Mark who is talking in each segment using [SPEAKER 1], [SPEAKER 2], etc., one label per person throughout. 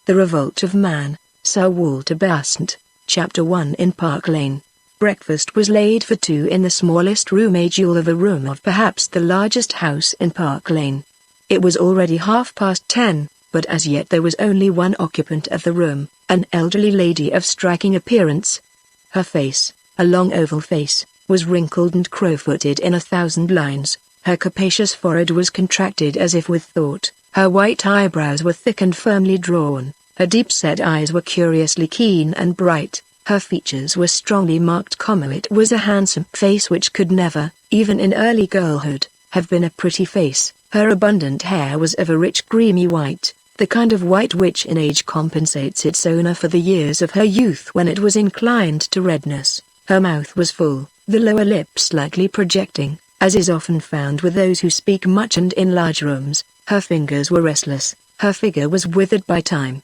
[SPEAKER 1] The Revolt of Man, Sir Walter Besant, Chapter 1. In Park Lane. Breakfast was laid for two in the smallest room of a room of perhaps the largest house in Park Lane. It was already 10:30, but as yet there was only one occupant of the room, an elderly lady of striking appearance. Her face, a long oval face, was wrinkled and crow-footed in 1,000 lines. Her capacious forehead was contracted as if with thought, her white eyebrows were thick and firmly drawn, her deep-set eyes were curiously keen and bright, her features were strongly marked. It was a handsome face which could never, even in early girlhood, have been a pretty face. Her abundant hair was of a rich creamy white, the kind of white which in age compensates its owner for the years of her youth when it was inclined to redness. Her mouth was full, the lower lip slightly projecting, as is often found with those who speak much and in large rooms. Her fingers were restless, her figure was withered by time.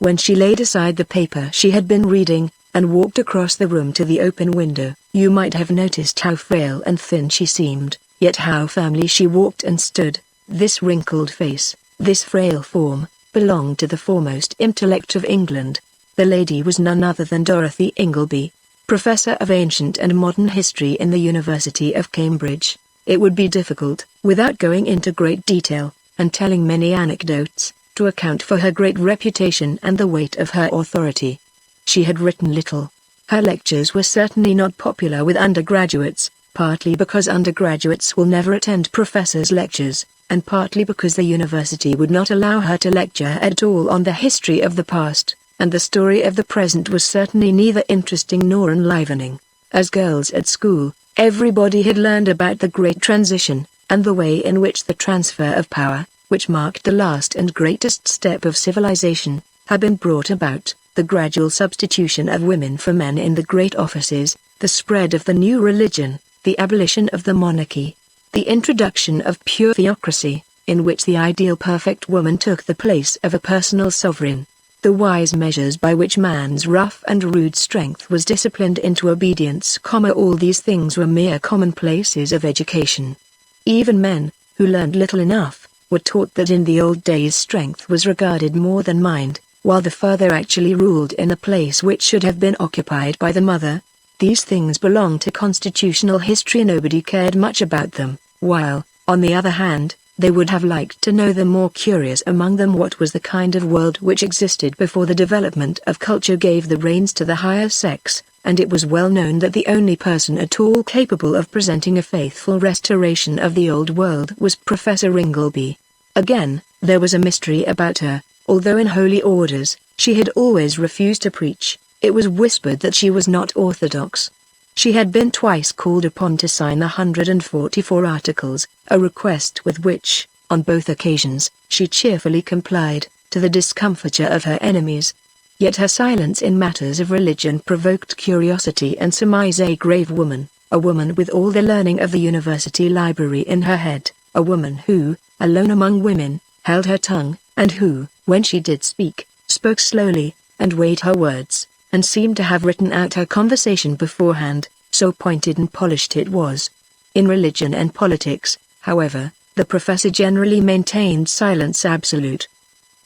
[SPEAKER 1] When she laid aside the paper she had been reading, and walked across the room to the open window, you might have noticed how frail and thin she seemed, yet how firmly she walked and stood. This wrinkled face, this frail form, belonged to the foremost intellect of England. The lady was none other than Dorothy Ingleby, Professor of Ancient and Modern History in the University of Cambridge. It would be difficult, without going into great detail, and telling many anecdotes, to account for her great reputation and the weight of her authority. She had written little. Her lectures were certainly not popular with undergraduates, partly because undergraduates will never attend professors' lectures, and partly because the university would not allow her to lecture at all on the history of the past, and the story of the present was certainly neither interesting nor enlivening. As girls at school, everybody had learned about the Great Transition, and the way in which the transfer of power, which marked the last and greatest step of civilization, had been brought about, the gradual substitution of women for men in the great offices, the spread of the new religion, the abolition of the monarchy, the introduction of pure theocracy, in which the ideal perfect woman took the place of a personal sovereign, the wise measures by which man's rough and rude strength was disciplined into obedience. All these things were mere commonplaces of education. Even men, who learned little enough, were taught that in the old days strength was regarded more than mind, while the father actually ruled in a place which should have been occupied by the mother. These things belonged to constitutional history. Nobody cared much about them, while, on the other hand, they would have liked to know the more curious among them what was the kind of world which existed before the development of culture gave the reins to the higher sex, and it was well known that the only person at all capable of presenting a faithful restoration of the old world was Professor Ingleby. Again, there was a mystery about her. Although in holy orders, she had always refused to preach, it was whispered that she was not orthodox. She had been twice called upon to sign 144 articles, a request with which, on both occasions, she cheerfully complied, to the discomfiture of her enemies. Yet her silence in matters of religion provoked curiosity and surmise. A grave woman, a woman with all the learning of the university library in her head, a woman who, alone among women, held her tongue, and who, when she did speak, spoke slowly, and weighed her words, and seemed to have written out her conversation beforehand, so pointed and polished it was. In religion and politics, however, the professor generally maintained silence absolute.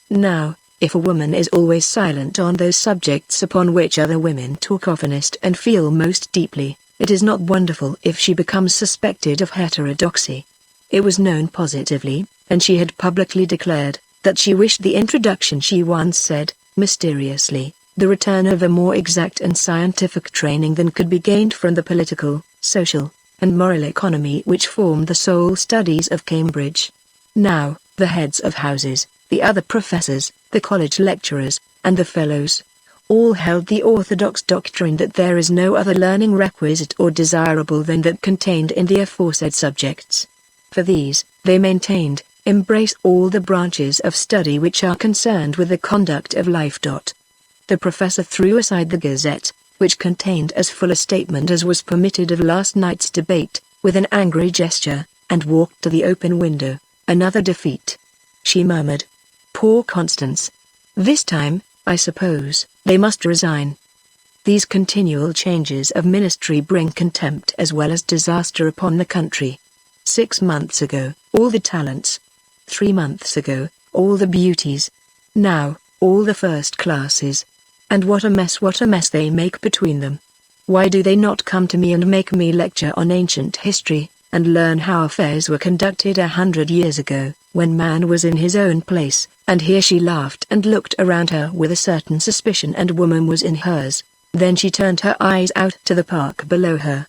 [SPEAKER 1] Now, if a woman is always silent on those subjects upon which other women talk oftenest and feel most deeply, it is not wonderful if she becomes suspected of heterodoxy. It was known positively, and she had publicly declared, that she wished the introduction, she once said, mysteriously, the return of a more exact and scientific training than could be gained from the political, social, and moral economy which formed the sole studies of Cambridge. Now, the heads of houses, the other professors, the college lecturers, and the fellows, all held the orthodox doctrine that there is no other learning requisite or desirable than that contained in the aforesaid subjects. For these, they maintained, embrace all the branches of study which are concerned with the conduct of life. The professor threw aside the Gazette, which contained as full a statement as was permitted of last night's debate, with an angry gesture, and walked to the open window. Another defeat, she murmured. Poor Constance. This time, I suppose, they must resign. These continual changes of ministry bring contempt as well as disaster upon the country. 6 months ago, all the talents. 3 months ago, all the beauties. Now, all the first classes. And what a mess they make between them. Why do they not come to me and make me lecture on ancient history, and learn how affairs were conducted 100 years ago, when man was in his own place?" And here she laughed and looked around her with a certain suspicion, and woman was in hers. Then she turned her eyes out to the park below her.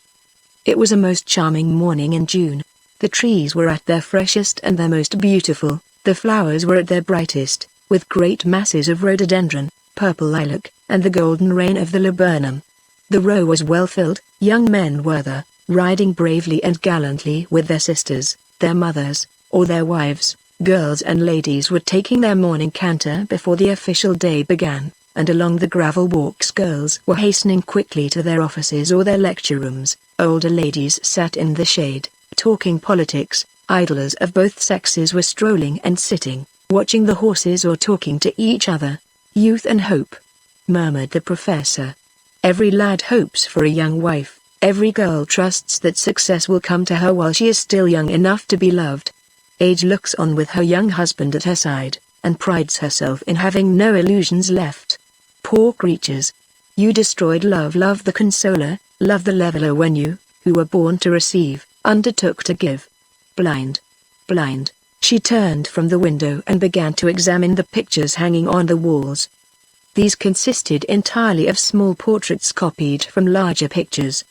[SPEAKER 1] It was a most charming morning in June. The trees were at their freshest and their most beautiful, the flowers were at their brightest, with great masses of rhododendron, purple lilac, and the golden rain of the laburnum. The row was well filled, young men were there, riding bravely and gallantly with their sisters, their mothers, or their wives. Girls and ladies were taking their morning canter before the official day began, and along the gravel walks girls were hastening quickly to their offices or their lecture rooms. Older ladies sat in the shade, talking politics. Idlers of both sexes were strolling and sitting, watching the horses or talking to each other. "Youth and hope," murmured the professor. "Every lad hopes for a young wife, every girl trusts that success will come to her while she is still young enough to be loved. Age looks on with her young husband at her side, and prides herself in having no illusions left. Poor creatures! You destroyed love, love the consoler, love the leveler when you, who were born to receive, undertook to give. Blind! Blind!" She turned from the window and began to examine the pictures hanging on the walls. These consisted entirely of small portraits copied from larger pictures.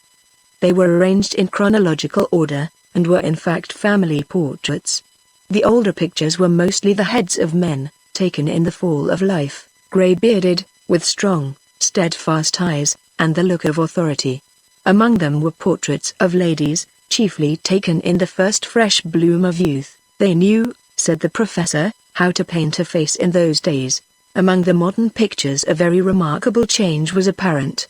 [SPEAKER 1] They were arranged in chronological order, and were in fact family portraits. The older pictures were mostly the heads of men, taken in the fall of life, grey-bearded, with strong, steadfast eyes, and the look of authority. Among them were portraits of ladies, chiefly taken in the first fresh bloom of youth. They knew, said the professor, how to paint a face in those days. Among the modern pictures a very remarkable change was apparent.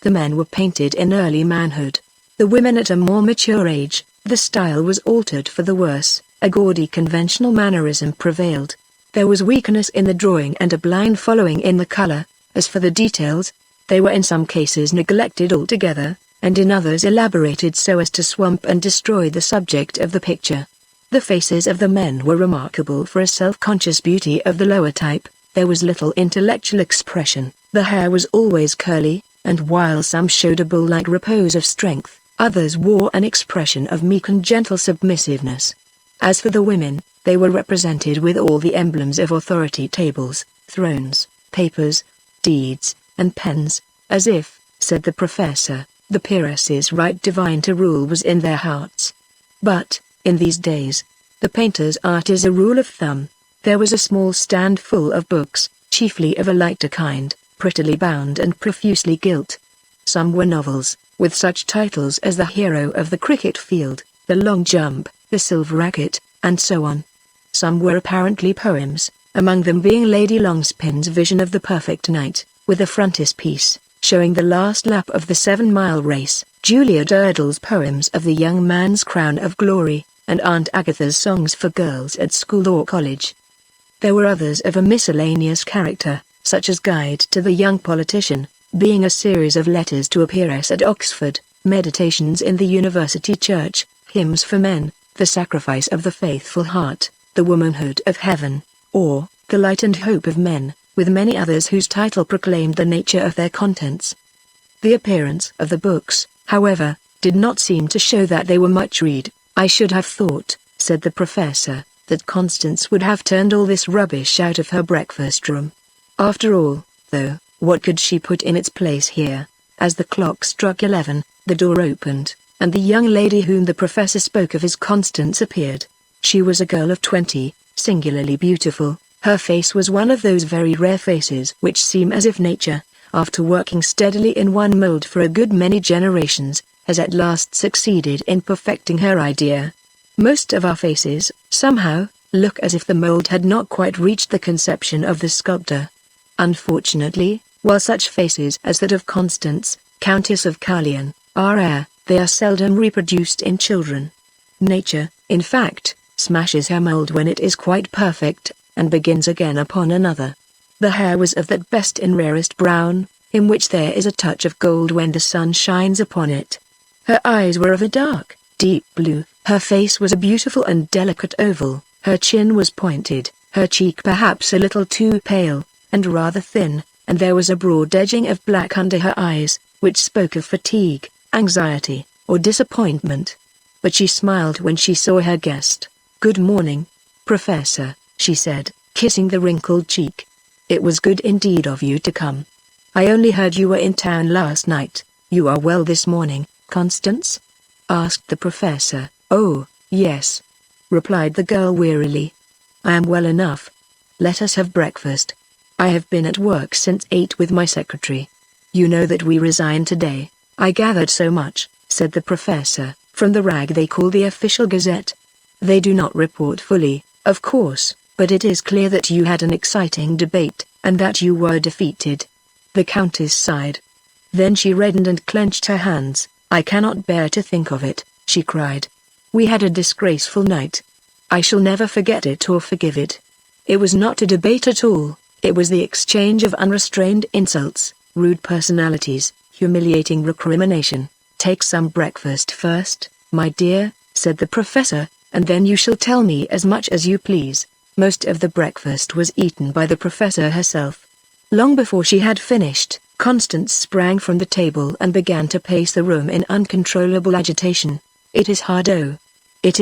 [SPEAKER 1] The men were painted in early manhood. The women at a more mature age. The style was altered for the worse. A gaudy conventional mannerism prevailed. There was weakness in the drawing and a blind following in the color. As for the details, they were in some cases neglected altogether, and in others elaborated so as to swamp and destroy the subject of the picture. The faces of the men were remarkable for a self-conscious beauty of the lower type. There was little intellectual expression. The hair was always curly, and while some showed a bull-like repose of strength, others wore an expression of meek and gentle submissiveness. As for the women, they were represented with all the emblems of authority: tables, thrones, papers, deeds, and pens, as if, said the professor, the peeresses' right divine to rule was in their hearts. But, in these days, the painter's art is a rule of thumb. There was a small stand full of books, chiefly of a lighter kind, prettily bound and profusely gilt. Some were novels, with such titles as The Hero of the Cricket Field, The Long Jump, The Silver Racket, and so on. Some were apparently poems, among them being Lady Longspin's Vision of the Perfect Night, with a frontispiece, showing the last lap of the 7-mile race, Julia Durdle's poems of the young man's crown of glory, and Aunt Agatha's songs for girls at school or college. There were others of a miscellaneous character, such as Guide to the Young Politician, being a series of letters to a peeress at Oxford, Meditations in the University Church, Hymns for Men, The Sacrifice of the Faithful Heart, The Womanhood of Heaven, or The Light and Hope of Men, with many others whose title proclaimed the nature of their contents. The appearance of the books, however, did not seem to show that they were much read. "I should have thought," said the professor, "that Constance would have turned all this rubbish out of her breakfast room. After all, though, what could she put in its place here?" As the clock struck 11, the door opened, and the young lady whom the professor spoke of as Constance appeared. She was a girl of 20, singularly beautiful. Her face was one of those very rare faces which seem as if nature, after working steadily in one mold for a good many generations, has at last succeeded in perfecting her idea. Most of our faces, somehow, look as if the mold had not quite reached the conception of the sculptor. Unfortunately, while such faces as that of Constance, Countess of Carleon, are rare, they are seldom reproduced in children. Nature, in fact, smashes her mold when it is quite perfect, and begins again upon another. The hair was of that best and rarest brown, in which there is a touch of gold when the sun shines upon it. Her eyes were of a dark, deep blue, her face was a beautiful and delicate oval, her chin was pointed, her cheek perhaps a little too pale, and rather thin, and there was a broad edging of black under her eyes, which spoke of fatigue, anxiety, or disappointment. But she smiled when she saw her guest. "Good morning, Professor," she said, kissing the wrinkled cheek. "It was good indeed of you to come. I only heard you were in town last night. You are well this morning, Constance?" asked the professor. "Oh, yes," replied the girl wearily. "I am well enough. Let us have breakfast. I have been at work since 8 with my secretary. You know that we resign today." "I gathered so much," said the professor, "from the rag they call the official gazette. They do not report fully, of course, but it is clear that you had an exciting debate, and that you were defeated." The countess sighed. Then she reddened and clenched her hands. "I cannot bear to think of it," she cried. "We had a disgraceful night. I shall never forget it or forgive it. It was not a debate at all, it was the exchange of unrestrained insults, rude personalities, humiliating recrimination. Take some breakfast first, my dear," said the professor, "and then you shall tell me as much as you please." Most of the breakfast was eaten by the professor herself. Long before she had finished, Constance sprang from the table and began to pace the room in uncontrollable agitation. It is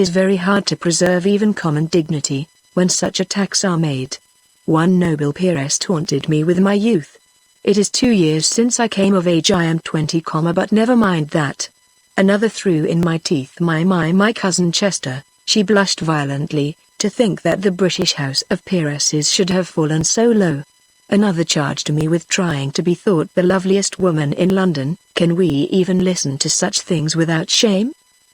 [SPEAKER 1] very hard to preserve even common dignity, when such attacks are made. One noble peeress taunted me with my youth. It is 2 years since I came of age. I am 20, but never mind that. Another threw in my teeth my cousin Chester. She blushed violently, to think that the British House of Peeresses should have fallen so low. Another charged me with trying to be thought the loveliest woman in London. Can we even listen to such things without shame?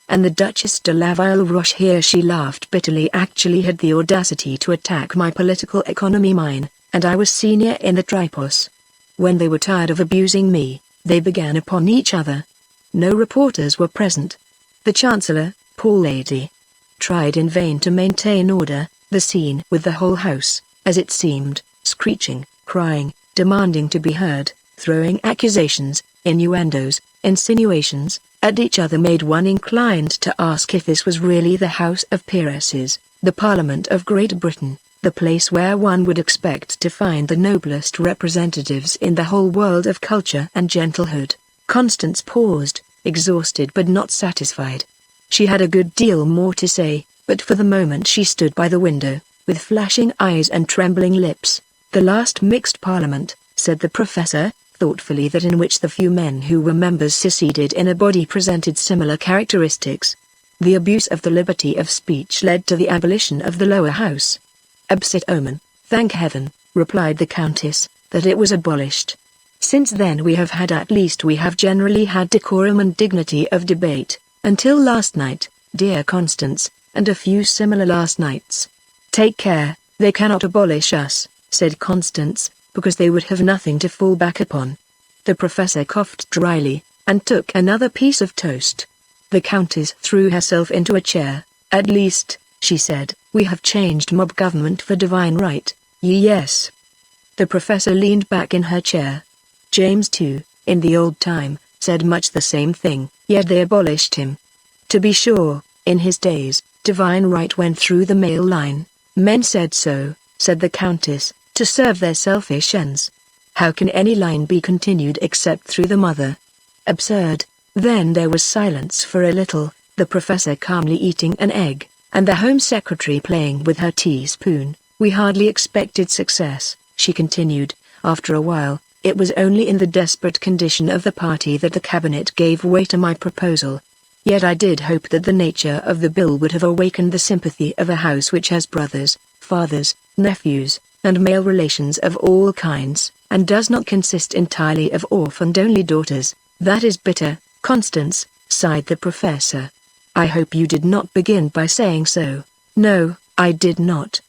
[SPEAKER 1] And the Duchess de la Villeroche, here she laughed bitterly, actually had the audacity to attack my political economy, mine, and I was senior in the tripos. When they were tired of abusing me, they began upon each other. No reporters were present. The Chancellor, poor lady, tried in vain to maintain order. The scene with the whole house, as it seemed, screeching, crying, demanding to be heard, throwing accusations, innuendos, insinuations, at each other made one inclined to ask if this was really the House of Peeresses, the Parliament of Great Britain, the place where one would expect to find the noblest representatives in the whole world of culture and gentlehood. Constance paused, exhausted but not satisfied. She had a good deal more to say, but for the moment she stood by the window, with flashing eyes and trembling lips. "The last mixed parliament," said the professor, thoughtfully, that in which the few men who were members seceded in a body presented similar characteristics. The abuse of the liberty of speech led to the abolition of the lower house. "Absit omen, thank heaven," replied the countess, "that it was abolished. Since then we have generally had decorum and dignity of debate, until last night, dear Constance, and a few similar last nights." "Take care, they cannot abolish us," said Constance, "because they would have nothing to fall back upon." The professor coughed dryly, and took another piece of toast. The countess threw herself into a chair. "At least," she said, "we have changed mob government for divine right." "Yes." The professor leaned back in her chair. James too, in the old time, said much the same thing, yet they abolished him. To be sure, in his days, divine right went through the male line. Men said so, said the countess, to serve their selfish ends. How can any line be continued except through the mother? Absurd. Then there was silence for a little, the professor calmly eating an egg, and the Home Secretary playing with her teaspoon. "We hardly expected success," she continued, after a while. "It was only in the desperate condition of the party that the cabinet gave way to my proposal. Yet I did hope that the nature of the bill would have awakened the sympathy of a house which has brothers, fathers, nephews, and male relations of all kinds, and does not consist entirely of orphaned-only daughters." "That is bitter, Constance," sighed the professor. "I hope you did not begin by saying so." "No, I did not.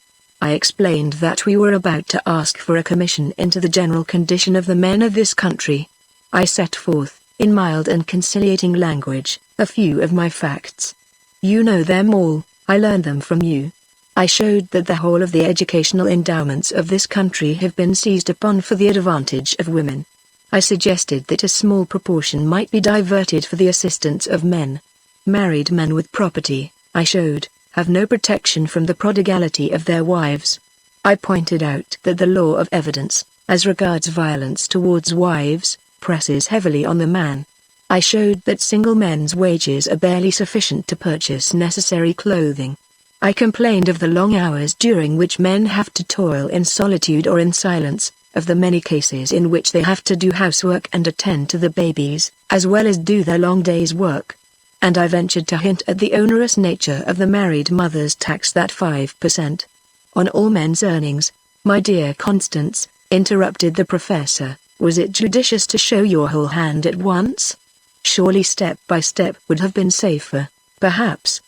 [SPEAKER 1] I explained that we were about to ask for a commission into the general condition of the men of this country. I set forth, in mild and conciliating language, a few of my facts. You know them all, I learned them from you. I showed that the whole of the educational endowments of this country have been seized upon for the advantage of women. I suggested that a small proportion might be diverted for the assistance of men. Married men with property, I showed, have no protection from the prodigality of their wives. I pointed out that the law of evidence, As regards violence towards wives, presses heavily on the man. I showed that single men's wages are barely sufficient to purchase necessary clothing. I complained of the long hours during which men have to toil in solitude or in silence, of the many cases in which they have to do housework and attend to the babies, as well as do their long day's work. And I ventured to hint at the onerous nature of the married mother's tax, that 5% on all men's earnings. My dear Constance, interrupted the professor, was it judicious to show your whole hand at once? Surely step by step would have been safer, perhaps.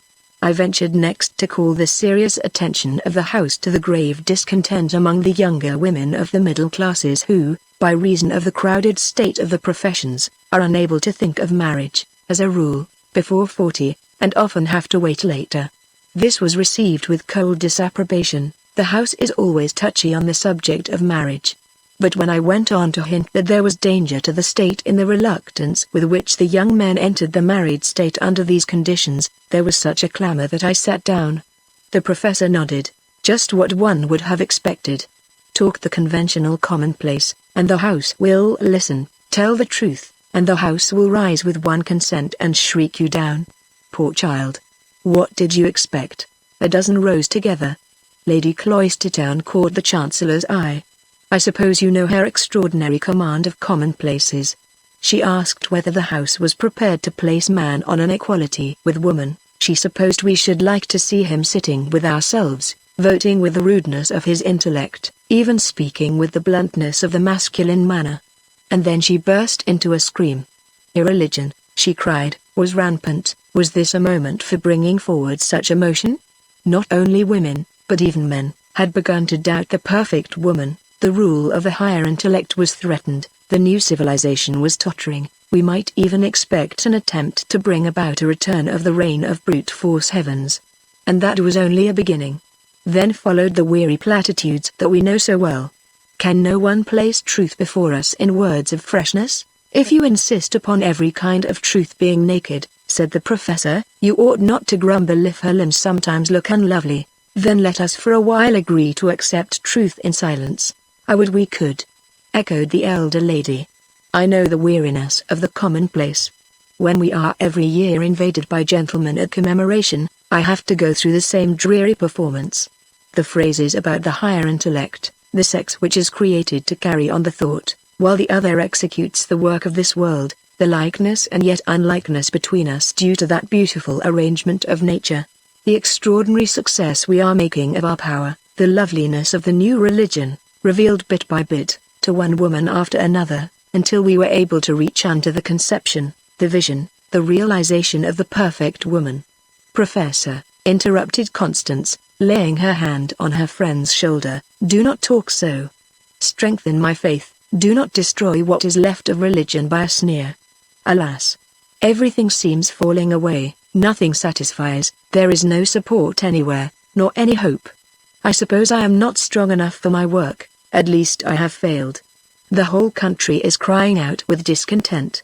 [SPEAKER 1] I ventured next to call the serious attention of the House to the grave discontent among the younger women of the middle classes who, by reason of the crowded state of the professions, are unable to think of marriage, as a rule, before 40, and often have to wait later. This was received with cold disapprobation. The House is always touchy on the subject of marriage. But when I went on to hint that there was danger to the state in the reluctance with which the young men entered the married state under these conditions, there was such a clamor that I sat down. The professor nodded, just what one would have expected. Talk the conventional commonplace, and the House will listen. Tell the truth, and the House will rise with one consent and shriek you down. Poor child. What did you expect? A dozen rows together. Lady Cloistertown caught the Chancellor's eye. I suppose you know her extraordinary command of commonplaces. She asked whether the House was prepared to place man on an equality with woman. She supposed we should like to see him sitting with ourselves, voting with the rudeness of his intellect, even speaking with the bluntness of the masculine manner. And then she burst into a scream. Irreligion, she cried, was rampant. Was this a moment for bringing forward such a motion? Not only women, but even men, had begun to doubt the perfect woman. The rule of the higher intellect was threatened, the new civilization was tottering, we might even expect an attempt to bring about a return of the reign of brute force heavens. And that was only a beginning. Then followed the weary platitudes that we know so well. Can no one place truth before us in words of freshness? If you insist upon every kind of truth being naked, said the professor, you ought not to grumble if her limbs sometimes look unlovely. Then let us for a while agree to accept truth in silence. I would we could, echoed the elder lady. I know the weariness of the commonplace. When we are every year invaded by gentlemen at commemoration, I have to go through the same dreary performance. The phrases about the higher intellect, the sex which is created to carry on the thought, while the other executes the work of this world, the likeness and yet unlikeness between us due to that beautiful arrangement of nature. The extraordinary success we are making of our power, the loveliness of the new religion, revealed bit by bit, to one woman after another, until we were able to reach unto the conception, the vision, the realization of the perfect woman. Professor, interrupted Constance, laying her hand on her friend's shoulder, do not talk so. Strengthen my faith, do not destroy what is left of religion by a sneer. Alas! Everything seems falling away, nothing satisfies, there is no support anywhere, nor any hope. I suppose I am not strong enough for my work. At least I have failed. The whole country is crying out with discontent.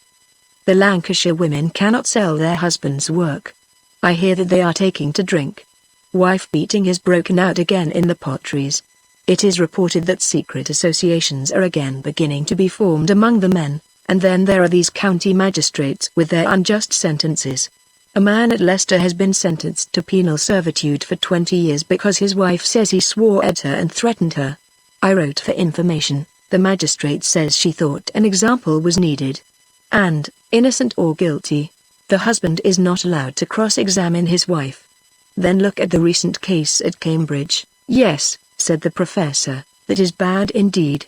[SPEAKER 1] The Lancashire women cannot sell their husbands' work. I hear that they are taking to drink. Wife beating has broken out again in the potteries. It is reported that secret associations are again beginning to be formed among the men, and then there are these county magistrates with their unjust sentences. A man at Leicester has been sentenced to penal servitude for 20 years because his wife says he swore at her and threatened her. I wrote for information. The magistrate says she thought an example was needed. And, innocent or guilty, the husband is not allowed to cross-examine his wife. Then look at the recent case at Cambridge. Yes, said the professor, that is bad indeed.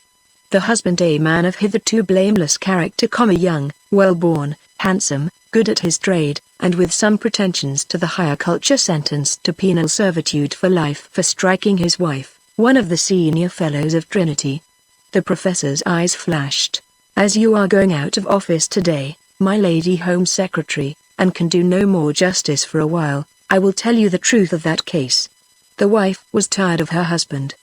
[SPEAKER 1] The husband, a man of hitherto blameless character, young, well-born, handsome, good at his trade, and with some pretensions to the higher culture, sentenced to penal servitude for life for striking his wife, one of the senior fellows of Trinity. The professor's eyes flashed. As you are going out of office today, my Lady Home Secretary, and can do no more justice for a while, I will tell you the truth of that case. The wife was tired of her husband.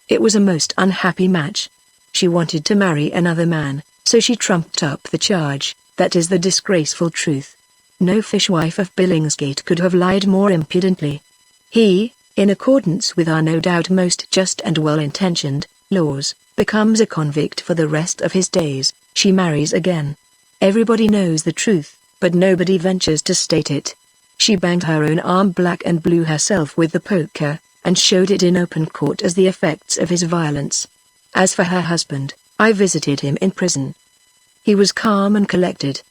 [SPEAKER 1] It was a most unhappy match. She wanted to marry another man, so she trumped up the charge. That is the disgraceful truth. No fishwife of Billingsgate could have lied more impudently. He, in accordance with our no doubt most just and well-intentioned, laws, becomes a convict for the rest of his days. She marries again. Everybody knows the truth, but nobody ventures to state it. She banged her own arm black and blue herself with the poker, and showed it in open court as the effects of his violence. As for her husband, I visited him in prison. He was calm and collected.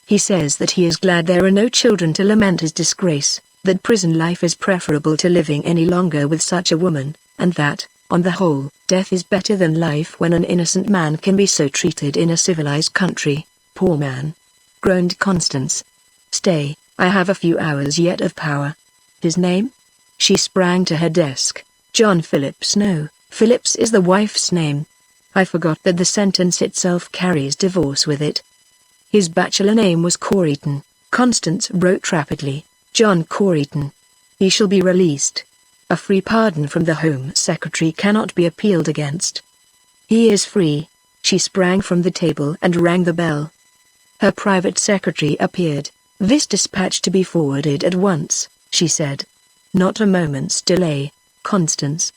[SPEAKER 1] He says that he is glad there are no children to lament his disgrace, that prison life is preferable to living any longer with such a woman, and that, on the whole, death is better than life when an innocent man can be so treated in a civilized country. Poor man, groaned Constance. Stay, I have a few hours yet of power. His name? She sprang to her desk. John Phillips. No, Phillips is the wife's name. I forgot that the sentence itself carries divorce with it. His bachelor name was Corrigan. Constance wrote rapidly. John Corrigan. He shall be released. A free pardon from the Home Secretary cannot be appealed against. He is free. She sprang from the table and rang the bell. Her private secretary appeared. This dispatch to be forwarded at once, she said. Not a moment's delay, Constance.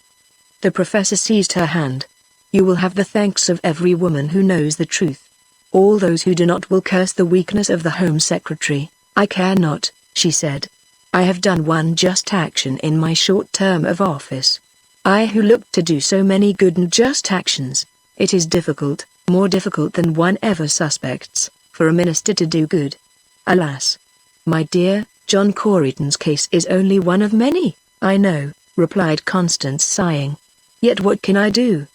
[SPEAKER 1] The professor seized her hand. You will have the thanks of every woman who knows the truth. All those who do not will curse the weakness of the Home Secretary. I care not, she said. I have done one just action in my short term of office. I who looked to do so many good and just actions. It is difficult, more difficult than one ever suspects, for a minister to do good. Alas! My dear, John Corrigan's case is only one of many, I know, replied Constance sighing. Yet what can I do?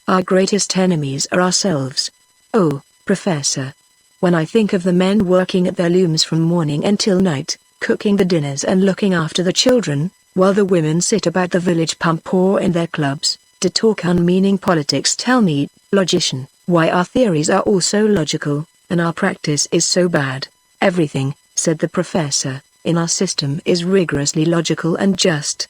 [SPEAKER 1] Our greatest enemies are ourselves. Oh, Professor! When I think of the men working at their looms from morning until night, cooking the dinners and looking after the children, while the women sit about the village pump or in their clubs, to talk unmeaning politics, tell me, logician, why our theories are all so logical, and our practice is so bad. Everything, said the professor, in our system is rigorously logical and just.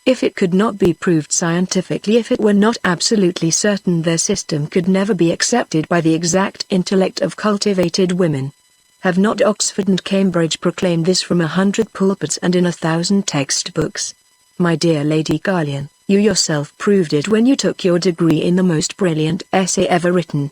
[SPEAKER 1] If it could not be proved scientifically, if it were not absolutely certain, their system could never be accepted by the exact intellect of cultivated women. Have not Oxford and Cambridge proclaimed this from 100 pulpits and in 1,000 textbooks? My dear Lady Garlian, you yourself proved it when you took your degree in the most brilliant essay ever written.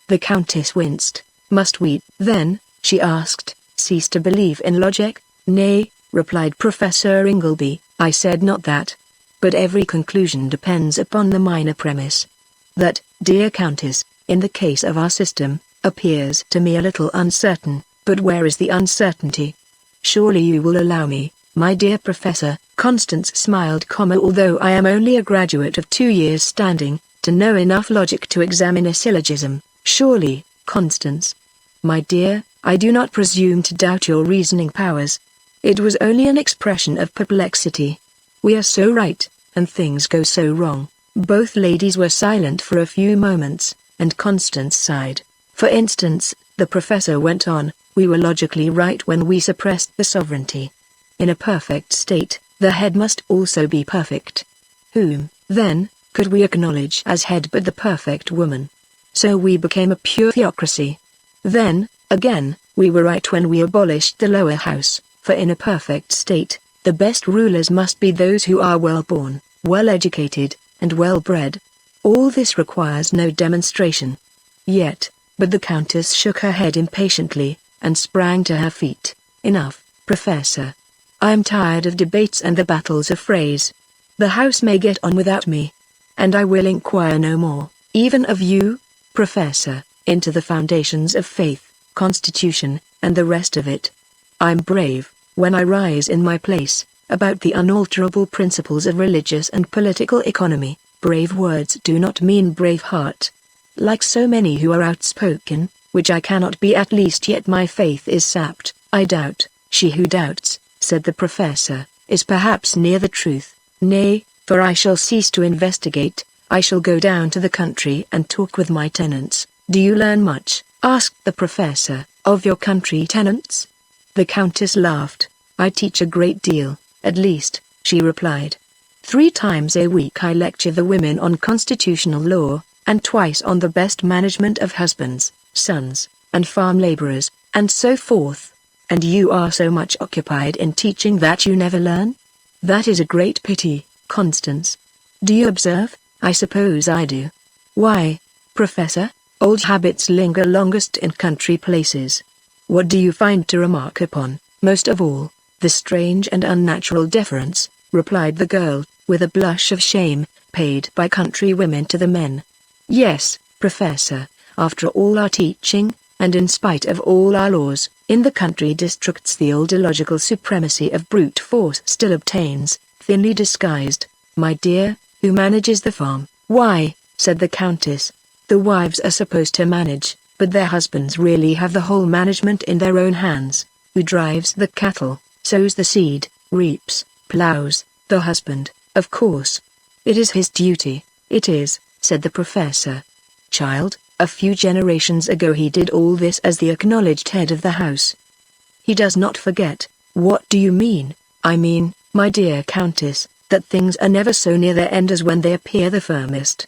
[SPEAKER 1] The Countess winced. Must we, then, she asked, cease to believe in logic? Nay, replied Professor Ingleby, I said not that. But every conclusion depends upon the minor premise. That, dear Countess, in the case of our system, appears to me a little uncertain, but where is the uncertainty? Surely you will allow me, my dear Professor, Constance smiled, although I am only a graduate of 2 years standing, to know enough logic to examine a syllogism, surely, Constance. My dear, I do not presume to doubt your reasoning powers. It was only an expression of perplexity. We are so right, and things go so wrong. Both ladies were silent for a few moments, and Constance sighed. For instance, the professor went on, we were logically right when we suppressed the sovereignty. In a perfect state, the head must also be perfect. Whom, then, could we acknowledge as head but the perfect woman? So we became a pure theocracy. Then, again, we were right when we abolished the lower house, for in a perfect state, the best rulers must be those who are well-born, well-educated, and well-bred. All this requires no demonstration. Yet, but the Countess shook her head impatiently, and sprang to her feet. Enough, Professor. I am tired of debates and the battles of phrase. The House may get on without me. And I will inquire no more, even of you, Professor, into the foundations of faith, constitution, and the rest of it. I'm brave, when I rise in my place, about the unalterable principles of religious and political economy. Brave words do not mean brave heart. Like so many who are outspoken, which I cannot be, at least yet my faith is sapped. I doubt. She who doubts, said the professor, is perhaps near the truth. Nay, for I shall cease to investigate. I shall go down to the country and talk with my tenants. Do you learn much, asked the professor, of your country tenants? The Countess laughed. I teach a great deal, at least, she replied. 3 times a week I lecture the women on constitutional law, and twice on the best management of husbands, sons, and farm laborers, and so forth. And you are so much occupied in teaching that you never learn? That is a great pity, Constance. Do you observe? I suppose I do. Why, Professor, old habits linger longest in country places. What do you find to remark upon, most of all? The strange and unnatural deference, replied the girl, with a blush of shame, paid by country women to the men. Yes, Professor, after all our teaching, and in spite of all our laws, in the country districts the old illogical supremacy of brute force still obtains, thinly disguised. My dear, who manages the farm? Why, said the Countess, the wives are supposed to manage, but their husbands really have the whole management in their own hands. Who drives the cattle, sows the seed, reaps, plows? The husband, of course. It is his duty. It is, said the professor. Child, a few generations ago he did all this as the acknowledged head of the house. He does not forget. What do you mean? I mean, my dear Countess, that things are never so near their end as when they appear the firmest.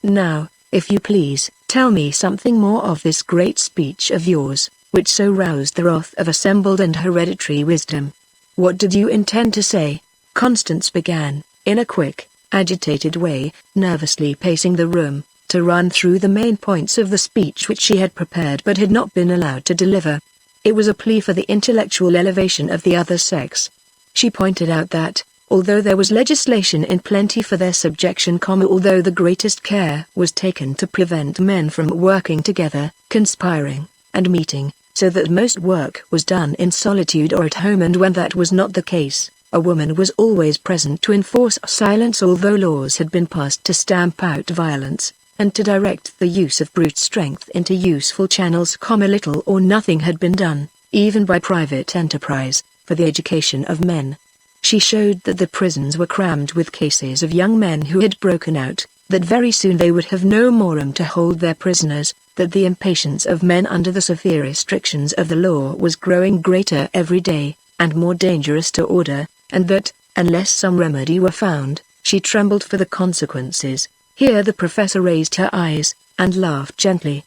[SPEAKER 1] Now, if you please, tell me something more of this great speech of yours, which so roused the wrath of assembled and hereditary wisdom. What did you intend to say? Constance began, in a quick, agitated way, nervously pacing the room, to run through the main points of the speech which she had prepared but had not been allowed to deliver. It was a plea for the intellectual elevation of the other sex. She pointed out that, although there was legislation in plenty for their subjection, although the greatest care was taken to prevent men from working together, conspiring, and meeting, so that most work was done in solitude or at home, and when that was not the case, a woman was always present to enforce silence although laws had been passed to stamp out violence, and to direct the use of brute strength into useful channels. Little or nothing had been done, even by private enterprise, for the education of men. She showed that the prisons were crammed with cases of young men who had broken out, that very soon they would have no more room to hold their prisoners, that the impatience of men under the severe restrictions of the law was growing greater every day, and more dangerous to order, and that, unless some remedy were found, she trembled for the consequences. Here the professor raised her eyes, and laughed gently.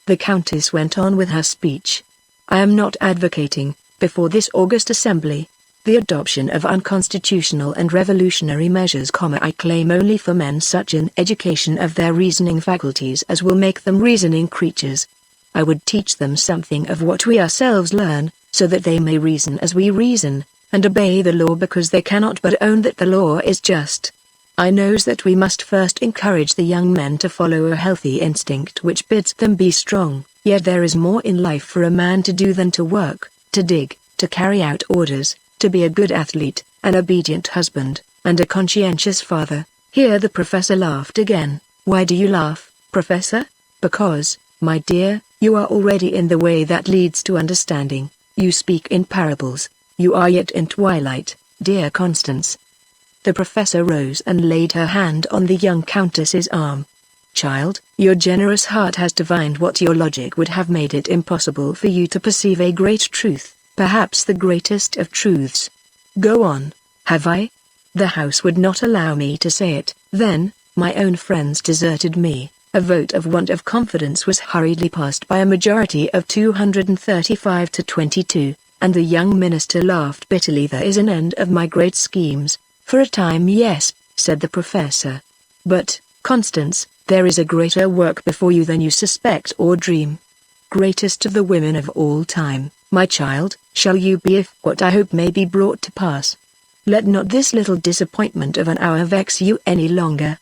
[SPEAKER 1] The Countess went on with her speech. I am not advocating, before this august assembly, the adoption of unconstitutional and revolutionary measures, I claim only for men such an education of their reasoning faculties as will make them reasoning creatures. I would teach them something of what we ourselves learn, so that they may reason as we reason, and obey the law because they cannot but own that the law is just. I knows that we must first encourage the young men to follow a healthy instinct which bids them be strong, yet there is more in life for a man to do than to work, to dig, to carry out orders, to be a good athlete, an obedient husband, and a conscientious father. Here the professor laughed again. Why do you laugh, Professor? Because, my dear, you are already in the way that leads to understanding. You speak in parables. You are yet in twilight, dear Constance. The professor rose and laid her hand on the young Countess's arm. Child, your generous heart has divined what your logic would have made it impossible for you to perceive, a great truth, perhaps the greatest of truths. Go on. Have I? The house would not allow me to say it. Then, my own friends deserted me. A vote of want of confidence was hurriedly passed by a majority of 235 to 22, and the young minister laughed bitterly. There is an end of my great schemes. For a time, yes, said the professor. But, Constance, there is a greater work before you than you suspect or dream. Greatest of the women of all time, my child, shall you be if what I hope may be brought to pass. Let not this little disappointment of an hour vex you any longer.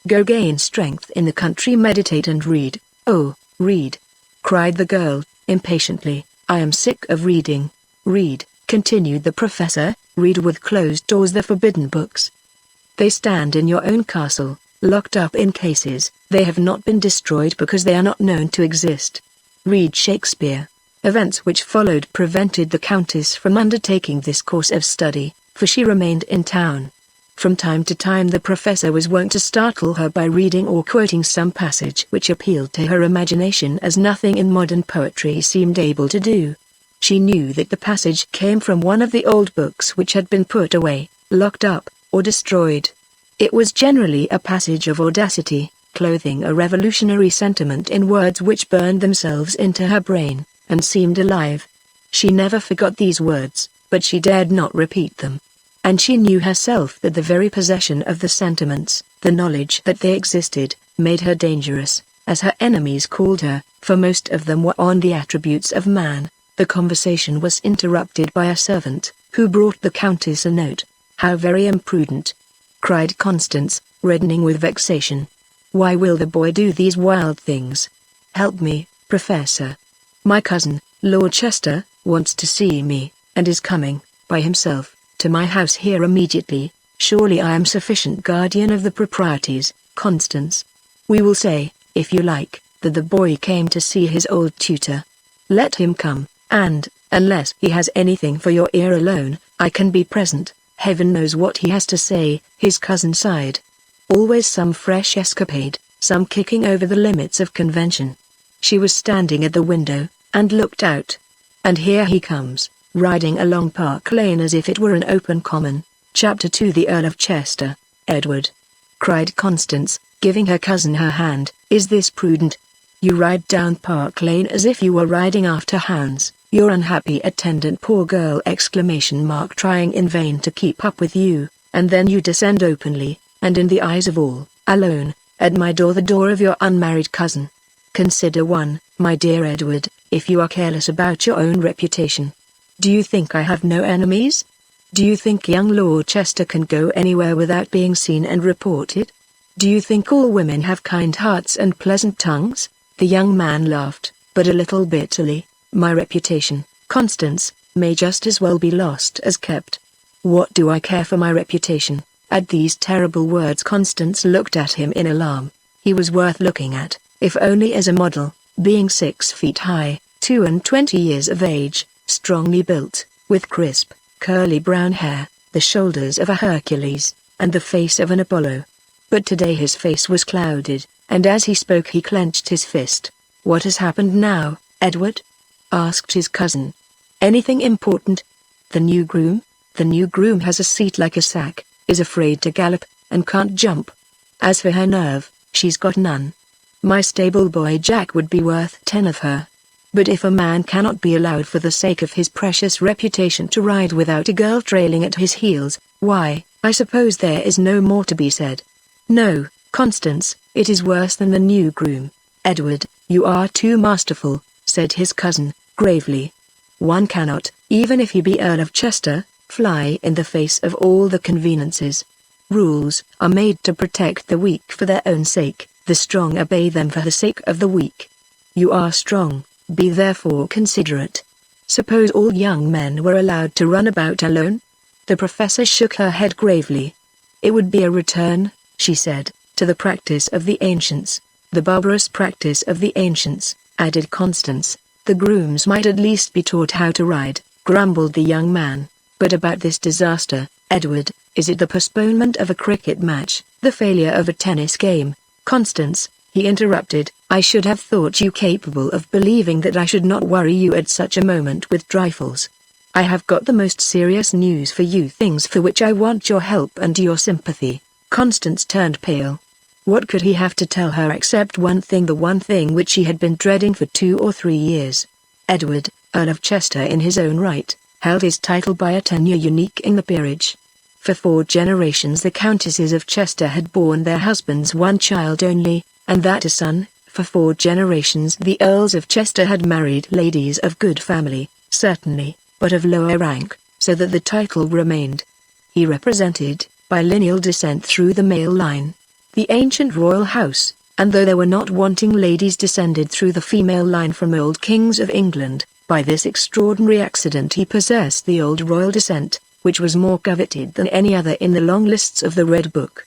[SPEAKER 1] Go gain strength in the country, meditate and read. Oh, read! Cried the girl, impatiently. I am sick of reading. Read, continued the professor, read with closed doors the forbidden books. They stand in your own castle, locked up in cases. They have not been destroyed because they are not known to exist. Read Shakespeare. Events which followed prevented the Countess from undertaking this course of study, for she remained in town. From time to time the professor was wont to startle her by reading or quoting some passage which appealed to her imagination as nothing in modern poetry seemed able to do. She knew that the passage came from one of the old books which had been put away, locked up, or destroyed. It was generally a passage of audacity, clothing a revolutionary sentiment in words which burned themselves into her brain, and seemed alive. She never forgot these words, but she dared not repeat them. And she knew herself that the very possession of the sentiments, the knowledge that they existed, made her dangerous, as her enemies called her, for most of them were on the attributes of man. The conversation was interrupted by a servant, who brought the Countess a note. "How very imprudent!" cried Constance, reddening with vexation. "Why will the boy do these wild things? Help me, Professor. My cousin, Lord Chester, wants to see me, and is coming, by himself, to my house here immediately. Surely I am sufficient guardian of the proprieties, Constance. We will say, if you like, that the boy came to see his old tutor. Let him come, and, unless he has anything for your ear alone, I can be present. Heaven knows what he has to say." His cousin sighed. Always some fresh escapade, some kicking over the limits of convention. She was standing at the window, and looked out. "And here he comes, riding along Park Lane as if it were an open common." Chapter 2 The Earl of Chester, Edward, cried Constance, giving her cousin her hand. "Is this prudent? You ride down Park Lane as if you were riding after hounds, your unhappy attendant poor girl ! Trying in vain to keep up with you, and then you descend openly, and in the eyes of all, alone, at my door, the door of your unmarried cousin. Consider my dear Edward, if you are careless about your own reputation. Do you think I have no enemies? Do you think young Lord Chester can go anywhere without being seen and reported? Do you think all women have kind hearts and pleasant tongues?" The young man laughed, but a little bitterly. "My reputation, Constance, may just as well be lost as kept. What do I care for my reputation?" At these terrible words Constance looked at him in alarm. He was worth looking at, if only as a model, being 6 feet high, 22 years of age, strongly built, with crisp, curly brown hair, the shoulders of a Hercules, and the face of an Apollo. But today his face was clouded, and as he spoke he clenched his fist. "What has happened now, Edward?" asked his cousin. "Anything important?" "The new groom? The new groom has a seat like a sack, is afraid to gallop, and can't jump. As for her nerve, she's got none. My stable boy Jack would be worth 10 of her. But if a man cannot be allowed for the sake of his precious reputation to ride without a girl trailing at his heels, why, I suppose there is no more to be said." "No, Constance, it is worse than the new groom. Edward, you are too masterful," said his cousin, gravely. "One cannot, even if he be Earl of Chester, fly in the face of all the conveniences. Rules are made to protect the weak for their own sake, the strong obey them for the sake of the weak. You are strong, be therefore considerate. Suppose all young men were allowed to run about alone?" The professor shook her head gravely. "It would be a return," she said, "to the practice of the ancients." "The barbarous practice of the ancients," added Constance. "The grooms might at least be taught how to ride," grumbled the young man. "But about this disaster, Edward, is it the postponement of a cricket match, the failure of a tennis game?" "Constance," he interrupted, "I should have thought you capable of believing that I should not worry you at such a moment with trifles. I have got the most serious news for you, things for which I want your help and your sympathy." Constance turned pale. What could he have to tell her except one thing, the one thing which she had been dreading for 2 or 3 years? Edward, Earl of Chester in his own right, held his title by a tenure unique in the peerage. For 4 generations the Countesses of Chester had borne their husbands one child only, and that a son. For 4 generations the Earls of Chester had married ladies of good family, certainly, but of lower rank, so that the title remained. He represented, by lineal descent through the male line, the ancient royal house, and though there were not wanting ladies descended through the female line from old kings of England, by this extraordinary accident he possessed the old royal descent, which was more coveted than any other in the long lists of the Red Book.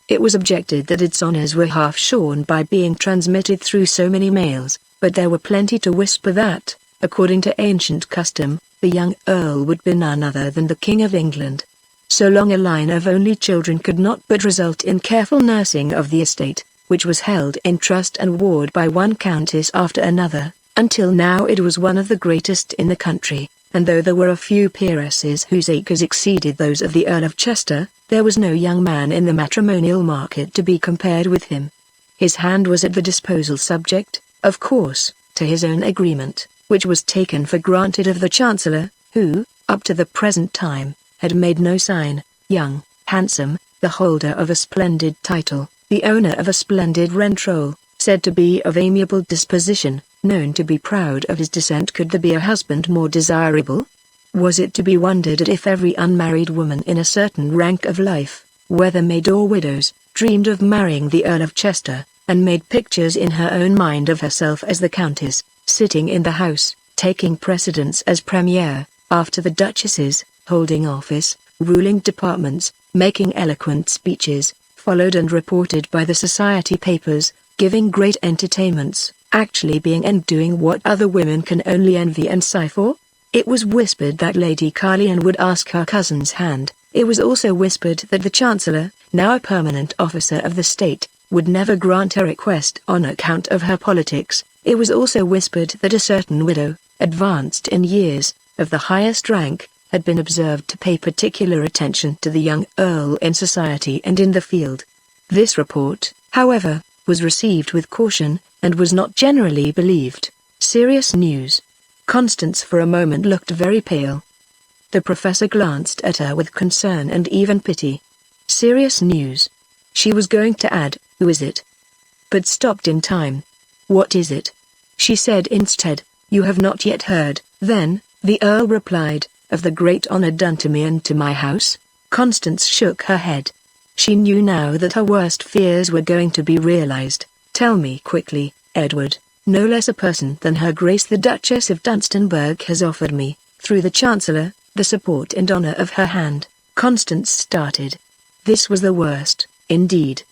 [SPEAKER 1] It was objected that its honors were half shorn by being transmitted through so many males, but there were plenty to whisper that, according to ancient custom, the young earl would be none other than the King of England. So long a line of only children could not but result in careful nursing of the estate, which was held in trust and ward by one countess after another, until now it was one of the greatest in the country, and though there were a few peeresses whose acres exceeded those of the Earl of Chester, there was no young man in the matrimonial market to be compared with him. His hand was at the disposal subject, of course, to his own agreement, which was taken for granted of the Chancellor, who, up to the present time, had made no sign. Young, handsome, the holder of a splendid title, the owner of a splendid rent-roll, said to be of amiable disposition, known to be proud of his descent. Could there be a husband more desirable? Was it to be wondered at if every unmarried woman in a certain rank of life, whether maid or widows, dreamed of marrying the Earl of Chester, and made pictures in her own mind of herself as the Countess, sitting in the house, taking precedence as Premier, after the Duchesses, holding office, ruling departments, making eloquent speeches, followed and reported by the society papers, giving great entertainments, actually being and doing what other women can only envy and sigh for? It was whispered that Lady Carlion would ask her cousin's hand. It was also whispered that the Chancellor, now a permanent officer of the state, would never grant her request on account of her politics. It was also whispered that a certain widow, advanced in years, of the highest rank, had been observed to pay particular attention to the young Earl in society and in the field. This report, however, was received with caution, and was not generally believed. Serious news. Constance for a moment looked very pale. The professor glanced at her with concern and even pity. Serious news. She was going to add, who is it? But stopped in time. What is it? She said instead, you have not yet heard. Then, the Earl replied, of the great honor done to me and to my house? Constance shook her head. She knew now that her worst fears were going to be realized. Tell me quickly, Edward. No less a person than Her Grace the Duchess of Dunstanburgh has offered me, through the Chancellor, the support and honor of her hand. Constance started. This was the worst, indeed.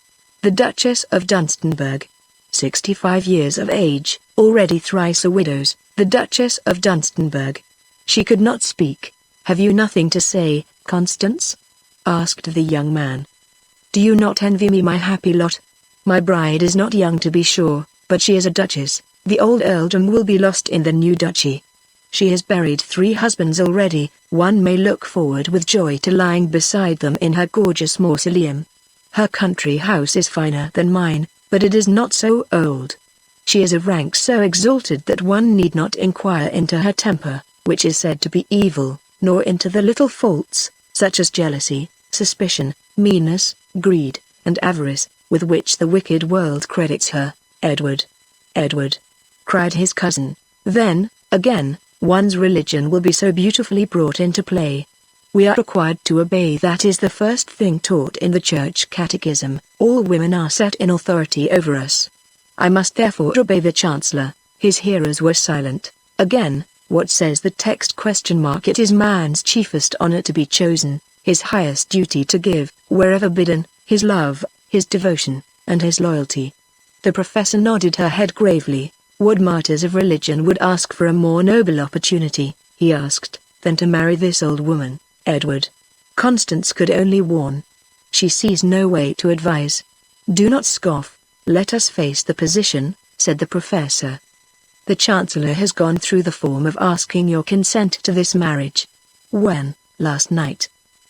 [SPEAKER 1] The Duchess of Dunstanburgh. 65 years of age, already thrice a widow's, the Duchess of Dunstanburgh. She could not speak. Have you nothing to say, Constance? Asked the young man. Do you not envy me my happy lot? My bride is not young to be sure, but she is a duchess. The old earldom will be lost in the new duchy. She has buried 3 husbands already. One may look forward with joy to lying beside them in her gorgeous mausoleum. Her country house is finer than mine, but it is not so old. She is of rank so exalted that one need not inquire into her temper, which is said to be evil, nor into the little faults, such as jealousy, suspicion, meanness, greed, and avarice, with which the wicked world credits her. Edward! Edward! Cried his cousin. Then, again, one's religion will be so beautifully brought into play. We are required to obey. That is the first thing taught in the Church Catechism. All women are set in authority over us. I must therefore obey the Chancellor. His hearers were silent. Again, what says the text? It is man's chiefest honor to be chosen, his highest duty to give, wherever bidden, his love, his devotion, and his loyalty. The professor nodded her head gravely. What martyrs of religion would ask for a more noble opportunity, he asked, than to marry this old woman, Edward? Constance could only warn. She sees no way to advise. Do not scoff. Let us face the position, said the professor. The Chancellor has gone through the form of asking your consent to this marriage. When? Last night.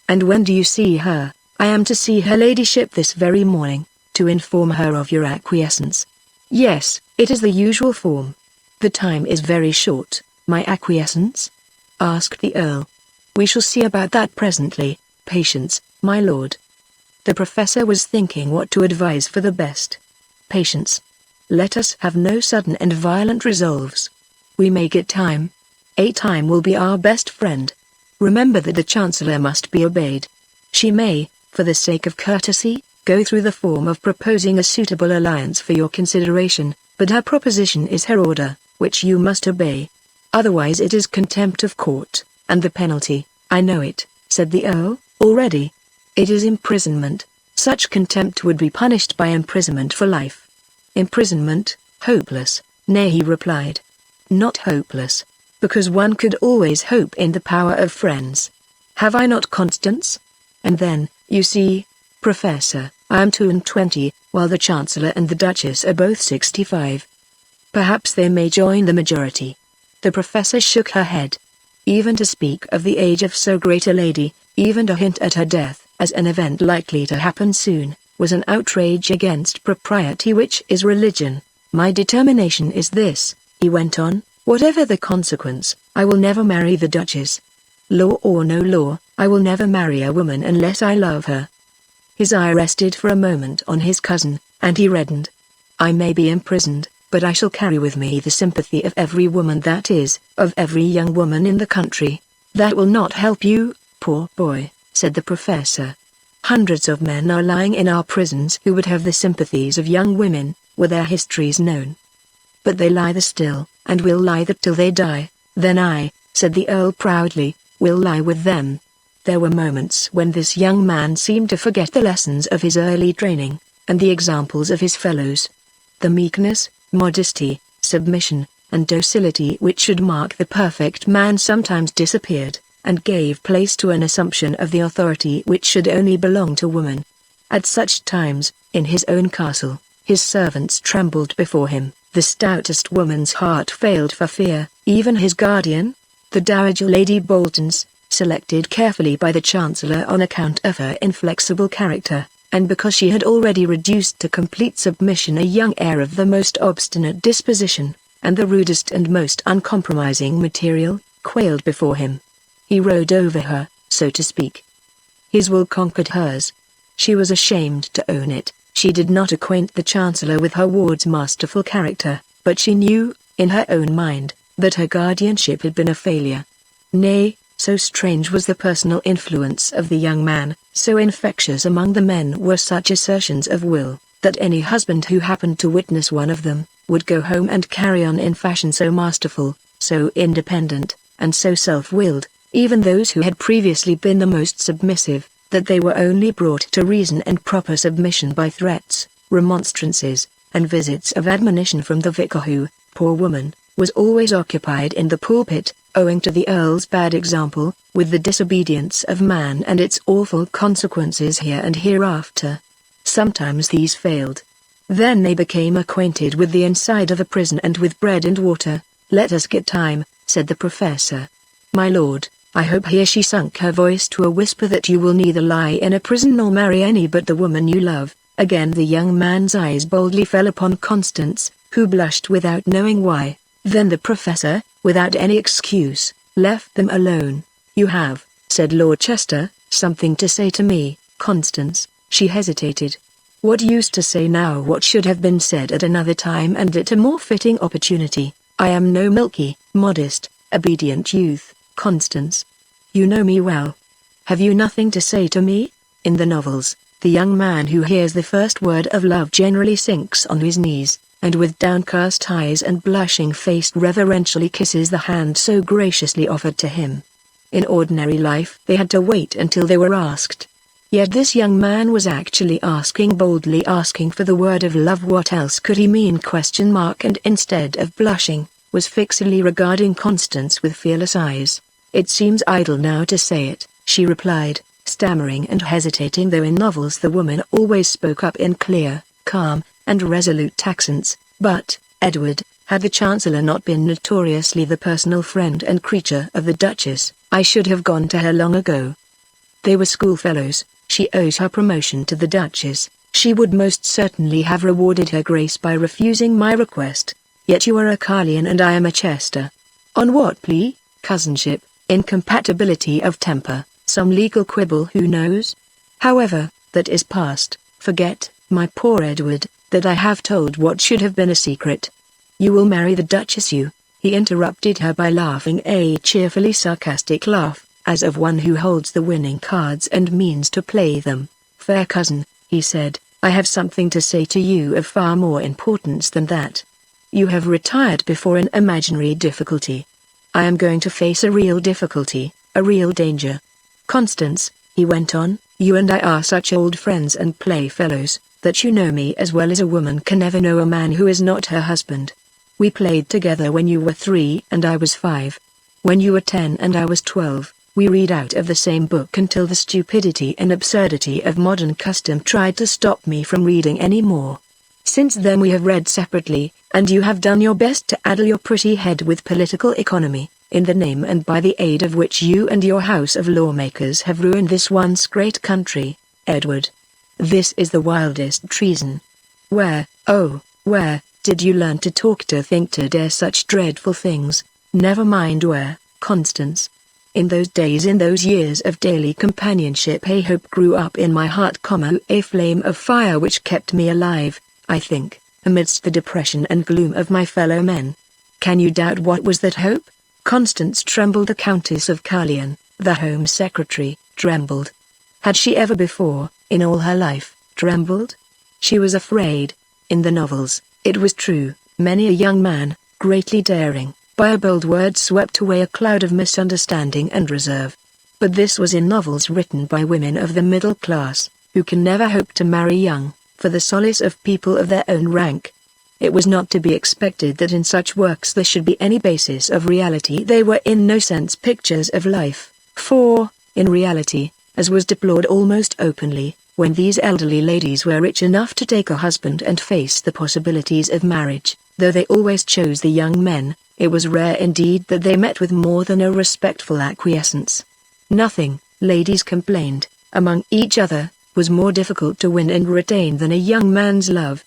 [SPEAKER 1] And when do you see her? I am to see her ladyship this very morning, to inform her of your acquiescence. Yes, it is the usual form. The time is very short. My acquiescence? Asked the Earl. We shall see about that presently. Patience, my lord. The professor was thinking what to advise for the best. Patience. Let us have no sudden and violent resolves. We may get time. Time will be our best friend. Remember that the Chancellor must be obeyed. She may, for the sake of courtesy, go through the form of proposing a suitable alliance for your consideration, but her proposition is her order, which you must obey. Otherwise it is contempt of court, and the penalty, I know it, said the Earl, already. It is imprisonment. Such contempt would be punished by imprisonment for life. Imprisonment, hopeless, nay, he replied. Not hopeless, because one could always hope in the power of friends. Have I not Constance? And then, you see, Professor, I am 22, while the Chancellor and the Duchess are both 65. Perhaps they may join the majority. The professor shook her head. Even to speak of the age of so great a lady, even to hint at her death, as an event likely to happen soon, was an outrage against propriety, which is religion. My determination is this, he went on, whatever the consequence, I will never marry the Duchess. Law or no law, I will never marry a woman unless I love her. His eye rested for a moment on his cousin, and he reddened. "I may be imprisoned, but I shall carry with me the sympathy of every woman, that is, of every young woman in the country." "That will not help you, poor boy," said the professor. "Hundreds of men are lying in our prisons who would have the sympathies of young women, were their histories known. But they lie there still, and will lie there till they die." "Then I," said the Earl proudly, "will lie with them." There were moments when this young man seemed to forget the lessons of his early training, and the examples of his fellows. The meekness, modesty, submission, and docility which should mark the perfect man sometimes disappeared, and gave place to an assumption of the authority which should only belong to woman. At such times, in his own castle, his servants trembled before him, the stoutest woman's heart failed for fear, even his guardian, the Dowager Lady Bolton's, selected carefully by the Chancellor on account of her inflexible character, and because she had already reduced to complete submission a young heir of the most obstinate disposition, and the rudest and most uncompromising material, quailed before him. He rode over her, so to speak. His will conquered hers. She was ashamed to own it. She did not acquaint the Chancellor with her ward's masterful character, but she knew, in her own mind, that her guardianship had been a failure. Nay, so strange was the personal influence of the young man, so infectious among the men were such assertions of will, that any husband who happened to witness one of them, would go home and carry on in fashion so masterful, so independent, and so self-willed, even those who had previously been the most submissive, that they were only brought to reason and proper submission by threats, remonstrances, and visits of admonition from the vicar who, poor woman, was always occupied in the pulpit, owing to the Earl's bad example, with the disobedience of man and its awful consequences here and hereafter. Sometimes these failed. Then they became acquainted with the inside of a prison and with bread and water. "Let us get time," said the professor. "My lord, I hope," here she sunk her voice to a whisper, "that you will neither lie in a prison nor marry any but the woman you love." Again the young man's eyes boldly fell upon Constance, who blushed without knowing why. Then the professor, without any excuse, left them alone. "You have," said Lord Chester, "something to say to me, Constance." She hesitated. What use to say now what should have been said at another time and at a more fitting opportunity? "I am no milky, modest, obedient youth, Constance. You know me well. Have you nothing to say to me?" In the novels, the young man who hears the first word of love generally sinks on his knees, and with downcast eyes and blushing face reverentially kisses the hand so graciously offered to him. In ordinary life they had to wait until they were asked. Yet this young man was actually boldly asking for the word of love. What else could he mean? And instead of blushing, was fixedly regarding Constance with fearless eyes. "It seems idle now to say it," she replied, stammering and hesitating, though in novels the woman always spoke up in clear, calm, and resolute accents. "But, Edward, had the Chancellor not been notoriously the personal friend and creature of the Duchess, I should have gone to her long ago. They were schoolfellows. She owes her promotion to the Duchess. She would most certainly have rewarded her Grace by refusing my request. Yet you are a Carlian and I am a Chester. On what plea? Cousinship, incompatibility of temper, some legal quibble, who knows? However, that is past. Forget, my poor Edward, that I have told what should have been a secret. You will marry the Duchess, you?" He interrupted her by laughing a cheerfully sarcastic laugh, as of one who holds the winning cards and means to play them. "Fair cousin," he said, "I have something to say to you of far more importance than that. You have retired before an imaginary difficulty. I am going to face a real difficulty, a real danger. Constance," he went on, "you and I are such old friends and playfellows, that you know me as well as a woman can ever know a man who is not her husband. We played together when you were 3 and I was 5. When you were 10 and I was 12. We read out of the same book until the stupidity and absurdity of modern custom tried to stop me from reading any more. Since then we have read separately, and you have done your best to addle your pretty head with political economy, in the name and by the aid of which you and your house of lawmakers have ruined this once great country, Edward. This is the wildest treason. Where, oh, where, did you learn to talk, to think, to dare such dreadful things? Never mind where, Constance. In those days, in those years of daily companionship, a hope grew up in my heart, a flame of fire which kept me alive, I think, amidst the depression and gloom of my fellow men. Can you doubt what was that hope? Constance trembled. The Countess of Carleon, the Home Secretary, trembled. Had she ever before, in all her life, trembled? She was afraid. In the novels, it was true, many a young man, greatly daring, by a bold word swept away a cloud of misunderstanding and reserve. But this was in novels written by women of the middle class, who can never hope to marry young, for the solace of people of their own rank. It was not to be expected that in such works there should be any basis of reality. They were in no sense pictures of life, for, in reality, as was deplored almost openly, when these elderly ladies were rich enough to take a husband and face the possibilities of marriage, though they always chose the young men, it was rare indeed that they met with more than a respectful acquiescence. Nothing, ladies complained, among each other, was more difficult to win and retain than a young man's love.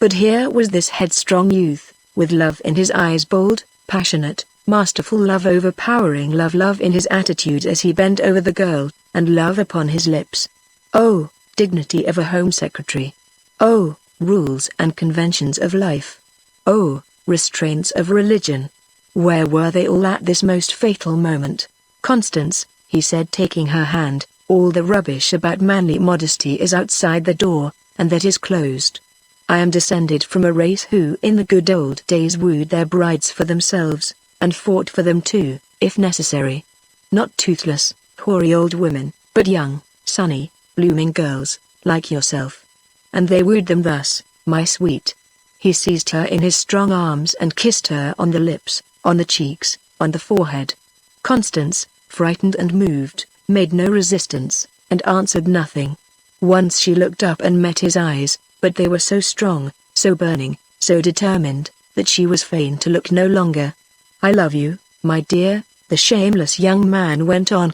[SPEAKER 1] But here was this headstrong youth, with love in his eyes, bold, passionate, masterful love, overpowering love, love in his attitude as he bent over the girl, and love upon his lips. Oh, dignity of a Home Secretary. Oh, rules and conventions of life. Oh, restraints of religion. Where were they all at this most fatal moment? Constance, he said, taking her hand, all the rubbish about manly modesty is outside the door, and that is closed. I am descended from a race who in the good old days wooed their brides for themselves, and fought for them too, if necessary. Not toothless, hoary old women, but young, sunny, blooming girls, like yourself. And they wooed them thus, my sweet. He seized her in his strong arms and kissed her on the lips, on the cheeks, on the forehead. Constance, frightened and moved, made no resistance, and answered nothing. Once she looked up and met his eyes, but they were so strong, so burning, so determined, that she was fain to look no longer. I love you, my dear, the shameless young man went on,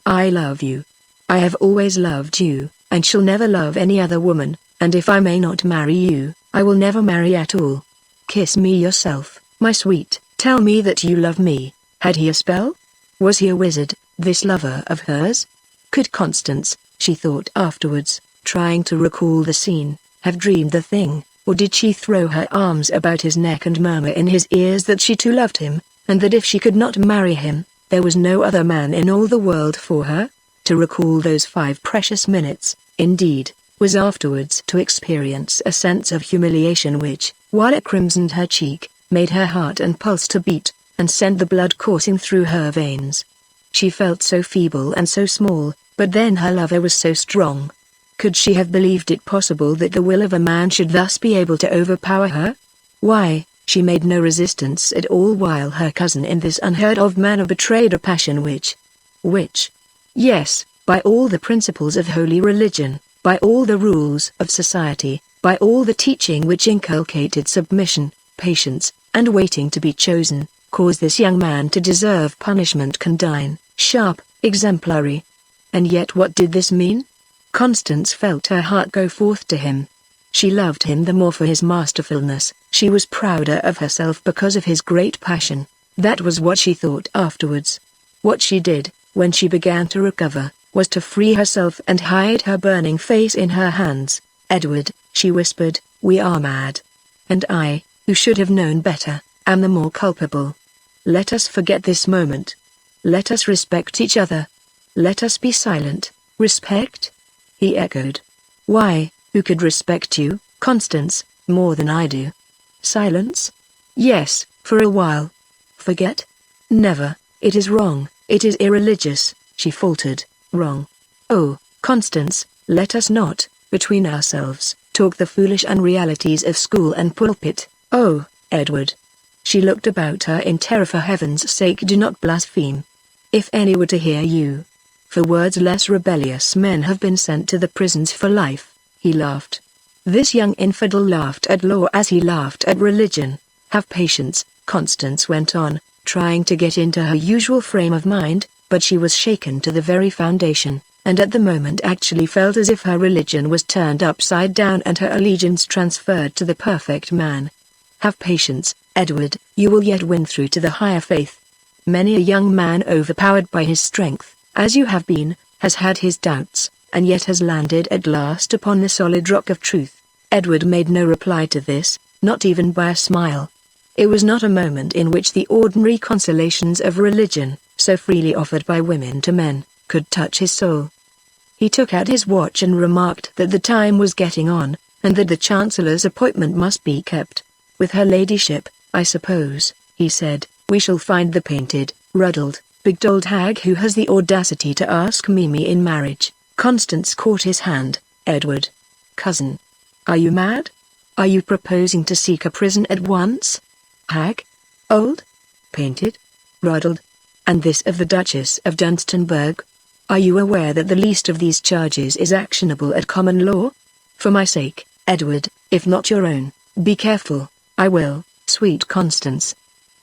[SPEAKER 1] I love you. I have always loved you, and shall never love any other woman, and if I may not marry you, I will never marry at all. Kiss me yourself, my sweet, tell me that you love me. Had he a spell? Was he a wizard, this lover of hers? Could Constance, she thought afterwards, trying to recall the scene, have dreamed the thing, or did she throw her arms about his neck and murmur in his ears that she too loved him, and that if she could not marry him, there was no other man in all the world for her? To recall those 5 precious minutes, indeed, was afterwards to experience a sense of humiliation which, while it crimsoned her cheek, made her heart and pulse to beat, and sent the blood coursing through her veins. She felt so feeble and so small, but then her lover was so strong. Could she have believed it possible that the will of a man should thus be able to overpower her? Why, she made no resistance at all while her cousin in this unheard-of manner betrayed a passion which, yes, by all the principles of holy religion, by all the rules of society, by all the teaching which inculcated submission, patience, and waiting to be chosen, caused this young man to deserve punishment condign, sharp, exemplary. And yet what did this mean? Constance felt her heart go forth to him. She loved him the more for his masterfulness, she was prouder of herself because of his great passion. That was what she thought afterwards. What she did, when she began to recover, was to free herself and hide her burning face in her hands. Edward, she whispered, we are mad. And I, who should have known better, am the more culpable. Let us forget this moment. Let us respect each other. Let us be silent. Respect? He echoed. Why, who could respect you, Constance, more than I do? Silence? Yes, for a while. Forget? Never, it is wrong, it is irreligious, she faltered. Wrong. Oh, Constance, let us not, between ourselves, talk the foolish unrealities of school and pulpit. Oh, Edward. She looked about her in terror. For heaven's sake, do not blaspheme. If any were to hear you. For words less rebellious men have been sent to the prisons for life. He laughed. This young infidel laughed at law as he laughed at religion. Have patience, Constance went on, trying to get into her usual frame of mind, but she was shaken to the very foundation, and at the moment actually felt as if her religion was turned upside down and her allegiance transferred to the perfect man. Have patience, Edward, you will yet win through to the higher faith. Many a young man overpowered by his strength, as you have been, has had his doubts, and yet has landed at last upon the solid rock of truth. Edward made no reply to this, not even by a smile. It was not a moment in which the ordinary consolations of religion, so freely offered by women to men, could touch his soul. He took out his watch and remarked that the time was getting on, and that the Chancellor's appointment must be kept. "With her ladyship, I suppose," he said, "we shall find the painted, ruddled, bigged old hag who has the audacity to ask Mimi in marriage." Constance caught his hand. "Edward. Cousin. Are you mad? Are you proposing to seek a prison at once? Hag? Old? Painted? Ruddled? And this of the Duchess of Dunstanburg? Are you aware that the least of these charges is actionable at common law? For my sake, Edward, if not your own, be careful." "I will, sweet Constance.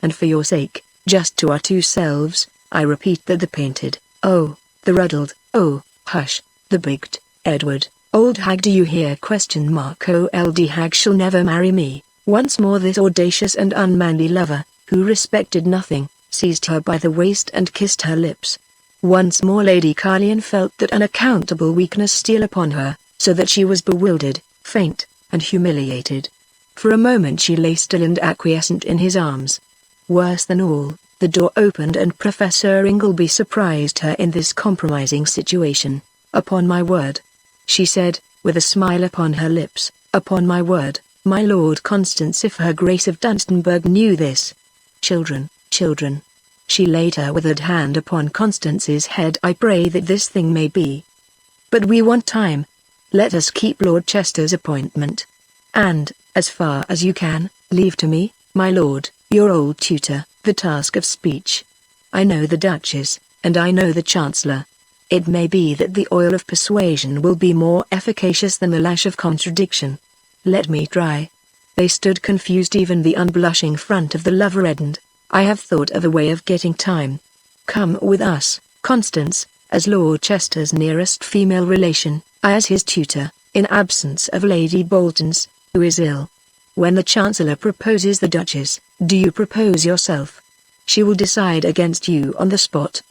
[SPEAKER 1] And for your sake, just to our two selves, I repeat that the painted, oh, the ruddled, oh, hush, the bigged, Edward, old hag, do you hear? Old hag shall never marry me." Once more this audacious and unmanly lover, who respected nothing, seized her by the waist and kissed her lips. Once more Lady Carlion felt that unaccountable weakness steal upon her, so that she was bewildered, faint, and humiliated. For a moment she lay still and acquiescent in his arms. Worse than all, the door opened and Professor Ingleby surprised her in this compromising situation. "Upon my word," she said, with a smile upon her lips, "upon my word, my Lord Constance, if her Grace of Dunstanburg knew this. Children, children." She laid her withered hand upon Constance's head. "I pray that this thing may be. But we want time. Let us keep Lord Chester's appointment. And, as far as you can, leave to me, my lord, your old tutor, the task of speech. I know the Duchess, and I know the Chancellor. It may be that the oil of persuasion will be more efficacious than the lash of contradiction. Let me try." They stood confused. Even the unblushing front of the lover reddened. "I have thought of a way of getting time. Come with us, Constance, as Lord Chester's nearest female relation, I as his tutor, in absence of Lady Bolton's, who is ill. When the Chancellor proposes the Duchess, do you propose yourself? She will decide against you on the spot.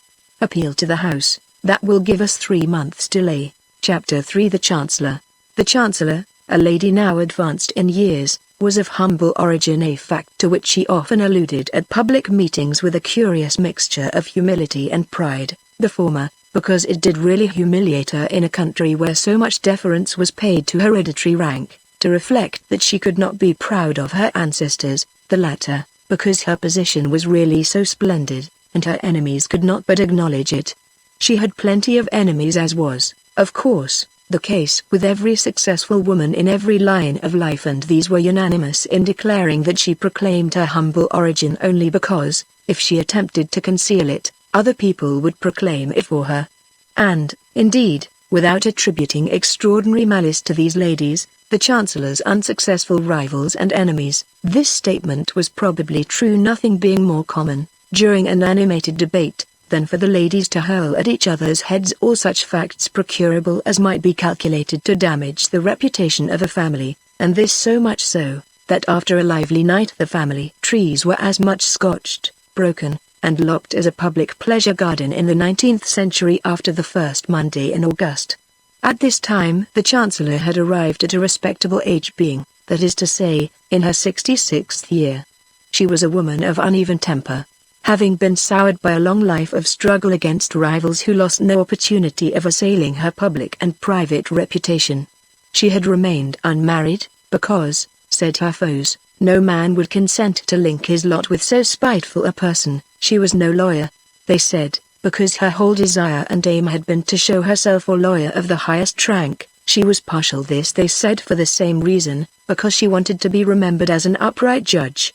[SPEAKER 1] Appeal to the House, that will give us 3 months' delay." Chapter 3 The Chancellor. The Chancellor, a lady now advanced in years, was of humble origin, a fact to which she often alluded at public meetings with a curious mixture of humility and pride, the former, because it did really humiliate her in a country where so much deference was paid to hereditary rank, to reflect that she could not be proud of her ancestors, the latter, because her position was really so splendid, and her enemies could not but acknowledge it. She had plenty of enemies, as was, of course, the case with every successful woman in every line of life, and these were unanimous in declaring that she proclaimed her humble origin only because, if she attempted to conceal it, other people would proclaim it for her. And, indeed, without attributing extraordinary malice to these ladies, the Chancellor's unsuccessful rivals and enemies, this statement was probably true, nothing being more common, during an animated debate, than for the ladies to hurl at each other's heads all such facts procurable as might be calculated to damage the reputation of a family, and this so much so, that after a lively night the family trees were as much scotched, broken, and lopped as a public pleasure garden in the 19th century after the first Monday in August. At this time the Chancellor had arrived at a respectable age, being, that is to say, in her 66th year. She was a woman of uneven temper, having been soured by a long life of struggle against rivals who lost no opportunity of assailing her public and private reputation. She had remained unmarried, because, said her foes, no man would consent to link his lot with so spiteful a person. She was no lawyer, they said, because her whole desire and aim had been to show herself a lawyer of the highest rank. She was partial, this they said, for the same reason, because she wanted to be remembered as an upright judge.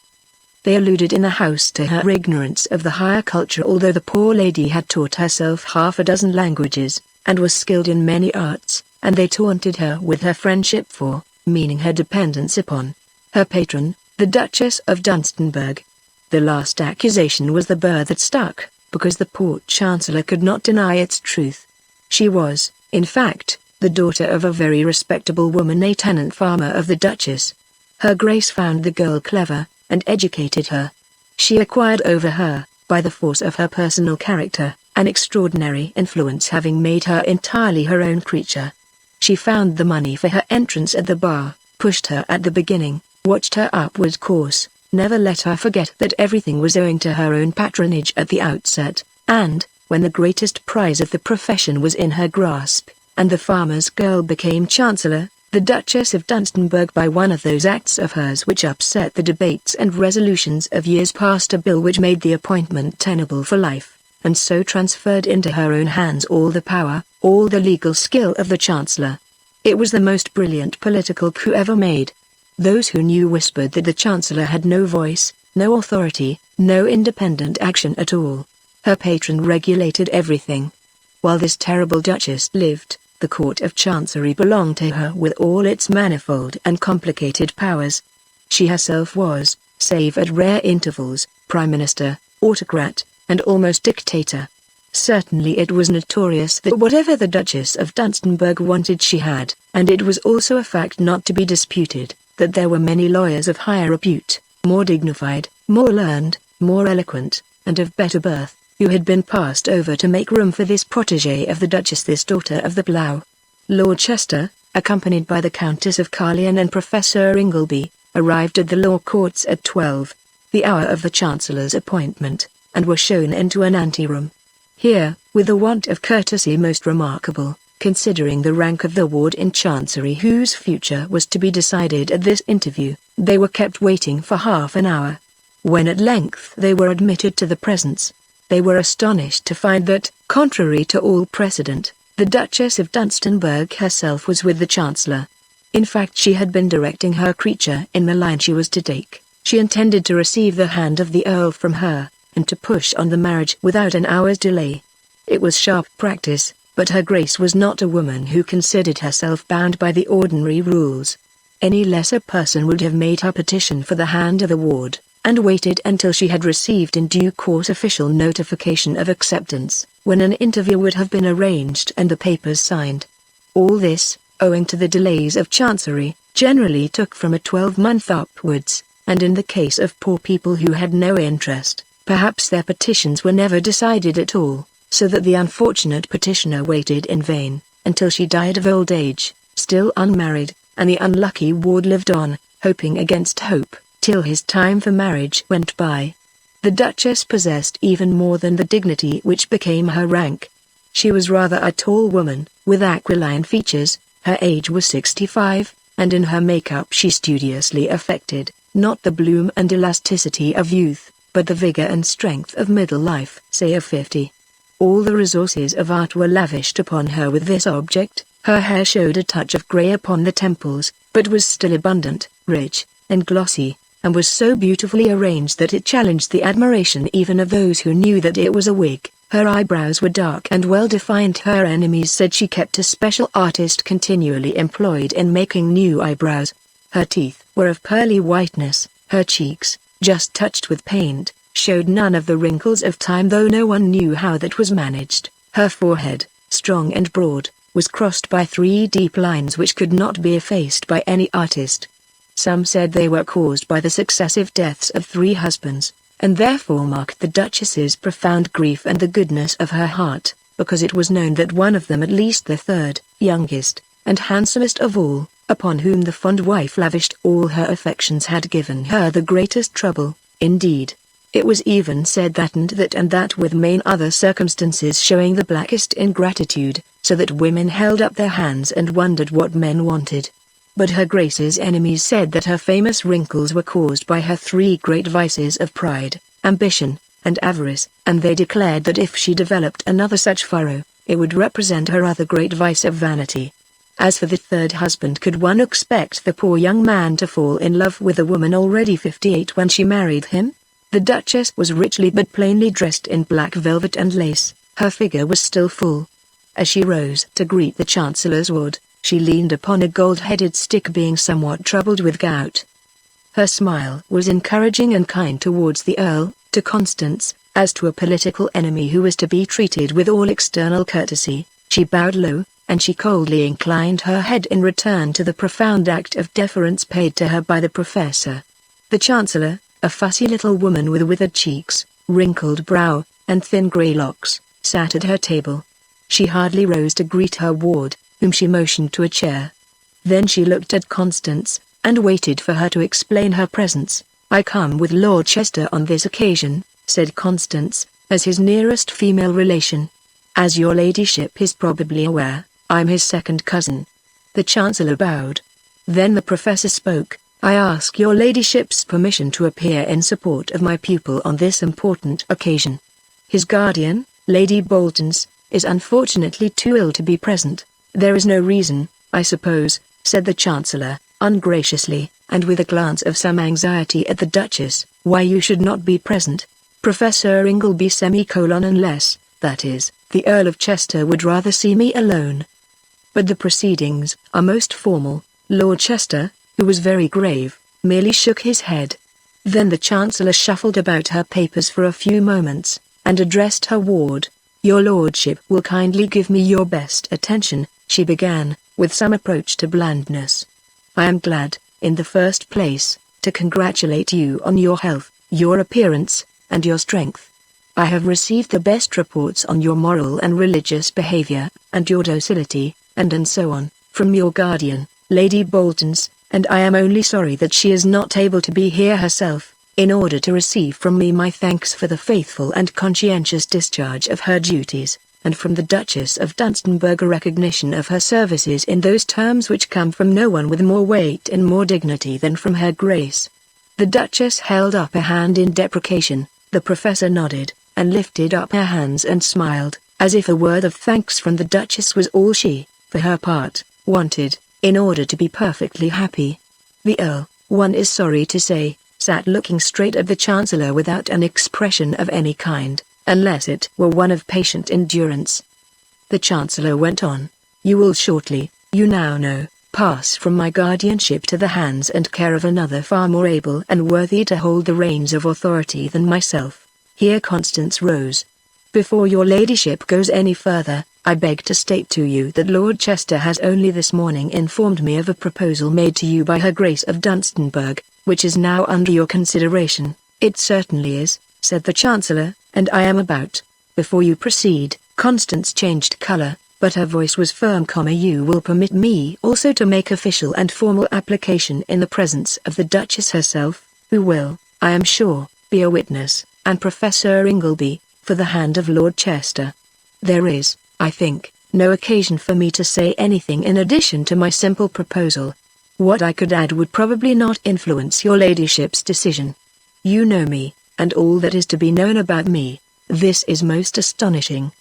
[SPEAKER 1] They alluded in the House to her ignorance of the higher culture, although the poor lady had taught herself half a dozen languages, and was skilled in many arts, and they taunted her with her friendship for, meaning her dependence upon, her patron, the Duchess of Dunstanburg. The last accusation was the burr that stuck, because the poor Chancellor could not deny its truth. She was, in fact, the daughter of a very respectable woman, a tenant farmer of the Duchess. Her Grace found the girl clever, and educated her. She acquired over her, by the force of her personal character, an extraordinary influence having made her entirely her own creature. She found the money for her entrance at the bar, pushed her at the beginning, watched her upward course, never let her forget that everything was owing to her own patronage at the outset, and, when the greatest prize of the profession was in her grasp, and the farmer's girl became Chancellor, the Duchess of Dunstanburg, by one of those acts of hers which upset the debates and resolutions of years past, a bill which made the appointment tenable for life, and so transferred into her own hands all the power, all the legal skill of the Chancellor. It was the most brilliant political coup ever made. Those who knew whispered that the Chancellor had no voice, no authority, no independent action at all. Her patron regulated everything. While this terrible Duchess lived, the Court of Chancery belonged to her with all its manifold and complicated powers. She herself was, save at rare intervals, Prime Minister, autocrat, and almost dictator. Certainly it was notorious that whatever the Duchess of Dunstanburg wanted she had, and it was also a fact not to be disputed, that there were many lawyers of higher repute, more dignified, more learned, more eloquent, and of better birth, who had been passed over to make room for this protégée of the Duchess, this daughter of the plough. Lord Chester, accompanied by the Countess of Carlyon and Professor Ingleby, arrived at the law courts at 12, the hour of the Chancellor's appointment, and were shown into an anteroom. Here, with a want of courtesy most remarkable, considering the rank of the ward in Chancery whose future was to be decided at this interview, they were kept waiting for half an hour. When at length they were admitted to the presence, they were astonished to find that, contrary to all precedent, the Duchess of Dunstanburg herself was with the Chancellor. In fact, she had been directing her creature in the line she was to take. She intended to receive the hand of the Earl from her, and to push on the marriage without an hour's delay. It was sharp practice, but her Grace was not a woman who considered herself bound by the ordinary rules. Any lesser person would have made her petition for the hand of the ward, and waited until she had received in due course official notification of acceptance, when an interview would have been arranged and the papers signed. All this, owing to the delays of Chancery, generally took from a 12-month upwards, and in the case of poor people who had no interest, perhaps their petitions were never decided at all, so that the unfortunate petitioner waited in vain, until she died of old age, still unmarried, and the unlucky ward lived on, hoping against hope, till his time for marriage went by. The Duchess possessed even more than the dignity which became her rank. She was rather a tall woman, with aquiline features, her age was 65, and in her makeup she studiously affected, not the bloom and elasticity of youth, but the vigor and strength of middle life, say of 50. All the resources of art were lavished upon her with this object. Her hair showed a touch of grey upon the temples, but was still abundant, rich, and glossy, and was so beautifully arranged that it challenged the admiration even of those who knew that it was a wig. Her eyebrows were dark and well defined. Her enemies said she kept a special artist continually employed in making new eyebrows. Her teeth were of pearly whiteness, her cheeks, just touched with paint, showed none of the wrinkles of time, though no one knew how that was managed. Her forehead, strong and broad, was crossed by 3 deep lines which could not be effaced by any artist. Some said they were caused by the successive deaths of 3 husbands, and therefore marked the Duchess's profound grief and the goodness of her heart, because it was known that one of them, at least the third, youngest, and handsomest of all, upon whom the fond wife lavished all her affections, had given her the greatest trouble. Indeed, it was even said that and that with main other circumstances showing the blackest ingratitude, so that women held up their hands and wondered what men wanted. But her Grace's enemies said that her famous wrinkles were caused by her 3 great vices of pride, ambition, and avarice, and they declared that if she developed another such furrow, it would represent her other great vice of vanity. As for the 3rd husband, could one expect the poor young man to fall in love with a woman already 58 when she married him? The Duchess was richly but plainly dressed in black velvet and lace. Her figure was still full. As she rose to greet the Chancellor's ward, she leaned upon a gold-headed stick, being somewhat troubled with gout. Her smile was encouraging and kind towards the Earl, to Constance, as to a political enemy who was to be treated with all external courtesy. She bowed low, and she coldly inclined her head in return to the profound act of deference paid to her by the Professor. The Chancellor, a fussy little woman with withered cheeks, wrinkled brow, and thin grey locks, sat at her table. She hardly rose to greet her ward, whom she motioned to a chair. Then she looked at Constance, and waited for her to explain her presence. "I come with Lord Chester on this occasion," said Constance, as his nearest female relation. "As your ladyship is probably aware, I'm his second cousin." The Chancellor bowed. Then the professor spoke. "I ask your ladyship's permission to appear in support of my pupil on this important occasion. His guardian, Lady Bolton's, is unfortunately too ill to be present." "There is no reason, I suppose," said the Chancellor, ungraciously, and with a glance of some anxiety at the Duchess, "why you should not be present. Professor Ingleby unless, that is, the Earl of Chester would rather see me alone. But the proceedings are most formal." Lord Chester, who was very grave, merely shook his head. Then the Chancellor shuffled about her papers for a few moments, and addressed her ward. "Your lordship will kindly give me your best attention," she began, with some approach to blandness. "I am glad, in the first place, to congratulate you on your health, your appearance, and your strength. I have received the best reports on your moral and religious behavior, and your docility, and so on, from your guardian, Lady Bolton's, and I am only sorry that she is not able to be here herself, in order to receive from me my thanks for the faithful and conscientious discharge of her duties, and from the Duchess of Dunstanburgh a recognition of her services in those terms which come from no one with more weight and more dignity than from her Grace." The Duchess held up a hand in deprecation. The professor nodded, and lifted up her hands and smiled, as if a word of thanks from the Duchess was all she, for her part, wanted, in order to be perfectly happy. The Earl, one is sorry to say, sat looking straight at the Chancellor without an expression of any kind, unless it were one of patient endurance. The Chancellor went on. "You will shortly, you now know, pass from my guardianship to the hands and care of another far more able and worthy to hold the reins of authority than myself." Here Constance rose. "Before your ladyship goes any further, I beg to state to you that Lord Chester has only this morning informed me of a proposal made to you by her Grace of Dunstanburgh, which is now under your consideration." "It certainly is," said the Chancellor, "and I am about—" "Before you proceed," Constance changed color, but her voice was firm. "You will permit me also to make official and formal application in the presence of the Duchess herself, who will, I am sure, be a witness, and Professor Ingleby, for the hand of Lord Chester. There is, I think, no occasion for me to say anything in addition to my simple proposal. What I could add would probably not influence your ladyship's decision. You know me, and all that is to be known about me." "This is most astonishing,"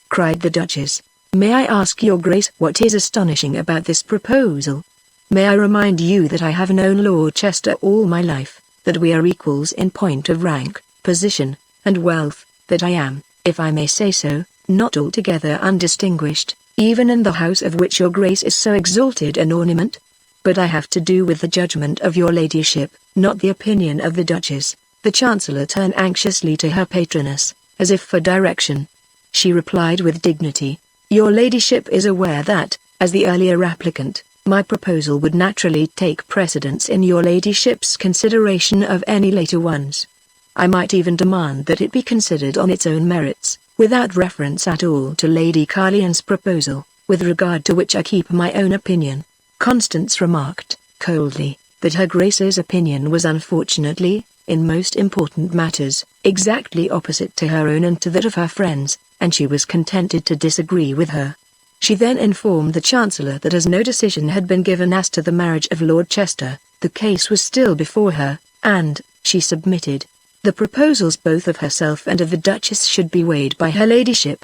[SPEAKER 1] cried the Duchess. "May I ask your Grace what is astonishing about this proposal?" "May I remind you that I have known Lord Chester all my life, that we are equals in point of rank, position, and wealth, that I am, if I may say so, not altogether undistinguished, even in the house of which your Grace is so exalted an ornament? But I have to do with the judgment of your ladyship, not the opinion of the Duchess." The Chancellor turned anxiously to her patroness, as if for direction. She replied with dignity, "Your ladyship is aware that, as the earlier applicant, my proposal would naturally take precedence in your ladyship's consideration of any later ones. I might even demand that it be considered on its own merits, without reference at all to Lady Carlion's proposal, with regard to which I keep my own opinion." Constance remarked, coldly, that her Grace's opinion was unfortunately, in most important matters, exactly opposite to her own and to that of her friends, and she was contented to disagree with her. She then informed the Chancellor that as no decision had been given as to the marriage of Lord Chester, the case was still before her, and, she submitted, the proposals both of herself and of the Duchess should be weighed by her ladyship.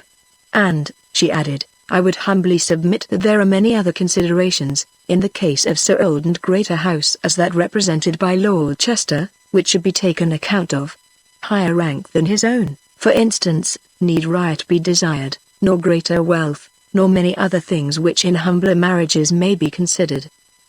[SPEAKER 1] "And," she added, "I would humbly submit that there are many other considerations, in the case of so old and great a house as that represented by Lord Chester, which should be taken account of. Higher rank than his own, for instance, need right be desired, nor greater wealth, nor many other things which in humbler marriages may be considered.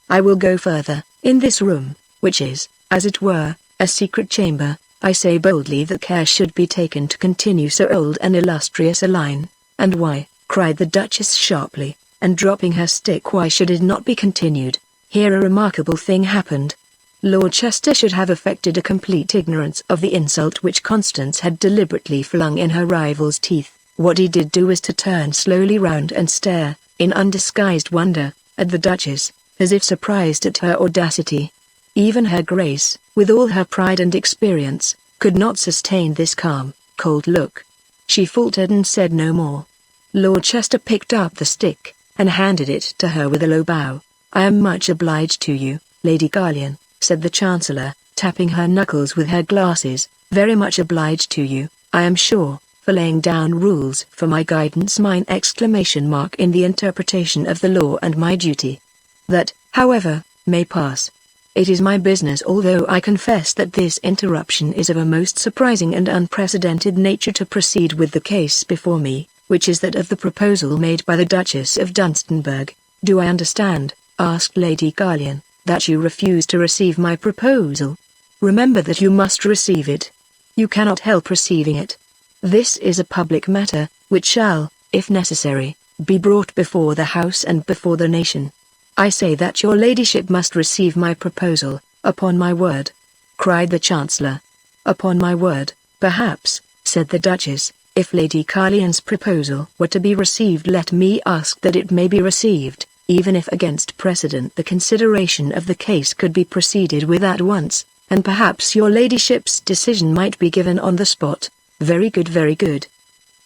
[SPEAKER 1] I will go further. In this room, which is, as it were, a secret chamber, I say boldly that care should be taken to continue so old and illustrious a line." "And why?" cried the Duchess sharply, and dropping her stick. "Why should it not be continued? Here a remarkable thing happened. Lord Chester should have affected a complete ignorance of the insult which Constance had deliberately flung in her rival's teeth. What he did do was to turn slowly round and stare, in undisguised wonder, at the Duchess, as if surprised at her audacity. Even her Grace, with all her pride and experience, could not sustain this calm, cold look. She faltered and said no more. Lord Chester picked up the stick, and handed it to her with a low bow. "I am much obliged to you, Lady Garlian," said the Chancellor, tapping her knuckles with her glasses. "Very much obliged to you, I am sure, for laying down rules for my guidance in the interpretation of the law and my duty. That, however, may pass. It is my business, although I confess that this interruption is of a most surprising and unprecedented nature, to proceed with the case before me, which is that of the proposal made by the Duchess of Dunstanburgh." "Do I understand," asked Lady Garlian, "that you refuse to receive my proposal?" "Remember that you must receive it. You cannot help receiving it. This is a public matter, which shall, if necessary, be brought before the House and before the nation. I say that your ladyship must receive my proposal, upon my word," cried the Chancellor. "Upon my word, perhaps," said the Duchess. "If Lady Garlian's proposal were to be received, let me ask that it may be received, even if against precedent the consideration of the case could be proceeded with at once, and perhaps your ladyship's decision might be given on the spot." "Very good, very good."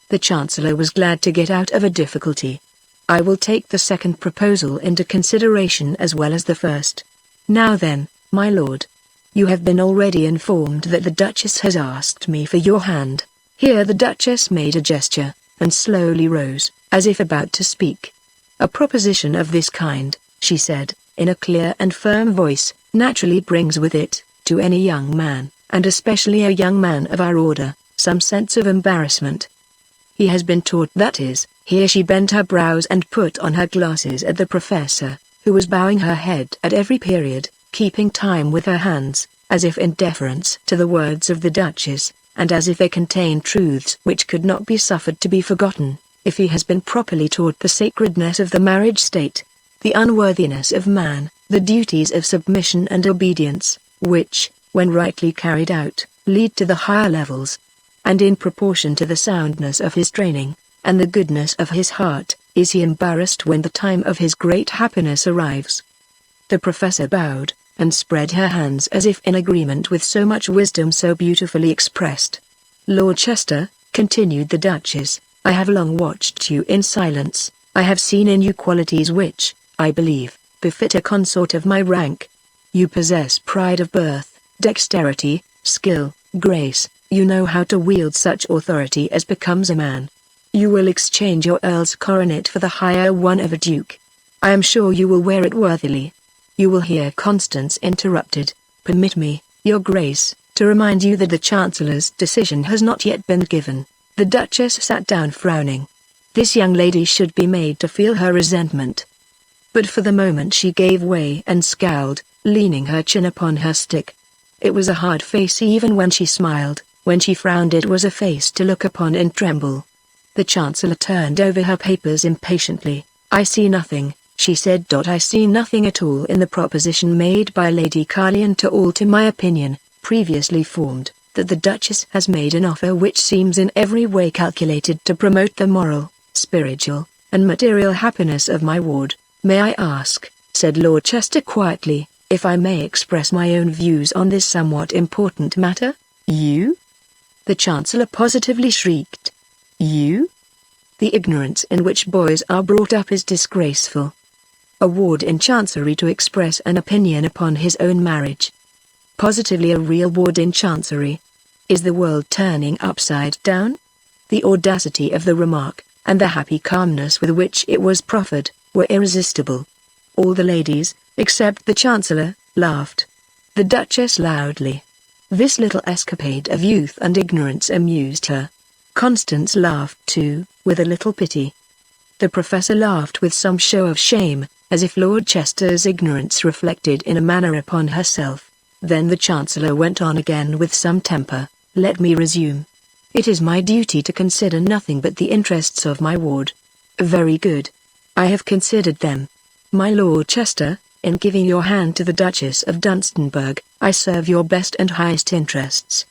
[SPEAKER 1] The Chancellor was glad to get out of a difficulty. "I will take the second proposal into consideration as well as the first. Now then, my lord. You have been already informed that the Duchess has asked me for your hand." Here the Duchess made a gesture, and slowly rose, as if about to speak. "A proposition of this kind," she said, in a clear and firm voice, "naturally brings with it, to any young man, and especially a young man of our order, some sense of embarrassment. He has been taught, that is." Here she bent her brows and put on her glasses at the professor, who was bowing her head at every period, keeping time with her hands, as if in deference to the words of the Duchess, and as if they contained truths which could not be suffered to be forgotten. "If he has been properly taught the sacredness of the marriage state, the unworthiness of man, the duties of submission and obedience, which, when rightly carried out, lead to the higher levels, and in proportion to the soundness of his training, and the goodness of his heart, is he embarrassed when the time of his great happiness arrives?" The professor bowed, and spread her hands as if in agreement with so much wisdom so beautifully expressed. "Lord Chester," continued the Duchess, "I have long watched you in silence. I have seen in you qualities which, I believe, befit a consort of my rank. You possess pride of birth, dexterity, skill, grace. You know how to wield such authority as becomes a man. You will exchange your earl's coronet for the higher one of a duke. I am sure you will wear it worthily. You will hear." Constance interrupted. "Permit me, your Grace, to remind you that the Chancellor's decision has not yet been given." The Duchess sat down frowning. This young lady should be made to feel her resentment. But for the moment she gave way and scowled, leaning her chin upon her stick. It was a hard face even when she smiled. When she frowned it was a face to look upon and tremble. The Chancellor turned over her papers impatiently. "I see nothing," she said. "I see nothing at all in the proposition made by Lady Garlian to alter my opinion, previously formed, that the Duchess has made an offer which seems in every way calculated to promote the moral, spiritual, and material happiness of my ward." "May I ask," said Lord Chester quietly, "if I may express my own views on this somewhat important matter?" "You?" the Chancellor positively shrieked. "You? The ignorance in which boys are brought up is disgraceful. A ward in Chancery to express an opinion upon his own marriage. Positively a real ward in Chancery. Is the world turning upside down?" The audacity of the remark, and the happy calmness with which it was proffered, were irresistible. All the ladies, except the Chancellor, laughed. The Duchess loudly. This little escapade of youth and ignorance amused her. Constance laughed too, with a little pity. The professor laughed with some show of shame, as if Lord Chester's ignorance reflected in a manner upon herself. Then the Chancellor went on again with some temper. "Let me resume. It is my duty to consider nothing but the interests of my ward." "Very good. I have considered them. My Lord Chester," In giving your hand to the Duchess of Dunstanburg, I serve your best and highest interests.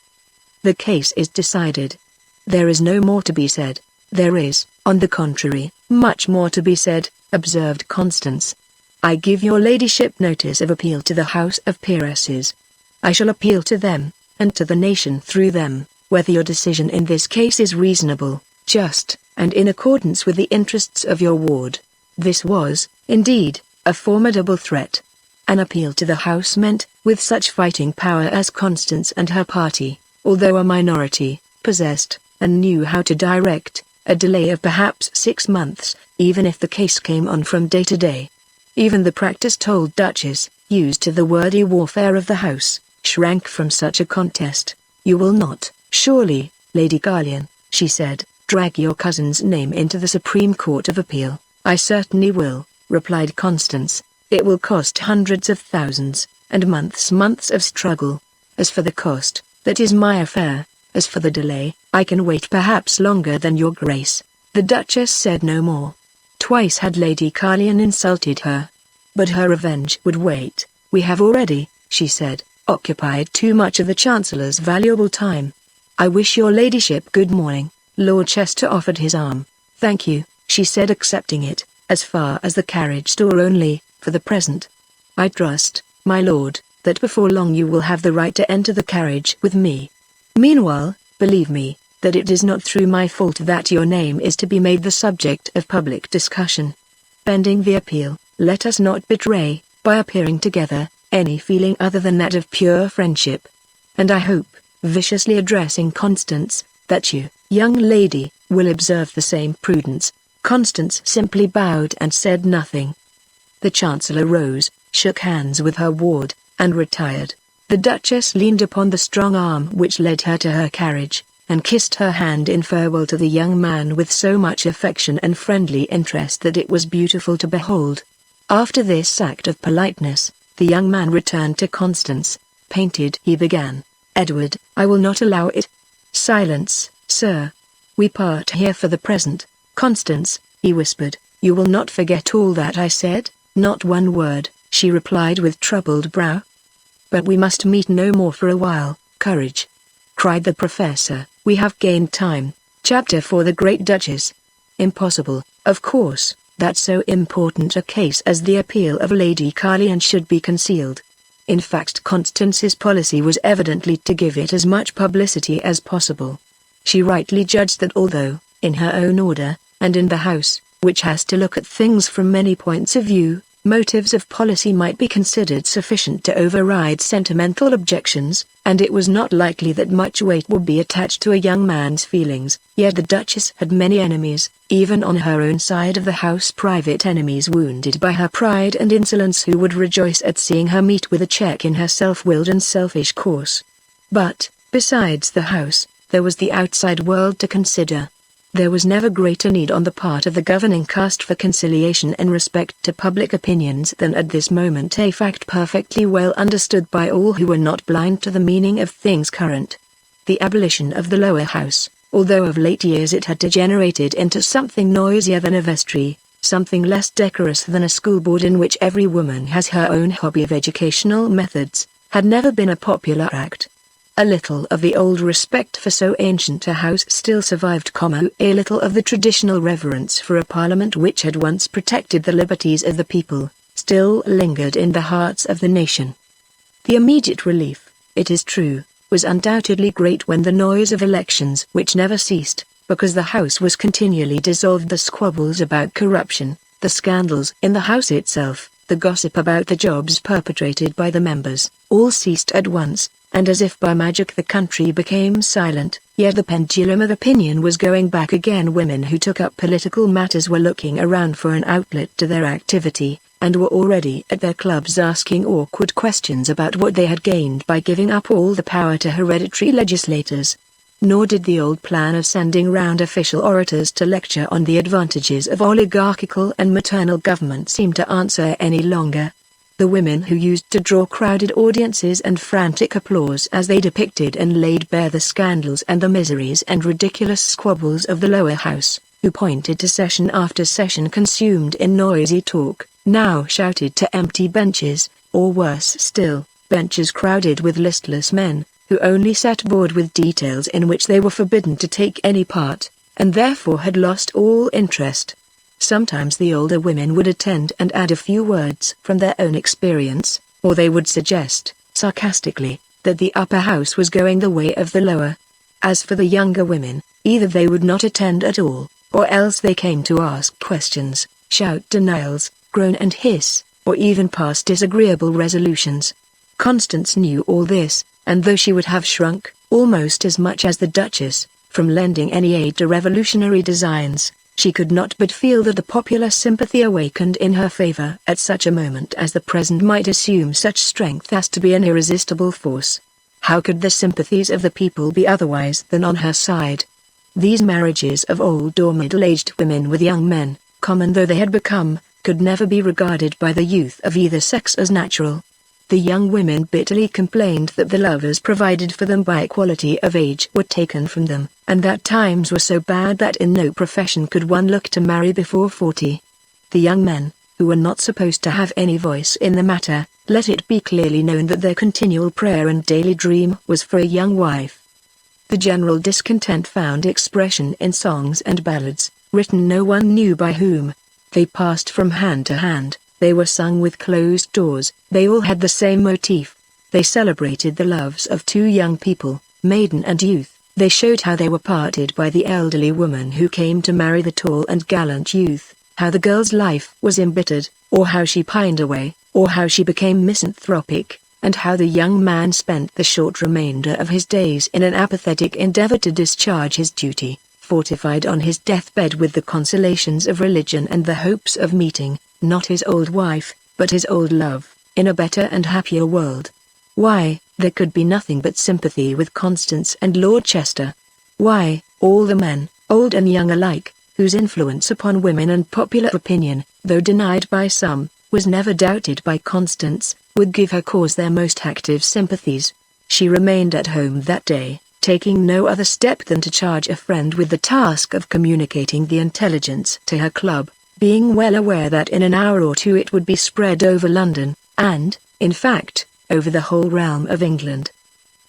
[SPEAKER 1] The case is decided. There is no more to be said." "There is, on the contrary, much more to be said," observed Constance. "I give your ladyship notice of appeal to the House of Peeresses. I shall appeal to them, and to the nation through them, whether your decision in this case is reasonable, just, and in accordance with the interests of your ward." This was, indeed, a formidable threat. An appeal to the House meant, with such fighting power as Constance and her party, although a minority, possessed, and knew how to direct, a delay of perhaps 6 months, even if the case came on from day to day. Even the practiced old Duchess, used to the wordy warfare of the House, shrank from such a contest. "You will not, surely, Lady Carlion," she said, "drag your cousin's name into the Supreme Court of Appeal." "I certainly will," replied Constance. "It will cost hundreds of thousands, and months of struggle. As for the cost, that is my affair. As for the delay, I can wait perhaps longer than your grace." The Duchess said no more. Twice had Lady Carlion insulted her. But her revenge would wait. "We have already," she said, "occupied too much of the Chancellor's valuable time. I wish your ladyship good morning." Lord Chester offered his arm. "Thank you," she said, accepting it, "as far as the carriage door only, for the present. I trust, my lord, that before long you will have the right to enter the carriage with me. Meanwhile, believe me, that it is not through my fault that your name is to be made the subject of public discussion. Pending the appeal, let us not betray, by appearing together, any feeling other than that of pure friendship. And I hope," viciously addressing Constance, "that you, young lady, will observe the same prudence." Constance simply bowed and said nothing. The Chancellor rose, shook hands with her ward, and retired. The Duchess leaned upon the strong arm which led her to her carriage, and kissed her hand in farewell to the young man with so much affection and friendly interest that it was beautiful to behold. After this act of politeness, the young man returned to Constance. "Painted," he began. "Edward, I will not allow it." "Silence, sir. We part here for the present." "Constance," he whispered, "you will not forget all that I said?" "Not one word," she replied with troubled brow. "But we must meet no more for a while." "Courage!" cried the professor. "We have gained time." Chapter 4: The Great Duchess. Impossible, of course, that so important a case as the appeal of Lady Carlion should be concealed. In fact, Constance's policy was evidently to give it as much publicity as possible. She rightly judged that although, in her own order, and in the House, which has to look at things from many points of view, motives of policy might be considered sufficient to override sentimental objections, and it was not likely that much weight would be attached to a young man's feelings. Yet the Duchess had many enemies, even on her own side of the House, private enemies wounded by her pride and insolence who would rejoice at seeing her meet with a check in her self-willed and selfish course. But, besides the House, there was the outside world to consider. There was never greater need on the part of the governing caste for conciliation in respect to public opinions than at this moment, a fact perfectly well understood by all who were not blind to the meaning of things current. The abolition of the lower house, although of late years it had degenerated into something noisier than a vestry, something less decorous than a school board in which every woman has her own hobby of educational methods, had never been a popular act. A little of the old respect for so ancient a house still survived, a little of the traditional reverence for a parliament which had once protected the liberties of the people, still lingered in the hearts of the nation. The immediate relief, it is true, was undoubtedly great when the noise of elections, which never ceased, because the House was continually dissolved, the squabbles about corruption, the scandals in the House itself, the gossip about the jobs perpetrated by the members, all ceased at once, and as if by magic the country became silent. Yet the pendulum of opinion was going back again. Women who took up political matters were looking around for an outlet to their activity, and were already at their clubs asking awkward questions about what they had gained by giving up all the power to hereditary legislators. Nor did the old plan of sending round official orators to lecture on the advantages of oligarchical and maternal government seem to answer any longer. The women who used to draw crowded audiences and frantic applause as they depicted and laid bare the scandals and the miseries and ridiculous squabbles of the lower house, who pointed to session after session consumed in noisy talk, now shouted to empty benches, or worse still, benches crowded with listless men, who only sat bored with details in which they were forbidden to take any part, and therefore had lost all interest. Sometimes the older women would attend and add a few words from their own experience, or they would suggest, sarcastically, that the upper house was going the way of the lower. As for the younger women, either they would not attend at all, or else they came to ask questions, shout denials, groan and hiss, or even pass disagreeable resolutions. Constance knew all this, and though she would have shrunk, almost as much as the Duchess, from lending any aid to revolutionary designs, she could not but feel that the popular sympathy awakened in her favor at such a moment as the present might assume such strength as to be an irresistible force. How could the sympathies of the people be otherwise than on her side? These marriages of old or middle-aged women with young men, common though they had become, could never be regarded by the youth of either sex as natural. The young women bitterly complained that the lovers provided for them by equality of age were taken from them, and that times were so bad that in no profession could one look to marry before 40. The young men, who were not supposed to have any voice in the matter, let it be clearly known that their continual prayer and daily dream was for a young wife. The general discontent found expression in songs and ballads, written no one knew by whom. They passed from hand to hand. They were sung with closed doors, they all had the same motif. They celebrated the loves of two young people, maiden and youth. They showed how they were parted by the elderly woman who came to marry the tall and gallant youth, how the girl's life was embittered, or how she pined away, or how she became misanthropic, and how the young man spent the short remainder of his days in an apathetic endeavor to discharge his duty, fortified on his deathbed with the consolations of religion and the hopes of meeting, not his old wife, but his old love, in a better and happier world. Why, there could be nothing but sympathy with Constance and Lord Chester. Why, all the men, old and young alike, whose influence upon women and popular opinion, though denied by some, was never doubted by Constance, would give her cause their most active sympathies. She remained at home that day, taking no other step than to charge a friend with the task of communicating the intelligence to her club, being well aware that in an hour or two it would be spread over London, and, in fact, over the whole realm of England.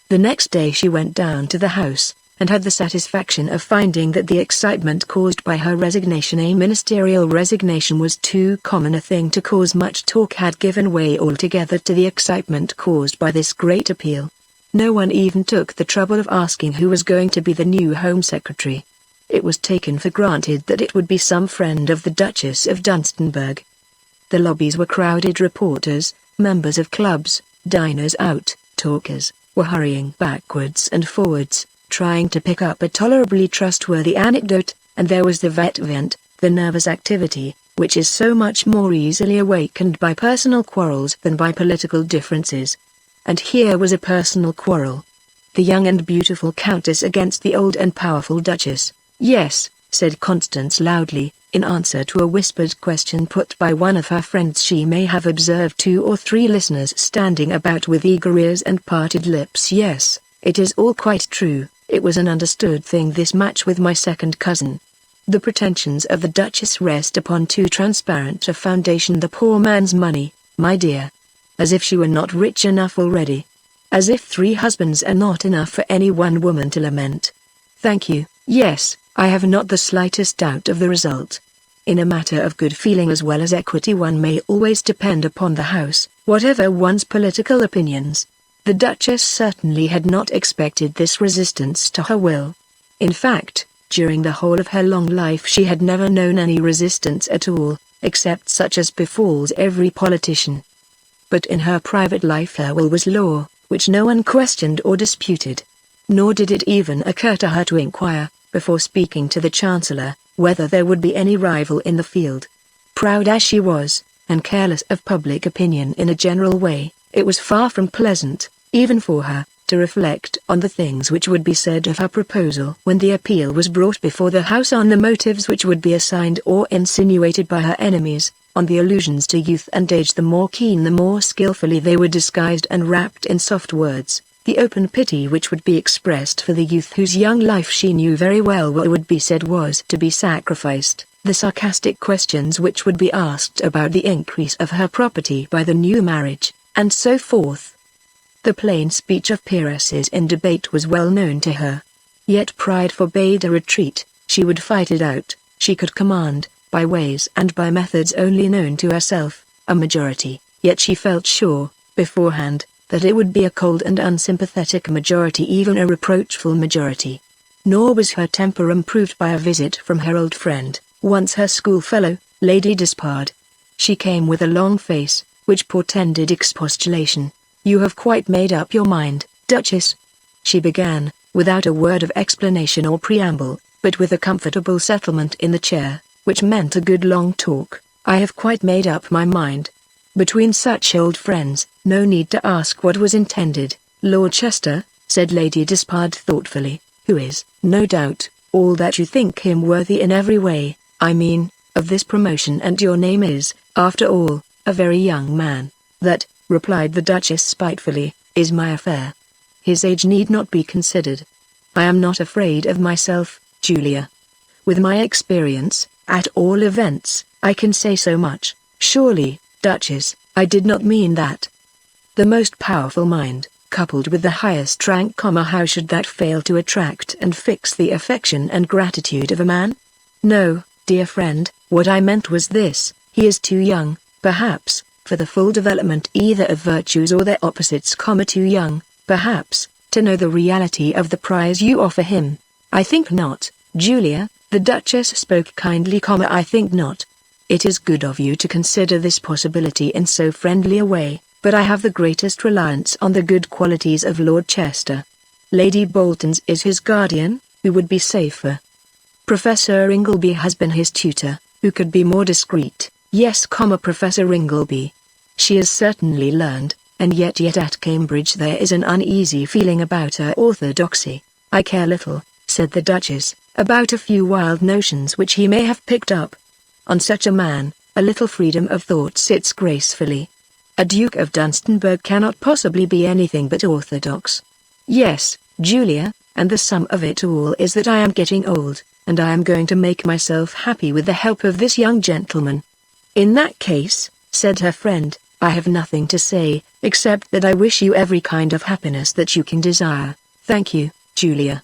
[SPEAKER 1] The next day she went down to the house, and had the satisfaction of finding that the excitement caused by her resignation, a ministerial resignation, was too common a thing to cause much talk, had given way altogether to the excitement caused by this great appeal. No one even took the trouble of asking who was going to be the new Home Secretary. It was taken for granted that it would be some friend of the Duchess of Dunstanburgh. The lobbies were crowded. Reporters, members of clubs, diners out, talkers, were hurrying backwards and forwards, trying to pick up a tolerably trustworthy anecdote, and there was the vet-vent, the nervous activity, which is so much more easily awakened by personal quarrels than by political differences. And here was a personal quarrel. The young and beautiful Countess against the old and powerful Duchess. "Yes," said Constance loudly, in answer to a whispered question put by one of her friends. She may have observed 2 or 3 listeners standing about with eager ears and parted lips. "Yes, it is all quite true. It was an understood thing, this match with my second cousin. The pretensions of the Duchess rest upon too transparent a foundation. The poor man's money, my dear. As if she were not rich enough already. As if 3 husbands are not enough for any one woman to lament. Thank you. Yes, I have not the slightest doubt of the result. In a matter of good feeling as well as equity one may always depend upon the house, whatever one's political opinions." The Duchess certainly had not expected this resistance to her will. In fact, during the whole of her long life she had never known any resistance at all, except such as befalls every politician. But in her private life her will was law, which no one questioned or disputed. Nor did it even occur to her to inquire, before speaking to the Chancellor, whether there would be any rival in the field. Proud as she was, and careless of public opinion in a general way, it was far from pleasant, even for her, to reflect on the things which would be said of her proposal when the appeal was brought before the House, on the motives which would be assigned or insinuated by her enemies, on the allusions to youth and age, the more keen the more skillfully they were disguised and wrapped in soft words, the open pity which would be expressed for the youth whose young life she knew very well what would be said was to be sacrificed, the sarcastic questions which would be asked about the increase of her property by the new marriage, and so forth. The plain speech of peeresses in debate was well known to her. Yet pride forbade a retreat. She would fight it out. She could command, by ways and by methods only known to herself, a majority, yet she felt sure, beforehand, that it would be a cold and unsympathetic majority, even a reproachful majority. Nor was her temper improved by a visit from her old friend, once her schoolfellow, Lady Despard. She came with a long face, which portended expostulation. "You have quite made up your mind, Duchess," she began, without a word of explanation or preamble, but with a comfortable settlement in the chair, which meant a good long talk. "I have quite made up my mind. Between such old friends, no need to ask what was intended. Lord Chester," said Lady Despard thoughtfully, "who is, no doubt, all that you think him worthy in every way, I mean, of this promotion, and your name is, after all, a very young man." "That," replied the Duchess spitefully, "is my affair. His age need not be considered. I am not afraid of myself, Julia. With my experience, at all events, I can say so much." "Surely, Duchess, I did not mean that. The most powerful mind, coupled with the highest rank, how should that fail to attract and fix the affection and gratitude of a man? No, dear friend, what I meant was this: he is too young, perhaps, for the full development either of virtues or their opposites, too young, perhaps, to know the reality of the prize you offer him." "I think not, Julia," the Duchess spoke kindly, "I think not. It is good of you to consider this possibility in so friendly a way, but I have the greatest reliance on the good qualities of Lord Chester. Lady Bolton's is his guardian, who would be safer. Professor Ingleby has been his tutor, who could be more discreet. Yes, Professor Ingleby. She is certainly learned, and yet at Cambridge there is an uneasy feeling about her orthodoxy." "I care little," said the Duchess, "about a few wild notions which he may have picked up. On such a man, a little freedom of thought sits gracefully. A Duke of Dunstanburgh cannot possibly be anything but orthodox." "Yes, Julia, and the sum of it all is that I am getting old, and I am going to make myself happy with the help of this young gentleman." "In that case," said her friend, "I have nothing to say, except that I wish you every kind of happiness that you can desire." "Thank you, Julia.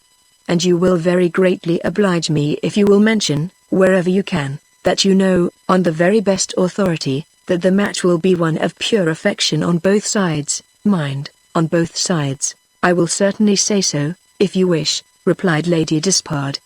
[SPEAKER 1] And you will very greatly oblige me if you will mention, wherever you can, that you know, on the very best authority, that the match will be one of pure affection on both sides." "Mind, on both sides." "I will certainly say so, if you wish," replied Lady Despard.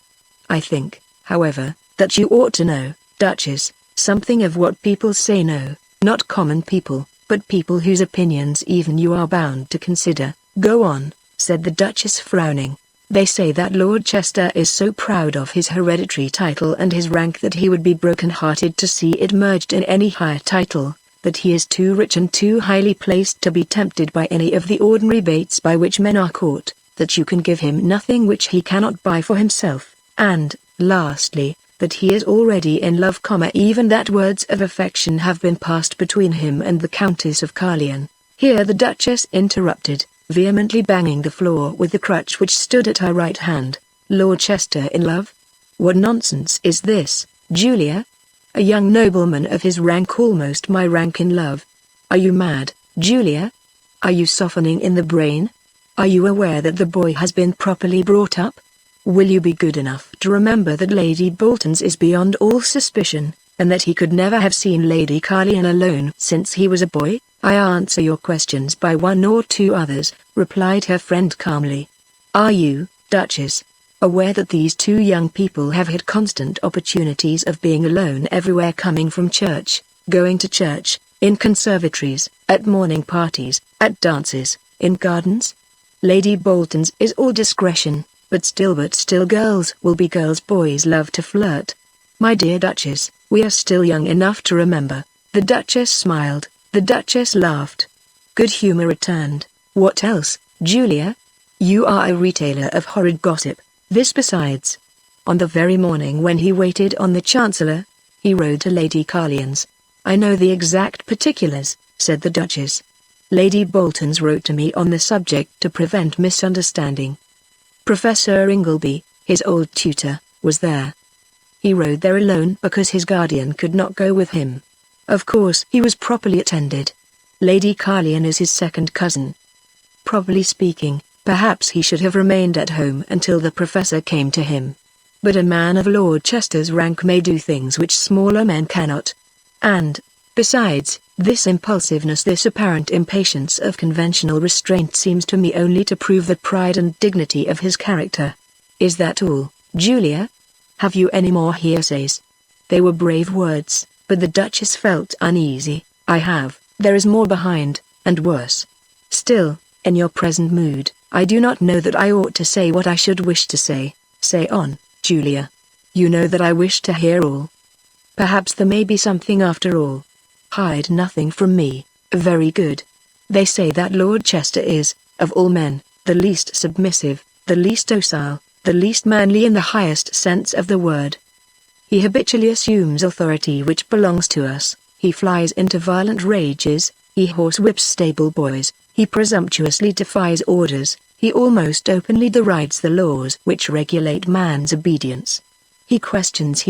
[SPEAKER 1] "I think, however, that you ought to know, Duchess, something of what people say, no, not common people, but people whose opinions even you are bound to consider." "Go on," said the Duchess, frowning. "They say that Lord Chester is so proud of his hereditary title and his rank that he would be broken-hearted to see it merged in any higher title, that he is too rich and too highly placed to be tempted by any of the ordinary baits by which men are caught, that you can give him nothing which he cannot buy for himself, and, lastly, that he is already in love, even that words of affection have been passed between him and the Countess of Carleon." Here the Duchess interrupted, vehemently banging the floor with the crutch which stood at her right hand. "Lord Chester in love? What nonsense is this, Julia? A young nobleman of his rank, almost my rank, in love? Are you mad, Julia? Are you softening in the brain? Are you aware that the boy has been properly brought up? Will you be good enough to remember that Lady Bolton's is beyond all suspicion, and that he could never have seen Lady Carleon alone since he was a boy?" "I answer your questions by one or two others," replied her friend calmly. "Are you, Duchess, aware that these two young people have had constant opportunities of being alone everywhere, coming from church, going to church, in conservatories, at morning parties, at dances, in gardens? Lady Bolton's is all discretion, but still girls will be girls. Boys love to flirt. My dear Duchess, we are still young enough to remember." The Duchess smiled. The Duchess laughed. Good humor returned. "What else, Julia? You are a retailer of horrid gossip. This besides. On the very morning when he waited on the Chancellor, he rode to Lady Carleon's." "I know the exact particulars," said the Duchess. "Lady Bolton's wrote to me on the subject to prevent misunderstanding. Professor Ingleby, his old tutor, was there. He rode there alone because his guardian could not go with him. Of course he was properly attended. Lady Carlion is his second cousin. Properly speaking, perhaps he should have remained at home until the professor came to him. But a man of Lord Chester's rank may do things which smaller men cannot. And, besides, this impulsiveness, this apparent impatience of conventional restraint seems to me only to prove the pride and dignity of his character. Is that all, Julia? Have you any more hearsays? They were brave words, but the Duchess felt uneasy. I have. There is more behind, and worse. Still, in your present mood, I do not know that I ought to say what I should wish to say. Say on, Julia. You know that I wish to hear all. Perhaps there may be something after all. Hide nothing from me. Very good. They say that Lord Chester is, of all men, the least submissive, the least docile, the least manly in the highest sense of the word. He habitually assumes authority which belongs to us, he flies into violent rages, he horsewhips stable boys, he presumptuously defies orders, he almost openly derides the laws which regulate man's obedience. He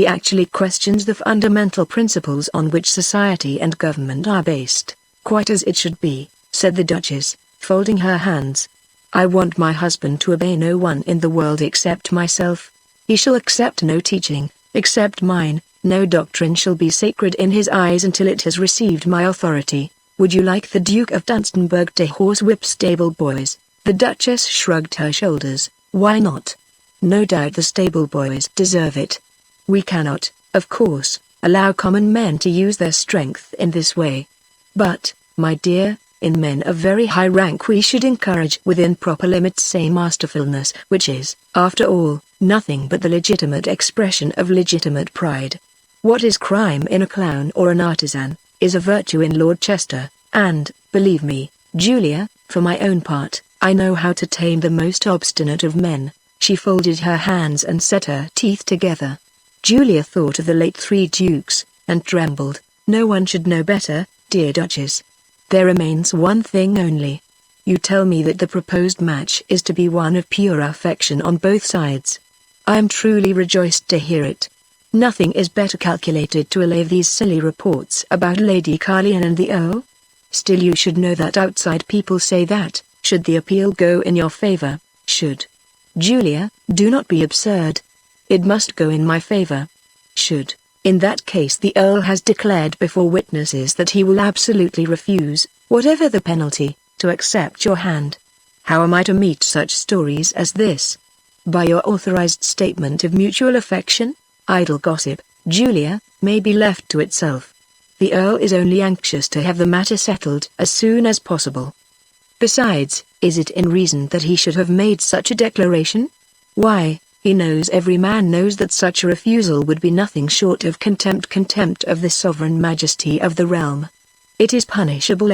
[SPEAKER 1] actually questions the fundamental principles on which society and government are based, quite as it should be, said the Duchess, folding her hands. I want my husband to obey no one in the world except myself. He shall accept no teaching, except mine, no doctrine shall be sacred in his eyes until it has received my authority. Would you like the Duke of Dunstanburgh to horsewhip stable boys? The Duchess shrugged her shoulders. Why not? No doubt the stable boys deserve it. We cannot, of course, allow common men to use their strength in this way. But, my dear, in men of very high rank we should encourage within proper limits same masterfulness, which is, after all, nothing but the legitimate expression of legitimate pride. What is crime in a clown or an artisan, is a virtue in Lord Chester, and, believe me, Julia, for my own part, I know how to tame the most obstinate of men. She folded her hands and set her teeth together. Julia thought of the late 3 dukes, and trembled. No one should know better, dear Duchess. There remains one thing only. You tell me that the proposed match is to be one of pure affection on both sides. I am truly rejoiced to hear it. Nothing is better calculated to allay these silly reports about Lady Carlion and the Earl. Still you should know that outside people say that, should the appeal go in your favor, should. Julia, do not be absurd. It must go in my favor. Should. In that case the Earl has declared before witnesses that he will absolutely refuse, whatever the penalty, to accept your hand. How am I to meet such stories as this? By your authorized statement of mutual affection? Idle gossip, Julia, may be left to itself. The Earl is only anxious to have the matter settled as soon as possible. Besides, is it in reason that he should have made such a declaration? Why, he knows, every man knows that such a refusal would be nothing short of contempt of the sovereign majesty of the realm. It is punishable,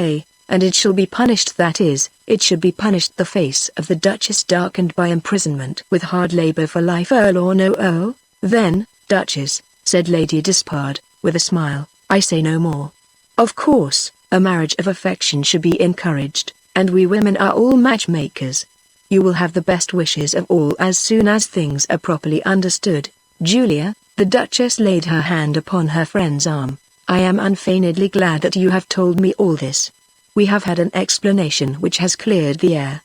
[SPEAKER 1] and it shall be punished, that is, it should be punished. The face of the Duchess darkened by imprisonment with hard labor for life, Earl or no Earl. Then, Duchess, said Lady Despard, with a smile, I say no more. Of course, a marriage of affection should be encouraged, and we women are all matchmakers. You will have the best wishes of all as soon as things are properly understood. Julia, the Duchess laid her hand upon her friend's arm. I am unfeignedly glad that you have told me all this. We have had an explanation which has cleared the air.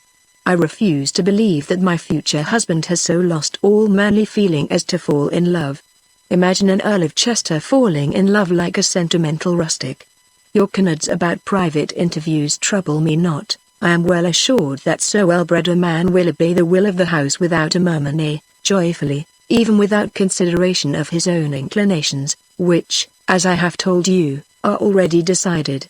[SPEAKER 1] I refuse to believe that my future husband has so lost all manly feeling as to fall in love. Imagine an Earl of Chester falling in love like a sentimental rustic. Your canards about private interviews trouble me not. I am well assured that so well-bred a man will obey the will of the house without a murmur, nay, joyfully, even without consideration of his own inclinations, which, as I have told you, are already decided.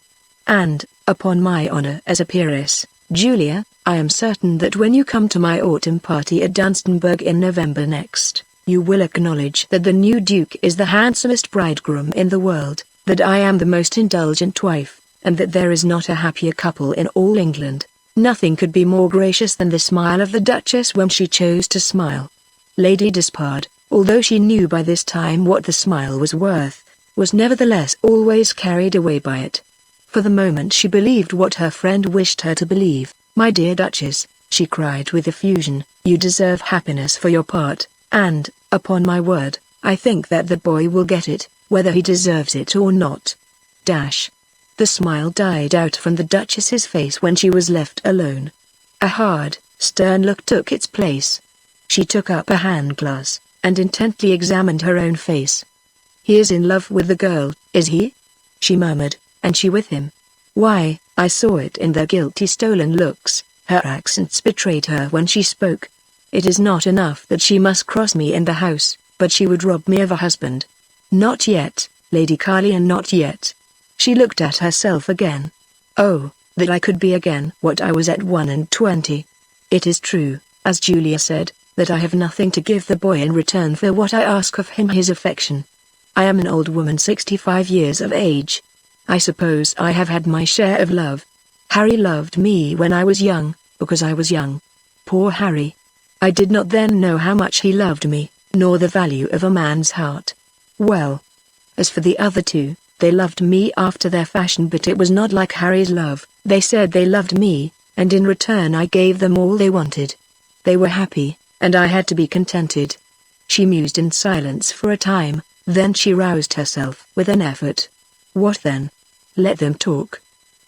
[SPEAKER 1] And, upon my honor as a peeress, Julia, I am certain that when you come to my autumn party at Dunstanburgh in November next, you will acknowledge that the new Duke is the handsomest bridegroom in the world, that I am the most indulgent wife, and that there is not a happier couple in all England. Nothing could be more gracious than the smile of the Duchess when she chose to smile. Lady Despard, although she knew by this time what the smile was worth, was nevertheless always carried away by it. For the moment she believed what her friend wished her to believe. My dear Duchess, she cried with effusion, you deserve happiness for your part, and, upon my word, I think that the boy will get it, whether he deserves it or not. Dash. The smile died out from the Duchess's face when she was left alone. A hard, stern look took its place. She took up a hand glass, and intently examined her own face. "He is in love with the girl, is he?" she murmured, "and she with him? Why, I saw it in their guilty stolen looks." Her accents betrayed her when she spoke. "It is not enough that she must cross me in the house, but she would rob me of a husband. Not yet, Lady Carlion, not yet." She looked at herself again. "Oh, that I could be again what I was at 21. It is true, as Julia said, that I have nothing to give the boy in return for what I ask of him, his affection. I am an old woman, 65 years of age. I suppose I have had my share of love. Harry loved me when I was young, because I was young. Poor Harry. I did not then know how much he loved me, nor the value of a man's heart. Well, as for the other two, they loved me after their fashion, but it was not like Harry's love. They said they loved me, and in return I gave them all they wanted. They were happy, and I had to be contented." She mused in silence for a time, then she roused herself with an effort. "What then? Let them talk.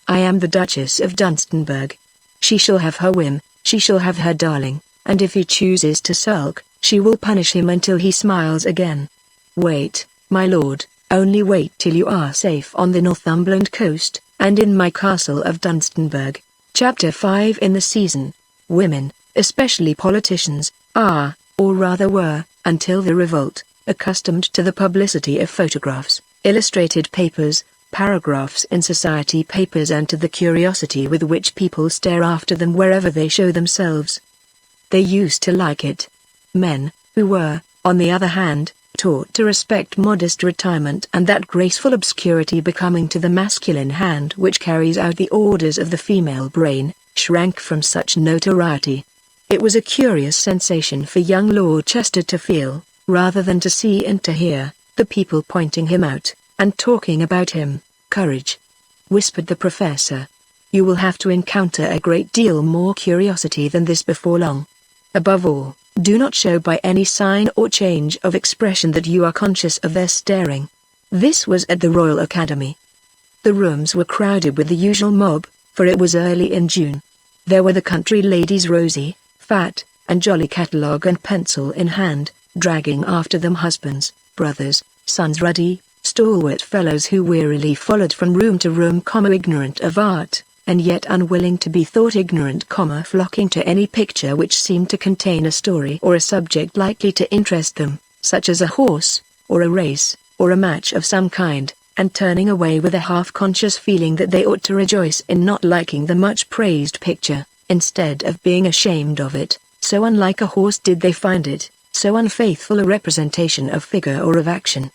[SPEAKER 1] I am the Duchess of Dunstanburgh. She shall have her whim, she shall have her darling, and if he chooses to sulk, she will punish him until he smiles again. Wait, my lord, only wait till you are safe on the Northumberland coast, and in my castle of Dunstanburgh." Chapter 5. In the season, women, especially politicians, are, or rather were, until the revolt, accustomed to the publicity of photographs, illustrated papers, paragraphs in society papers, and to the curiosity with which people stare after them wherever they show themselves. They used to like it. Men, who were, on the other hand, taught to respect modest retirement and that graceful obscurity becoming to the masculine hand which carries out the orders of the female brain, shrank from such notoriety. It was a curious sensation for young Lord Chester to feel, rather than to see and to hear, the people pointing him out, and talking about him. "Courage," whispered the professor. "You will have to encounter a great deal more curiosity than this before long. Above all, do not show by any sign or change of expression that you are conscious of their staring." This was at the Royal Academy. The rooms were crowded with the usual mob, for it was early in June. There were the country ladies, rosy, fat, and jolly, catalogue and pencil in hand, dragging after them husbands, brothers, sons, ruddy, stalwart fellows who wearily followed from room to room, ignorant of art, and yet unwilling to be thought ignorant, flocking to any picture which seemed to contain a story or a subject likely to interest them, such as a horse, or a race, or a match of some kind, and turning away with a half-conscious feeling that they ought to rejoice in not liking the much-praised picture, instead of being ashamed of it. So unlike a horse did they find it, so unfaithful a representation of figure or of action.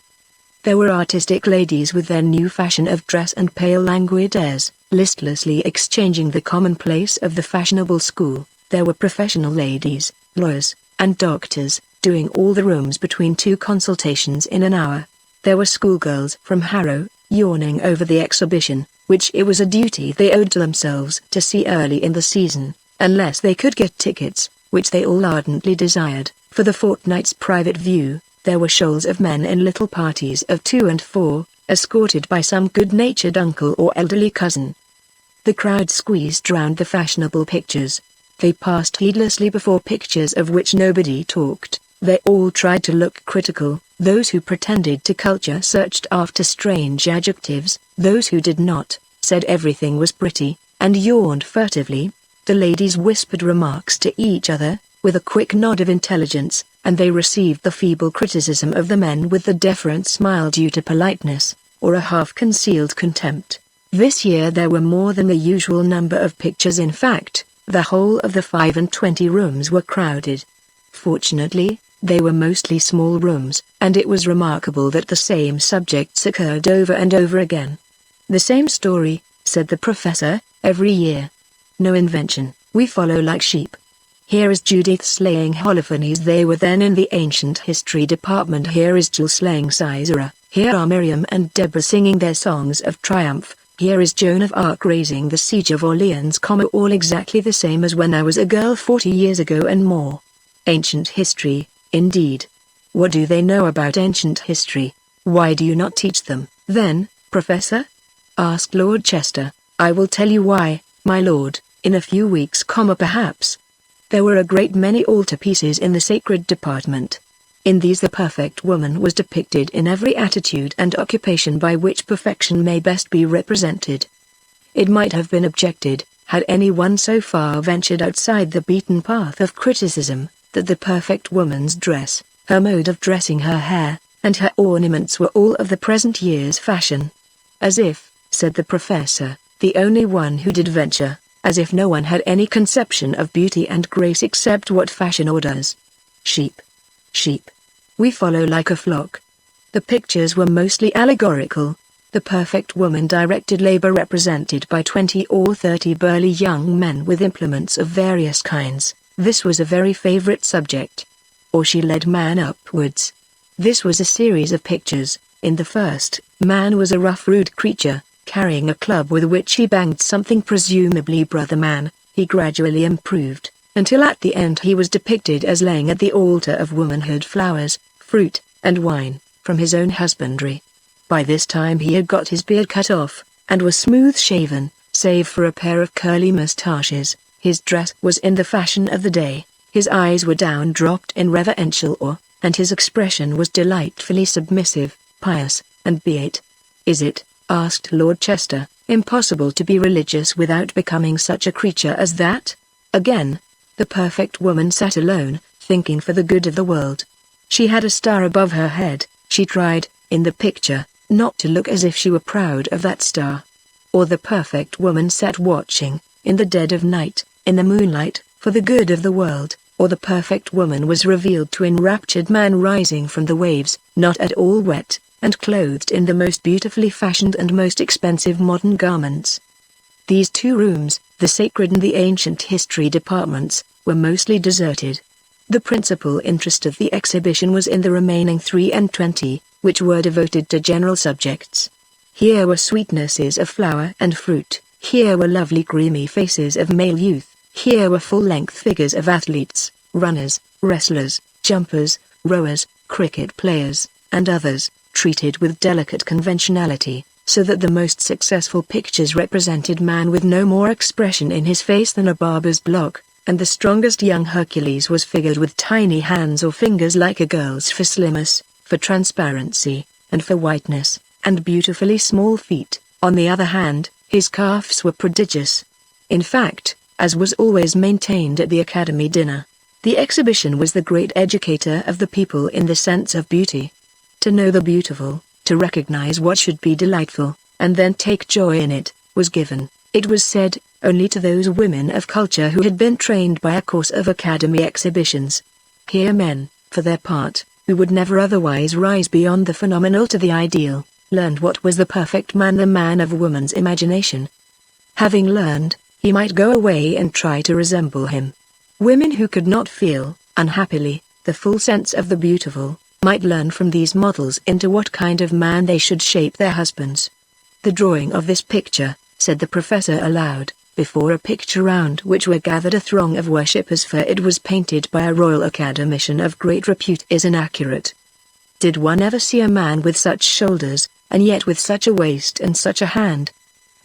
[SPEAKER 1] There were artistic ladies with their new fashion of dress and pale languid airs, listlessly exchanging the commonplace of the fashionable school. There were professional ladies, lawyers, and doctors, doing all the rooms between two consultations in an hour. There were schoolgirls from Harrow, yawning over the exhibition, which it was a duty they owed to themselves to see early in the season, unless they could get tickets, which they all ardently desired, for the fortnight's private view. There were shoals of men in little parties of 2 and 4, escorted by some good-natured uncle or elderly cousin. The crowd squeezed round the fashionable pictures. They passed heedlessly before pictures of which nobody talked. They all tried to look critical. Those who pretended to culture searched after strange adjectives. Those who did not, said everything was pretty, and yawned furtively. The ladies whispered remarks to each other, with a quick nod of intelligence, and they received the feeble criticism of the men with the deferent smile due to politeness, or a half-concealed contempt. This year there were more than the usual number of pictures. In fact, the whole of the 25 rooms were crowded. Fortunately, they were mostly small rooms, and it was remarkable that the same subjects occurred over and over again. "The same story," said the professor, "every year. No invention, we follow like sheep. Here is Judith slaying Holofernes." They were then in the ancient history department. "Here is Jill slaying Sisera. Here are Miriam and Deborah singing their songs of triumph. Here is Joan of Arc raising the siege of Orleans, all exactly the same as when I was a girl 40 years ago and more. Ancient history, indeed. What do they know about ancient history? Why do you not teach them, then, Professor? Asked Lord Chester. I will tell you why, my lord, in a few weeks, perhaps. There were a great many altarpieces in the sacred department. In these the perfect woman was depicted in every attitude and occupation by which perfection may best be represented. It might have been objected, had anyone so far ventured outside the beaten path of criticism, that the perfect woman's dress, her mode of dressing her hair, and her ornaments were all of the present year's fashion. As if, said the professor, the only one who did venture, as if no one had any conception of beauty and grace except what fashion orders. Sheep. Sheep. We follow like a flock. The pictures were mostly allegorical. The perfect woman directed labor represented by 20 or 30 burly young men with implements of various kinds. This was a very favorite subject. Or she led man upwards. This was a series of pictures. In the first, man was a rough rude creature, carrying a club with which he banged something, presumably brother man. He gradually improved, until at the end he was depicted as laying at the altar of womanhood flowers, fruit, and wine, from his own husbandry. By this time he had got his beard cut off, and was smooth shaven, save for a pair of curly moustaches. His dress was in the fashion of the day, his eyes were down dropped in reverential awe, and his expression was delightfully submissive, pious, and beate. Is it, asked Lord Chester, impossible to be religious without becoming such a creature as that? Again, the perfect woman sat alone, thinking for the good of the world. She had a star above her head. She tried, in the picture, not to look as if she were proud of that star. Or the perfect woman sat watching, in the dead of night, in the moonlight, for the good of the world. Or the perfect woman was revealed to enraptured man rising from the waves, not at all wet, and clothed in the most beautifully fashioned and most expensive modern garments. These two rooms, the sacred and the ancient history departments, were mostly deserted. The principal interest of the exhibition was in the remaining 23, which were devoted to general subjects. Here were sweetnesses of flower and fruit, here were lovely creamy faces of male youth, here were full-length figures of athletes, runners, wrestlers, jumpers, rowers, cricket players, and others, treated with delicate conventionality, so that the most successful pictures represented man with no more expression in his face than a barber's block, and the strongest young Hercules was figured with tiny hands or fingers like a girl's for slimness, for transparency, and for whiteness, and beautifully small feet. On the other hand, his calves were prodigious. In fact, as was always maintained at the Academy dinner, the exhibition was the great educator of the people in the sense of beauty. To know the beautiful, to recognize what should be delightful, and then take joy in it, was given, it was said, only to those women of culture who had been trained by a course of Academy exhibitions. Here men, for their part, who would never otherwise rise beyond the phenomenal to the ideal, learned what was the perfect man, the man of woman's imagination. Having learned, he might go away and try to resemble him. Women who could not feel, unhappily, the full sense of the beautiful, might learn from these models into what kind of man they should shape their husbands. The drawing of this picture, said the professor aloud, before a picture round which were gathered a throng of worshippers, for it was painted by a royal academician of great repute, is inaccurate. Did one ever see a man with such shoulders, and yet with such a waist and such a hand?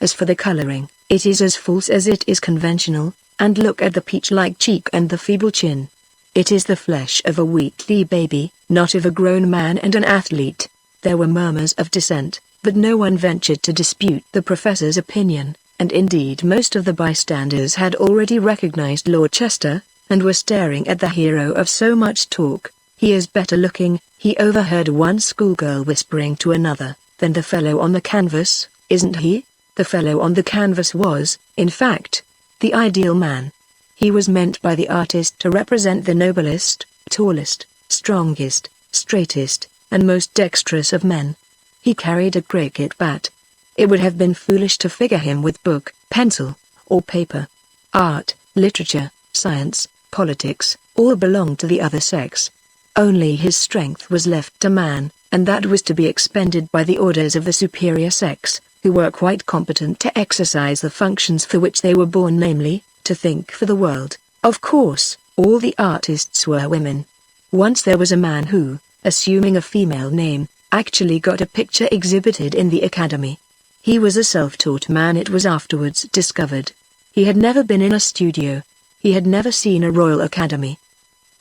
[SPEAKER 1] As for the coloring, it is as false as it is conventional, and look at the peach-like cheek and the feeble chin. It is the flesh of a weakly baby, not of a grown man and an athlete. There were murmurs of dissent, but no one ventured to dispute the professor's opinion, and indeed most of the bystanders had already recognized Lord Chester, and were staring at the hero of so much talk. He is better looking, he overheard one schoolgirl whispering to another, than the fellow on the canvas, isn't he? The fellow on the canvas was, in fact, the ideal man. He was meant by the artist to represent the noblest, tallest, strongest, straightest, and most dexterous of men. He carried a cricket bat. It would have been foolish to figure him with book, pencil, or paper. Art, literature, science, politics, all belonged to the other sex. Only his strength was left to man, and that was to be expended by the orders of the superior sex, who were quite competent to exercise the functions for which they were born, namely, to think for the world. Of course, all the artists were women. Once there was a man who, assuming a female name, actually got a picture exhibited in the academy. He was a self-taught man, it was afterwards discovered. He had never been in a studio. He had never seen a royal academy.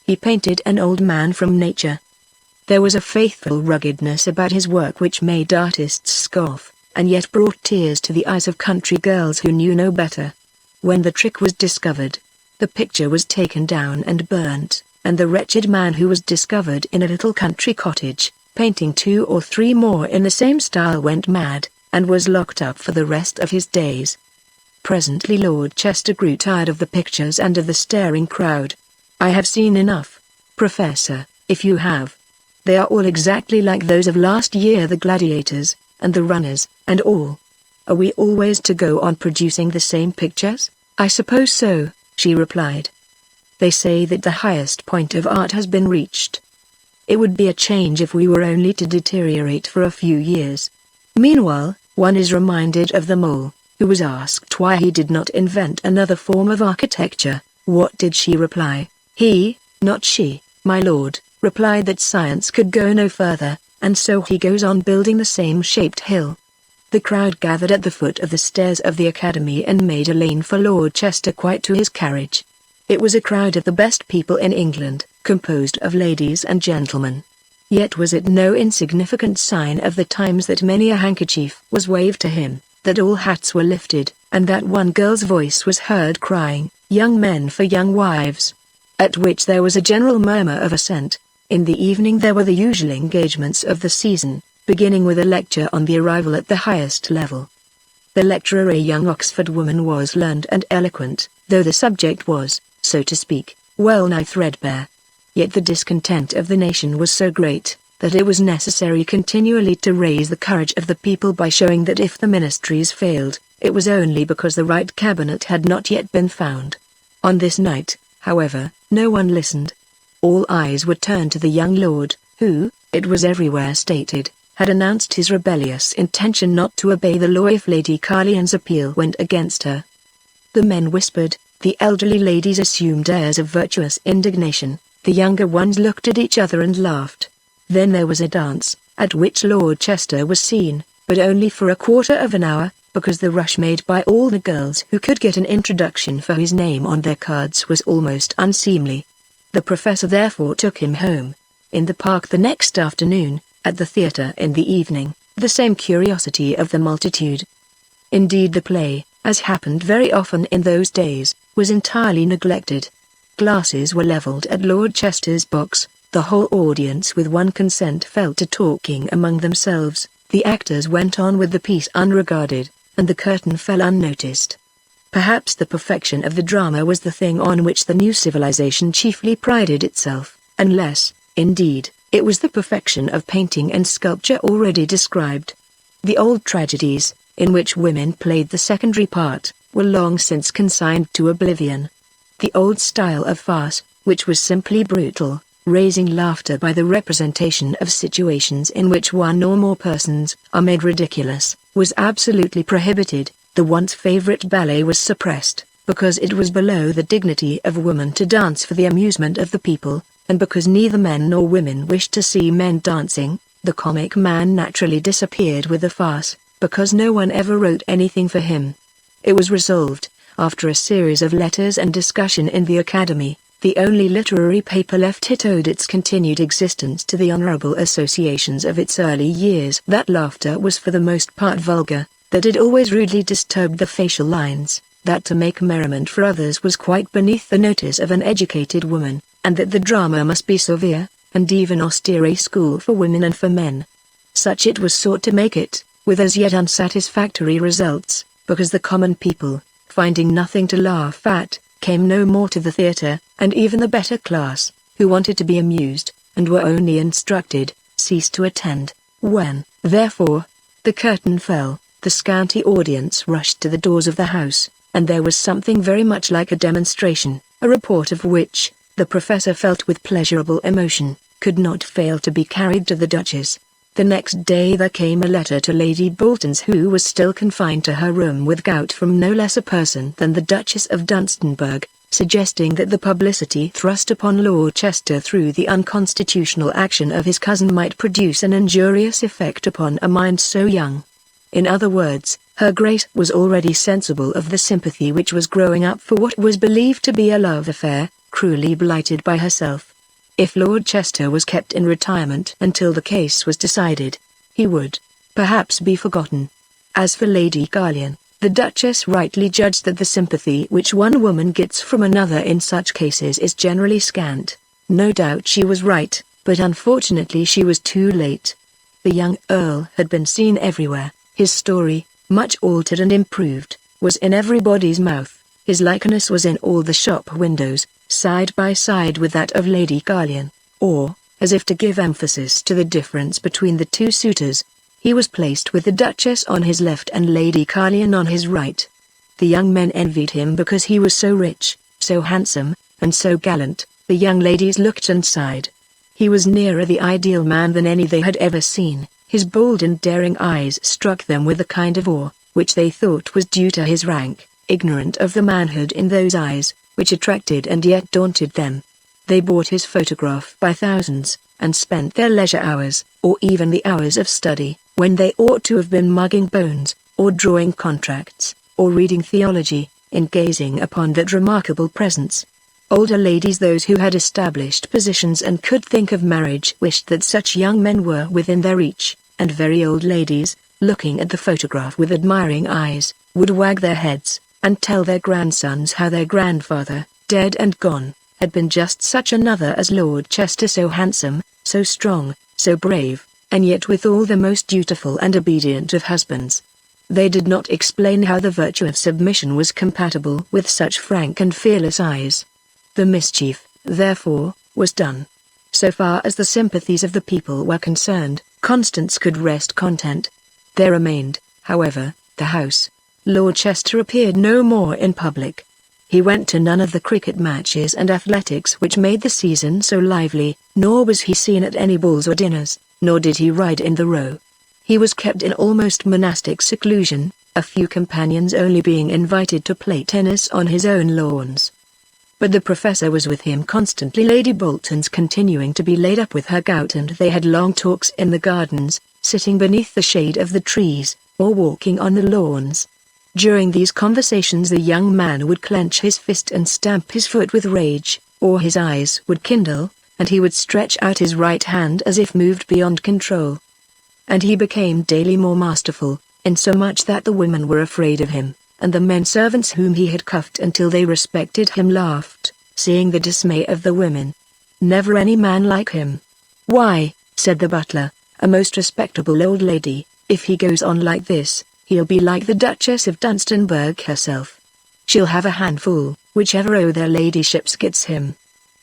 [SPEAKER 1] He painted an old man from nature. There was a faithful ruggedness about his work which made artists scoff, and yet brought tears to the eyes of country girls who knew no better. When the trick was discovered, the picture was taken down and burnt, and the wretched man who was discovered in a little country cottage, painting 2 or 3 more in the same style, went mad, and was locked up for the rest of his days. Presently Lord Chester grew tired of the pictures and of the staring crowd. "I have seen enough, Professor, if you have. They are all exactly like those of last year, the gladiators, and the runners, and all. Are we always to go on producing the same pictures?" "I suppose so," she replied. "They say that the highest point of art has been reached. It would be a change if we were only to deteriorate for a few years." Meanwhile, one is reminded of the mole, who was asked why he did not invent another form of architecture. What did she reply? He, not she, my lord, replied that science could go no further, and so he goes on building the same shaped hill. The crowd gathered at the foot of the stairs of the academy and made a lane for Lord Chester quite to his carriage. It was a crowd of the best people in England, composed of ladies and gentlemen. Yet was it no insignificant sign of the times that many a handkerchief was waved to him, that all hats were lifted, and that one girl's voice was heard crying, "Young men for young wives," at which there was a general murmur of assent. In the evening there were the usual engagements of the season, beginning with a lecture on the arrival at the highest level. The lecturer, a young Oxford woman, was learned and eloquent, though the subject was, so to speak, well nigh threadbare. Yet the discontent of the nation was so great, that it was necessary continually to raise the courage of the people by showing that if the ministries failed, it was only because the right cabinet had not yet been found. On this night, however, no one listened. All eyes were turned to the young lord, who, it was everywhere stated, had announced his rebellious intention not to obey the law if Lady Carlian's appeal went against her. The men whispered, the elderly ladies assumed airs of virtuous indignation, the younger ones looked at each other and laughed. Then there was a dance, at which Lord Chester was seen, but only for a quarter of an hour, because the rush made by all the girls who could get an introduction for his name on their cards was almost unseemly. The professor therefore took him home. In the park the next afternoon, at the theatre in the evening, the same curiosity of the multitude. Indeed the play, as happened very often in those days, was entirely neglected. Glasses were levelled at Lord Chester's box, the whole audience with one consent fell to talking among themselves, the actors went on with the piece unregarded, and the curtain fell unnoticed. Perhaps the perfection of the drama was the thing on which the new civilization chiefly prided itself, unless, indeed, it was the perfection of painting and sculpture already described. The old tragedies, in which women played the secondary part, were long since consigned to oblivion. The old style of farce, which was simply brutal, raising laughter by the representation of situations in which one or more persons are made ridiculous, was absolutely prohibited. The once favorite ballet was suppressed, because it was below the dignity of woman to dance for the amusement of the people, and because neither men nor women wished to see men dancing. The comic man naturally disappeared with the farce, because no one ever wrote anything for him. It was resolved, after a series of letters and discussion in the academy, the only literary paper left, it owed its continued existence to the honorable associations of its early years, that laughter was for the most part vulgar, that it always rudely disturbed the facial lines, that to make merriment for others was quite beneath the notice of an educated woman, and that the drama must be severe, and even austere, a school for women and for men. Such it was sought to make it, with as yet unsatisfactory results, because the common people, finding nothing to laugh at, came no more to the theatre, and even the better class, who wanted to be amused, and were only instructed, ceased to attend. When, therefore, the curtain fell, the scanty audience rushed to the doors of the house, and there was something very much like a demonstration, a report of which, the professor felt with pleasurable emotion, could not fail to be carried to the Duchess. The next day there came a letter to Lady Bolton's, who was still confined to her room with gout, from no less a person than the Duchess of Dunstanburgh, suggesting that the publicity thrust upon Lord Chester through the unconstitutional action of his cousin might produce an injurious effect upon a mind so young. In other words, Her Grace was already sensible of the sympathy which was growing up for what was believed to be a love affair, cruelly blighted by herself. If Lord Chester was kept in retirement until the case was decided, he would, perhaps, be forgotten. As for Lady Carlion, the Duchess rightly judged that the sympathy which one woman gets from another in such cases is generally scant. No doubt she was right, but unfortunately she was too late. The young Earl had been seen everywhere. His story, much altered and improved, was in everybody's mouth. His likeness was in all the shop windows, side by side with that of Lady Carlion, or, as if to give emphasis to the difference between the two suitors, he was placed with the Duchess on his left and Lady Carlion on his right. The young men envied him because he was so rich, so handsome, and so gallant. The young ladies looked and sighed. He was nearer the ideal man than any they had ever seen. His bold and daring eyes struck them with a kind of awe, which they thought was due to his rank, ignorant of the manhood in those eyes, which attracted and yet daunted them. They bought his photograph by thousands, and spent their leisure hours, or even the hours of study, when they ought to have been mugging bones, or drawing contracts, or reading theology, in gazing upon that remarkable presence. Older ladies, those who had established positions and could think of marriage, wished that such young men were within their reach, and very old ladies, looking at the photograph with admiring eyes, would wag their heads, and tell their grandsons how their grandfather, dead and gone, had been just such another as Lord Chester, so handsome, so strong, so brave, and yet withal the most dutiful and obedient of husbands. They did not explain how the virtue of submission was compatible with such frank and fearless eyes. The mischief, therefore, was done. So far as the sympathies of the people were concerned, Constance could rest content. There remained, however, the house. Lord Chester appeared no more in public. He went to none of the cricket matches and athletics which made the season so lively, nor was he seen at any balls or dinners, nor did he ride in the Row. He was kept in almost monastic seclusion, a few companions only being invited to play tennis on his own lawns. But the Professor was with him constantly. Lady Bolton's continuing to be laid up with her gout, and they had long talks in the gardens, sitting beneath the shade of the trees, or walking on the lawns. During these conversations the young man would clench his fist and stamp his foot with rage, or his eyes would kindle, and he would stretch out his right hand as if moved beyond control. And he became daily more masterful, insomuch that the women were afraid of him, and the men servants whom he had cuffed until they respected him laughed, seeing the dismay of the women. Never any man like him. "Why," said the butler, a most respectable old lady, "if he goes on like this, he'll be like the Duchess of Dunstanburgh herself. She'll have a handful, whichever o' their ladyships gets him."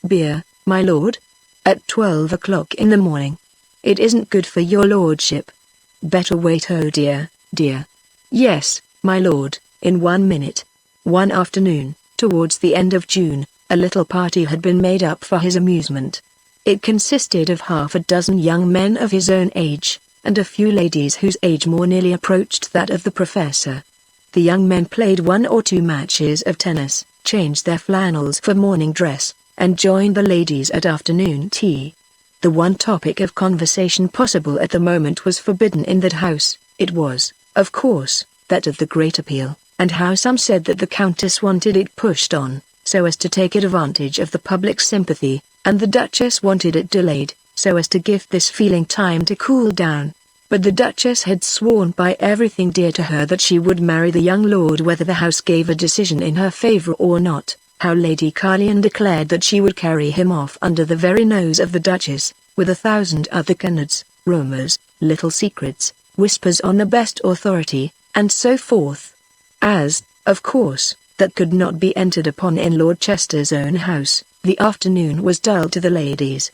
[SPEAKER 1] "Beer, my lord? At 12 o'clock in the morning? It isn't good for your lordship." "Better wait, oh dear, dear." "Yes, my lord, in 1 minute." One afternoon, towards the end of June, a little party had been made up for his amusement. It consisted of half a dozen young men of his own age, and a few ladies whose age more nearly approached that of the Professor. The young men played 1 or 2 matches of tennis, changed their flannels for morning dress, and joined the ladies at afternoon tea. The one topic of conversation possible at the moment was forbidden in that house. It was, of course, that of the Great Appeal, and how some said that the Countess wanted it pushed on, so as to take advantage of the public sympathy, and the Duchess wanted it delayed, so as to give this feeling time to cool down. But the Duchess had sworn by everything dear to her that she would marry the young lord whether the House gave a decision in her favor or not. How Lady Carlion declared that she would carry him off under the very nose of the Duchess, with 1,000 other canards, rumours, little secrets, whispers on the best authority, and so forth. As, of course, that could not be entered upon in Lord Chester's own house, the afternoon was dull to the ladies.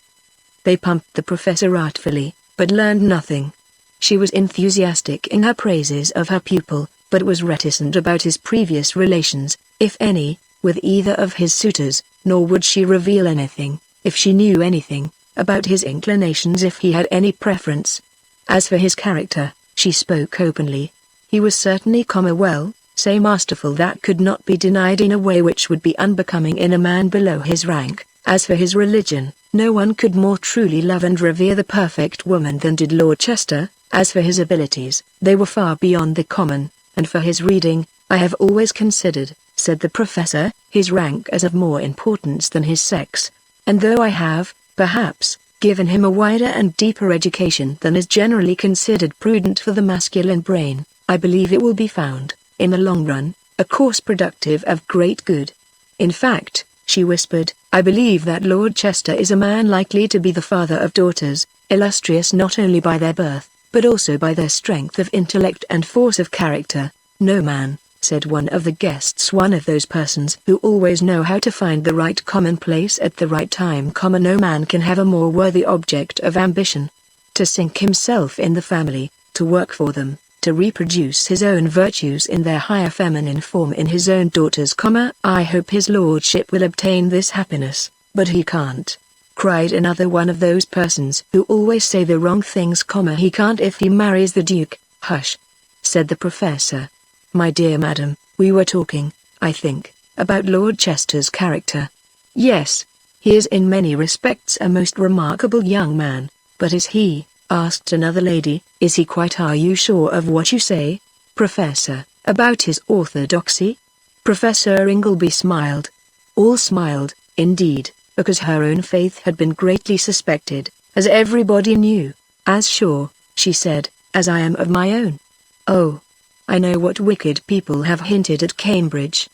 [SPEAKER 1] They pumped the Professor artfully, but learned nothing. She was enthusiastic in her praises of her pupil, but was reticent about his previous relations, if any, with either of his suitors, nor would she reveal anything, if she knew anything, about his inclinations, if he had any preference. As for his character, she spoke openly. He was certainly well, say masterful that could not be denied in a way which would be unbecoming in a man below his rank. As for his religion, no one could more truly love and revere the perfect woman than did Lord Chester. As for his abilities, they were far beyond the common, and for his reading, I have always considered, said the professor, his rank as of more importance than his sex. And though I have, perhaps, given him a wider and deeper education than is generally considered prudent for the masculine brain, I believe it will be found, in the long run, a course productive of great good. In fact, she whispered, I believe that Lord Chester is a man likely to be the father of daughters, illustrious not only by their birth, but also by their strength of intellect and force of character. No man, said one of the guests, one of those persons who always know how to find the right common place at the right time, no man can have a more worthy object of ambition. To sink himself in the family, to work for them, to reproduce his own virtues in their higher feminine form in his own daughters, I hope his lordship will obtain this happiness, but he can't, cried another one of those persons who always say the wrong things, he can't if he marries the Duke. Hush, said the professor. My dear madam, we were talking, I think, about Lord Chester's character. Yes, he is in many respects a most remarkable young man, but is he, asked another lady, is he quite? Are you sure of what you say, Professor, about his orthodoxy? Professor Ingleby smiled. All smiled, indeed, because her own faith had been greatly suspected, as everybody knew. As sure, she said, as I am of my own. Oh, I know what wicked people have hinted at Cambridge.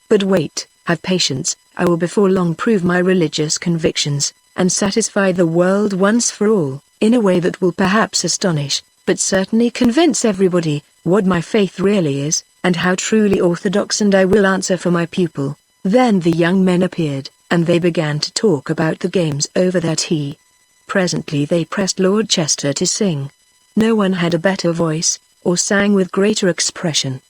[SPEAKER 1] But wait, have patience, I will before long prove my religious convictions, and satisfy the world once for all, in a way that will perhaps astonish, but certainly convince everybody, what my faith really is, and how truly orthodox, and I will answer for my pupil. Then the young men appeared, and they began to talk about the games over their tea. Presently they pressed Lord Chester to sing. No one had a better voice, or sang with greater expression.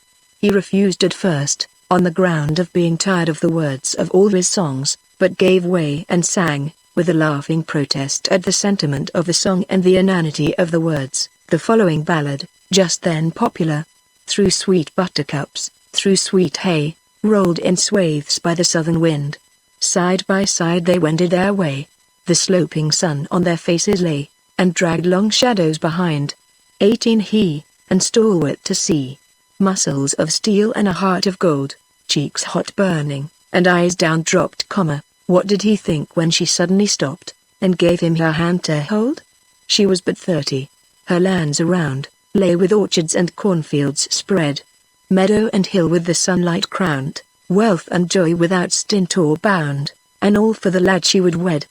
[SPEAKER 1] He refused at first, on the ground of being tired of the words of all his songs, but gave way and sang, with a laughing protest at the sentiment of the song and the inanity of the words, the following ballad, just then popular. Through sweet buttercups, through sweet hay, rolled in swathes by the southern wind. Side by side they wended their way. The sloping sun on their faces lay, and dragged long shadows behind. 18 he, and stalwart to see. Muscles of steel and a heart of gold, cheeks hot burning, and eyes down dropped, what did he think when she suddenly stopped, and gave him her hand to hold? She was but 30. Her lands around, lay with orchards and cornfields spread. Meadow and hill with the sunlight crowned, wealth and joy without stint or bound, and all for the lad she would wed.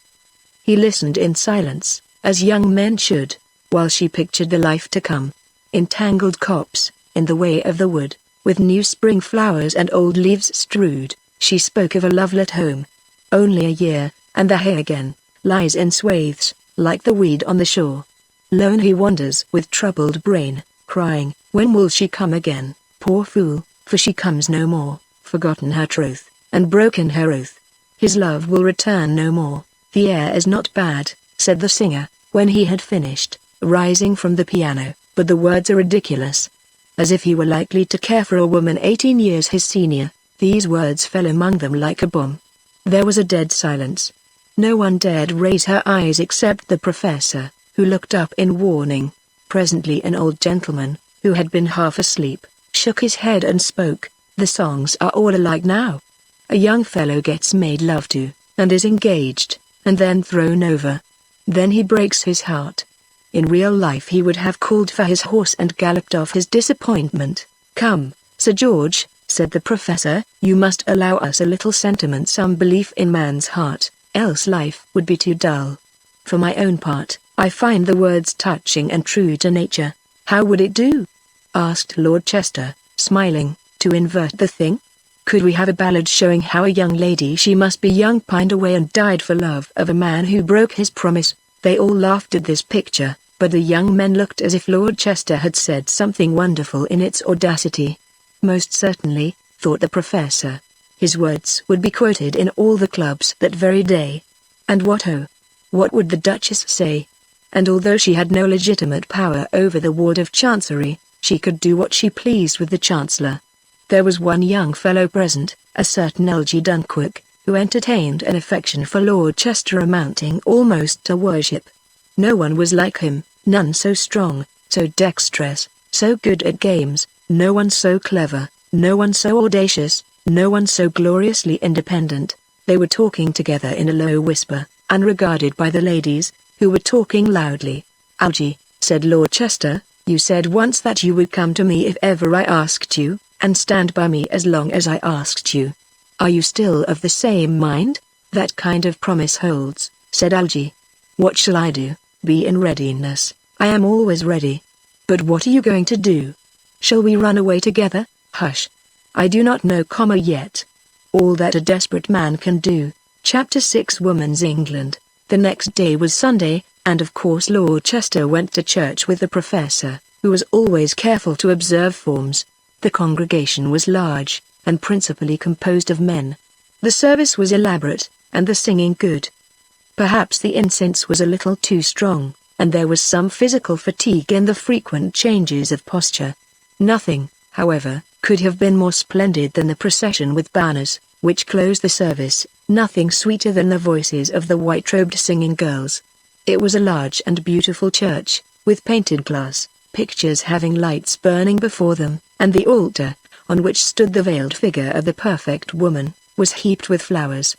[SPEAKER 1] He listened in silence, as young men should, while she pictured the life to come. In tangled copse, in the way of the wood, with new spring flowers and old leaves strewed, she spoke of a lovelet home. Only a year, and the hay again, lies in swathes, like the weed on the shore. Lone he wanders with troubled brain, crying, when will she come again, poor fool, for she comes no more, forgotten her troth, and broken her oath. His love will return no more. The air is not bad, said the singer, when he had finished, rising from the piano, but the words are ridiculous. As if he were likely to care for a woman 18 years his senior, these words fell among them like a bomb. There was a dead silence. No one dared raise her eyes except the professor, who looked up in warning. Presently an old gentleman, who had been half asleep, shook his head and spoke. The songs are all alike now. A young fellow gets made love to, and is engaged, and then thrown over. Then he breaks his heart. In real life he would have called for his horse and galloped off his disappointment. Come, Sir George, said the professor, you must allow us a little sentiment, some belief in man's heart, else life would be too dull. For my own part, I find the words touching and true to nature. How would it do? Asked Lord Chester, smiling, to invert the thing? Could we have a ballad showing how a young lady, she must be young, pined away and died for love of a man who broke his promise? They all laughed at this picture, but the young men looked as if Lord Chester had said something wonderful in its audacity. Most certainly, thought the professor. His words would be quoted in all the clubs that very day. And what would the Duchess say? And although she had no legitimate power over the Ward of Chancery, she could do what she pleased with the Chancellor. There was one young fellow present, a certain Algy Dunkirk, who entertained an affection for Lord Chester amounting almost to worship. No one was like him, none so strong, so dexterous, so good at games, no one so clever, no one so audacious, no one so gloriously independent. They were talking together in a low whisper, unregarded by the ladies, who were talking loudly. "Algy," said Lord Chester, "you said once that you would come to me if ever I asked you, and stand by me as long as I asked you. Are you still of the same mind?" "That kind of promise holds," said Algy. "What shall I do?" "Be in readiness." "I am always ready." "But what are you going to do? Shall we run away together?" "Hush. I do not know, yet. All that a desperate man can do." Chapter 6 Woman's England. The next day was Sunday, and of course Lord Chester went to church with the professor, who was always careful to observe forms. The congregation was large, and principally composed of men. The service was elaborate, and the singing good. Perhaps the incense was a little too strong, and there was some physical fatigue in the frequent changes of posture. Nothing, however, could have been more splendid than the procession with banners, which closed the service, nothing sweeter than the voices of the white-robed singing girls. It was a large and beautiful church, with painted glass, pictures having lights burning before them, and the altar, on which stood the veiled figure of the perfect woman, was heaped with flowers.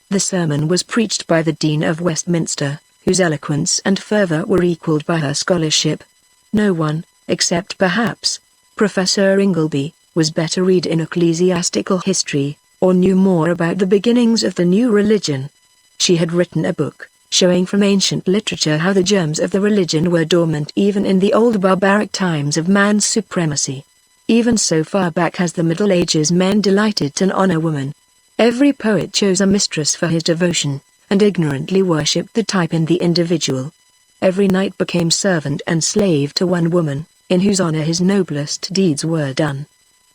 [SPEAKER 1] The sermon was preached by the Dean of Westminster, whose eloquence and fervor were equalled by her scholarship. No one, except perhaps Professor Ingleby, was better read in ecclesiastical history, or knew more about the beginnings of the new religion. She had written a book, showing from ancient literature how the germs of the religion were dormant even in the old barbaric times of man's supremacy. Even so far back as the Middle Ages men delighted to honor woman. Every poet chose a mistress for his devotion, and ignorantly worshipped the type in the individual. Every knight became servant and slave to one woman, in whose honor his noblest deeds were done.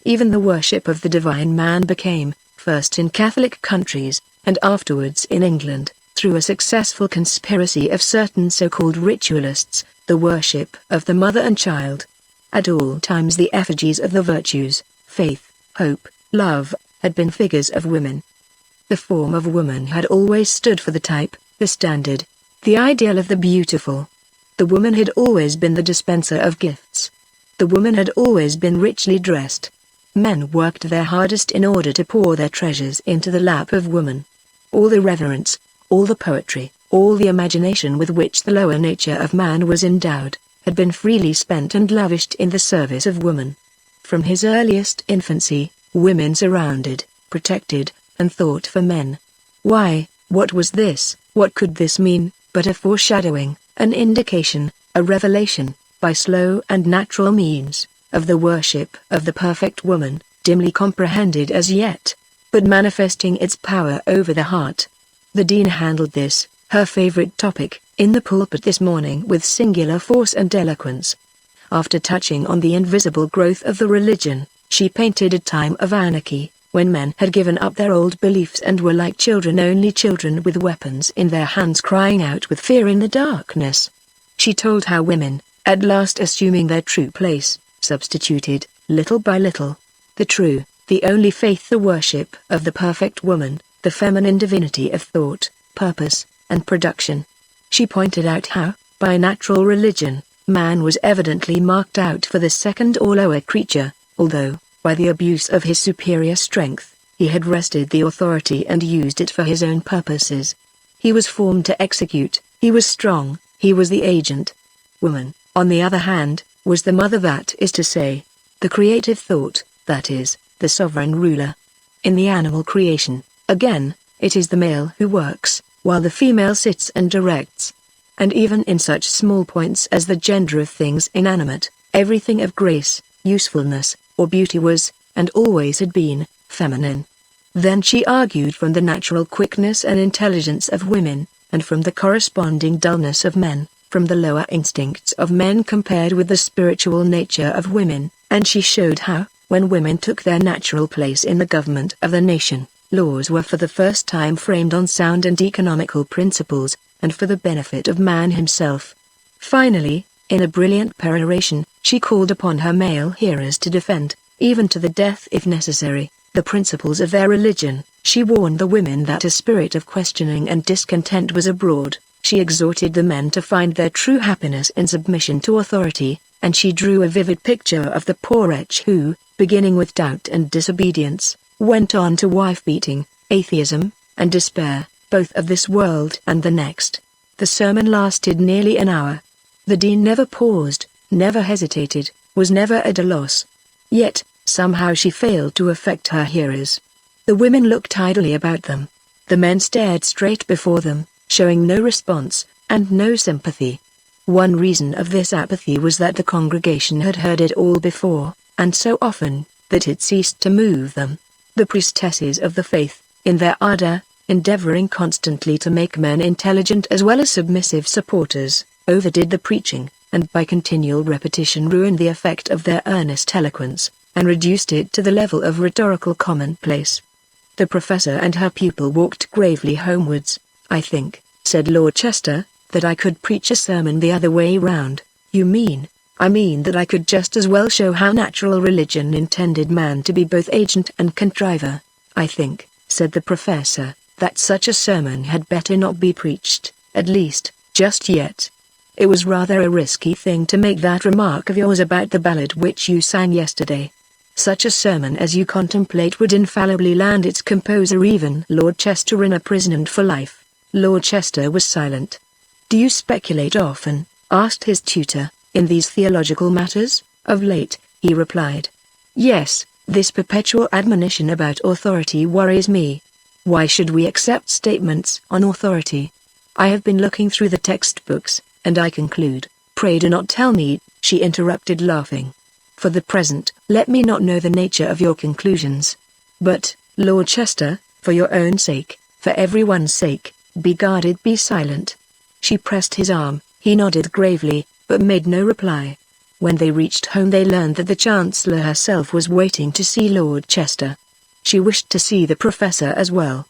[SPEAKER 1] Even the worship of the divine man became, first in Catholic countries, and afterwards in England, through a successful conspiracy of certain so-called ritualists, the worship of the mother and child. At all times the effigies of the virtues, faith, hope, love, had been figures of women. The form of woman had always stood for the type, the standard, the ideal of the beautiful. The woman had always been the dispenser of gifts. The woman had always been richly dressed. Men worked their hardest in order to pour their treasures into the lap of woman. All the reverence, all the poetry, all the imagination with which the lower nature of man was endowed, had been freely spent and lavished in the service of woman. From his earliest infancy, women surrounded, protected, and thought for men. Why, what was this, what could this mean, but a foreshadowing, an indication, a revelation, by slow and natural means, of the worship of the perfect woman, dimly comprehended as yet, but manifesting its power over the heart. The Dean handled this, her favorite topic, in the pulpit this morning with singular force and eloquence. After touching on the invisible growth of the religion, she painted a time of anarchy, when men had given up their old beliefs and were like children, only children with weapons in their hands crying out with fear in the darkness. She told how women, at last assuming their true place, substituted, little by little, the true, the only faith, the worship of the perfect woman, the feminine divinity of thought, purpose, and production. She pointed out how, by natural religion, man was evidently marked out for the second or lower creature, although, by the abuse of his superior strength, he had wrested the authority and used it for his own purposes. He was formed to execute, he was strong, he was the agent. Woman, on the other hand, was the mother, that is to say, the creative thought, that is, the sovereign ruler. In the animal creation, again, it is the male who works, while the female sits and directs. And even in such small points as the gender of things inanimate, everything of grace, usefulness, or beauty was, and always had been, feminine. Then she argued from the natural quickness and intelligence of women, and from the corresponding dullness of men, from the lower instincts of men compared with the spiritual nature of women, and she showed how, when women took their natural place in the government of the nation, laws were for the first time framed on sound and economical principles, and for the benefit of man himself. Finally, in a brilliant peroration, she called upon her male hearers to defend, even to the death if necessary, the principles of their religion. She warned the women that a spirit of questioning and discontent was abroad. She exhorted the men to find their true happiness in submission to authority, and she drew a vivid picture of the poor wretch who, beginning with doubt and disobedience, went on to wife-beating, atheism, and despair, both of this world and the next. The sermon lasted nearly an hour. The dean never paused, never hesitated, was never at a loss. Yet, somehow she failed to affect her hearers. The women looked idly about them. The men stared straight before them, showing no response, and no sympathy. One reason of this apathy was that the congregation had heard it all before, and so often, that it ceased to move them. The priestesses of the faith, in their ardor, endeavoring constantly to make men intelligent as well as submissive supporters, overdid the preaching, and by continual repetition ruined the effect of their earnest eloquence, and reduced it to the level of rhetorical commonplace. The professor and her pupil walked gravely homewards. "I think," said Lord Chester, "that I could preach a sermon the other way round." "You mean?" "I mean that I could just as well show how natural religion intended man to be both agent and contriver." "I think," said the professor, "that such a sermon had better not be preached, at least, just yet." "It was rather a risky thing to make that remark of yours about the ballad which you sang yesterday. Such a sermon as you contemplate would infallibly land its composer, even Lord Chester, in a prison for life." Lord Chester was silent. "Do you speculate often," asked his tutor, "in these theological matters?" "Of late," he replied. "Yes, this perpetual admonition about authority worries me. Why should we accept statements on authority? I have been looking through the textbooks, and I conclude—" "Pray do not tell me," she interrupted, laughing. "For the present, let me not know the nature of your conclusions. But, Lord Chester, for your own sake, for everyone's sake, be guarded, be silent." She pressed his arm. He nodded gravely, but made no reply. When they reached home they learned that the Chancellor herself was waiting to see Lord Chester. She wished to see the professor as well.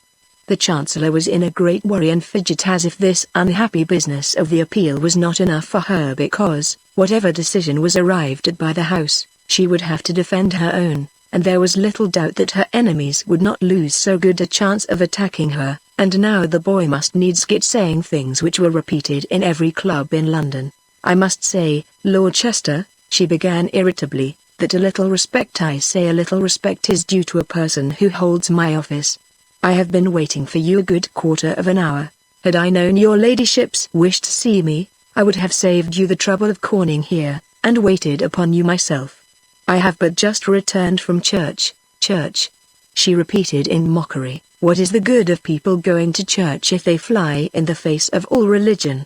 [SPEAKER 1] The Chancellor was in a great worry and fidget, as if this unhappy business of the appeal was not enough for her, because, whatever decision was arrived at by the House, she would have to defend her own, and there was little doubt that her enemies would not lose so good a chance of attacking her, and now the boy must needs get saying things which were repeated in every club in London. "I must say, Lord Chester," she began irritably, "that a little respect, I say a little respect, is due to a person who holds my office. I have been waiting for you a good quarter of an hour. Had I known your ladyships wished to see me, I would have saved you the trouble of calling here, and waited upon you myself. I have but just returned from church." "Church?" she repeated in mockery. "What is the good of people going to church if they fly in the face of all religion?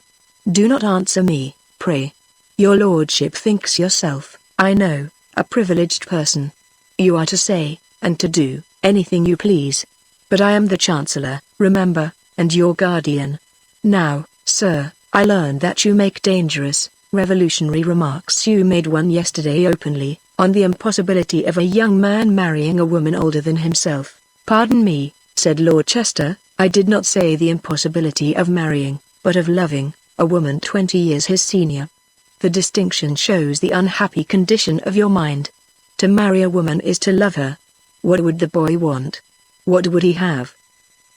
[SPEAKER 1] Do not answer me, pray. Your lordship thinks yourself, I know, a privileged person. You are to say, and to do, anything you please. But I am the Chancellor, remember, and your guardian. Now, sir, I learn that you make dangerous, revolutionary remarks. You made one yesterday openly, on the impossibility of a young man marrying a woman older than himself." "Pardon me," said Lord Chester, "I did not say the impossibility of marrying, but of loving, a woman 20 years his senior. The distinction shows the unhappy condition of your mind. To marry a woman is to love her. What would the boy want? What would he have?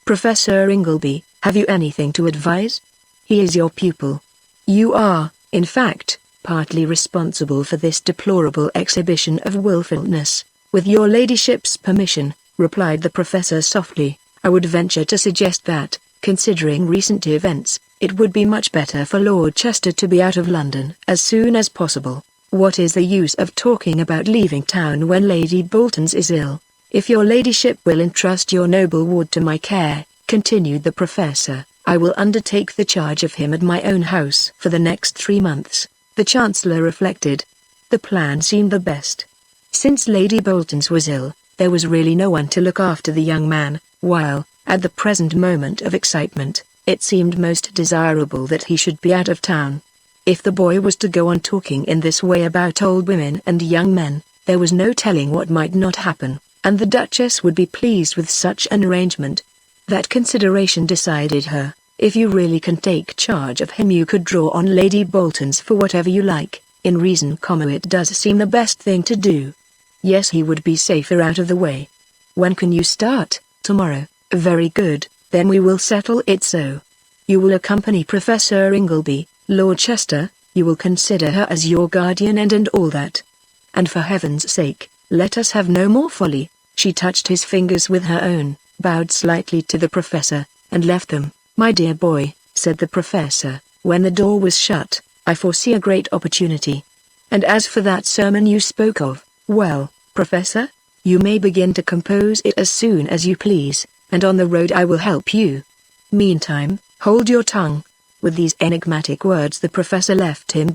[SPEAKER 1] Professor Ingleby, have you anything to advise? He is your pupil. You are, in fact, partly responsible for this deplorable exhibition of wilfulness." "With your ladyship's permission," replied the professor softly, "I would venture to suggest that, considering recent events, it would be much better for Lord Chester to be out of London as soon as possible. What is the use of talking about leaving town when Lady Bolton's is ill? If your ladyship will entrust your noble ward to my care," continued the professor, "I will undertake the charge of him at my own house for the next 3 months." The Chancellor reflected. The plan seemed the best. Since Lady Bolton's was ill, there was really no one to look after the young man, while, at the present moment of excitement, it seemed most desirable that he should be out of town. If the boy was to go on talking in this way about old women and young men, there was no telling what might not happen, and the Duchess would be pleased with such an arrangement. That consideration decided her. If you really can take charge of him, you could draw on Lady Bolton's for whatever you like. In reason, it does seem the best thing to do. Yes, he would be safer out of the way. When can you start? Tomorrow. Very good, then we will settle it so. You will accompany Professor Ingleby, Lord Chester, you will consider her as your guardian and all that. And for heaven's sake, let us have no more folly. She touched his fingers with her own, bowed slightly to the professor, and left them. My dear boy, said the professor, when the door was shut, I foresee a great opportunity. And as for that sermon you spoke of, well, Professor, you may begin to compose it as soon as you please, and on the road I will help you. Meantime, hold your tongue. With these enigmatic words the professor left him.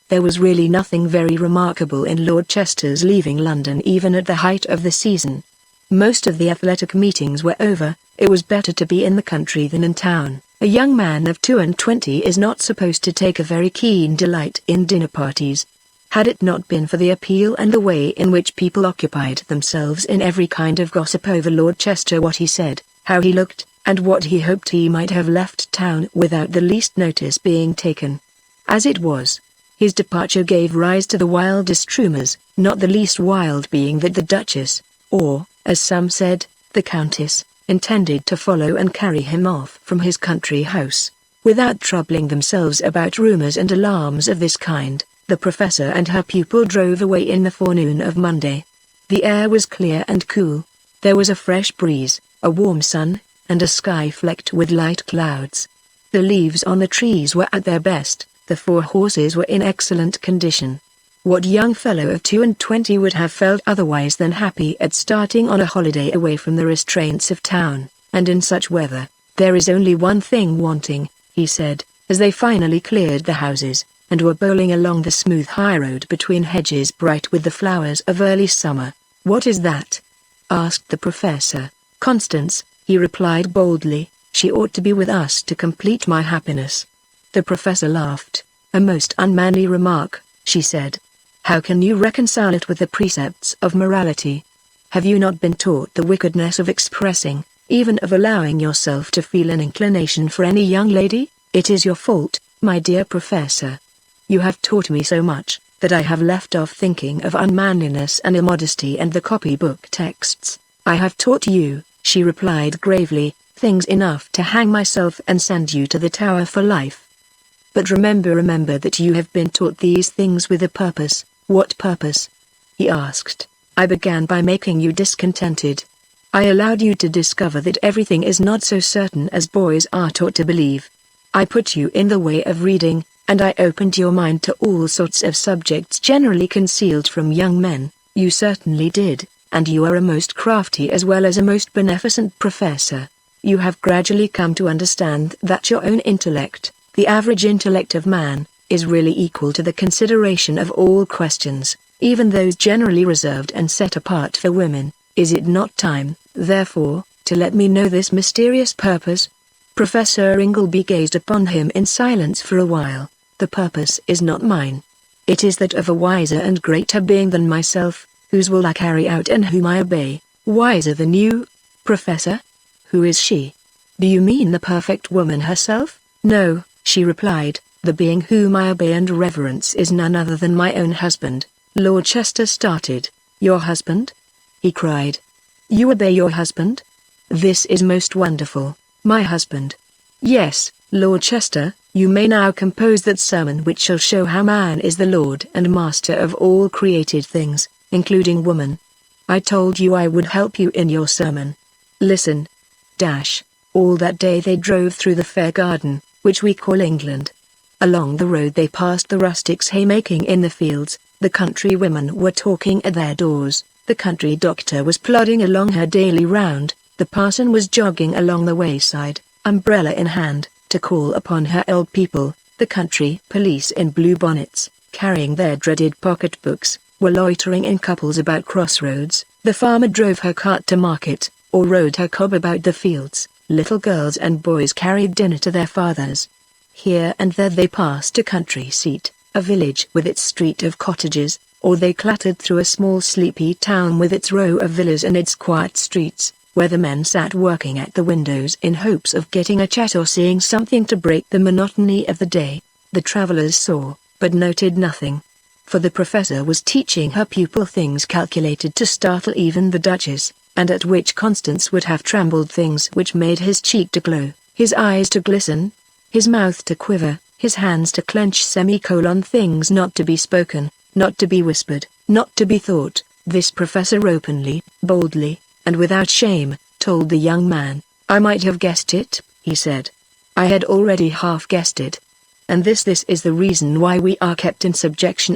[SPEAKER 1] There was really nothing very remarkable in Lord Chester's leaving London even at the height of the season. Most of the athletic meetings were over. It was better to be in the country than in town. A young man of 22 is not supposed to take a very keen delight in dinner parties. Had it not been for the appeal and the way in which people occupied themselves in every kind of gossip over Lord Chester, what he said, how he looked, and what he hoped he might have left town without the least notice being taken. As it was, his departure gave rise to the wildest rumors, not the least wild being that the Duchess, or, as some said, the Countess, intended to follow and carry him off from his country house. Without troubling themselves about rumors and alarms of this kind, the professor and her pupil drove away in the forenoon of Monday. The air was clear and cool. There was a fresh breeze, a warm sun, and a sky flecked with light clouds. The leaves on the trees were at their best, the 4 horses were in excellent condition. What young fellow of 22 would have felt otherwise than happy at starting on a holiday away from the restraints of town, and in such weather? There is only one thing wanting, he said, as they finally cleared the houses, and were bowling along the smooth highroad between hedges bright with the flowers of early summer. What is that? Asked the professor. Constance, he replied boldly, she ought to be with us to complete my happiness. The professor laughed. A most unmanly remark, she said. How can you reconcile it with the precepts of morality? Have you not been taught the wickedness of expressing, even of allowing yourself to feel an inclination for any young lady? It is your fault, my dear professor. You have taught me so much, that I have left off thinking of unmanliness and immodesty and the copybook texts. I have taught you, she replied gravely, things enough to hang myself and send you to the tower for life. But remember that you have been taught these things with a purpose. What purpose? He asked. I began by making you discontented. I allowed you to discover that everything is not so certain as boys are taught to believe. I put you in the way of reading, and I opened your mind to all sorts of subjects generally concealed from young men. You certainly did, and you are a most crafty as well as a most beneficent professor. You have gradually come to understand that your own intellect, the average intellect of man, is really equal to the consideration of all questions, even those generally reserved and set apart for women. Is it not time, therefore, to let me know this mysterious purpose? Professor Ingleby gazed upon him in silence for a while. The purpose is not mine. It is that of a wiser and greater being than myself, whose will I carry out and whom I obey. Wiser than you, Professor? Who is she? Do you mean the perfect woman herself? No, she replied, the being whom I obey and reverence is none other than my own husband. Lord Chester started. Your husband? He cried. You obey your husband? This is most wonderful. My husband. Yes, Lord Chester, you may now compose that sermon which shall show how man is the lord and master of all created things, including woman. I told you I would help you in your sermon. Listen. All that day they drove through the fair garden, which we call England. Along the road they passed the rustics haymaking in the fields, the country women were talking at their doors, the country doctor was plodding along her daily round, the parson was jogging along the wayside, umbrella in hand, to call upon her old people, the country police in blue bonnets, carrying their dreaded pocket-books, were loitering in couples about crossroads, the farmer drove her cart to market, or rode her cob about the fields, little girls and boys carried dinner to their fathers. Here and there they passed a country seat, a village with its street of cottages, or they clattered through a small sleepy town with its row of villas and its quiet streets, where the men sat working at the windows in hopes of getting a chat or seeing something to break the monotony of the day. The travelers saw, but noted nothing. for the professor was teaching her pupil things calculated to startle even the Duchess, and at which Constance would have trembled, things which made his cheek to glow, his eyes to glisten, his mouth to quiver, his hands to clench, things not to be spoken, not to be whispered, not to be thought. This professor openly, boldly, and without shame, told the young man. "I might have guessed it," he said. "I had already half guessed it. And this is the reason why we are kept in subjection!"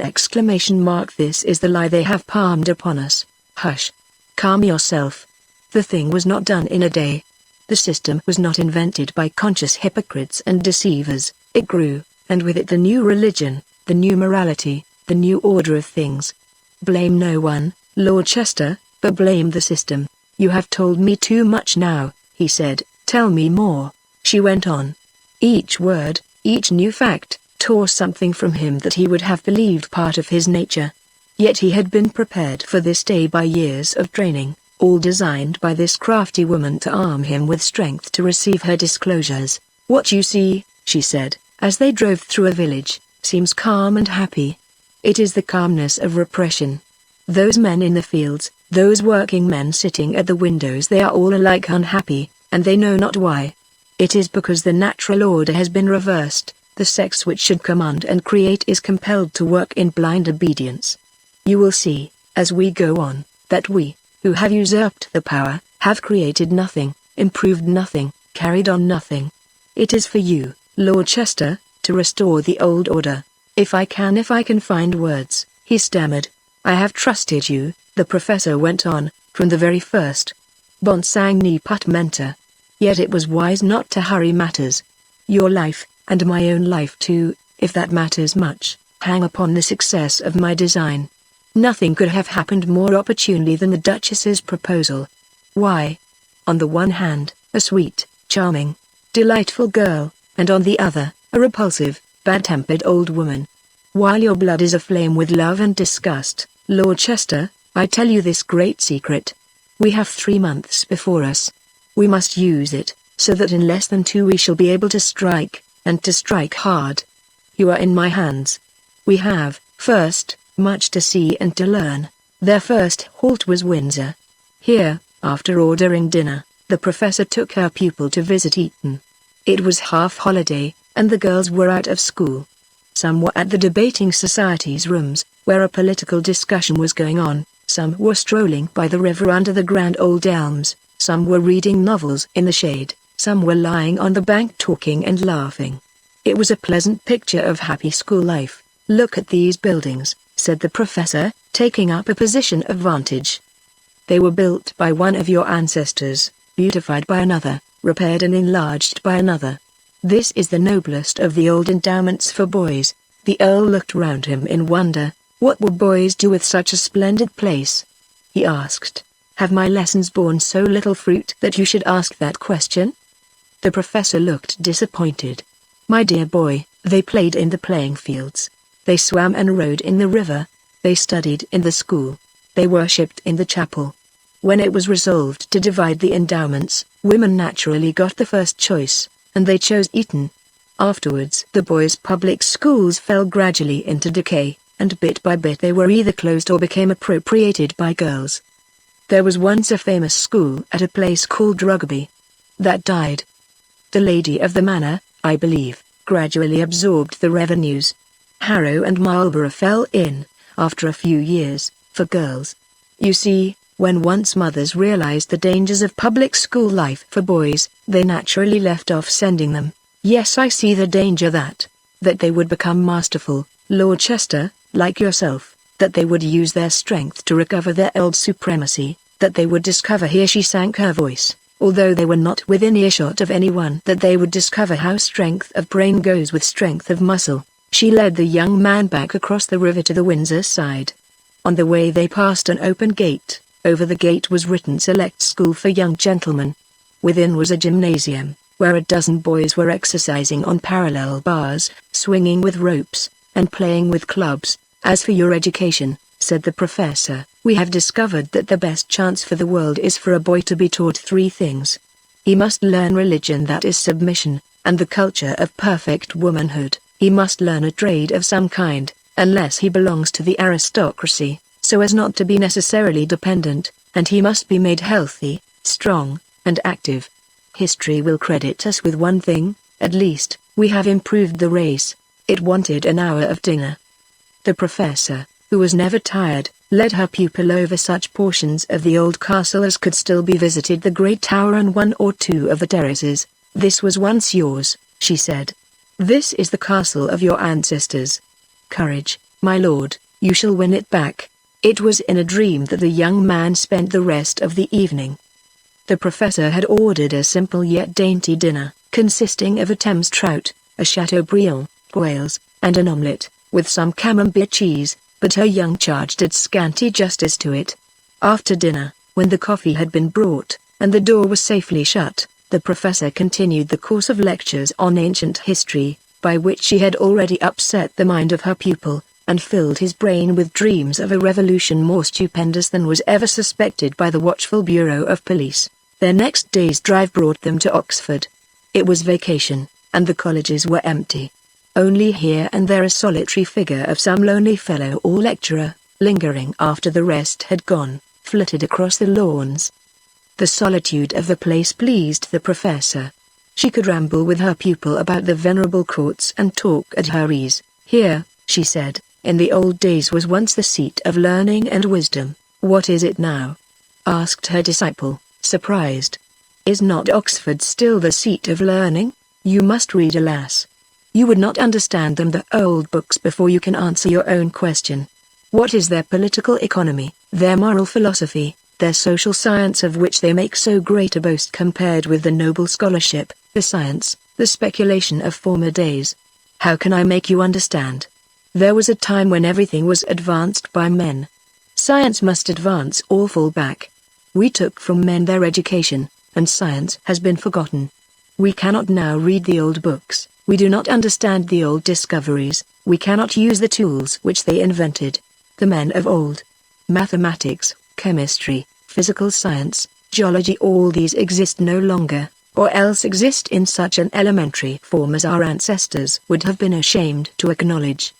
[SPEAKER 1] This is the lie they have palmed upon us. Hush. Calm yourself. The thing was not done in a day. The system was not invented by conscious hypocrites and deceivers. It grew, and with it the new religion, the new morality, the new order of things. Blame no one, Lord Chester, but blame the system. "You have told me too much now," he said. "Tell me more," she went on. Each word, each new fact, tore something from him that he would have believed part of his nature. Yet he had been prepared for this day by years of training, all designed by this crafty woman to arm him with strength to receive her disclosures. "What you see," she said, as they drove through a village, "seems calm and happy. It is the calmness of repression. Those men in the fields, those working men sitting at the windows, they are all alike unhappy, and they know not why. It is because the natural order has been reversed. The sex which should command and create is compelled to work in blind obedience. You will see, as we go on, that we, who have usurped the power, have created nothing, improved nothing, carried on nothing. It is for you, Lord Chester, to restore the old order. If I can find words," he stammered. "I have trusted you," the professor went on, "from the very first. Bon sang ni put mentor. Yet it was wise not to hurry matters. Your life, and my own life too, if that matters much, hang upon the success of my design. Nothing could have happened more opportunely than the Duchess's proposal. Why? On the one hand, a sweet, charming, delightful girl, and on the other, a repulsive, bad-tempered old woman. While your blood is aflame with love and disgust, Lord Chester, I tell you this great secret. We have 3 months before us. We must use it, so that in less than 2 we shall be able to strike, and to strike hard. You are in my hands. We have, first, much to see and to learn." Their first halt was Windsor. Here, after ordering dinner, the professor took her pupil to visit Eton. It was half-holiday, and the girls were out of school. Some were at the debating society's rooms, where a political discussion was going on, some were strolling by the river under the grand old elms, some were reading novels in the shade, some were lying on the bank talking and laughing. It was a pleasant picture of happy school life. "Look at these buildings," said the professor, taking up a position of vantage. "They were built by one of your ancestors, beautified by another, repaired and enlarged by another. This is the noblest of the old endowments for boys." The Earl looked round him in wonder. What would boys do with such a splendid place? He asked. "Have my lessons borne so little fruit that you should ask that question?" The professor looked disappointed. "My dear boy, they played in the playing fields. They swam and rowed in the river. They studied in the school. They worshipped in the chapel. When it was resolved to divide the endowments, women naturally got the first choice, and they chose Eton. Afterwards the boys' public schools fell gradually into decay, and bit by bit they were either closed or became appropriated by girls. There was once a famous school at a place called Rugby. That died. The lady of the manor, I believe, gradually absorbed the revenues. Harrow and Marlborough fell in, after a few years, for girls. You see, when once mothers realized the dangers of public school life for boys, they naturally left off sending them. Yes, I see the danger that they would become masterful, Lord Chester, like yourself, that they would use their strength to recover their old supremacy, that they would discover," here she sank her voice, although they were not within earshot of anyone, "that they would discover how strength of brain goes with strength of muscle." She led the young man back across the river to the Windsor side. On the way they passed an open gate. Over the gate was written "Select School for Young Gentlemen." Within was a gymnasium, where a dozen boys were exercising on parallel bars, swinging with ropes, and playing with clubs. "As for your education," said the professor, "we have discovered that the best chance for the world is for a boy to be taught 3 things. He must learn religion, that is submission, and the culture of perfect womanhood. He must learn a trade of some kind, unless he belongs to the aristocracy, so as not to be necessarily dependent, and he must be made healthy, strong, and active. History will credit us with one thing, at least, we have improved the race. It wanted an hour of dinner. The professor, who was never tired, led her pupil over such portions of the old castle as could still be visited, the great tower and one or two of the terraces. "This was once yours," she said. "This is the castle of your ancestors. Courage, my lord, you shall win it back." It was in a dream that the young man spent the rest of the evening. The professor had ordered a simple yet dainty dinner, consisting of a Thames trout, a Chateaubriand, quails, and an omelette, with some camembert cheese, but her young charge did scanty justice to it. After dinner, when the coffee had been brought, and the door was safely shut, the professor continued the course of lectures on ancient history, by which she had already upset the mind of her pupil, and filled his brain with dreams of a revolution more stupendous than was ever suspected by the watchful Bureau of Police. Their next day's drive brought them to Oxford. It was vacation, and the colleges were empty. Only here and there a solitary figure of some lonely fellow or lecturer, lingering after the rest had gone, flitted across the lawns. The solitude of the place pleased the professor. She could ramble with her pupil about the venerable courts and talk at her ease. "Here," she said, "in the old days was once the seat of learning and wisdom. What is it now?" asked her disciple, surprised. "Is not Oxford still the seat of learning? You must read, alas. You would not understand them, the old books, before you can answer your own question. What is their political economy, their moral philosophy, their social science of which they make so great a boast compared with the noble scholarship, the science, the speculation of former days? How can I make you understand? There was a time when everything was advanced by men. Science must advance or fall back. We took from men their education, and science has been forgotten. We cannot now read the old books, we do not understand the old discoveries, we cannot use the tools which they invented. The men of old, mathematics, chemistry, physical science, geology, all these exist no longer, or else exist in such an elementary form as our ancestors would have been ashamed to acknowledge.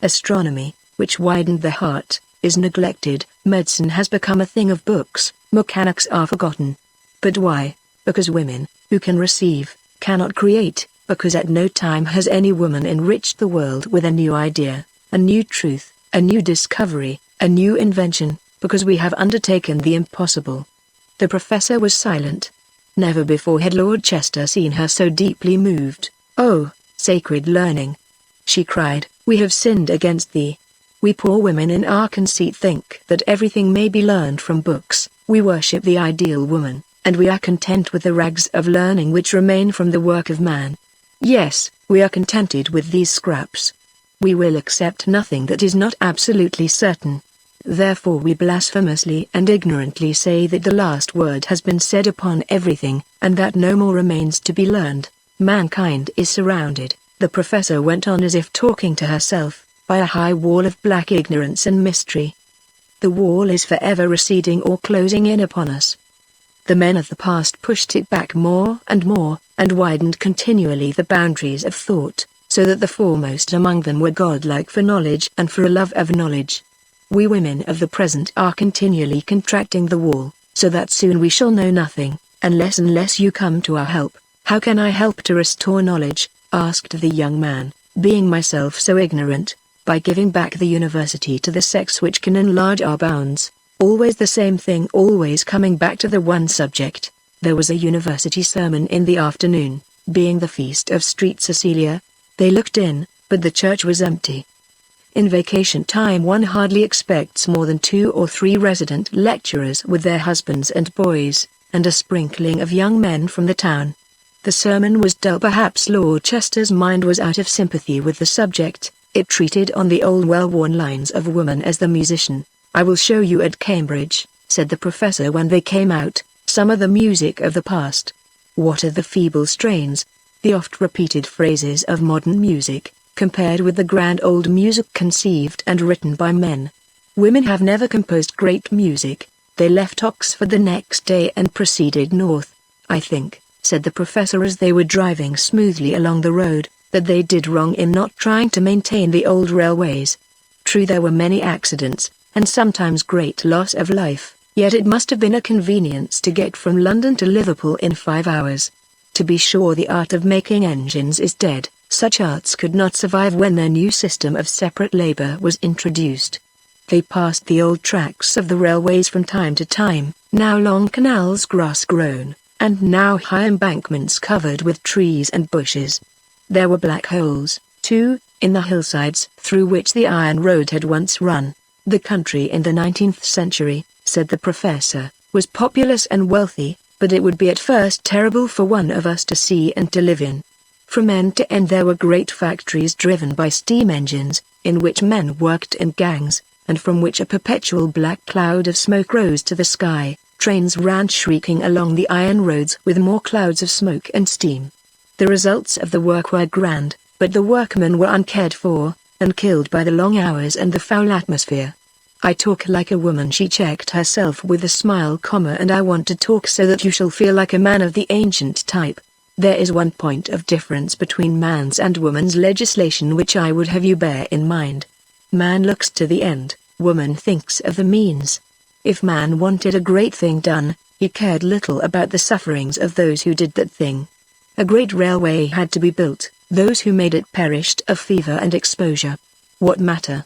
[SPEAKER 1] Astronomy, which widened the heart, is neglected, medicine has become a thing of books, mechanics are forgotten. But why? Because women, who can receive, cannot create, because at no time has any woman enriched the world with a new idea, a new truth, a new discovery, a new invention, because we have undertaken the impossible. The professor was silent. Never before had Lord Chester seen her so deeply moved. "Oh, sacred learning!" she cried, "we have sinned against thee. We poor women in our conceit think that everything may be learned from books, we worship the ideal woman, and we are content with the rags of learning which remain from the work of man. Yes, we are contented with these scraps. We will accept nothing that is not absolutely certain. Therefore we blasphemously and ignorantly say that the last word has been said upon everything, and that no more remains to be learned. Mankind is surrounded," the professor went on as if talking to herself, "by a high wall of black ignorance and mystery. The wall is forever receding or closing in upon us. The men of the past pushed it back more, and widened continually the boundaries of thought, so that the foremost among them were godlike for knowledge and for a love of knowledge. We women of the present are continually contracting the wall, so that soon we shall know nothing, unless you come to our help." "How can I help to restore knowledge?" asked the young man, "being myself so ignorant." "By giving back the university to the sex which can enlarge our bounds." Always the same thing, always coming back to the one subject. There was a university sermon in the afternoon, being the feast of Street Cecilia. They looked in, but the church was empty. In vacation time one hardly expects more than 2 or 3 resident lecturers with their husbands and boys, and a sprinkling of young men from the town. The sermon was dull. Perhaps Lord Chester's mind was out of sympathy with the subject. It treated on the old well-worn lines of woman as the musician. "I will show you at Cambridge," said the professor when they came out, "some of the music of the past. What are the feeble strains, the oft-repeated phrases of modern music, compared with the grand old music conceived and written by men? Women have never composed great music." They left Oxford the next day and proceeded north. "I think," said the professor as they were driving smoothly along the road, "that they did wrong in not trying to maintain the old railways. True, there were many accidents, and sometimes great loss of life, yet it must have been a convenience to get from London to Liverpool in 5 hours. To be sure, the art of making engines is dead. Such arts could not survive when their new system of separate labor was introduced. They passed the old tracks of the railways from time to time, now long canals grass-grown, and now high embankments covered with trees and bushes. There were black holes, too, in the hillsides through which the iron road had once run. The country in the 19th century, said the professor, was populous and wealthy, but it would be at first terrible for one of us to see and to live in. From end to end there were great factories driven by steam engines, in which men worked in gangs, and from which a perpetual black cloud of smoke rose to the sky. Trains ran shrieking along the iron roads with more clouds of smoke and steam. The results of the work were grand, but the workmen were uncared for, and killed by the long hours and the foul atmosphere. I talk like a woman, she checked herself with a smile, and I want to talk so that you shall feel like a man of the ancient type. There is one point of difference between man's and woman's legislation which I would have you bear in mind. Man looks to the end, woman thinks of the means. If man wanted a great thing done, he cared little about the sufferings of those who did that thing. A great railway had to be built, those who made it perished of fever and exposure. What matter?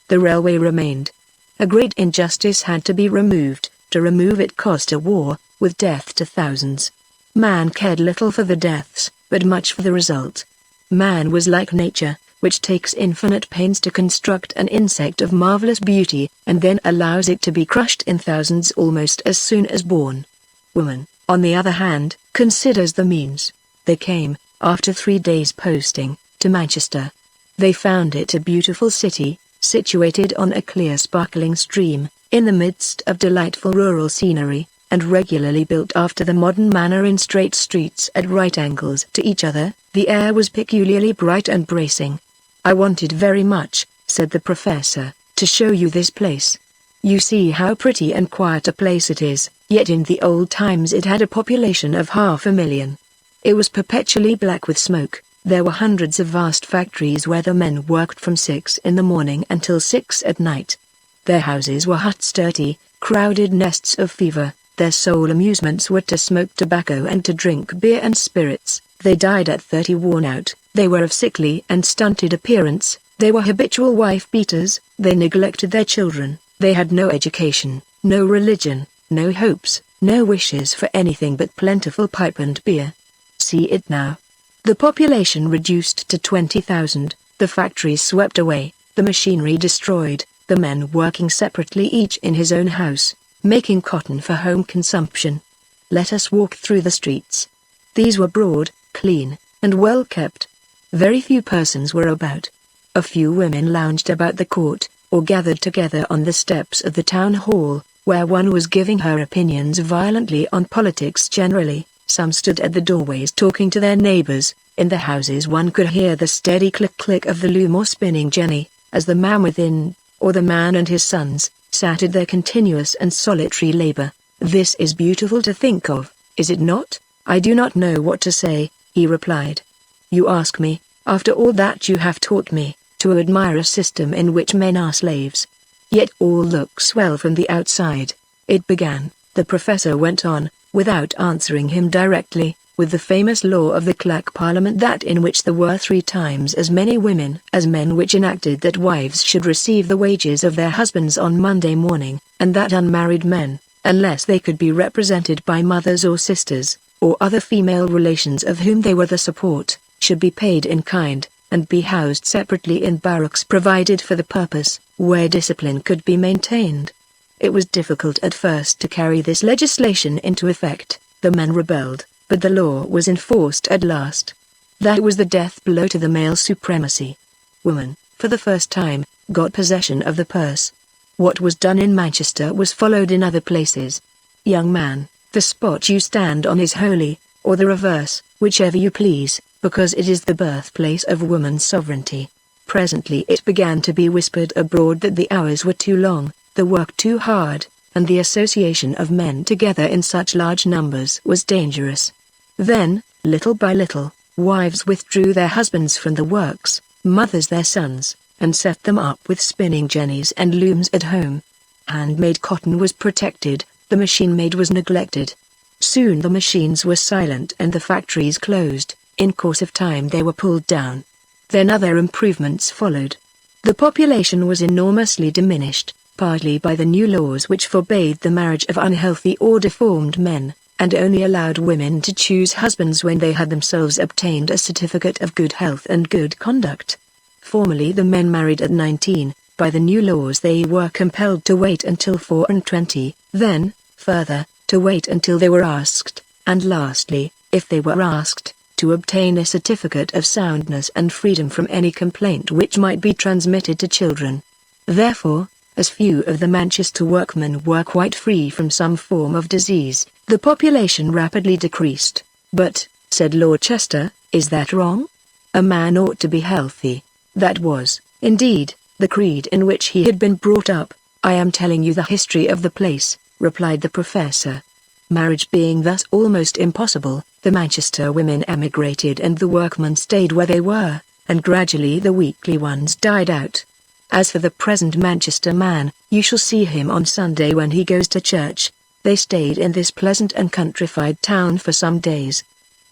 [SPEAKER 1] The railway remained. A great injustice had to be removed. To remove it cost a war, with death to thousands. Man cared little for the deaths, but much for the result. Man was like nature, which takes infinite pains to construct an insect of marvelous beauty, and then allows it to be crushed in thousands almost as soon as born. Woman, on the other hand, considers the means. They came, after 3 days' posting, to Manchester. They found it a beautiful city, situated on a clear sparkling stream, in the midst of delightful rural scenery, and regularly built after the modern manner in straight streets at right angles to each other. The air was peculiarly bright and bracing. I wanted very much, said the professor, to show you this place. You see how pretty and quiet a place it is, yet in the old times it had a population of 500,000. It was perpetually black with smoke. There were hundreds of vast factories where the men worked from 6 in the morning until 6 at night. Their houses were huts, dirty, crowded nests of fever. Their sole amusements were to smoke tobacco and to drink beer and spirits. They died at 30 worn out. They were of sickly and stunted appearance. They were habitual wife-beaters. They neglected their children. They had no education, no religion, no hopes, no wishes for anything but plentiful pipe and beer. See it now. The population reduced to 20,000, the factories swept away, the machinery destroyed, the men working separately each in his own house, making cotton for home consumption. Let us walk through the streets. These were broad, clean, and well kept. Very few persons were about. A few women lounged about the court, or gathered together on the steps of the town hall, where one was giving her opinions violently on politics generally. Some stood at the doorways talking to their neighbors. In the houses one could hear the steady click-click of the loom or spinning jenny, as the man within, or the man and his sons, sat at their continuous and solitary labor. This is beautiful to think of, is it not? I do not know what to say, he replied. You ask me, after all that you have taught me, to admire a system in which men are slaves. Yet all looks well from the outside. It began, the professor went on, without answering him directly, with the famous law of the Clack Parliament, that in which there were 3 times as many women as men, which enacted that wives should receive the wages of their husbands on Monday morning, and that unmarried men, unless they could be represented by mothers or sisters, or other female relations of whom they were the support, should be paid in kind, and be housed separately in barracks provided for the purpose, where discipline could be maintained. It was difficult at first to carry this legislation into effect. The men rebelled, but the law was enforced at last. That was the death blow to the male supremacy. Woman, for the first time, got possession of the purse. What was done in Manchester was followed in other places. Young man, the spot you stand on is holy, or the reverse, whichever you please, because it is the birthplace of woman's sovereignty. Presently it began to be whispered abroad that the hours were too long, the work too hard, and the association of men together in such large numbers was dangerous. Then, little by little, wives withdrew their husbands from the works, mothers their sons, and set them up with spinning jennies and looms at home. Handmade cotton was protected, the machine made was neglected. Soon the machines were silent and the factories closed. In course of time they were pulled down. Then other improvements followed. The population was enormously diminished, partly by the new laws which forbade the marriage of unhealthy or deformed men, and only allowed women to choose husbands when they had themselves obtained a certificate of good health and good conduct. Formerly the men married at 19, by the new laws they were compelled to wait until 24, then, further, to wait until they were asked, and lastly, if they were asked, to obtain a certificate of soundness and freedom from any complaint which might be transmitted to children. Therefore, as few of the Manchester workmen were quite free from some form of disease, the population rapidly decreased. But, said Lord Chester, is that wrong? A man ought to be healthy. That was, indeed, the creed in which he had been brought up. I am telling you the history of the place, replied the professor. Marriage being thus almost impossible, the Manchester women emigrated and the workmen stayed where they were, and gradually the weakly ones died out. As for the present Manchester man, you shall see him on Sunday when he goes to church. They stayed in this pleasant and countrified town for some days.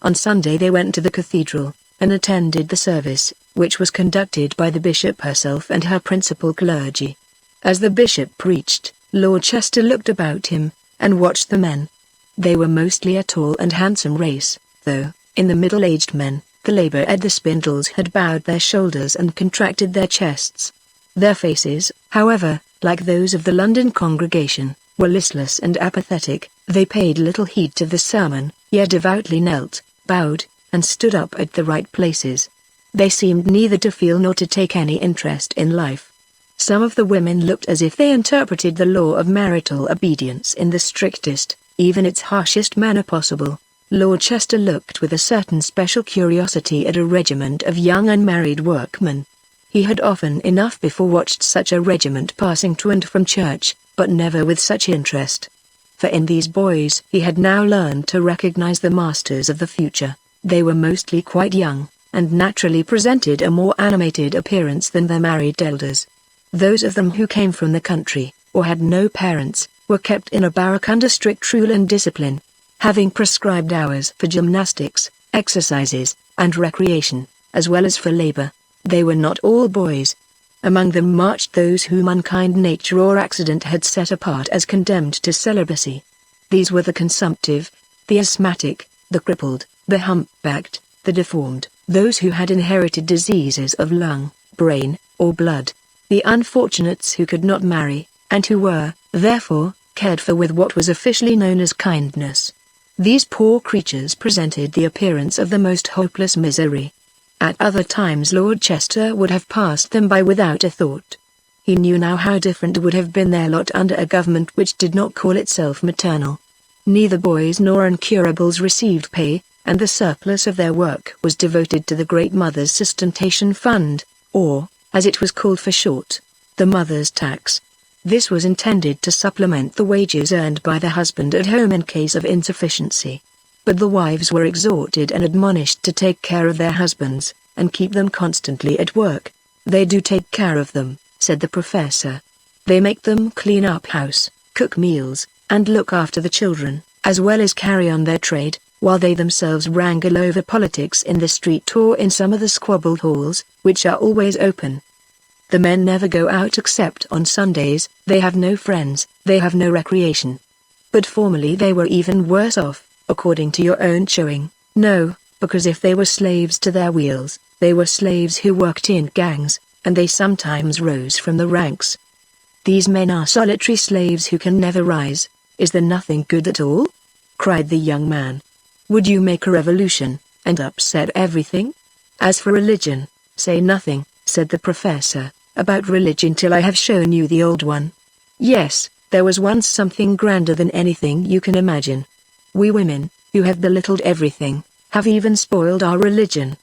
[SPEAKER 1] On Sunday they went to the cathedral, and attended the service, which was conducted by the bishop herself and her principal clergy. As the bishop preached, Lord Chester looked about him, and watched the men. They were mostly a tall and handsome race, though, in the middle-aged men, the labor at the spindles had bowed their shoulders and contracted their chests. Their faces, however, like those of the London congregation, were listless and apathetic. They paid little heed to the sermon, yet devoutly knelt, bowed, and stood up at the right places. They seemed neither to feel nor to take any interest in life. Some of the women looked as if they interpreted the law of marital obedience in the strictest, even its harshest manner possible. Lord Chester looked with a certain special curiosity at a regiment of young unmarried workmen. He had often enough before watched such a regiment passing to and from church, but never with such interest. For in these boys he had now learned to recognize the masters of the future. They were mostly quite young, and naturally presented a more animated appearance than their married elders. Those of them who came from the country, or had no parents, were kept in a barrack under strict rule and discipline, having prescribed hours for gymnastics, exercises, and recreation, as well as for labor. They were not all boys. Among them marched those whom unkind nature or accident had set apart as condemned to celibacy. These were the consumptive, the asthmatic, the crippled, the humpbacked, the deformed, those who had inherited diseases of lung, brain, or blood, the unfortunates who could not marry, and who were, therefore, cared for with what was officially known as kindness. These poor creatures presented the appearance of the most hopeless misery. At other times Lord Chester would have passed them by without a thought. He knew now how different would have been their lot under a government which did not call itself maternal. Neither boys nor incurables received pay, and the surplus of their work was devoted to the Great Mother's Sustentation Fund, or, as it was called for short, the Mother's Tax. This was intended to supplement the wages earned by the husband at home in case of insufficiency. But the wives were exhorted and admonished to take care of their husbands, and keep them constantly at work. They do take care of them, said the professor. They make them clean up house, cook meals, and look after the children, as well as carry on their trade, while they themselves wrangle over politics in the street or in some of the squabble halls, which are always open. The men never go out except on Sundays. They have no friends, they have no recreation. But formerly they were even worse off, according to your own showing. No, because if they were slaves to their wheels, they were slaves who worked in gangs, and they sometimes rose from the ranks. These men are solitary slaves who can never rise. Is there nothing good at all? Cried the young man. Would you make a revolution, and upset everything? As for religion, say nothing, said the professor, about religion till I have shown you the old one. Yes, there was once something grander than anything you can imagine. We women, who have belittled everything, have even spoiled our religion.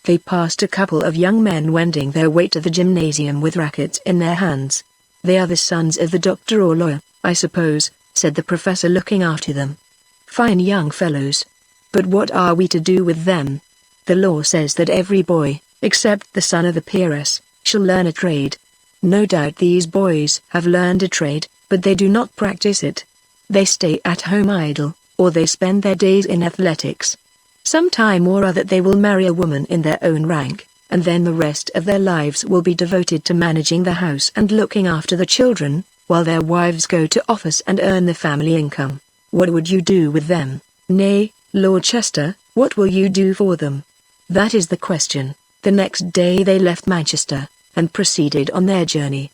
[SPEAKER 1] They passed a couple of young men wending their way to the gymnasium with rackets in their hands. They are the sons of the doctor or lawyer, I suppose, said the professor looking after them. Fine young fellows. But what are we to do with them? The law says that every boy, except the son of a peeress, shall learn a trade. No doubt these boys have learned a trade, but they do not practice it. They stay at home idle, or they spend their days in athletics. Some time or other they will marry a woman in their own rank, and then the rest of their lives will be devoted to managing the house and looking after the children, while their wives go to office and earn the family income. What would you do with them? Nay, Lord Chester, what will you do for them? That is the question. The next day they left Manchester, and proceeded on their journey.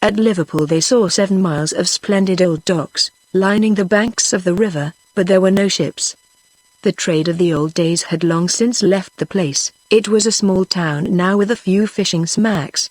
[SPEAKER 1] At Liverpool they saw 7 miles of splendid old docks, lining the banks of the river, but there were no ships. The trade of the old days had long since left the place. It was a small town now with a few fishing smacks.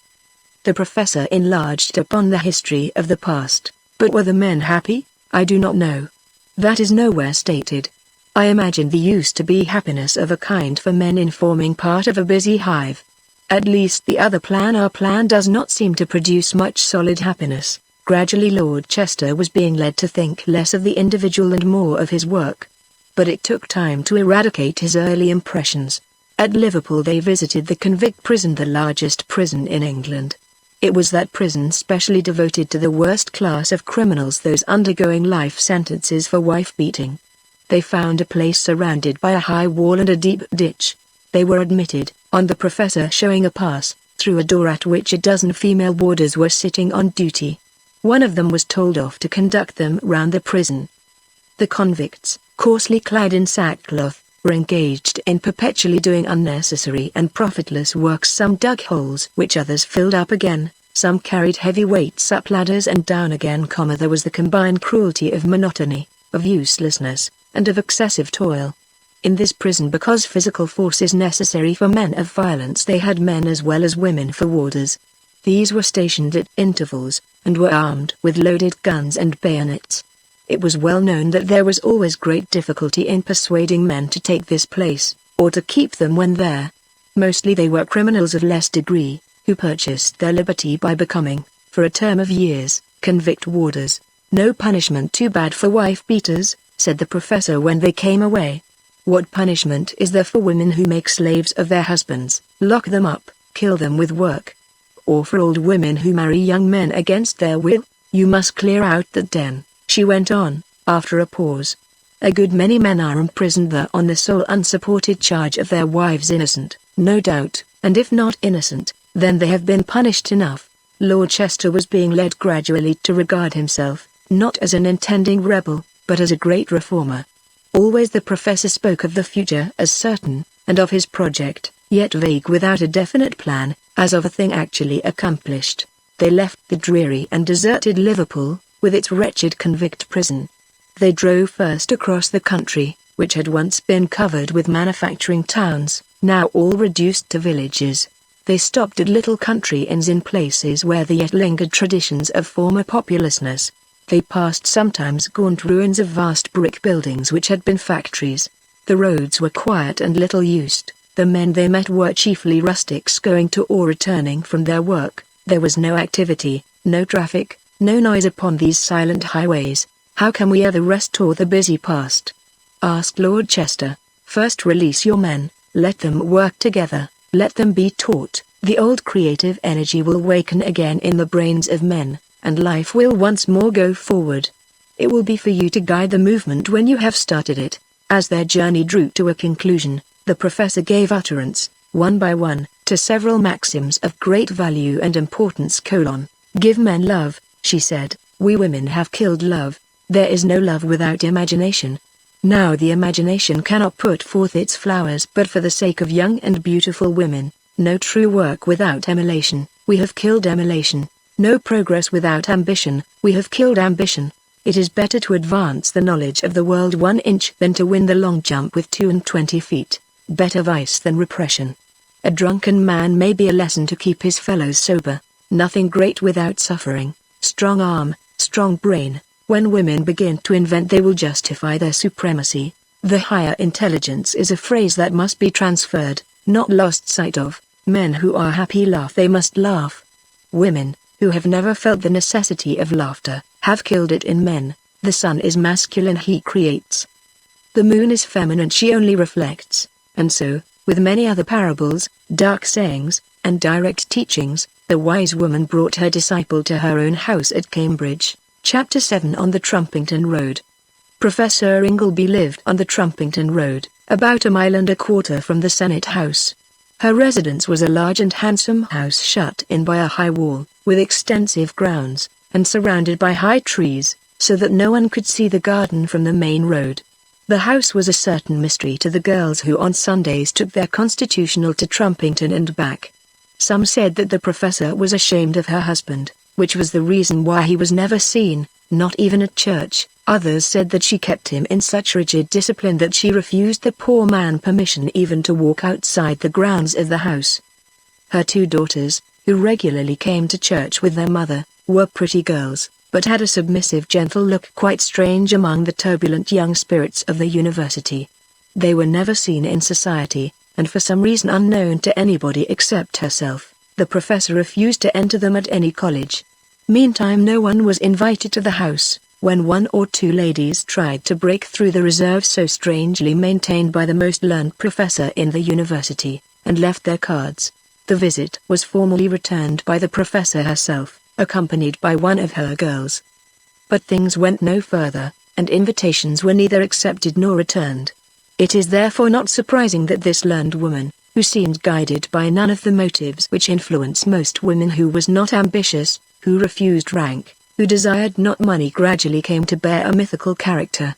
[SPEAKER 1] The professor enlarged upon the history of the past, but were the men happy? I do not know. That is nowhere stated. I imagine there used to be happiness of a kind for men in forming part of a busy hive. At least the other plan, our plan, does not seem to produce much solid happiness. Gradually Lord Chester was being led to think less of the individual and more of his work. But it took time to eradicate his early impressions. At Liverpool they visited the convict prison, the largest prison in England. It was that prison specially devoted to the worst class of criminals, those undergoing life sentences for wife-beating. They found a place surrounded by a high wall and a deep ditch. They were admitted, on the professor showing a pass, through a door at which a dozen female warders were sitting on duty. One of them was told off to conduct them round the prison. The convicts, coarsely clad in sackcloth, were engaged in perpetually doing unnecessary and profitless work. Some dug holes which others filled up again, some carried heavy weights up ladders and down again. There was the combined cruelty of monotony, of uselessness, and of excessive toil. In this prison, because physical force is necessary for men of violence, they had men as well as women for warders. These were stationed at intervals, and were armed with loaded guns and bayonets. It was well known that there was always great difficulty in persuading men to take this place, or to keep them when there. Mostly they were criminals of less degree, who purchased their liberty by becoming, for a term of years, convict warders. No punishment too bad for wife-beaters, said the professor when they came away. What punishment is there for women who make slaves of their husbands, lock them up, kill them with work? Or for old women who marry young men against their will? You must clear out that den, she went on, after a pause. A good many men are imprisoned there on the sole unsupported charge of their wives, innocent, no doubt, and if not innocent, then they have been punished enough. Lord Chester was being led gradually to regard himself, not as an intending rebel, but as a great reformer. Always the professor spoke of the future as certain, and of his project, yet vague, without a definite plan, as of a thing actually accomplished. They left the dreary and deserted Liverpool, with its wretched convict prison. They drove first across the country, which had once been covered with manufacturing towns, now all reduced to villages. They stopped at little country inns in places where there yet lingered traditions of former populousness. They passed sometimes gaunt ruins of vast brick buildings which had been factories. The roads were quiet and little used. The men they met were chiefly rustics going to or returning from their work. There was no activity, no traffic, no noise upon these silent highways. How can we ever restore the busy past? Asked Lord Chester. First release your men, let them work together, let them be taught. The old creative energy will waken again in the brains of men, and life will once more go forward. It will be for you to guide the movement when you have started it. As their journey drew to a conclusion, the professor gave utterance, one by one, to several maxims of great value and importance. Give men love, she said. We women have killed love. There is no love without imagination. Now the imagination cannot put forth its flowers but for the sake of young and beautiful women. No true work without emulation. We have killed emulation. No progress without ambition. We have killed ambition. It is better to advance the knowledge of the world 1 inch than to win the long jump with 22 feet. Better vice than repression. A drunken man may be a lesson to keep his fellows sober. Nothing great without suffering. Strong arm, strong brain. When women begin to invent, they will justify their supremacy. The higher intelligence is a phrase that must be transferred, not lost sight of. Men who are happy laugh, they must laugh. Women, who have never felt the necessity of laughter, have killed it in men. The sun is masculine, he creates. The moon is feminine, she only reflects. And so, with many other parables, dark sayings, and direct teachings, The wise woman brought her disciple to her own house at Cambridge. Chapter 7 On the Trumpington Road. Professor Ingleby lived on the Trumpington Road, about a mile and a quarter from the Senate House. Her residence was a large and handsome house shut in by a high wall, with extensive grounds, and surrounded by high trees, so that no one could see the garden from the main road. The house was a certain mystery to the girls who on Sundays took their constitutional to Trumpington and back. Some said that the professor was ashamed of her husband, which was the reason why he was never seen, not even at church. Others said that she kept him in such rigid discipline that she refused the poor man permission even to walk outside the grounds of the house. Her 2 daughters, who regularly came to church with their mother, were pretty girls, but had a submissive gentle look quite strange among the turbulent young spirits of the university. They were never seen in society, and for some reason unknown to anybody except herself, the professor refused to enter them at any college. Meantime no one was invited to the house, when 1 or 2 ladies tried to break through the reserve so strangely maintained by the most learned professor in the university, and left their cards. The visit was formally returned by the professor herself, accompanied by one of her girls. But things went no further, and invitations were neither accepted nor returned. It is therefore not surprising that this learned woman, who seemed guided by none of the motives which influence most women, who was not ambitious, who refused rank, who desired not money, gradually came to bear a mythical character.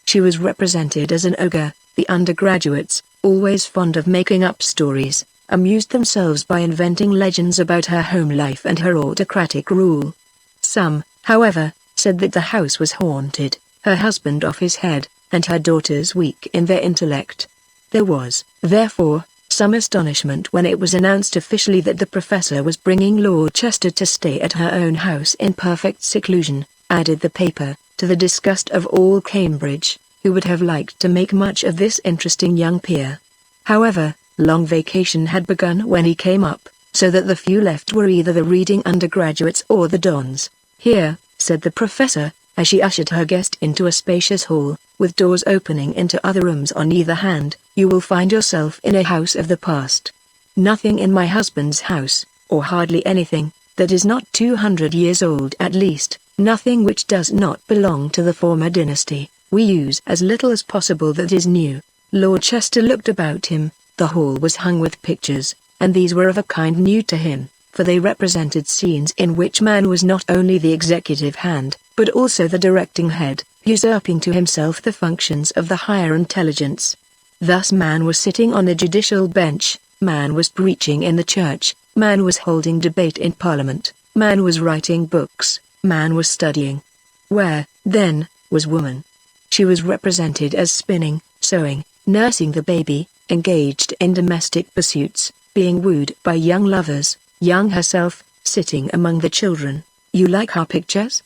[SPEAKER 1] She was represented as an ogre. The undergraduates, always fond of making up stories, amused themselves by inventing legends about her home life and her autocratic rule. Some, however, said that the house was haunted, her husband off his head, and her daughters weak in their intellect. There was, therefore, some astonishment when it was announced officially that the professor was bringing Lord Chester to stay at her own house in perfect seclusion, added the paper, to the disgust of all Cambridge, who would have liked to make much of this interesting young peer. However, long vacation had begun when he came up, so that the few left were either the reading undergraduates or the dons. "Here," said the professor, as she ushered her guest into a spacious hall, with doors opening into other rooms on either hand, "you will find yourself in a house of the past. Nothing in my husband's house, or hardly anything, that is not 200 years old at least, nothing which does not belong to the former dynasty. We use as little as possible that is new." Lord Chester looked about him. The hall was hung with pictures, and these were of a kind new to him, for they represented scenes in which man was not only the executive hand, but also the directing head, usurping to himself the functions of the higher intelligence. Thus man was sitting on the judicial bench, man was preaching in the church, man was holding debate in Parliament, man was writing books, man was studying. Where, then, was woman? She was represented as spinning, sewing, nursing the baby, engaged in domestic pursuits, being wooed by young lovers, young herself, sitting among the children. "You like our pictures?"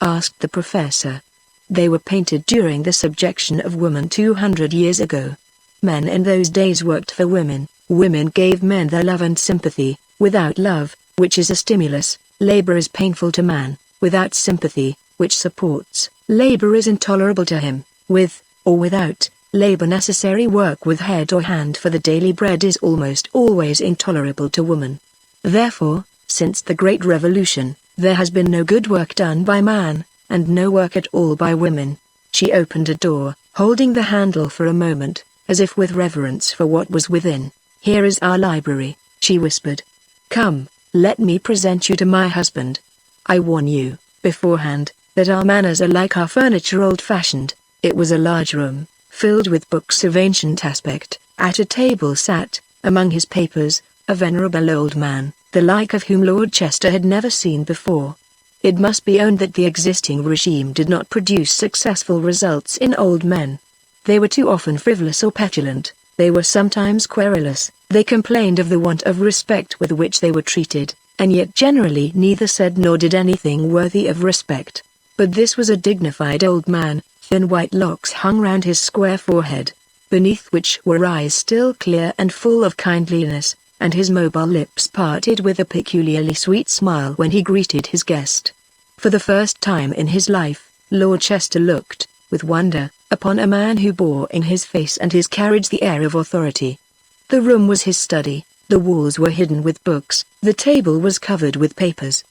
[SPEAKER 1] asked the professor. They were painted during the subjection of woman 200 years ago. Men in those days worked for women, women gave men their love and sympathy. Without love, which is a stimulus, labor is painful to man. Without sympathy, which supports, labor is intolerable to him. With, or without, labor, necessary work with head or hand for the daily bread is almost always intolerable to woman. Therefore, since the Great Revolution, there has been no good work done by man, and no work at all by women. She opened a door, holding the handle for a moment, as if with reverence for what was within. "Here is our library," she whispered. "Come, let me present you to my husband. I warn you, beforehand, that our manners are like our furniture, old-fashioned." It was a large room, filled with books of ancient aspect. At a table sat, among his papers, a venerable old man, the like of whom Lord Chester had never seen before. It must be owned that the existing regime did not produce successful results in old men. They were too often frivolous or petulant, they were sometimes querulous, they complained of the want of respect with which they were treated, and yet generally neither said nor did anything worthy of respect. But this was a dignified old man. Thin white locks hung round his square forehead, beneath which were eyes still clear and full of kindliness, and his mobile lips parted with a peculiarly sweet smile when he greeted his guest. For the first time in his life, Lord Chester looked, with wonder, upon a man who bore in his face and his carriage the air of authority. The room was his study, The walls were hidden with books, the table was covered with papers.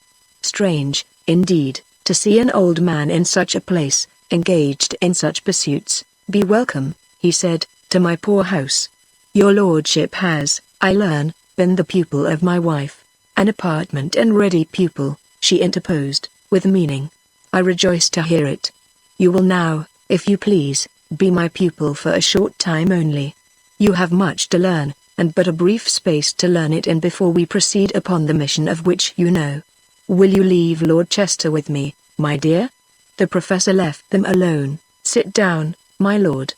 [SPEAKER 1] Strange, indeed, to see an old man in such a place, engaged in such pursuits. "Be welcome," he said, "to my poor house. Your lordship has, I learn, been the pupil of my wife." "An apartment and ready pupil," she interposed, with meaning. "I rejoice to hear it. You will now, if you please, be my pupil for a short time only. You have much to learn, and but a brief space to learn it in before we proceed upon the mission of which you know. Will you leave Lord Chester with me, my dear?" The professor left them alone. "Sit down, my lord.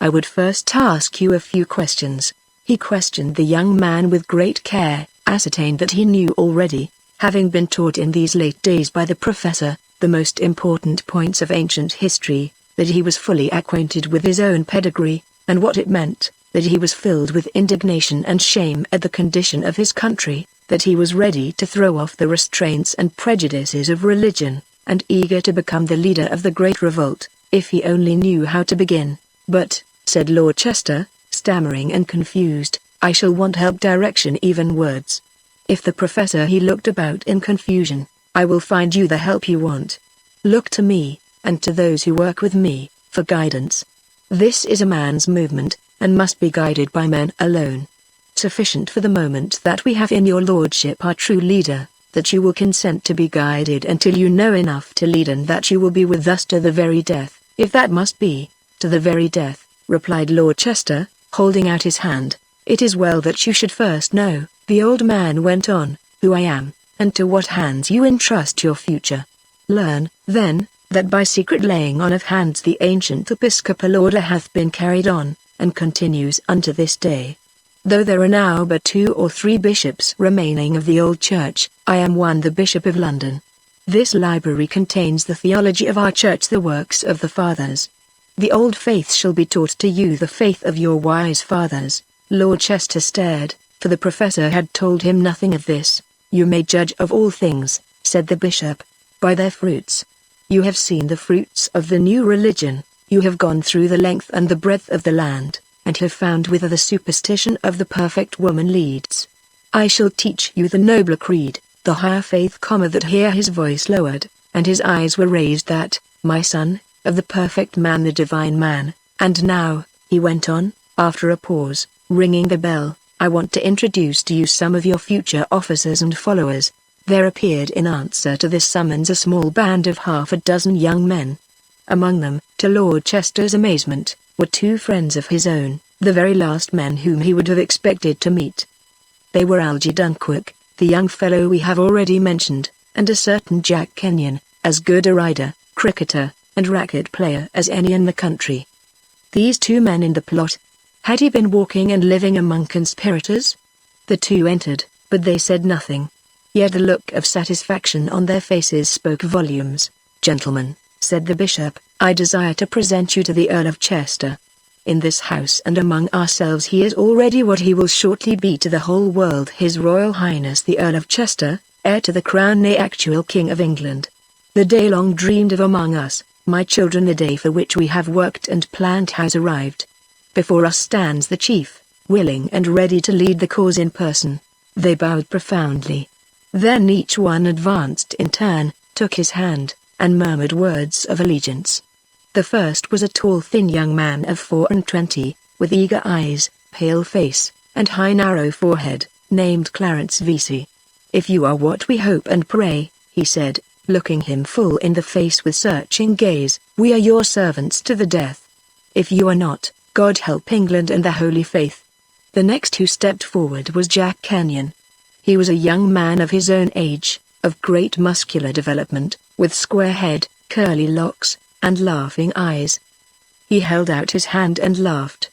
[SPEAKER 1] I would first ask you a few questions." He questioned the young man with great care, ascertained that he knew already, having been taught in these late days by the professor, the most important points of ancient history, that he was fully acquainted with his own pedigree, and what it meant, that he was filled with indignation and shame at the condition of his country, that he was ready to throw off the restraints and prejudices of religion, and eager to become the leader of the great revolt, if he only knew how to begin. "But," said Lord Chester, stammering and confused, "I shall want help, direction, even words." "If the professor," he looked about in confusion, "I will find you the help you want. Look to me, and to those who work with me, for guidance. This is a man's movement, and must be guided by men alone. Sufficient for the moment that we have in your lordship our true leader, that you will consent to be guided until you know enough to lead, and that you will be with us to the very death, if that must be, to the very death," replied Lord Chester, holding out his hand. "It is well that you should first know," the old man went on, "who I am, and to what hands you entrust your future. Learn, then, that by secret laying on of hands the ancient episcopal order hath been carried on, and continues unto this day. Though there are now but 2 or 3 bishops remaining of the old church, I am one, the Bishop of London. This library contains the theology of our church, the works of the fathers. The old faith shall be taught to you, the faith of your wise fathers." Lord Chester stared, for the professor had told him nothing of this. "You may judge of all things," said the bishop, "by their fruits. You have seen the fruits of the new religion, you have gone through the length and the breadth of the land, and have found whither the superstition of the perfect woman leads. I shall teach you the nobler creed, the higher faith, that." Here his voice lowered, and his eyes were raised, "that, my son, of the perfect man, the divine man. And now," he went on, after a pause, ringing the bell, "I want to introduce to you some of your future officers and followers." There appeared in answer to this summons a small band of half a dozen young men. Among them, to Lord Chester's amazement, were 2 friends of his own, the very last men whom he would have expected to meet. They were Algy Dunkirk, the young fellow we have already mentioned, and a certain Jack Kenyon, as good a rider, cricketer, and racquet player as any in the country. These 2 men in the plot. Had he been walking and living among conspirators? The 2 entered, but they said nothing. Yet the look of satisfaction on their faces spoke volumes. "Gentlemen," said the bishop, "I desire to present you to the Earl of Chester. In this house and among ourselves he is already what he will shortly be to the whole world, His Royal Highness the Earl of Chester, heir to the crown, nay, actual King of England. The day long dreamed of among us, my children, the day for which we have worked and planned has arrived. Before us stands the chief, willing and ready to lead the cause in person." They bowed profoundly. Then each one advanced in turn, took his hand, and murmured words of allegiance. The first was a tall, thin young man of 24, with eager eyes, pale face, and high narrow forehead, named Clarence Vesey. "If you are what we hope and pray," he said, looking him full in the face with searching gaze, "we are your servants to the death. If you are not, God help England and the Holy Faith." The next who stepped forward was Jack Kenyon. He was a young man of his own age, of great muscular development, with square head, curly locks, and laughing eyes. He held out his hand and laughed.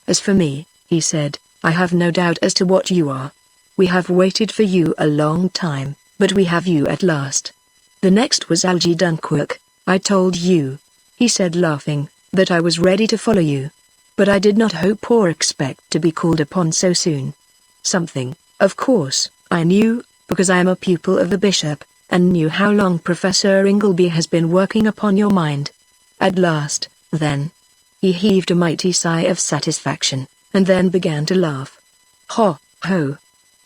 [SPEAKER 1] "As for me," he said, "I have no doubt as to what you are. We have waited for you a long time, but we have you at last." The next was Algy Dunkirk. "I told you," he said laughing, "that I was ready to follow you. But I did not hope or expect to be called upon so soon. Something, of course, I knew, because I am a pupil of the bishop, and knew how long Professor Ingleby has been working upon your mind. At last, then." He heaved a mighty sigh of satisfaction, and then began to laugh. "Ho, ho!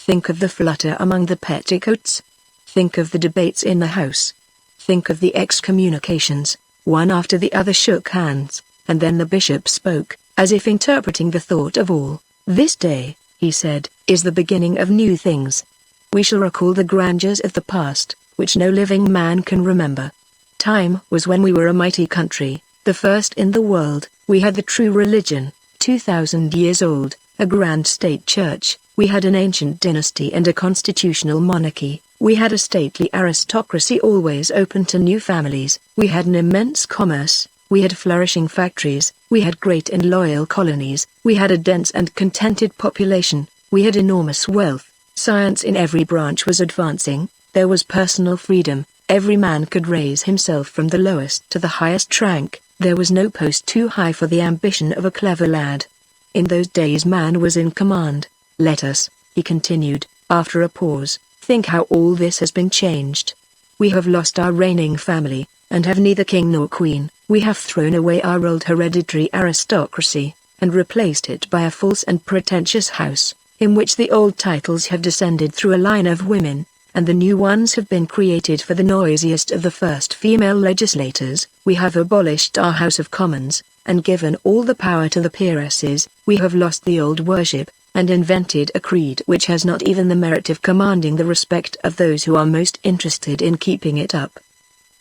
[SPEAKER 1] Think of the flutter among the petticoats. Think of the debates in the House. Think of the excommunications. One after the other shook hands, and then the bishop spoke, as if interpreting the thought of all. "This day," he said, "is the beginning of new things. We shall recall the grandeurs of the past, which no living man can remember. Time was when we were a mighty country, the first in the world. We had the true religion, 2,000 years old, a grand state church. We had an ancient dynasty and a constitutional monarchy. We had a stately aristocracy always open to new families. We had an immense commerce. We had flourishing factories. We had great and loyal colonies. We had a dense and contented population. We had enormous wealth. Science in every branch was advancing. There was personal freedom. Every man could raise himself from the lowest to the highest rank. There was no post too high for the ambition of a clever lad. In those days man was in command. Let us," he continued, after a pause, "think how all this has been changed. We have lost our reigning family, and have neither king nor queen. We have thrown away our old hereditary aristocracy, and replaced it by a false and pretentious house, in which the old titles have descended through a line of women, and the new ones have been created for the noisiest of the first female legislators. We have abolished our House of Commons, and given all the power to the peeresses. We have lost the old worship, and invented a creed which has not even the merit of commanding the respect of those who are most interested in keeping it up.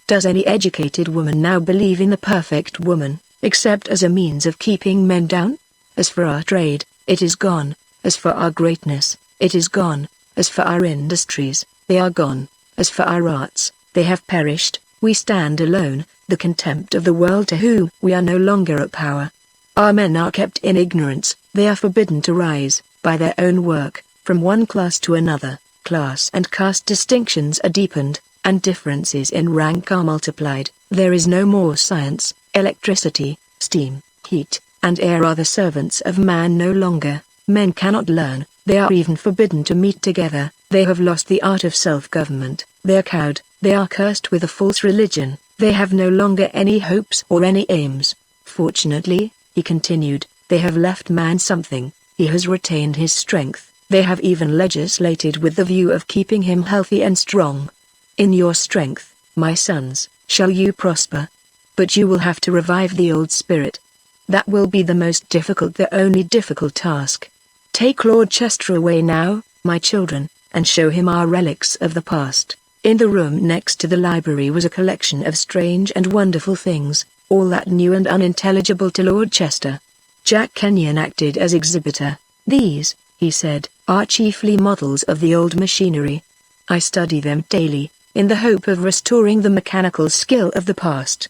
[SPEAKER 1] Does any educated woman now believe in the perfect woman, except as a means of keeping men down? As for our trade, it is gone. As for our greatness, it is gone. As for our industries, they are gone. As for our arts, they have perished. We stand alone, the contempt of the world to whom we are no longer a power. Our men are kept in ignorance. They are forbidden to rise, by their own work, from one class to another. Class and caste distinctions are deepened, and differences in rank are multiplied. There is no more science. Electricity, steam, heat, and air are the servants of man no longer. Men cannot learn. They are even forbidden to meet together. They have lost the art of self-government. They are cowed. They are cursed with a false religion. They have no longer any hopes or any aims. Fortunately, he continued, they have left man something. He has retained his strength. They have even legislated with the view of keeping him healthy and strong. In your strength, my sons, shall you prosper. But you will have to revive the old spirit. That will be the most difficult, the only difficult task. Take Lord Chester away now, my children, and show him our relics of the past. In the room next to the library was a collection of strange and wonderful things, all that new and unintelligible to Lord Chester. Jack Kenyon acted as exhibitor. "These," he said, "are chiefly models of the old machinery. I study them daily, in the hope of restoring the mechanical skill of the past.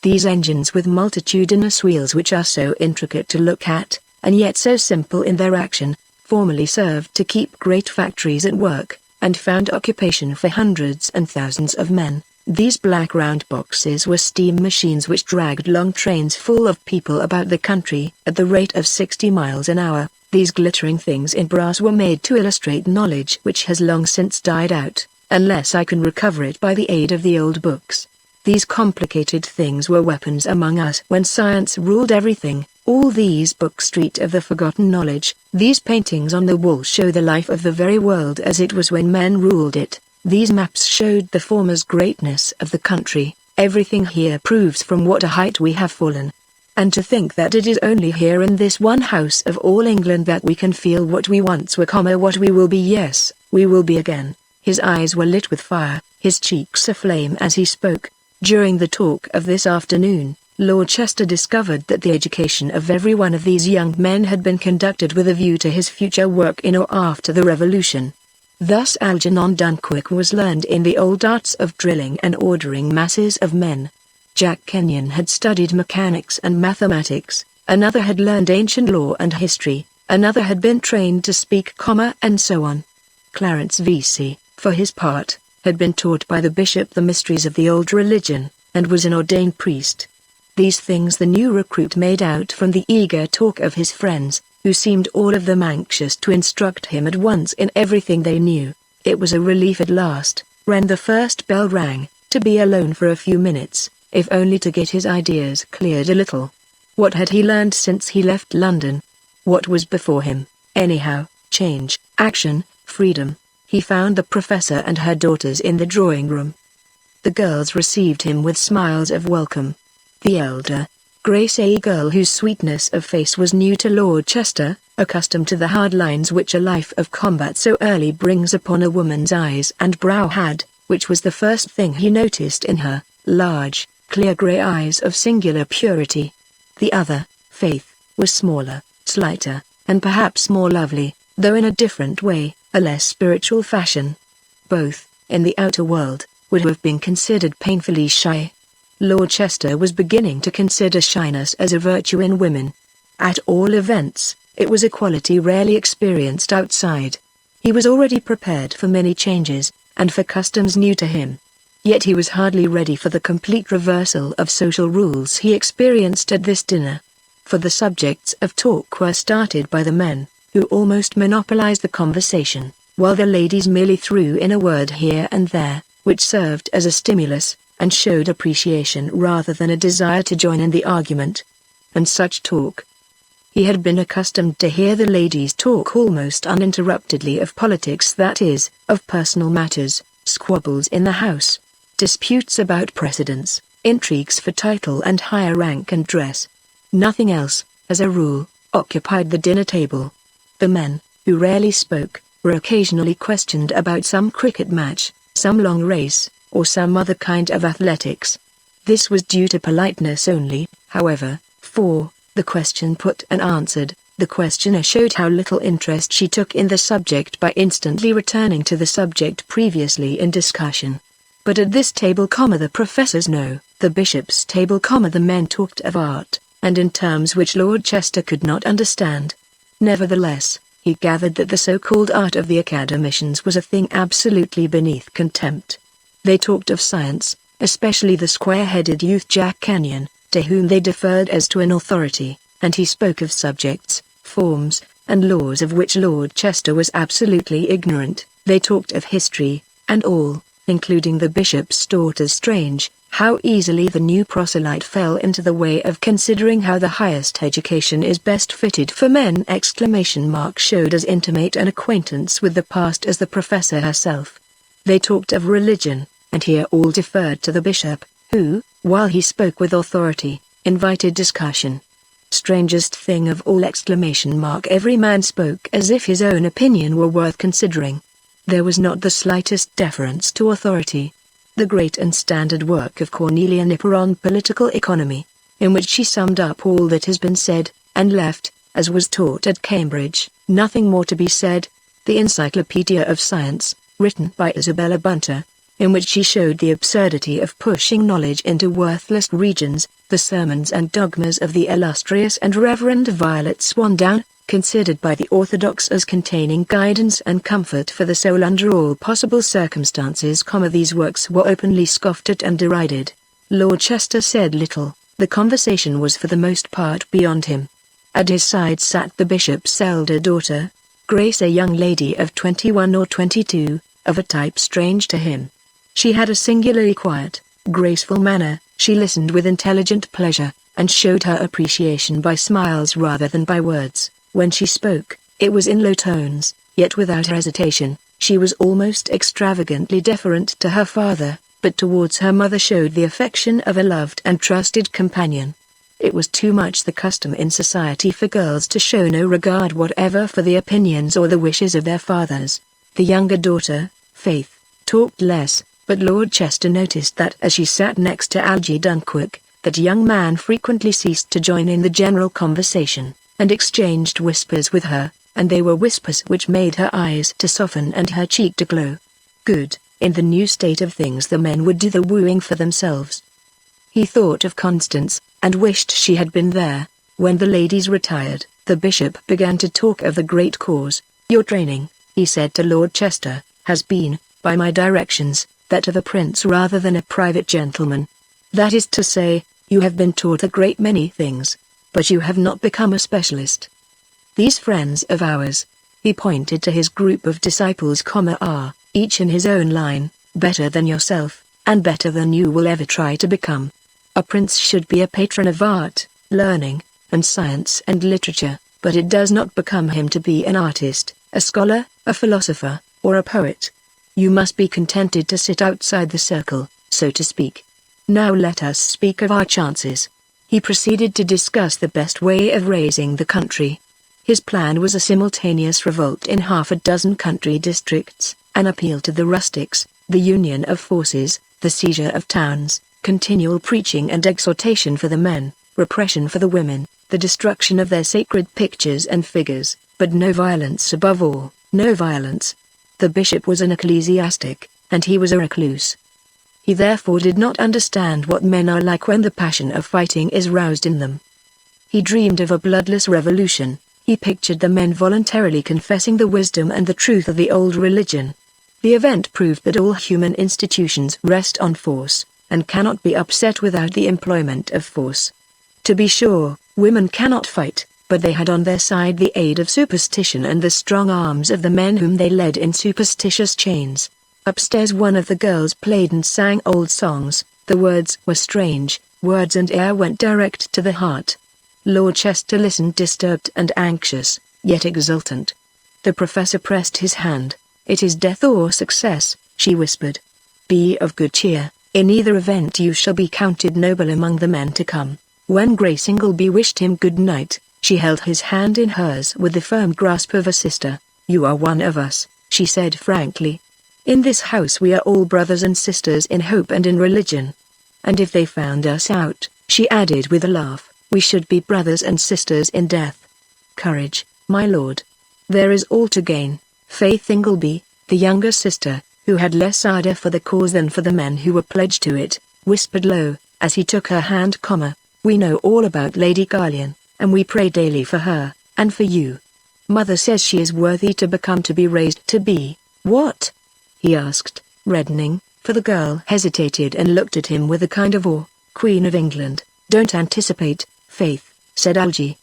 [SPEAKER 1] These engines with multitudinous wheels which are so intricate to look at, and yet so simple in their action, formerly served to keep great factories at work, and found occupation for hundreds and thousands of men. These black round boxes were steam machines which dragged long trains full of people about the country at the rate of 60 miles an hour. These glittering things in brass were made to illustrate knowledge which has long since died out, unless I can recover it by the aid of the old books. These complicated things were weapons among us when science ruled everything. All these books treat of the forgotten knowledge. These paintings on the wall show the life of the very world as it was when men ruled it. These maps showed the former's greatness of the country. Everything here proves from what a height we have fallen. And to think that it is only here in this one house of all England that we can feel what we once were, what we will be. Yes, we will be again." His eyes were lit with fire, his cheeks aflame as he spoke. During the talk of this afternoon, Lord Chester discovered that the education of every one of these young men had been conducted with a view to his future work in or after the Revolution. Thus Algernon Dunquick was learned in the old arts of drilling and ordering masses of men. Jack Kenyon had studied mechanics and mathematics, another had learned ancient law and history, another had been trained to speak, and so on. Clarence Vesey, for his part, had been taught by the bishop the mysteries of the old religion, and was an ordained priest. These things the new recruit made out from the eager talk of his friends, who seemed all of them anxious to instruct him at once in everything they knew. It was a relief at last, when the first bell rang, to be alone for a few minutes, if only to get his ideas cleared a little. What had he learned since he left London? What was before him? Anyhow, change, action, freedom. He found the professor and her daughters in the drawing room. The girls received him with smiles of welcome. The elder, Grace, a girl whose sweetness of face was new to Lord Chester, accustomed to the hard lines which a life of combat so early brings upon a woman's eyes and brow, had, which was the first thing he noticed in her, large, clear grey eyes of singular purity. The other, Faith, was smaller, slighter, and perhaps more lovely, though in a different way, a less spiritual fashion. Both, in the outer world, would have been considered painfully shy. Lord Chester was beginning to consider shyness as a virtue in women. At all events, it was a quality rarely experienced outside. He was already prepared for many changes, and for customs new to him. Yet he was hardly ready for the complete reversal of social rules he experienced at this dinner. For the subjects of talk were started by the men, who almost monopolized the conversation, while the ladies merely threw in a word here and there, which served as a stimulus, and showed appreciation rather than a desire to join in the argument. And such talk. He had been accustomed to hear the ladies talk almost uninterruptedly of politics, that is, of personal matters, squabbles in the house, disputes about precedence, intrigues for title and higher rank and dress. Nothing else, as a rule, occupied the dinner table. The men, who rarely spoke, were occasionally questioned about some cricket match, some long race, or some other kind of athletics. This was due to politeness only, however, for, the question put and answered, the questioner showed how little interest she took in the subject by instantly returning to the subject previously in discussion. But at this table, the professor's the bishop's table, the men talked of art, and in terms which Lord Chester could not understand. Nevertheless, he gathered that the so-called art of the academicians was a thing absolutely beneath contempt. They talked of science, especially the square-headed youth Jack Kenyon, to whom they deferred as to an authority, and he spoke of subjects, forms, and laws of which Lord Chester was absolutely ignorant. They talked of history, and all, including the bishop's daughters. Strange, how easily the new proselyte fell into the way of considering how the highest education is best fitted for men! Showed as intimate an acquaintance with the past as the professor herself. They talked of religion, and here all deferred to the bishop, who, while he spoke with authority, invited discussion. Strangest thing of all! Every man spoke as if his own opinion were worth considering. There was not the slightest deference to authority. The great and standard work of Cornelia Nipper on political economy, in which she summed up all that has been said, and left, as was taught at Cambridge, nothing more to be said. The Encyclopedia of Science, written by Isabella Bunter, in which she showed the absurdity of pushing knowledge into worthless regions. The sermons and dogmas of the illustrious and Reverend Violet Swandown, considered by the orthodox as containing guidance and comfort for the soul under all possible circumstances. These works were openly scoffed at and derided. Lord Chester said little. The conversation was for the most part beyond him. At his side sat the bishop's elder daughter, Grace, a young lady of 21 or 22, of a type strange to him. She had a singularly quiet, graceful manner. She listened with intelligent pleasure, and showed her appreciation by smiles rather than by words. When she spoke, it was in low tones, yet without hesitation. She was almost extravagantly deferent to her father, but towards her mother showed the affection of a loved and trusted companion. It was too much the custom in society for girls to show no regard whatever for the opinions or the wishes of their fathers. The younger daughter, Faith, talked less, but Lord Chester noticed that as she sat next to Algy Dunkirk, that young man frequently ceased to join in the general conversation, and exchanged whispers with her, and they were whispers which made her eyes to soften and her cheek to glow. Good, in the new state of things the men would do the wooing for themselves. He thought of Constance, and wished she had been there. When the ladies retired, the bishop began to talk of the great cause. Your training, he said to Lord Chester, has been, by my directions, that of a prince rather than a private gentleman. That is to say, you have been taught a great many things, but you have not become a specialist. These friends of ours, he pointed to his group of disciples, are, each in his own line, better than yourself, and better than you will ever try to become. A prince should be a patron of art, learning, and science and literature, but it does not become him to be an artist, a scholar, a philosopher, or a poet. You must be contented to sit outside the circle, so to speak. Now let us speak of our chances." He proceeded to discuss the best way of raising the country. His plan was a simultaneous revolt in half a dozen country districts, an appeal to the rustics, the union of forces, the seizure of towns, continual preaching and exhortation for the men, repression for the women, the destruction of their sacred pictures and figures, but no violence, above all, no violence. The bishop was an ecclesiastic, and he was a recluse. He therefore did not understand what men are like when the passion of fighting is roused in them. He dreamed of a bloodless revolution. He pictured the men voluntarily confessing the wisdom and the truth of the old religion. The event proved that all human institutions rest on force, and cannot be upset without the employment of force. To be sure, women cannot fight, but they had on their side the aid of superstition and the strong arms of the men whom they led in superstitious chains. Upstairs one of the girls played and sang old songs. The words were strange, words and air went direct to the heart. Lord Chester listened disturbed and anxious, yet exultant. The professor pressed his hand. "It is death or success," she whispered. "Be of good cheer, in either event you shall be counted noble among the men to come." When Grace Ingleby wished him good night, she held his hand in hers with the firm grasp of a sister. "You are one of us," she said frankly. "In this house we are all brothers and sisters in hope and in religion. And if they found us out," she added with a laugh, "we should be brothers and sisters in death. Courage, my lord. There is all to gain." Faith Ingleby, the younger sister, who had less ardor for the cause than for the men who were pledged to it, whispered low, as he took her hand, "We know all about Lady Garlian, and we pray daily for her, and for you. Mother says she is worthy to be raised to be—" "What?" he asked, reddening, for the girl hesitated and looked at him with a kind of awe. "Queen of England." "Don't anticipate, Faith," said Algy.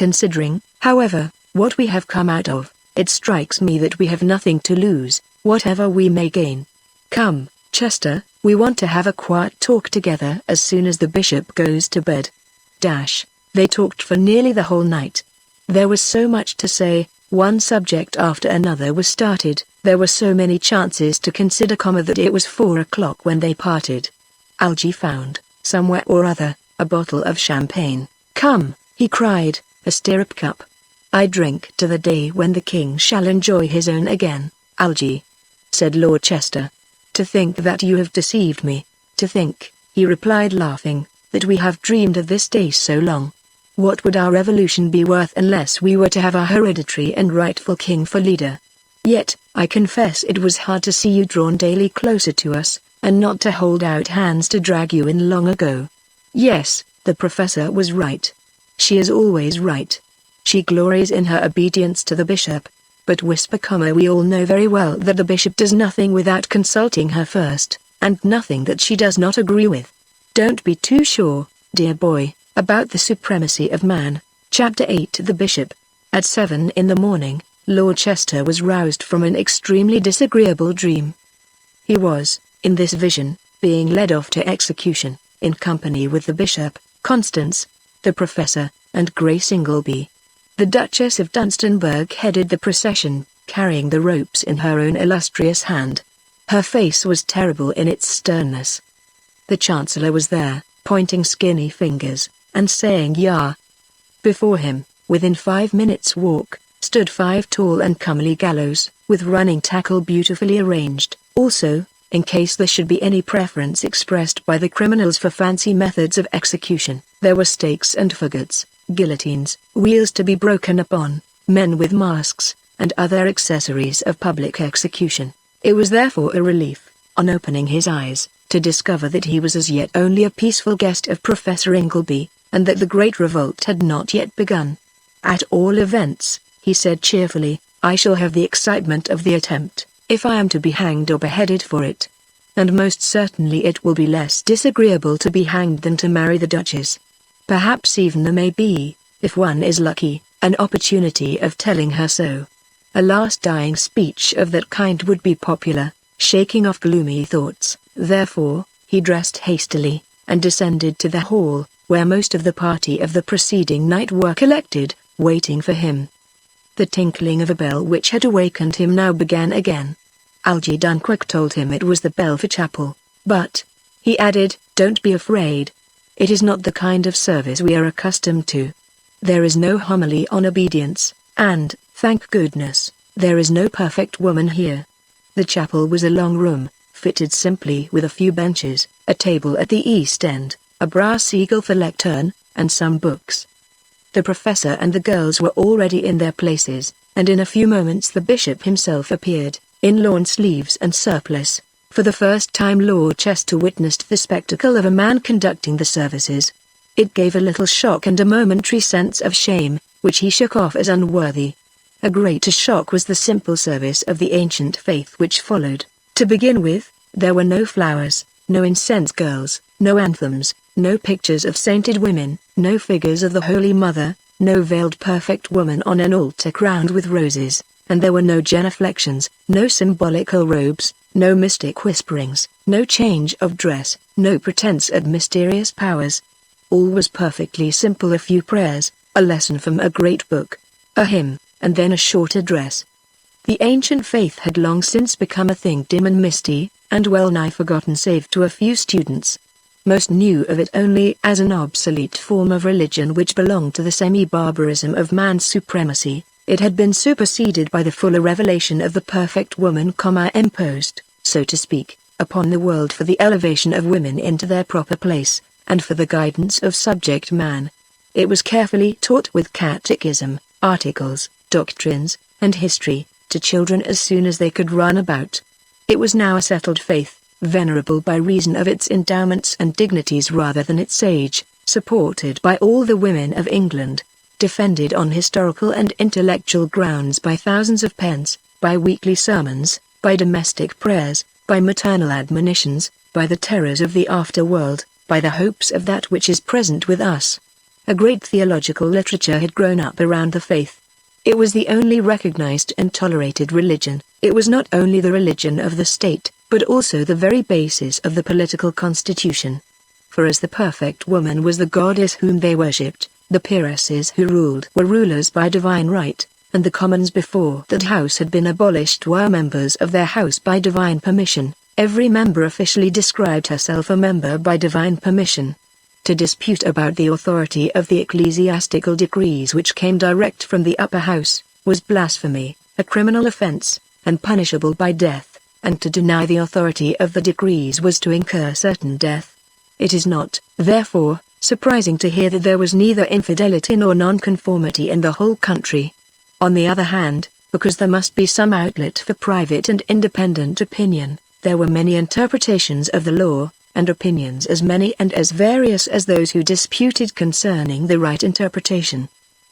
[SPEAKER 1] "Considering, however, what we have come out of, it strikes me that we have nothing to lose, whatever we may gain. Come, Chester, we want to have a quiet talk together as soon as the bishop goes to bed." They talked for nearly the whole night. There was so much to say, one subject after another was started, there were so many chances to consider, that it was 4 o'clock when they parted. Algy found, somewhere or other, a bottle of champagne. "Come," he cried, "a stirrup cup. I drink to the day when the king shall enjoy his own again." "Algy," said Lord Chester. "To think that you have deceived me. To think," he replied laughing, "that we have dreamed of this day so long. What would our revolution be worth unless we were to have our hereditary and rightful king for leader? Yet, I confess it was hard to see you drawn daily closer to us, and not to hold out hands to drag you in long ago." Yes, the professor was right. She is always right. She glories in her obedience to the bishop. But we all know very well that the bishop does nothing without consulting her first, and nothing that she does not agree with. Don't be too sure, dear boy, about the supremacy of man. Chapter 8. The Bishop. At 7 in the morning, Lord Chester was roused from an extremely disagreeable dream. He was, in this vision, being led off to execution, in company with the bishop, Constance, the professor, and Grace Ingleby. The Duchess of Dunstanburgh headed the procession, carrying the ropes in her own illustrious hand. Her face was terrible in its sternness. The Chancellor was there, pointing skinny fingers, and saying "Yah." Before him, within 5 minutes' walk, stood 5 tall and comely gallows, with running tackle beautifully arranged. Also, in case there should be any preference expressed by the criminals for fancy methods of execution, there were stakes and faggots, guillotines, wheels to be broken upon, men with masks, and other accessories of public execution. It was therefore a relief, on opening his eyes, to discover that he was as yet only a peaceful guest of Professor Ingleby, and that the great revolt had not yet begun. "At all events," he said cheerfully, "I shall have the excitement of the attempt, if I am to be hanged or beheaded for it. And most certainly it will be less disagreeable to be hanged than to marry the Duchess. Perhaps even there may be, if one is lucky, an opportunity of telling her so. A last dying speech of that kind would be popular." Shaking off gloomy thoughts, therefore, he dressed hastily, and descended to the hall, where most of the party of the preceding night were collected, waiting for him. The tinkling of a bell which had awakened him now began again. Algy Dunquick told him it was the bell for chapel, but, he added, "Don't be afraid. It is not the kind of service we are accustomed to. There is no homily on obedience, and, thank goodness, there is no perfect woman here." The chapel was a long room, fitted simply with a few benches, a table at the east end, a brass eagle for lectern, and some books. The professor and the girls were already in their places, and in a few moments the bishop himself appeared, in lawn sleeves and surplice. For the first time Lord Chester witnessed the spectacle of a man conducting the services. It gave a little shock and a momentary sense of shame, which he shook off as unworthy. A greater shock was the simple service of the ancient faith which followed. To begin with, there were no flowers, no incense girls, no anthems, no pictures of sainted women, no figures of the Holy Mother, no veiled perfect woman on an altar crowned with roses, and there were no genuflections, no symbolical robes, no mystic whisperings, no change of dress, no pretense at mysterious powers. All was perfectly simple: a few prayers, a lesson from a great book, a hymn, and then a short address. The ancient faith had long since become a thing dim and misty, and well nigh forgotten save to a few students. Most knew of it only as an obsolete form of religion which belonged to the semi-barbarism of man's supremacy. It had been superseded by the fuller revelation of the perfect woman, imposed, so to speak, upon the world for the elevation of women into their proper place, and for the guidance of subject man. It was carefully taught with catechism, articles, doctrines, and history, to children as soon as they could run about. It was now a settled faith, venerable by reason of its endowments and dignities rather than its age, supported by all the women of England, defended on historical and intellectual grounds by thousands of pence, by weekly sermons, by domestic prayers, by maternal admonitions, by the terrors of the afterworld, by the hopes of that which is present with us. A great theological literature had grown up around the faith. It was the only recognized and tolerated religion. It was not only the religion of the state, but also the very basis of the political constitution. For as the perfect woman was the goddess whom they worshipped, the peeresses who ruled were rulers by divine right, and the commons before that house had been abolished were members of their house by divine permission. Every member officially described herself a member by divine permission. To dispute about the authority of the ecclesiastical decrees which came direct from the upper house, was blasphemy, a criminal offense, and punishable by death, and to deny the authority of the decrees was to incur certain death. It is not, therefore, surprising to hear that there was neither infidelity nor nonconformity in the whole country. On the other hand, because there must be some outlet for private and independent opinion, there were many interpretations of the law, and opinions as many and as various as those who disputed concerning the right interpretation.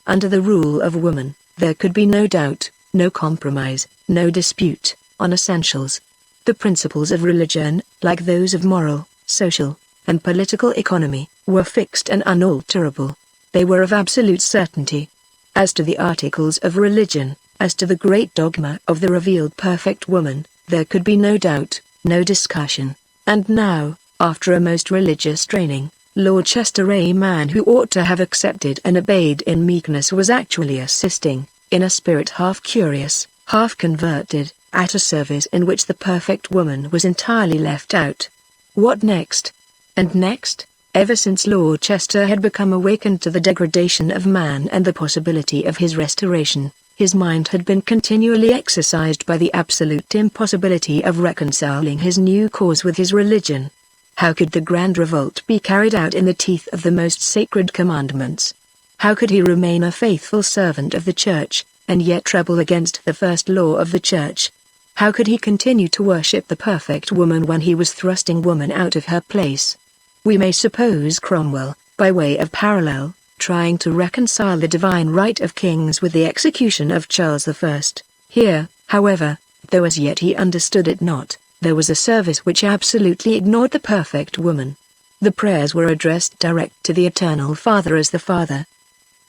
[SPEAKER 1] Under the rule of woman, there could be no doubt, no compromise, no dispute, on essentials. The principles of religion, like those of moral, social, and political economy, were fixed and unalterable. They were of absolute certainty. As to the articles of religion, as to the great dogma of the revealed perfect woman, there could be no doubt, no discussion. And now, after a most religious training, Lord Chester, a man who ought to have accepted and obeyed in meekness, was actually assisting, in a spirit half curious, half converted, at a service in which the perfect woman was entirely left out. What next? And next? Ever since Lord Chester had become awakened to the degradation of man and the possibility of his restoration, his mind had been continually exercised by the absolute impossibility of reconciling his new cause with his religion. How could the grand revolt be carried out in the teeth of the most sacred commandments? How could he remain a faithful servant of the Church, and yet rebel against the first law of the Church? How could he continue to worship the perfect woman when he was thrusting woman out of her place? We may suppose Cromwell, by way of parallel, trying to reconcile the divine right of kings with the execution of Charles I. Here, however, though as yet he understood it not, there was a service which absolutely ignored the perfect woman. The prayers were addressed direct to the Eternal Father as the Father.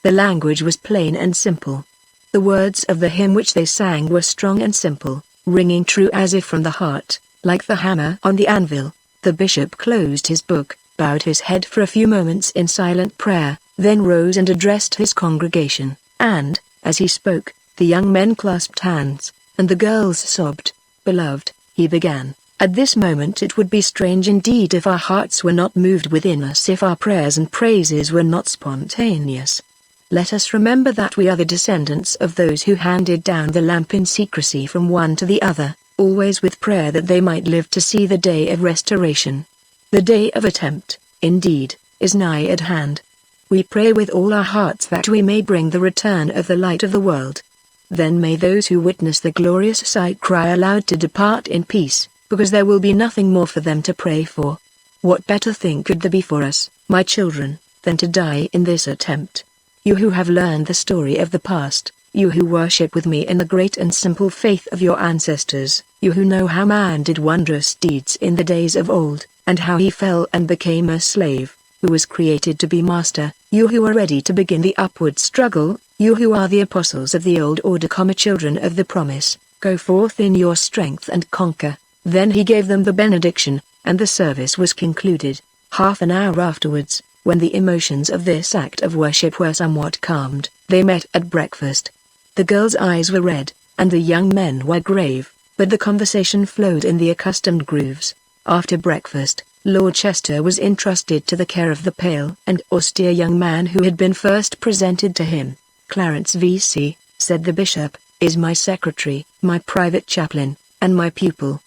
[SPEAKER 1] The language was plain and simple. The words of the hymn which they sang were strong and simple, ringing true as if from the heart, like the hammer on the anvil. The bishop closed his book, bowed his head for a few moments in silent prayer, then rose and addressed his congregation. And, as he spoke, the young men clasped hands, and the girls sobbed. "Beloved," he began, "at this moment it would be strange indeed if our hearts were not moved within us, if our prayers and praises were not spontaneous. Let us remember that we are the descendants of those who handed down the lamp in secrecy from one to the other, always with prayer that they might live to see the day of restoration. The day of attempt, indeed, is nigh at hand. We pray with all our hearts that we may bring the return of the light of the world. Then may those who witness the glorious sight cry aloud to depart in peace, because there will be nothing more for them to pray for. What better thing could there be for us, my children, than to die in this attempt? You who have learned the story of the past, you who worship with me in the great and simple faith of your ancestors, you who know how man did wondrous deeds in the days of old, and how he fell and became a slave, who was created to be master, you who are ready to begin the upward struggle, you who are the apostles of the old order, children of the promise, go forth in your strength and conquer." Then he gave them the benediction, and the service was concluded. Half an hour afterwards, when the emotions of this act of worship were somewhat calmed, they met at breakfast. The girls' eyes were red, and the young men were grave, but the conversation flowed in the accustomed grooves. After breakfast, Lord Chester was entrusted to the care of the pale and austere young man who had been first presented to him. "Clarence V.C., said the bishop, "is my secretary, my private chaplain, and my pupil.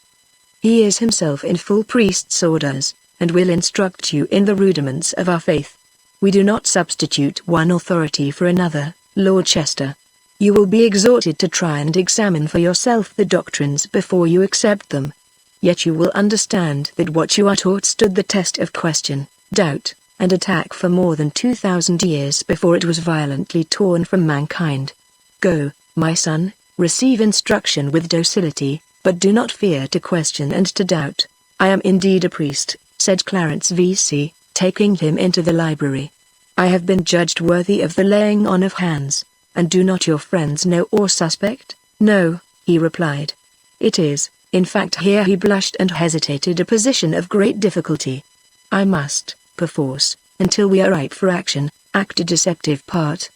[SPEAKER 1] He is himself in full priest's orders, and will instruct you in the rudiments of our faith. We do not substitute one authority for another, Lord Chester. You will be exhorted to try and examine for yourself the doctrines before you accept them. Yet you will understand that what you are taught stood the test of question, doubt, and attack for more than 2,000 years before it was violently torn from mankind. Go, my son, receive instruction with docility, but do not fear to question and to doubt. I am indeed a priest," said Clarence V.C., taking him into the library. "I have been judged worthy of the laying on of hands, and do not your friends know or suspect?" "No," he replied. "It is, in fact," here he blushed and hesitated, "a position of great difficulty. I must, perforce, until we are ripe for action, act a deceptive part.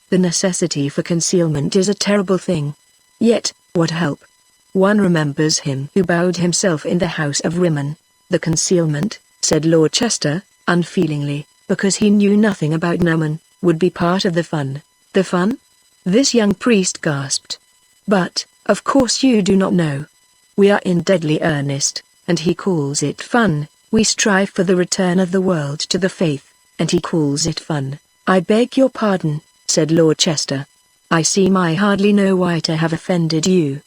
[SPEAKER 1] The necessity for concealment is a terrible thing. Yet, what help? One remembers him who bowed himself in the house of Rimmon." "The concealment," said Lord Chester, unfeelingly, because he knew nothing about Numan, "would be part of the fun." "The fun?" this young priest gasped. "But, of course you do not know. We are in deadly earnest, and he calls it fun. We strive for the return of the world to the faith, and he calls it fun." "I beg your pardon," said Lord Chester. "I seem I hardly know why to have offended you.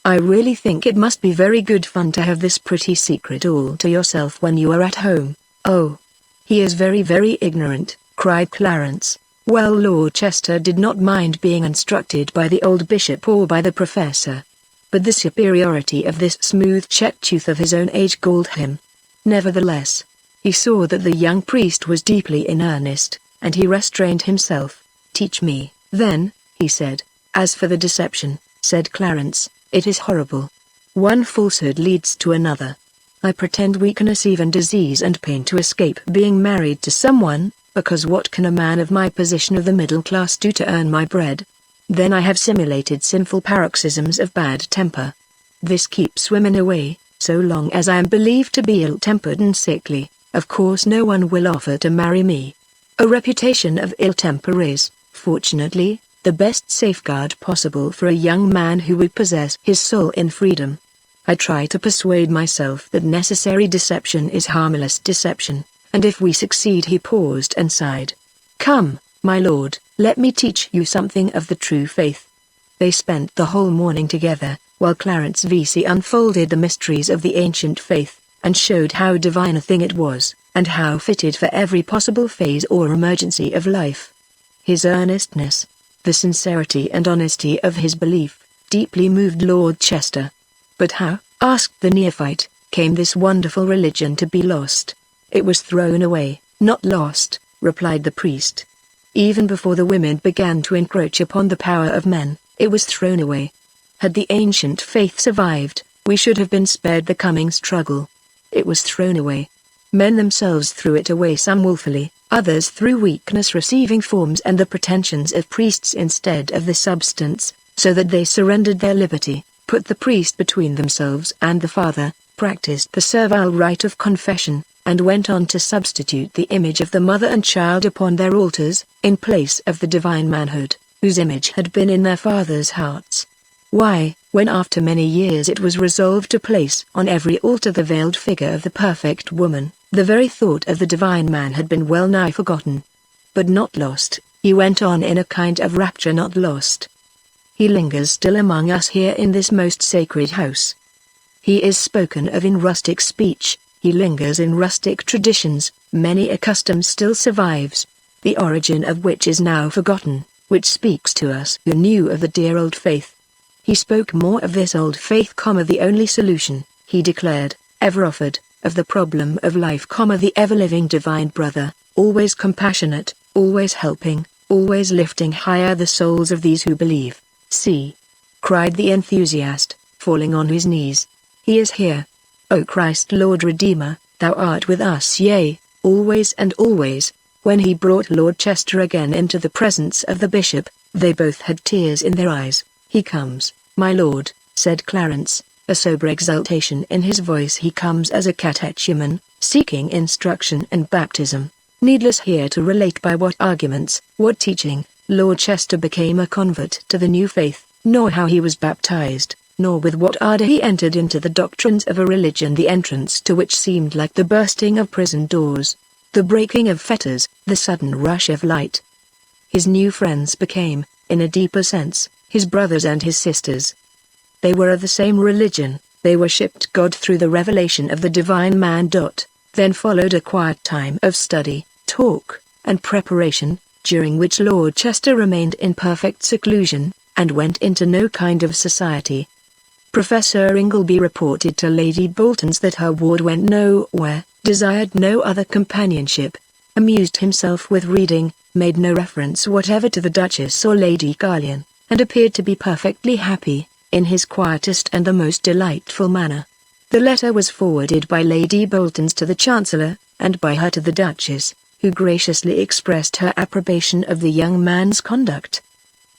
[SPEAKER 1] I really think it must be very good fun to have this pretty secret all to yourself when you are at home." "Oh, he is very, very ignorant," cried Clarence. Well, Lord Chester did not mind being instructed by the old bishop or by the professor. But the superiority of this smooth-checked youth of his own age galled him. Nevertheless, he saw that the young priest was deeply in earnest, and he restrained himself. "Teach me, then," he said. "As for the deception," said Clarence, "it is horrible. One falsehood leads to another. I pretend weakness, even disease and pain, to escape being married to someone, because what can a man of my position of the middle class do to earn my bread? Then I have simulated sinful paroxysms of bad temper. This keeps women away. So long as I am believed to be ill-tempered and sickly, of course no one will offer to marry me. A reputation of ill temper is, fortunately, the best safeguard possible for a young man who would possess his soul in freedom. I try to persuade myself that necessary deception is harmless deception, and if we succeed." He paused and sighed. "Come, my lord, let me teach you something of the true faith." They spent the whole morning together, while Clarence V.C. unfolded the mysteries of the ancient faith, and showed how divine a thing it was, and how fitted for every possible phase or emergency of life. His earnestness, the sincerity and honesty of his belief, deeply moved Lord Chester. "But how," asked the neophyte, "came this wonderful religion to be lost?" "It was thrown away, not lost," replied the priest. "Even before the women began to encroach upon the power of men, it was thrown away. Had the ancient faith survived, we should have been spared the coming struggle. It was thrown away. Men themselves threw it away, some wilfully, others through weakness, receiving forms and the pretensions of priests instead of the substance, so that they surrendered their liberty, put the priest between themselves and the Father, practiced the servile rite of confession, and went on to substitute the image of the mother and child upon their altars, in place of the divine manhood, whose image had been in their fathers' hearts. Why, when after many years it was resolved to place on every altar the veiled figure of the perfect woman, the very thought of the divine man had been well nigh forgotten. But not lost, he went on in a kind of rapture, not lost. He lingers still among us here in this most sacred house. He is spoken of in rustic speech, he lingers in rustic traditions, many a custom still survives, the origin of which is now forgotten, which speaks to us who knew of the dear old faith. He spoke more of this old faith, the only solution, he declared, ever offered, of the problem of life, the ever-living divine brother, always compassionate, always helping, always lifting higher the souls of these who believe. "See!" cried the enthusiast, falling on his knees. "He is here. O Christ, Lord Redeemer, thou art with us, yea, always and always." When he brought Lord Chester again into the presence of the bishop, they both had tears in their eyes. "He comes, my lord," said Clarence, a sober exultation in his voice. "He comes as a catechumen, seeking instruction and baptism." Needless here to relate by what arguments, what teaching, Lord Chester became a convert to the new faith, nor how he was baptized, nor with what ardor he entered into the doctrines of a religion the entrance to which seemed like the bursting of prison doors, the breaking of fetters, the sudden rush of light. His new friends became, in a deeper sense, his brothers and his sisters. They were of the same religion, they worshipped God through the revelation of the divine man. Then followed a quiet time of study, talk, and preparation, during which Lord Chester remained in perfect seclusion, and went into no kind of society. Professor Ingleby reported to Lady Boltons that her ward went nowhere, desired no other companionship, amused himself with reading, made no reference whatever to the Duchess or Lady Carlion, and appeared to be perfectly happy, in his quietest and the most delightful manner. The letter was forwarded by Lady Boltons to the Chancellor, and by her to the Duchess, who graciously expressed her approbation of the young man's conduct.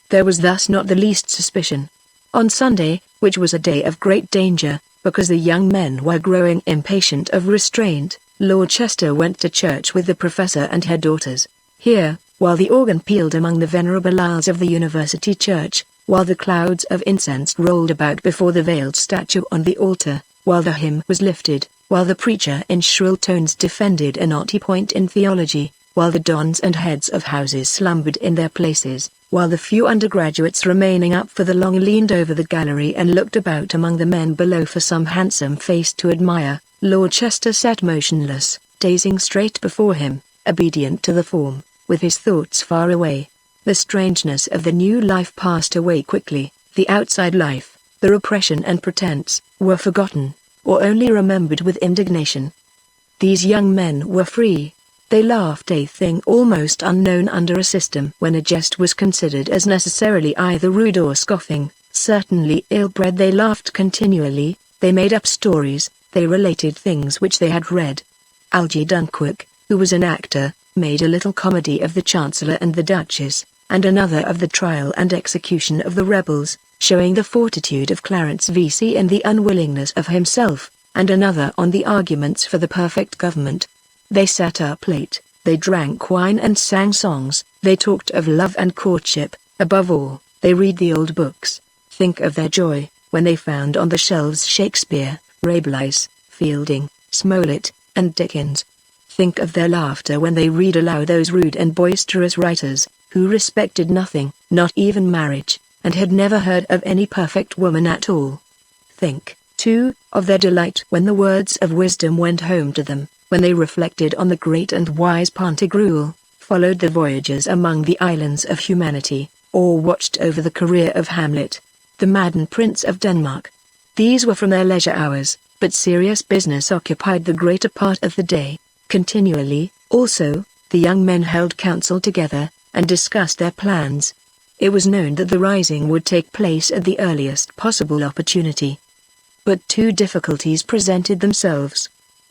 [SPEAKER 1] There was thus not the least suspicion. On Sunday, which was a day of great danger, because the young men were growing impatient of restraint, Lord Chester went to church with the professor and her daughters. Here, while the organ pealed among the venerable aisles of the University Church, while the clouds of incense rolled about before the veiled statue on the altar, while the hymn was lifted, while the preacher in shrill tones defended a knotty point in theology, while the dons and heads of houses slumbered in their places, while the few undergraduates remaining up for the long leaned over the gallery and looked about among the men below for some handsome face to admire, Lord Chester sat motionless, gazing straight before him, obedient to the form, with his thoughts far away. The strangeness of the new life passed away quickly, the outside life, the repression and pretense, were forgotten, or only remembered with indignation. These young men were free. They laughed, a thing almost unknown under a system when a jest was considered as necessarily either rude or scoffing, certainly ill-bred. They laughed continually, they made up stories, they related things which they had read. Algy Dunkirk, who was an actor, made a little comedy of the Chancellor and the Duchess, and another of the trial and execution of the rebels, showing the fortitude of Clarence V.C. and the unwillingness of himself, and another on the arguments for the perfect government. They sat up late, they drank wine and sang songs, they talked of love and courtship, above all, they read the old books. Think of their joy, when they found on the shelves Shakespeare, Rabelais, Fielding, Smollett, and Dickens. Think of their laughter when they read aloud those rude and boisterous writers, who respected nothing, not even marriage, and had never heard of any perfect woman at all. Think, too, of their delight when the words of wisdom went home to them, when they reflected on the great and wise Pantagruel, followed the voyages among the islands of humanity, or watched over the career of Hamlet, the maddened Prince of Denmark. These were from their leisure hours, but serious business occupied the greater part of the day. Continually, also, the young men held council together, and discussed their plans. It was known that the rising would take place at the earliest possible opportunity. But two difficulties presented themselves.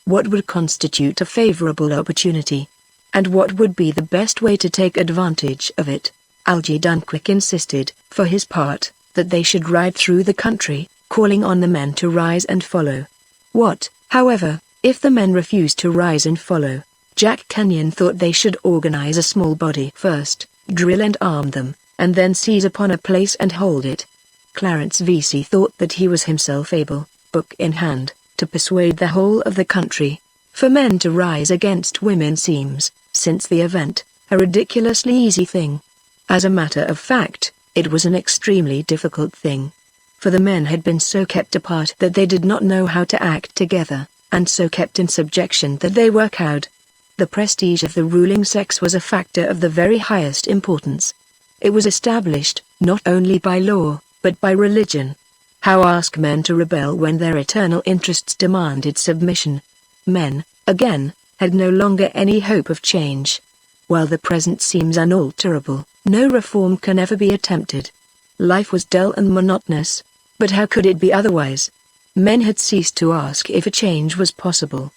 [SPEAKER 1] What would constitute a favorable opportunity? And what would be the best way to take advantage of it? Algy Dunquick insisted, for his part, that they should ride through the country, calling on the men to rise and follow. What, however, if the men refused to rise and follow? Jack Kenyon thought they should organize a small body first, drill and arm them, and then seize upon a place and hold it. Clarence Vesey thought that he was himself able, book in hand, to persuade the whole of the country. For men to rise against women seems, since the event, a ridiculously easy thing. As a matter of fact, it was an extremely difficult thing. For the men had been so kept apart that they did not know how to act together, and so kept in subjection that they were cowed. The prestige of the ruling sex was a factor of the very highest importance. It was established, not only by law, but by religion. How ask men to rebel when their eternal interests demanded submission? Men, again, had no longer any hope of change. While the present seems unalterable, no reform can ever be attempted. Life was dull and monotonous, but how could it be otherwise? Men had ceased to ask if a change was possible.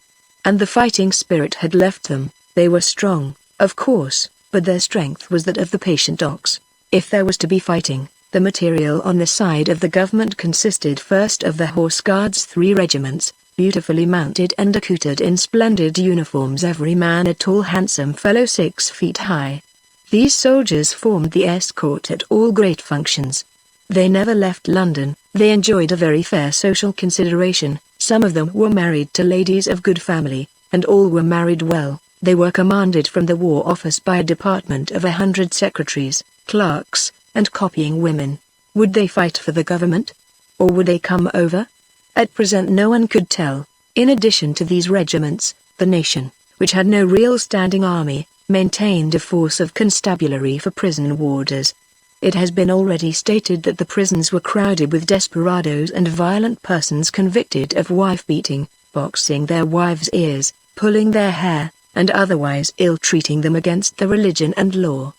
[SPEAKER 1] And the fighting spirit had left them. They were strong, of course, but their strength was that of the patient ox. If there was to be fighting, the material on the side of the government consisted first of the Horse Guards 3 regiments, beautifully mounted and accoutred in splendid uniforms, every man a tall handsome fellow 6 feet high. These soldiers formed the escort at all great functions. They never left London, they enjoyed a very fair social consideration. Some of them were married to ladies of good family, and all were married well. They were commanded from the War Office by a department of 100 secretaries, clerks, and copying women. Would they fight for the government? Or would they come over? At present no one could tell. In addition to these regiments, the nation, which had no real standing army, maintained a force of constabulary for prison warders. It has been already stated that the prisons were crowded with desperadoes and violent persons convicted of wife-beating, boxing their wives' ears, pulling their hair, and otherwise ill-treating them against the religion and law.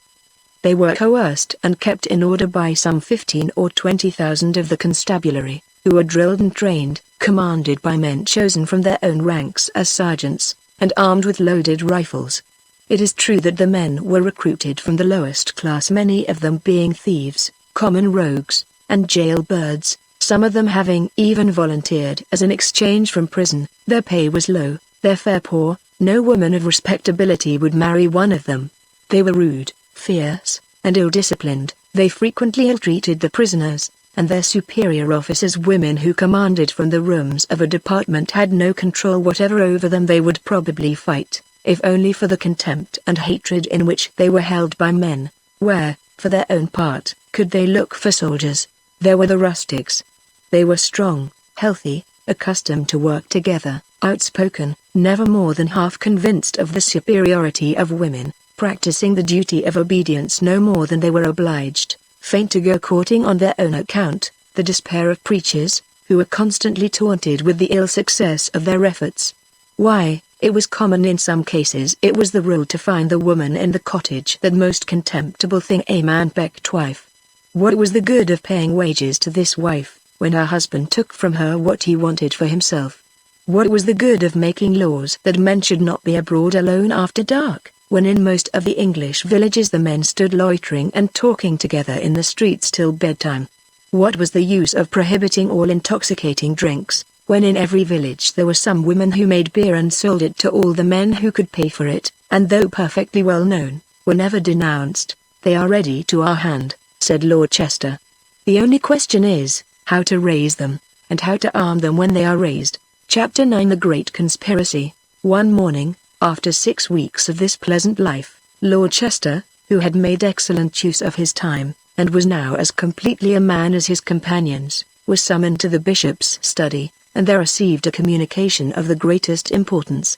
[SPEAKER 1] They were coerced and kept in order by some 15 or 20,000 of the constabulary, who were drilled and trained, commanded by men chosen from their own ranks as sergeants, and armed with loaded rifles. It is true that the men were recruited from the lowest class, many of them being thieves, common rogues, and jailbirds, some of them having even volunteered as an exchange from prison. Their pay was low, their fare poor, no woman of respectability would marry one of them. They were rude, fierce, and ill-disciplined. They frequently ill-treated the prisoners, and their superior officers, women who commanded from the rooms of a department, had no control whatever over them. They would probably fight, if only for the contempt and hatred in which they were held by men. Where, for their own part, could they look for soldiers? There were the rustics. They were strong, healthy, accustomed to work together, outspoken, never more than half convinced of the superiority of women, practicing the duty of obedience no more than they were obliged, faint to go courting on their own account. The despair of preachers, who were constantly taunted with the ill success of their efforts. Why, it was common in some cases, it was the rule to find the woman in the cottage that most contemptible thing, a man-pecked wife. What was the good of paying wages to this wife, when her husband took from her what he wanted for himself? What was the good of making laws that men should not be abroad alone after dark, when in most of the English villages the men stood loitering and talking together in the streets till bedtime? What was the use of prohibiting all intoxicating drinks, when in every village there were some women who made beer and sold it to all the men who could pay for it, and though perfectly well known, were never denounced? They are ready to our hand, said Lord Chester. The only question is, how to raise them, and how to arm them when they are raised. Chapter 9. The Great Conspiracy. One morning, after 6 weeks of this pleasant life, Lord Chester, who had made excellent use of his time, and was now as completely a man as his companions, was summoned to the bishop's study, and there received a communication of the greatest importance.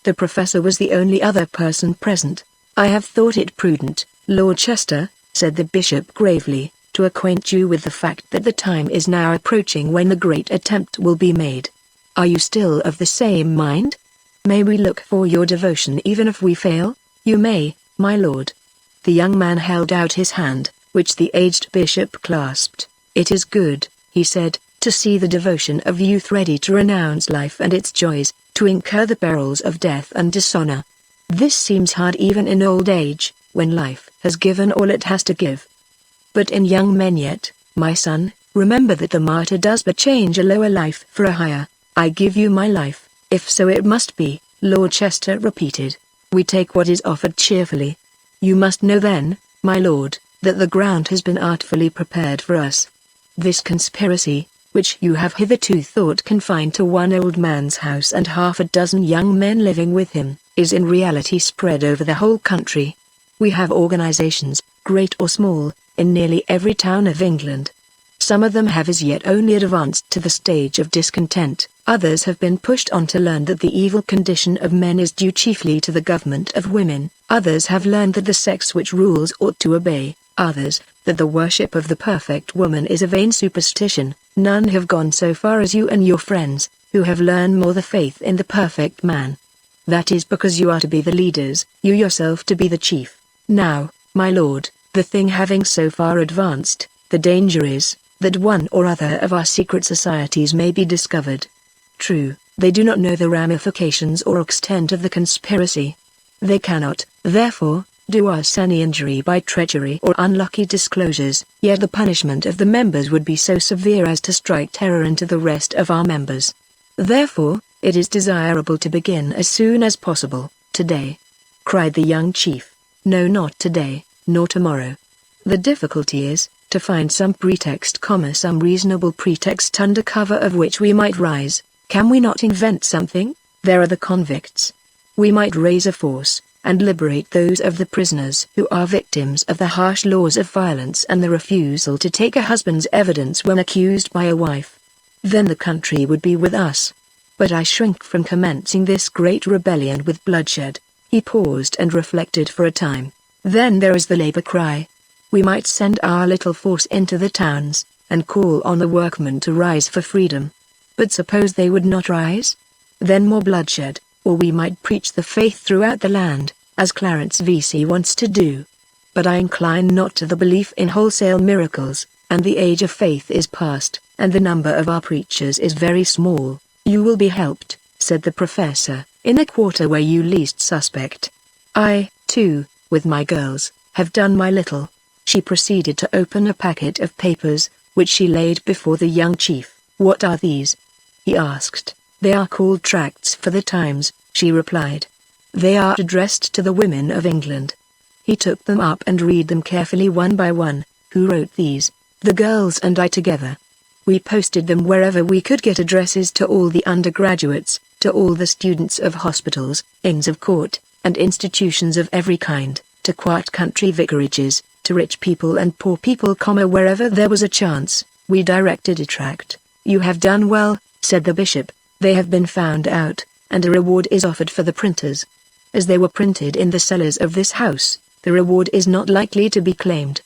[SPEAKER 1] The professor was the only other person present. I have thought it prudent, Lord Chester, said the bishop gravely, to acquaint you with the fact that the time is now approaching when the great attempt will be made. Are you still of the same mind? May we look for your devotion even if we fail? You may, my lord. The young man held out his hand, which the aged bishop clasped. It is good, he said, to to see the devotion of youth ready to renounce life and its joys, to incur the perils of death and dishonor. This seems hard even in old age, when life has given all it has to give. But in young men yet, my son, remember that the martyr does but change a lower life for a higher. I give you my life, if so it must be, Lord Chester repeated. We take what is offered cheerfully. You must know then, my lord, that the ground has been artfully prepared for us. This conspiracy, which you have hitherto thought confined to one old man's house and half a dozen young men living with him, is in reality spread over the whole country. We have organizations, great or small, in nearly every town of England. Some of them have as yet only advanced to the stage of discontent, others have been pushed on to learn that the evil condition of men is due chiefly to the government of women, others have learned that the sex which rules ought to obey, others, that the worship of the perfect woman is a vain superstition. None have gone so far as you and your friends, who have learned more the faith in the perfect man. That is because you are to be the leaders, you yourself to be the chief. Now, my lord, the thing having so far advanced, the danger is, that one or other of our secret societies may be discovered. True, they do not know the ramifications or extent of the conspiracy. They cannot, therefore, do us any injury by treachery or unlucky disclosures, yet the punishment of the members would be so severe as to strike terror into the rest of our members. Therefore, it is desirable to begin as soon as possible, today," cried the young chief. "No, not today, nor tomorrow. The difficulty is, to find some pretext, some reasonable pretext under cover of which we might rise. Can we not invent something? There are the convicts. We might raise a force, and liberate those of the prisoners who are victims of the harsh laws of violence and the refusal to take a husband's evidence when accused by a wife. Then the country would be with us. But I shrink from commencing this great rebellion with bloodshed." He paused and reflected for a time. "Then there is the labor cry. We might send our little force into the towns, and call on the workmen to rise for freedom. But suppose they would not rise? Then more bloodshed, or we might preach the faith throughout the land, as Clarence Vesey wants to do. But I incline not to the belief in wholesale miracles, and the age of faith is past, and the number of our preachers is very small. You will be helped," said the professor, "in a quarter where you least suspect. I, too, with my girls, have done my little." She proceeded to open a packet of papers, which she laid before the young chief. "What are these?" he asked. "They are called tracts for the times," she replied. "They are addressed to the women of England." He took them up and read them carefully one by one. "Who wrote these?" "The girls and I together. We posted them wherever we could get addresses to all the undergraduates, to all the students of hospitals, inns of court, and institutions of every kind, to quiet country vicarages, to rich people and poor people, wherever there was a chance, we directed a tract." "You have done well," said the bishop. "They have been found out, and a reward is offered for the printers. As they were printed in the cellars of this house, the reward is not likely to be claimed.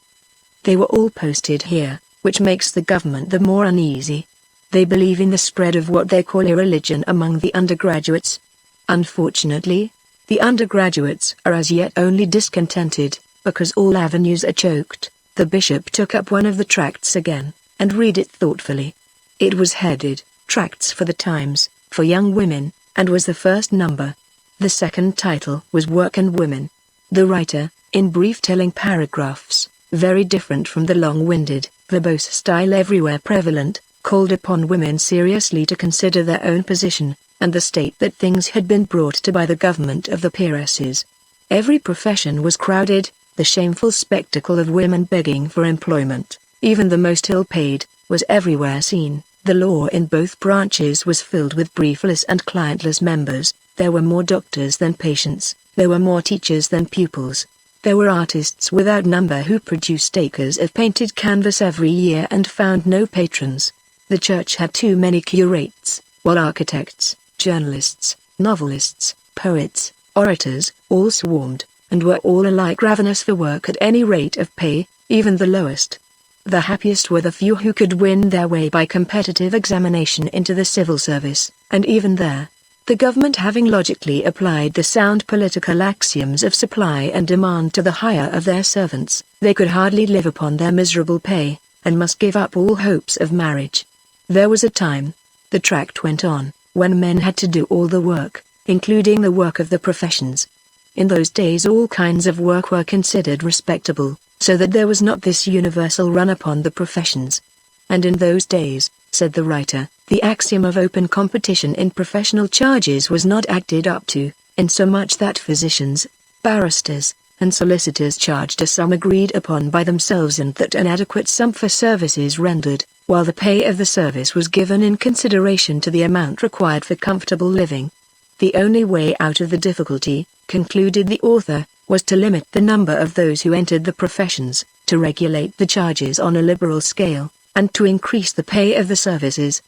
[SPEAKER 1] They were all posted here, which makes the government the more uneasy. They believe in the spread of what they call irreligion among the undergraduates. Unfortunately, the undergraduates are as yet only discontented, because all avenues are choked." The bishop took up one of the tracts again, and read it thoughtfully. It was headed, "Tracts for the Times, for Young Women," and was the first number. The second title was "Work and Women." The writer, in brief telling paragraphs, very different from the long-winded, verbose style everywhere prevalent, called upon women seriously to consider their own position, and the state that things had been brought to by the government of the peeresses. Every profession was crowded, the shameful spectacle of women begging for employment, even the most ill-paid, was everywhere seen. The law in both branches was filled with briefless and clientless members. There were more doctors than patients, there were more teachers than pupils. There were artists without number who produced acres of painted canvas every year and found no patrons. The church had too many curates, while architects, journalists, novelists, poets, orators, all swarmed, and were all alike ravenous for work at any rate of pay, even the lowest. The happiest were the few who could win their way by competitive examination into the civil service, and even there, the government having logically applied the sound political axioms of supply and demand to the hire of their servants, they could hardly live upon their miserable pay, and must give up all hopes of marriage. There was a time, the tract went on, when men had to do all the work, including the work of the professions. In those days all kinds of work were considered respectable, so that there was not this universal run upon the professions. And in those days, said the writer, the axiom of open competition in professional charges was not acted up to, insomuch that physicians, barristers, and solicitors charged a sum agreed upon by themselves and that an adequate sum for services rendered, while the pay of the service was given in consideration to the amount required for comfortable living. The only way out of the difficulty, concluded the author, was to limit the number of those who entered the professions, to regulate the charges on a liberal scale, and to increase the pay of the services.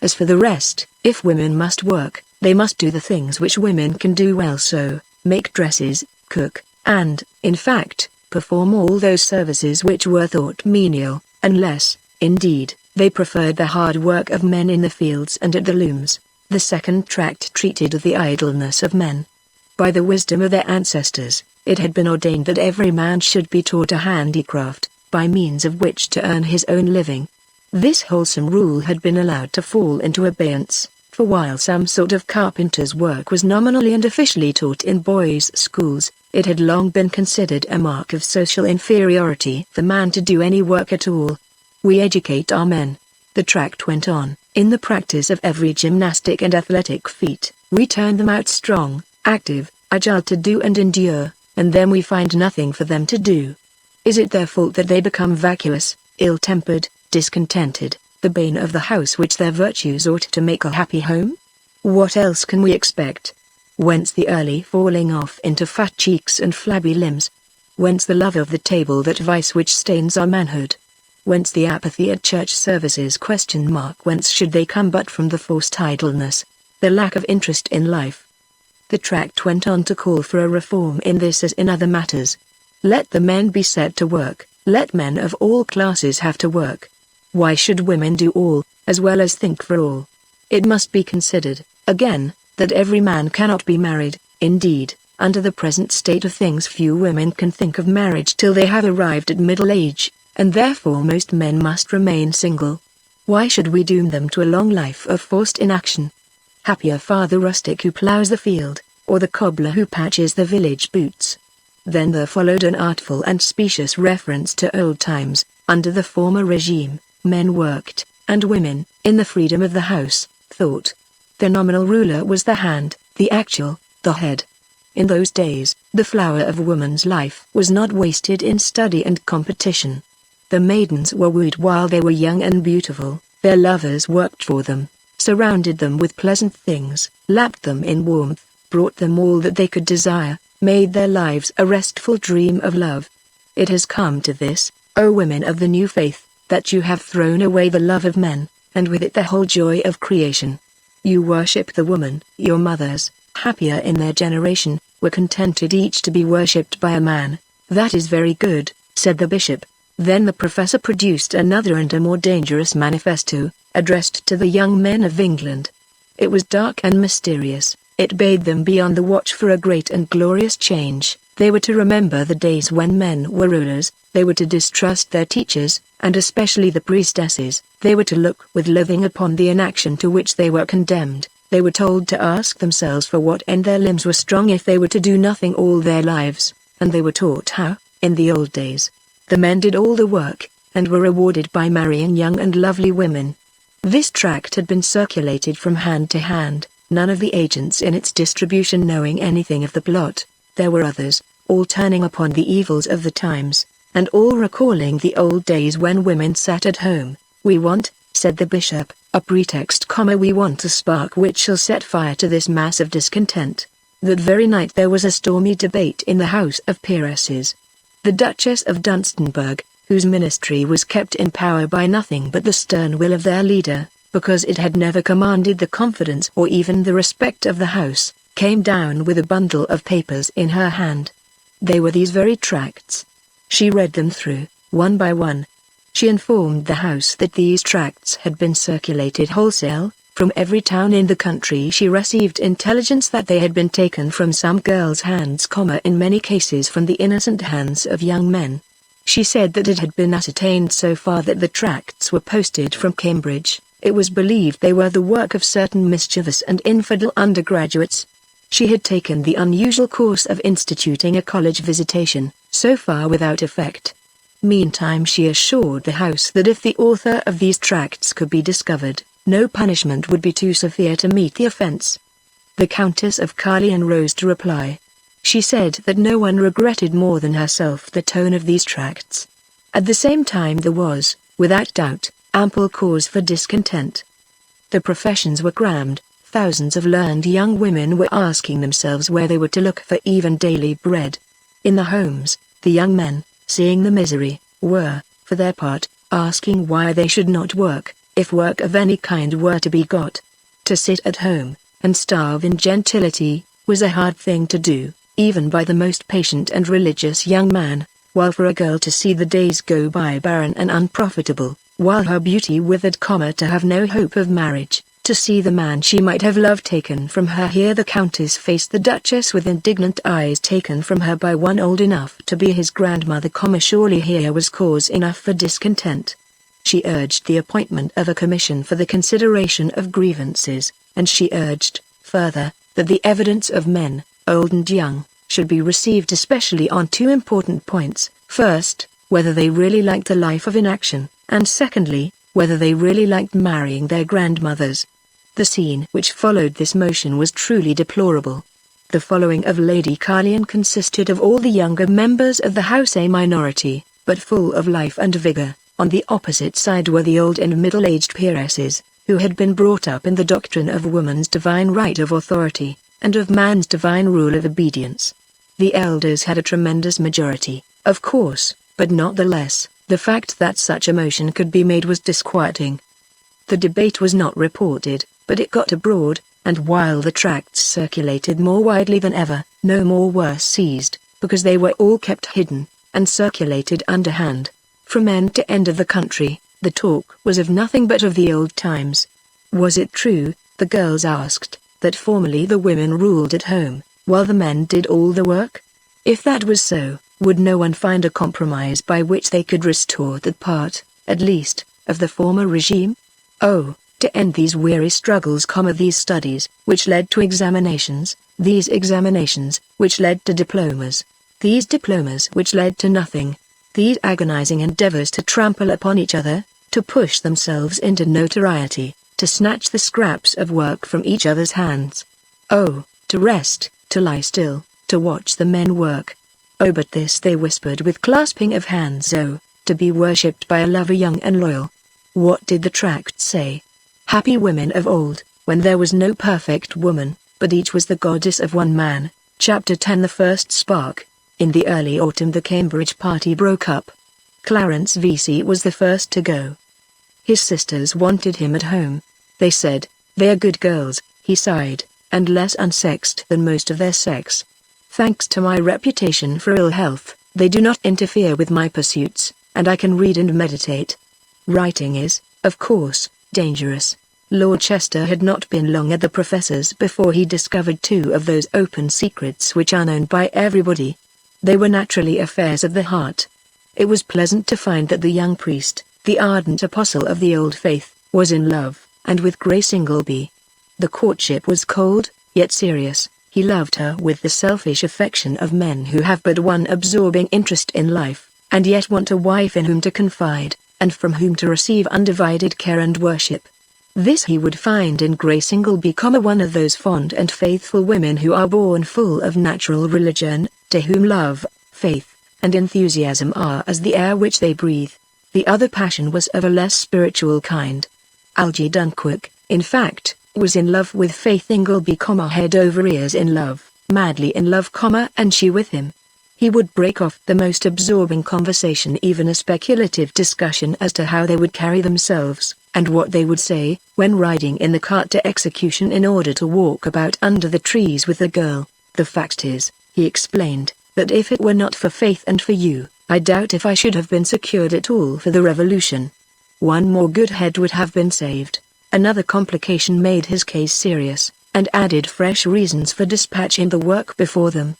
[SPEAKER 1] As for the rest, if women must work, they must do the things which women can do well, so make dresses, cook, and, in fact, perform all those services which were thought menial, unless, indeed, they preferred the hard work of men in the fields and at the looms. The second tract treated of the idleness of men. By the wisdom of their ancestors, it had been ordained that every man should be taught a handicraft, by means of which to earn his own living. This wholesome rule had been allowed to fall into abeyance, for while some sort of carpenter's work was nominally and officially taught in boys' schools, it had long been considered a mark of social inferiority for man to do any work at all. We educate our men, the tract went on, in the practice of every gymnastic and athletic feat. We turn them out strong, active, agile to do and endure, and then we find nothing for them to do. Is it their fault that they become vacuous, ill-tempered, discontented, the bane of the house which their virtues ought to make a happy home? What else can we expect? Whence the early falling off into fat cheeks and flabby limbs? Whence the love of the table, that vice which stains our manhood? Whence the apathy at church services? Whence should they come but from the forced idleness, the lack of interest in life? The tract went on to call for a reform in this as in other matters. Let the men be set to work, let men of all classes have to work. Why should women do all, as well as think for all? It must be considered, again, that every man cannot be married. Indeed, under the present state of things few women can think of marriage till they have arrived at middle age, and therefore most men must remain single. Why should we doom them to a long life of forced inaction? Happier far the rustic who ploughs the field, or the cobbler who patches the village boots. Then there followed an artful and specious reference to old times. Under the former regime, men worked, and women, in the freedom of the house, thought. The nominal ruler was the hand, the actual, the head. In those days, the flower of woman's life was not wasted in study and competition. The maidens were wooed while they were young and beautiful, their lovers worked for them, surrounded them with pleasant things, lapped them in warmth, brought them all that they could desire, made their lives a restful dream of love. It has come to this, O women of the new faith, that you have thrown away the love of men, and with it the whole joy of creation. You worship the woman. Your mothers, happier in their generation, were contented each to be worshipped by a man. That is very good, said the bishop. Then the professor produced another and a more dangerous manifesto, addressed to the young men of England. It was dark and mysterious. It bade them be on the watch for a great and glorious change. They were to remember the days when men were rulers. They were to distrust their teachers, and especially the priestesses. They were to look with loathing upon the inaction to which they were condemned. They were told to ask themselves for what end their limbs were strong if they were to do nothing all their lives, and they were taught how, in the old days, the men did all the work, and were rewarded by marrying young and lovely women. This tract had been circulated from hand to hand, none of the agents in its distribution knowing anything of the plot. There were others, all turning upon the evils of the times, and all recalling the old days when women sat at home. We want, said the bishop, a pretext, we want a spark which shall set fire to this mass of discontent. That very night there was a stormy debate in the House of Peeresses. The Duchess of Dunstanburgh, whose ministry was kept in power by nothing but the stern will of their leader, because it had never commanded the confidence or even the respect of the House, came down with a bundle of papers in her hand. They were these very tracts. She read them through, one by one. She informed the House that these tracts had been circulated wholesale. From every town in the country she received intelligence that they had been taken from some girls' hands, in many cases from the innocent hands of young men. She said that it had been ascertained so far that the tracts were posted from Cambridge, It was believed they were the work of certain mischievous and infidel undergraduates. She had taken the unusual course of instituting a college visitation, so far without effect. Meantime she assured the house that if the author of these tracts could be discovered, no punishment would be too severe to meet the offense. The Countess of Carlion rose to reply. She said that no one regretted more than herself the tone of these tracts. At the same time there was, without doubt, ample cause for discontent. The professions were crammed, thousands of learned young women were asking themselves where they were to look for even daily bread. In the homes, the young men, seeing the misery, were, for their part, asking why they should not work, if work of any kind were to be got. To sit at home, and starve in gentility, was a hard thing to do, even by the most patient and religious young man, while for a girl to see the days go by barren and unprofitable, while her beauty withered, to have no hope of marriage, to see the man she might have loved taken from her. Here the Countess faced the Duchess with indignant eyes, taken from her by one old enough to be his grandmother, surely here was cause enough for discontent. She urged the appointment of a commission for the consideration of grievances, and she urged, further, that the evidence of men, old and young, should be received especially on two important points: first, whether they really liked a life of inaction, and secondly, whether they really liked marrying their grandmothers. The scene which followed this motion was truly deplorable. The following of Lady Carlion consisted of all the younger members of the house, a minority, but full of life and vigor. On the opposite side were the old and middle-aged peeresses, who had been brought up in the doctrine of woman's divine right of authority, and of man's divine rule of obedience. The elders had a tremendous majority, of course, but not the less. The fact that such a motion could be made was disquieting. The debate was not reported, but it got abroad, and while the tracts circulated more widely than ever, no more were seized, because they were all kept hidden, and circulated underhand. From end to end of the country, the talk was of nothing but of the old times. Was it true, the girls asked, that formerly the women ruled at home, while the men did all the work? If that was so, would no one find a compromise by which they could restore that part, at least, of the former regime? Oh, to end these weary struggles, these studies, which led to examinations, these examinations, which led to diplomas, these diplomas which led to nothing, these agonizing endeavors to trample upon each other, to push themselves into notoriety, to snatch the scraps of work from each other's hands. Oh, to rest, to lie still, to watch the men work. Oh, but this they whispered with clasping of hands. Oh, to be worshipped by a lover young and loyal. What did the tract say? Happy women of old, when there was no perfect woman, but each was the goddess of one man. Chapter 10. The first spark. In the early autumn the Cambridge party broke up. Clarence Vesey was the first to go. His sisters wanted him at home. They said, "They are good girls," he sighed, "and less unsexed than most of their sex. Thanks to my reputation for ill health, they do not interfere with my pursuits, and I can read and meditate. Writing is, of course, dangerous." Lord Chester had not been long at the professor's before he discovered two of those open secrets which are known by everybody. They were naturally affairs of the heart. It was pleasant to find that the young priest, the ardent apostle of the old faith, was in love, and with Grace Ingleby. The courtship was cold, yet serious. He loved her with the selfish affection of men who have but one absorbing interest in life, and yet want a wife in whom to confide, and from whom to receive undivided care and worship. This he would find in Grace Ingleby, one of those fond and faithful women who are born full of natural religion, to whom love, faith, and enthusiasm are as the air which they breathe. The other passion was of a less spiritual kind. Algy Dunkirk, in fact, was in love with Faith Ingleby, head over ears in love, madly in love, and she with him. He would break off the most absorbing conversation, even a speculative discussion as to how they would carry themselves, and what they would say, when riding in the cart to execution, in order to walk about under the trees with the girl. "The fact is," he explained, "that if it were not for Faith and for you, I doubt if I should have been secured at all for the revolution. One more good head would have been saved." Another complication made his case serious, and added fresh reasons for dispatching the work before them.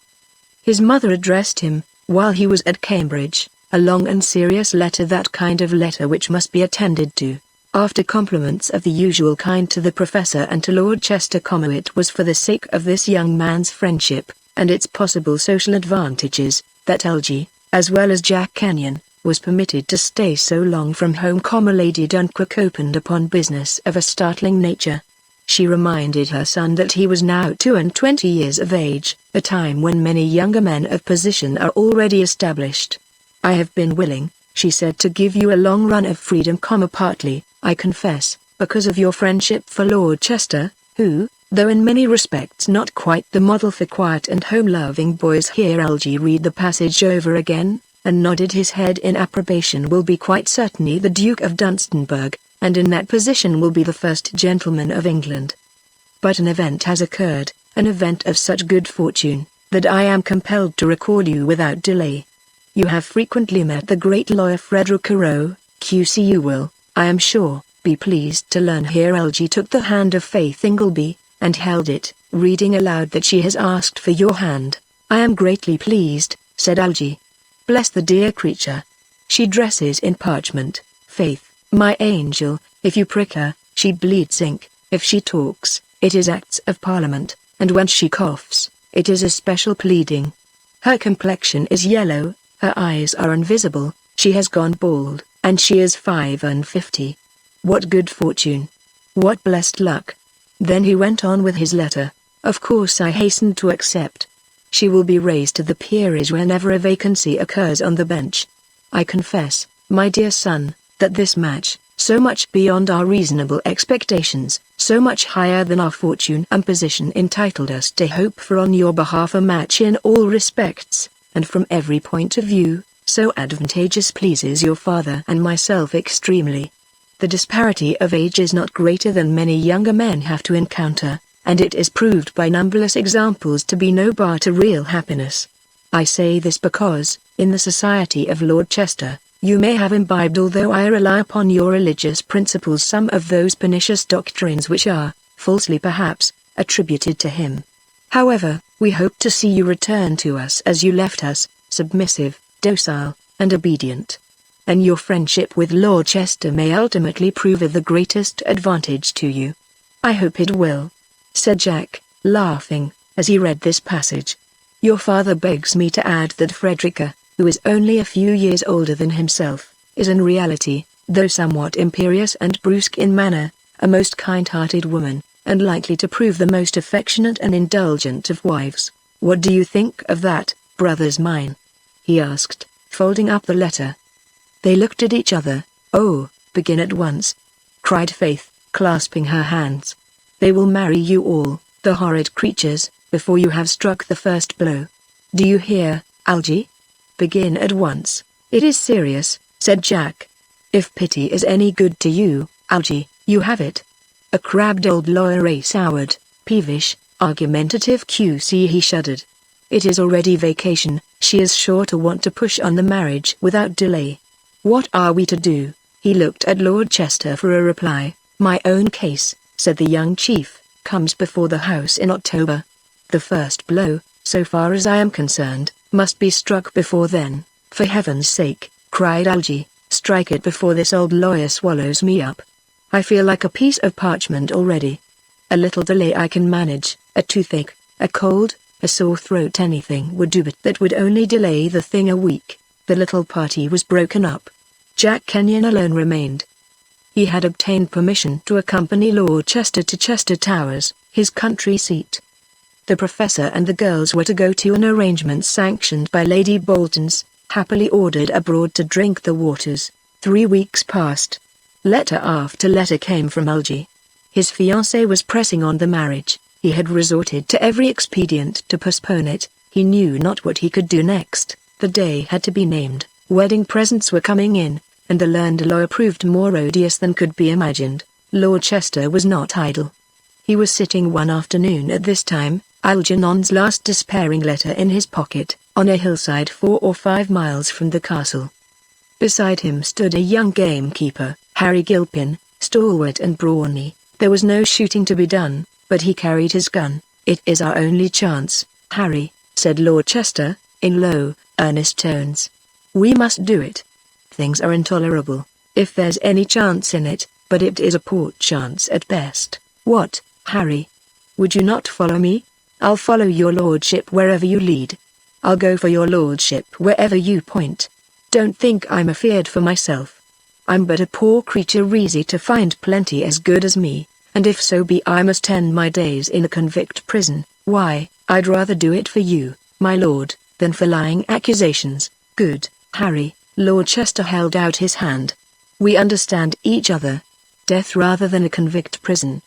[SPEAKER 1] His mother addressed him, while he was at Cambridge, a long and serious letter, that kind of letter which must be attended to. After compliments of the usual kind to the professor and to Lord Chestercombe, it was for the sake of this young man's friendship, and its possible social advantages, that Algy, as well as Jack Kenyon, was permitted to stay so long from home. Lady Dunkirk opened upon business of a startling nature. She reminded her son that he was now 22 years of age, a time when many younger men of position are already established. "I have been willing," she said, "to give you a long run of freedom, partly, I confess, because of your friendship for Lord Chester, who, though in many respects not quite the model for quiet and home-loving boys." Here Algy read the passage over again, and nodded his head in approbation. "Will be quite certainly the Duke of Dunstanburg, and in that position will be the first gentleman of England. But an event has occurred, an event of such good fortune, that I am compelled to recall you without delay. You have frequently met the great lawyer Frederick Carew, Q.C. You will, I am sure, be pleased to learn." Here Algy took the hand of Faith Ingleby, and held it, reading aloud that she has asked for your hand. "I am greatly pleased," said Algy. "Bless the dear creature. She dresses in parchment, Faith, my angel. If you prick her, she bleeds ink. If she talks, it is acts of parliament, and when she coughs, it is a special pleading. Her complexion is yellow, her eyes are invisible, she has gone bald, and she is 55. What good fortune! What blessed luck!" Then he went on with his letter. "Of course I hasten to accept. She will be raised to the peerage whenever a vacancy occurs on the bench. I confess, my dear son, that this match, so much beyond our reasonable expectations, so much higher than our fortune and position entitled us to hope for on your behalf, a match in all respects, and from every point of view, so advantageous, pleases your father and myself extremely. The disparity of age is not greater than many younger men have to encounter, and it is proved by numberless examples to be no bar to real happiness. I say this because, in the society of Lord Chester, you may have imbibed, although I rely upon your religious principles, some of those pernicious doctrines which are, falsely perhaps, attributed to him. However, we hope to see you return to us as you left us, submissive, docile, and obedient. And your friendship with Lord Chester may ultimately prove of the greatest advantage to you." "I hope it will," said Jack, laughing, as he read this passage. "Your father begs me to add that Frederica, who is only a few years older than himself, is in reality, though somewhat imperious and brusque in manner, a most kind-hearted woman, and likely to prove the most affectionate and indulgent of wives. What do you think of that, brothers mine?" he asked, folding up the letter. They looked at each other. "Oh, begin at once," cried Faith, clasping her hands. "They will marry you all, the horrid creatures, before you have struck the first blow. Do you hear, Algy? Begin at once. It is serious," said Jack. "If pity is any good to you, Algy, you have it." A crabbed old lawyer, a soured, peevish, argumentative Q.C. He shuddered. "It is already vacation, she is sure to want to push on the marriage without delay. What are we to do?" He looked at Lord Chester for a reply. "My own case," said the young chief, "comes before the House in October. The first blow, so far as I am concerned, must be struck before then." "For heaven's sake," cried Algy, "strike it before this old lawyer swallows me up. I feel like a piece of parchment already. A little delay I can manage, a toothache, a cold, a sore throat, anything would do, but that would only delay the thing a week." The little party was broken up. Jack Kenyon alone remained. He had obtained permission to accompany Lord Chester to Chester Towers, his country seat. The professor and the girls were to go to an arrangement sanctioned by Lady Bolton's, happily ordered abroad to drink the waters. 3 weeks passed. Letter after letter came from Algy. His fiancée was pressing on the marriage. He had resorted to every expedient to postpone it. He knew not what he could do next. The day had to be named. Wedding presents were coming in, and the learned lawyer proved more odious than could be imagined. Lord Chester was not idle. He was sitting one afternoon at this time, Algernon's last despairing letter in his pocket, on a hillside 4 or 5 miles from the castle. Beside him stood a young gamekeeper, Harry Gilpin, stalwart and brawny. There was no shooting to be done, but he carried his gun. "It is our only chance, Harry," said Lord Chester, in low, earnest tones. "We must do it. Things are intolerable. If there's any chance in it, but it is a poor chance at best. What, Harry? Would you not follow me? I'll follow your lordship wherever you lead. I'll go for your lordship wherever you point. Don't think I'm afeard for myself. I'm but a poor creature easy to find plenty as good as me, and if so be I must end my days in a convict prison, why, I'd rather do it for you, my lord, than for lying accusations. Good, Harry. Lord Chester held out his hand. We understand each other. Death rather than a convict prison.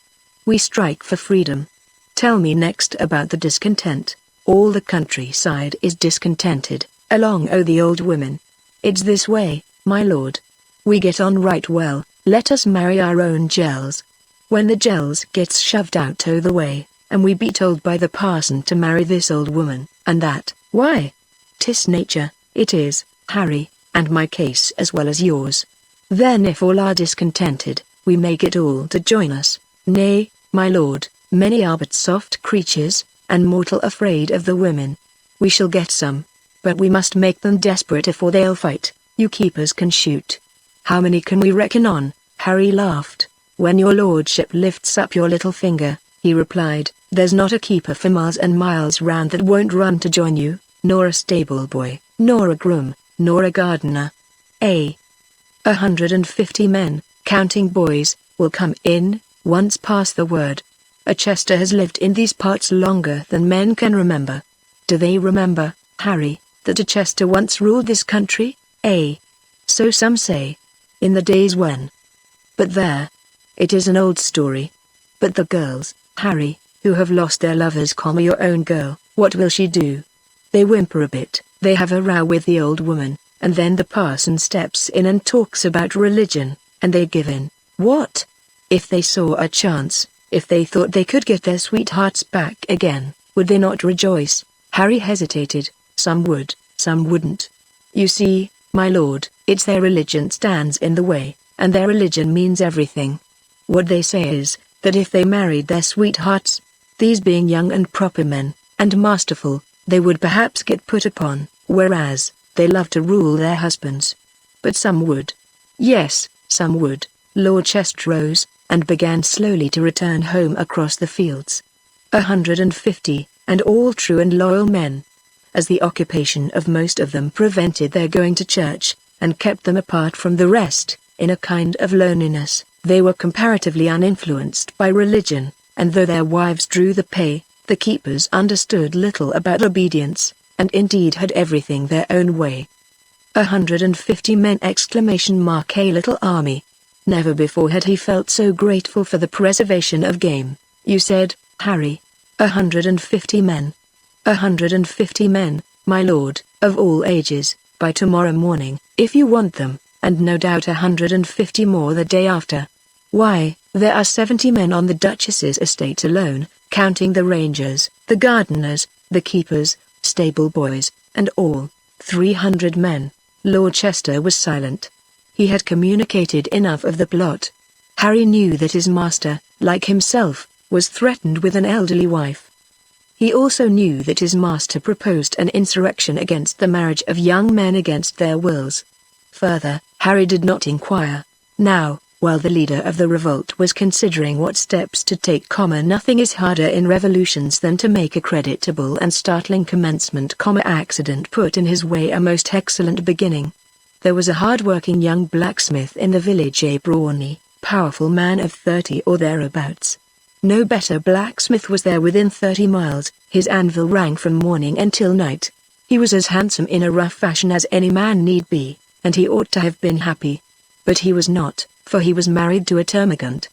[SPEAKER 1] We strike for freedom. Tell me next about the discontent. All the countryside is discontented, along the old women. It's this way, my lord. We get on right well, let us marry our own gels. When the gels gets shoved out the way, and we be told by the parson to marry this old woman, and that, why? 'Tis nature, it is, Harry, and my case as well as yours. Then if all are discontented, we may get all to join us. Nay, my lord, many are but soft creatures, and mortal afraid of the women. We shall get some. But we must make them desperate or they'll fight. You keepers can shoot. How many can we reckon on? Harry laughed. When your lordship lifts up your little finger, he replied, there's not a keeper for miles and miles round that won't run to join you, nor a stable boy, nor a groom, nor a gardener. 150 men, counting boys, will come in, once pass the word. A Chester has lived in these parts longer than men can remember. Do they remember, Harry, that a Chester once ruled this country? So some say. In the days when. But there. It is an old story. But the girls, Harry, who have lost their lovers, your own girl, what will she do? They whimper a bit, they have a row with the old woman, and then the parson steps in and talks about religion, and they give in. What? If they saw a chance, if they thought they could get their sweethearts back again, would they not rejoice? Harry hesitated. Some would, some wouldn't. You see, my lord, it's their religion stands in the way, and their religion means everything. What they say is, that if they married their sweethearts, these being young and proper men, and masterful, they would perhaps get put upon, whereas, they love to rule their husbands. But some would. Yes, some would. Lord Chester rose, and began slowly to return home across the fields. 150, and all true and loyal men. As the occupation of most of them prevented their going to church, and kept them apart from the rest, in a kind of loneliness, they were comparatively uninfluenced by religion, and though their wives drew the pay, the keepers understood little about obedience, and indeed had everything their own way. 150 men! A little army. Never before had he felt so grateful for the preservation of game. You said, Harry, 150 men. 150 men, my lord, of all ages, by tomorrow morning, if you want them, and no doubt 150 more the day after. Why, there are 70 men on the Duchess's estate alone, counting the rangers, the gardeners, the keepers, stable boys, and all, 300 men. Lord Chester was silent. He had communicated enough of the plot. Harry knew that his master, like himself, was threatened with an elderly wife. He also knew that his master proposed an insurrection against the marriage of young men against their wills. Further, Harry did not inquire. Now, while the leader of the revolt was considering what steps to take, nothing is harder in revolutions than to make a creditable and startling commencement, accident put in his way a most excellent beginning. There was a hard-working young blacksmith in the village, a brawny, powerful man of 30 or thereabouts. No better blacksmith was there within 30 miles, his anvil rang from morning until night. He was as handsome in a rough fashion as any man need be, and he ought to have been happy. But he was not, for he was married to a termagant.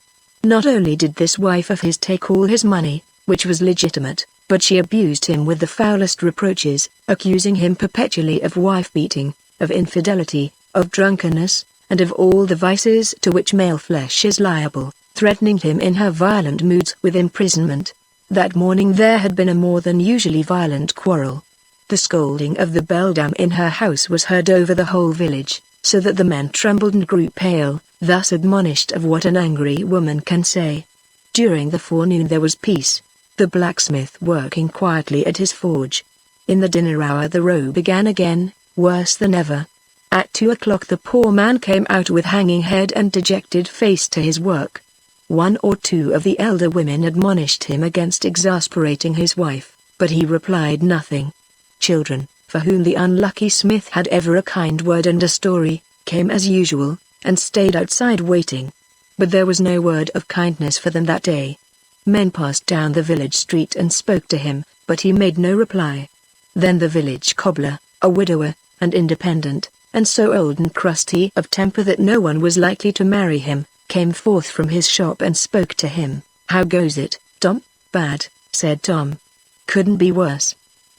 [SPEAKER 1] Not only did this wife of his take all his money, which was legitimate, but she abused him with the foulest reproaches, accusing him perpetually of wife-beating, of infidelity, of drunkenness, and of all the vices to which male flesh is liable, threatening him in her violent moods with imprisonment. That morning there had been a more than usually violent quarrel. The scolding of the beldam in her house was heard over the whole village, so that the men trembled and grew pale, thus admonished of what an angry woman can say. During the forenoon there was peace, the blacksmith working quietly at his forge. In the dinner hour the row began again, worse than ever. At 2 o'clock the poor man came out with hanging head and dejected face to his work. One or two of the elder women admonished him against exasperating his wife, but he replied nothing. Children, for whom the unlucky smith had ever a kind word and a story, came as usual, and stayed outside waiting. But there was no word of kindness for them that day. Men passed down the village street and spoke to him, but he made no reply. Then the village cobbler, a widower, and independent, and so old and crusty of temper that no one was likely to marry him, came forth from his shop and spoke to him. "How goes it, Tom?" "Bad," said Tom. "Couldn't be worse.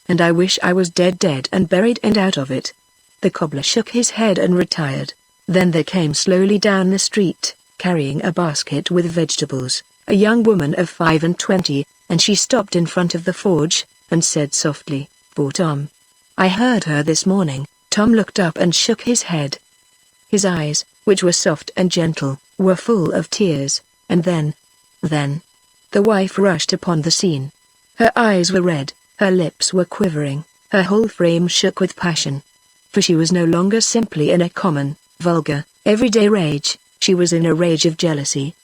[SPEAKER 1] And I wish I was dead and buried and out of it." The cobbler shook his head and retired. Then there came slowly down the street, carrying a basket with vegetables, a young woman of 25, and she stopped in front of the forge, and said softly, "For Tom." "I heard her this morning." Tom looked up and shook his head. His eyes, which were soft and gentle, were full of tears, and then, the wife rushed upon the scene. Her eyes were red, her lips were quivering, her whole frame shook with passion. For she was no longer simply in a common, vulgar, everyday rage, she was in a rage of jealousy.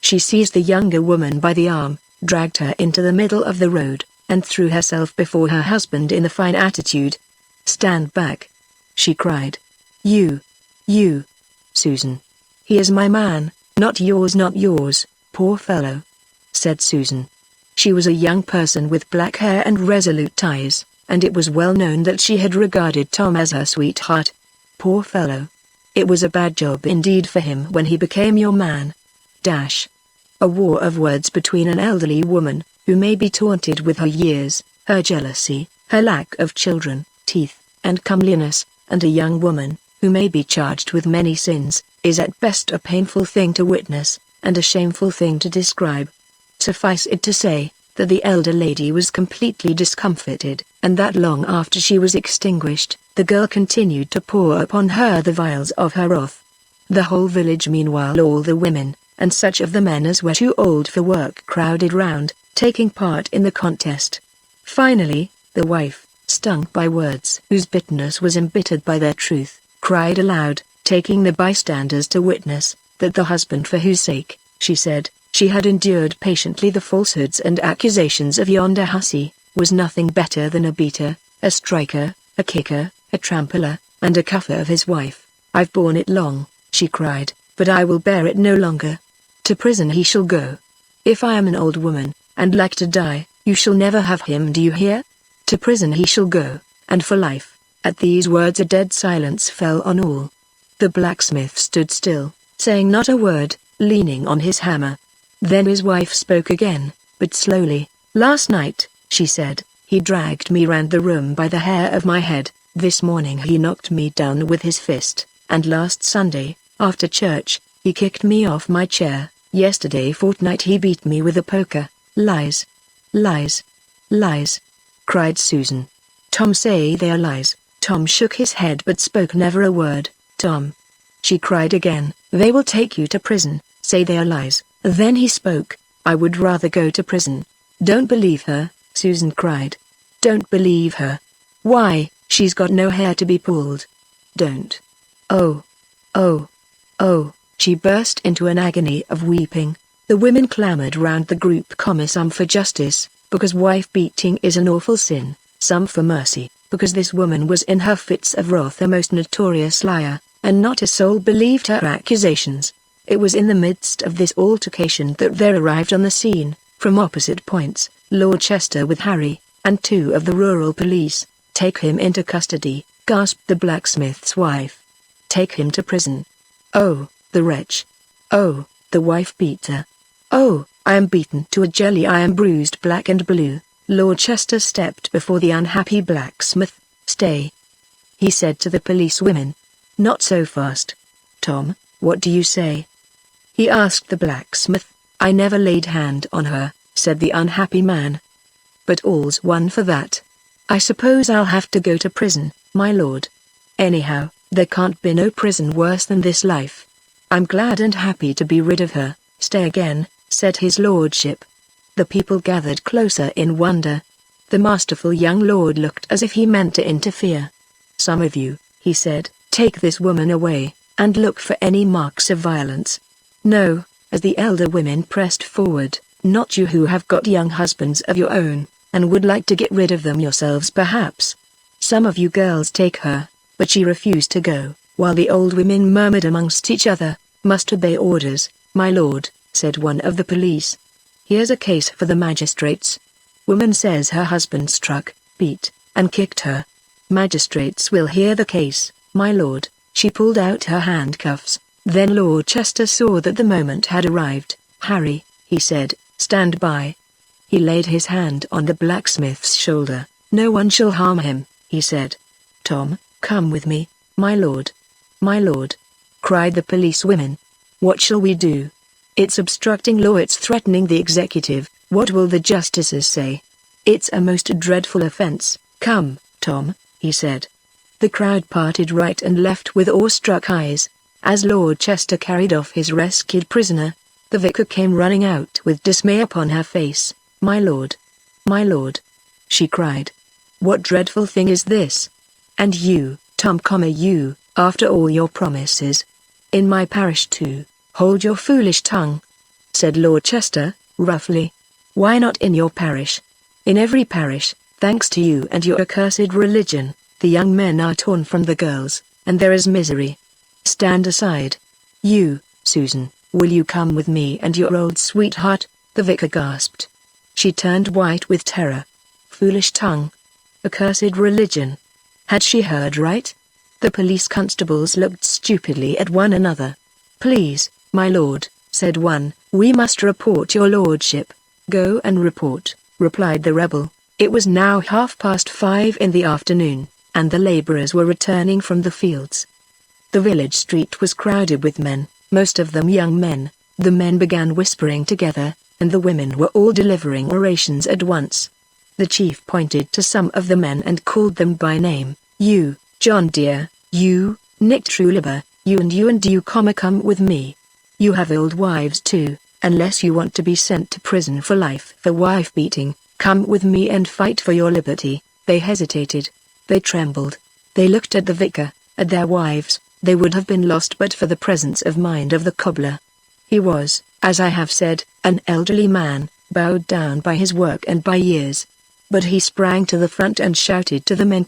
[SPEAKER 1] She seized the younger woman by the arm, dragged her into the middle of the road, and threw herself before her husband in a fine attitude. "Stand back!" she cried. You, Susan. "He is my man, not yours, poor fellow," said Susan. She was a young person with black hair and resolute eyes, and it was well known that she had regarded Tom as her sweetheart. "Poor fellow. It was a bad job indeed for him when he became your man." A war of words between an elderly woman, who may be taunted with her years, her jealousy, her lack of children, teeth, and comeliness, and a young woman, who may be charged with many sins, is at best a painful thing to witness, and a shameful thing to describe. Suffice it to say, that the elder lady was completely discomfited, and that long after she was extinguished, the girl continued to pour upon her the vials of her wrath. The whole village meanwhile, all the women, and such of the men as were too old for work, crowded round, taking part in the contest. Finally, the wife, stung by words whose bitterness was embittered by their truth, cried aloud, taking the bystanders to witness, that the husband for whose sake, she said, she had endured patiently the falsehoods and accusations of yonder hussy, was nothing better than a beater, a striker, a kicker, a trampler, and a cuffer of his wife. "I've borne it long," she cried, "but I will bear it no longer. To prison he shall go. If I am an old woman, and like to die, you shall never have him, do you hear? To prison he shall go, and for life." At these words a dead silence fell on all. The blacksmith stood still, saying not a word, leaning on his hammer. Then his wife spoke again, but slowly. "Last night," she said, "he dragged me round the room by the hair of my head, this morning he knocked me down with his fist, and last Sunday, after church, he kicked me off my chair, yesterday fortnight he beat me with a poker." "Lies. Lies. Lies," cried Susan. "Tom say they are lies." Tom shook his head but spoke never a word. "Tom," she cried again, "they will take you to prison, say they are lies." Then he spoke, "I would rather go to prison." "Don't believe her," Susan cried. "Don't believe her. Why, she's got no hair to be pulled. Don't." Oh, she burst into an agony of weeping. The women clamored round the group, some for justice, because wife-beating is an awful sin, some for mercy, because this woman was in her fits of wrath a most notorious liar, and not a soul believed her accusations. It was in the midst of this altercation that there arrived on the scene, from opposite points, Lord Chester with Harry, and 2 of the rural police. "Take him into custody," gasped the blacksmith's wife. "Take him to prison. Oh, the wretch. Oh, the wife-beater. Oh, I am beaten to a jelly, I am bruised black and blue." Lord Chester stepped before the unhappy blacksmith. "Stay," he said to the policewomen. "Not so fast. Tom, what do you say?" he asked the blacksmith. "I never laid hand on her," said the unhappy man. "But all's one for that. I suppose I'll have to go to prison, my lord. Anyhow, there can't be no prison worse than this life. I'm glad and happy to be rid of her." "Stay again," said his lordship. The people gathered closer in wonder. The masterful young lord looked as if he meant to interfere. "Some of you," he said, Take this woman away, and look for any marks of violence. No, as the elder women pressed forward, not you who have got young husbands of your own, and would like to get rid of them yourselves perhaps. Some of you girls take her, but she refused to go, while the old women murmured amongst each other, must obey orders, my lord, said one of the police. Here's a case for the magistrates. Woman says her husband struck, beat, and kicked her. Magistrates will hear the case, my lord. She pulled out her handcuffs. Then Lord Chester saw that the moment had arrived. Harry, he said, stand by. He laid his hand on the blacksmith's shoulder. No one shall harm him, he said. Tom, come with me, my lord. My lord, cried the policewomen. What shall we do? It's obstructing law, it's threatening the executive. What will the justices say? It's a most dreadful offense. Come, Tom, he said. The crowd parted right and left with awestruck eyes. As Lord Chester carried off his rescued prisoner, the vicar came running out with dismay upon her face. My lord, she cried. What dreadful thing is this? And you, Tom, you, after all your promises. In my parish too, hold your foolish tongue, said Lord Chester, roughly. Why not in your parish? In every parish, thanks to you and your accursed religion, the young men are torn from the girls, and there is misery. Stand aside. You, Susan, will you come with me and your old sweetheart? The vicar gasped. She turned white with terror. Foolish tongue. Accursed religion. Had she heard right? The police constables looked stupidly at one another. Please, my lord, said one, we must report your lordship. Go and report, replied the rebel. It was now 5:30 in the afternoon, and the laborers were returning from the fields. The village street was crowded with men, most of them young men. The men began whispering together, and the women were all delivering orations at once. The chief pointed to some of the men and called them by name. You, John dear, you, Nick Truliber, you and you, come with me. You have old wives too, unless you want to be sent to prison for life for wife beating. Come with me and fight for your liberty. They hesitated. They trembled. They looked at the vicar, at their wives. They would have been lost but for the presence of mind of the cobbler. He was, as I have said, an elderly man, bowed down by his work and by years. But he sprang to the front and shouted to the men,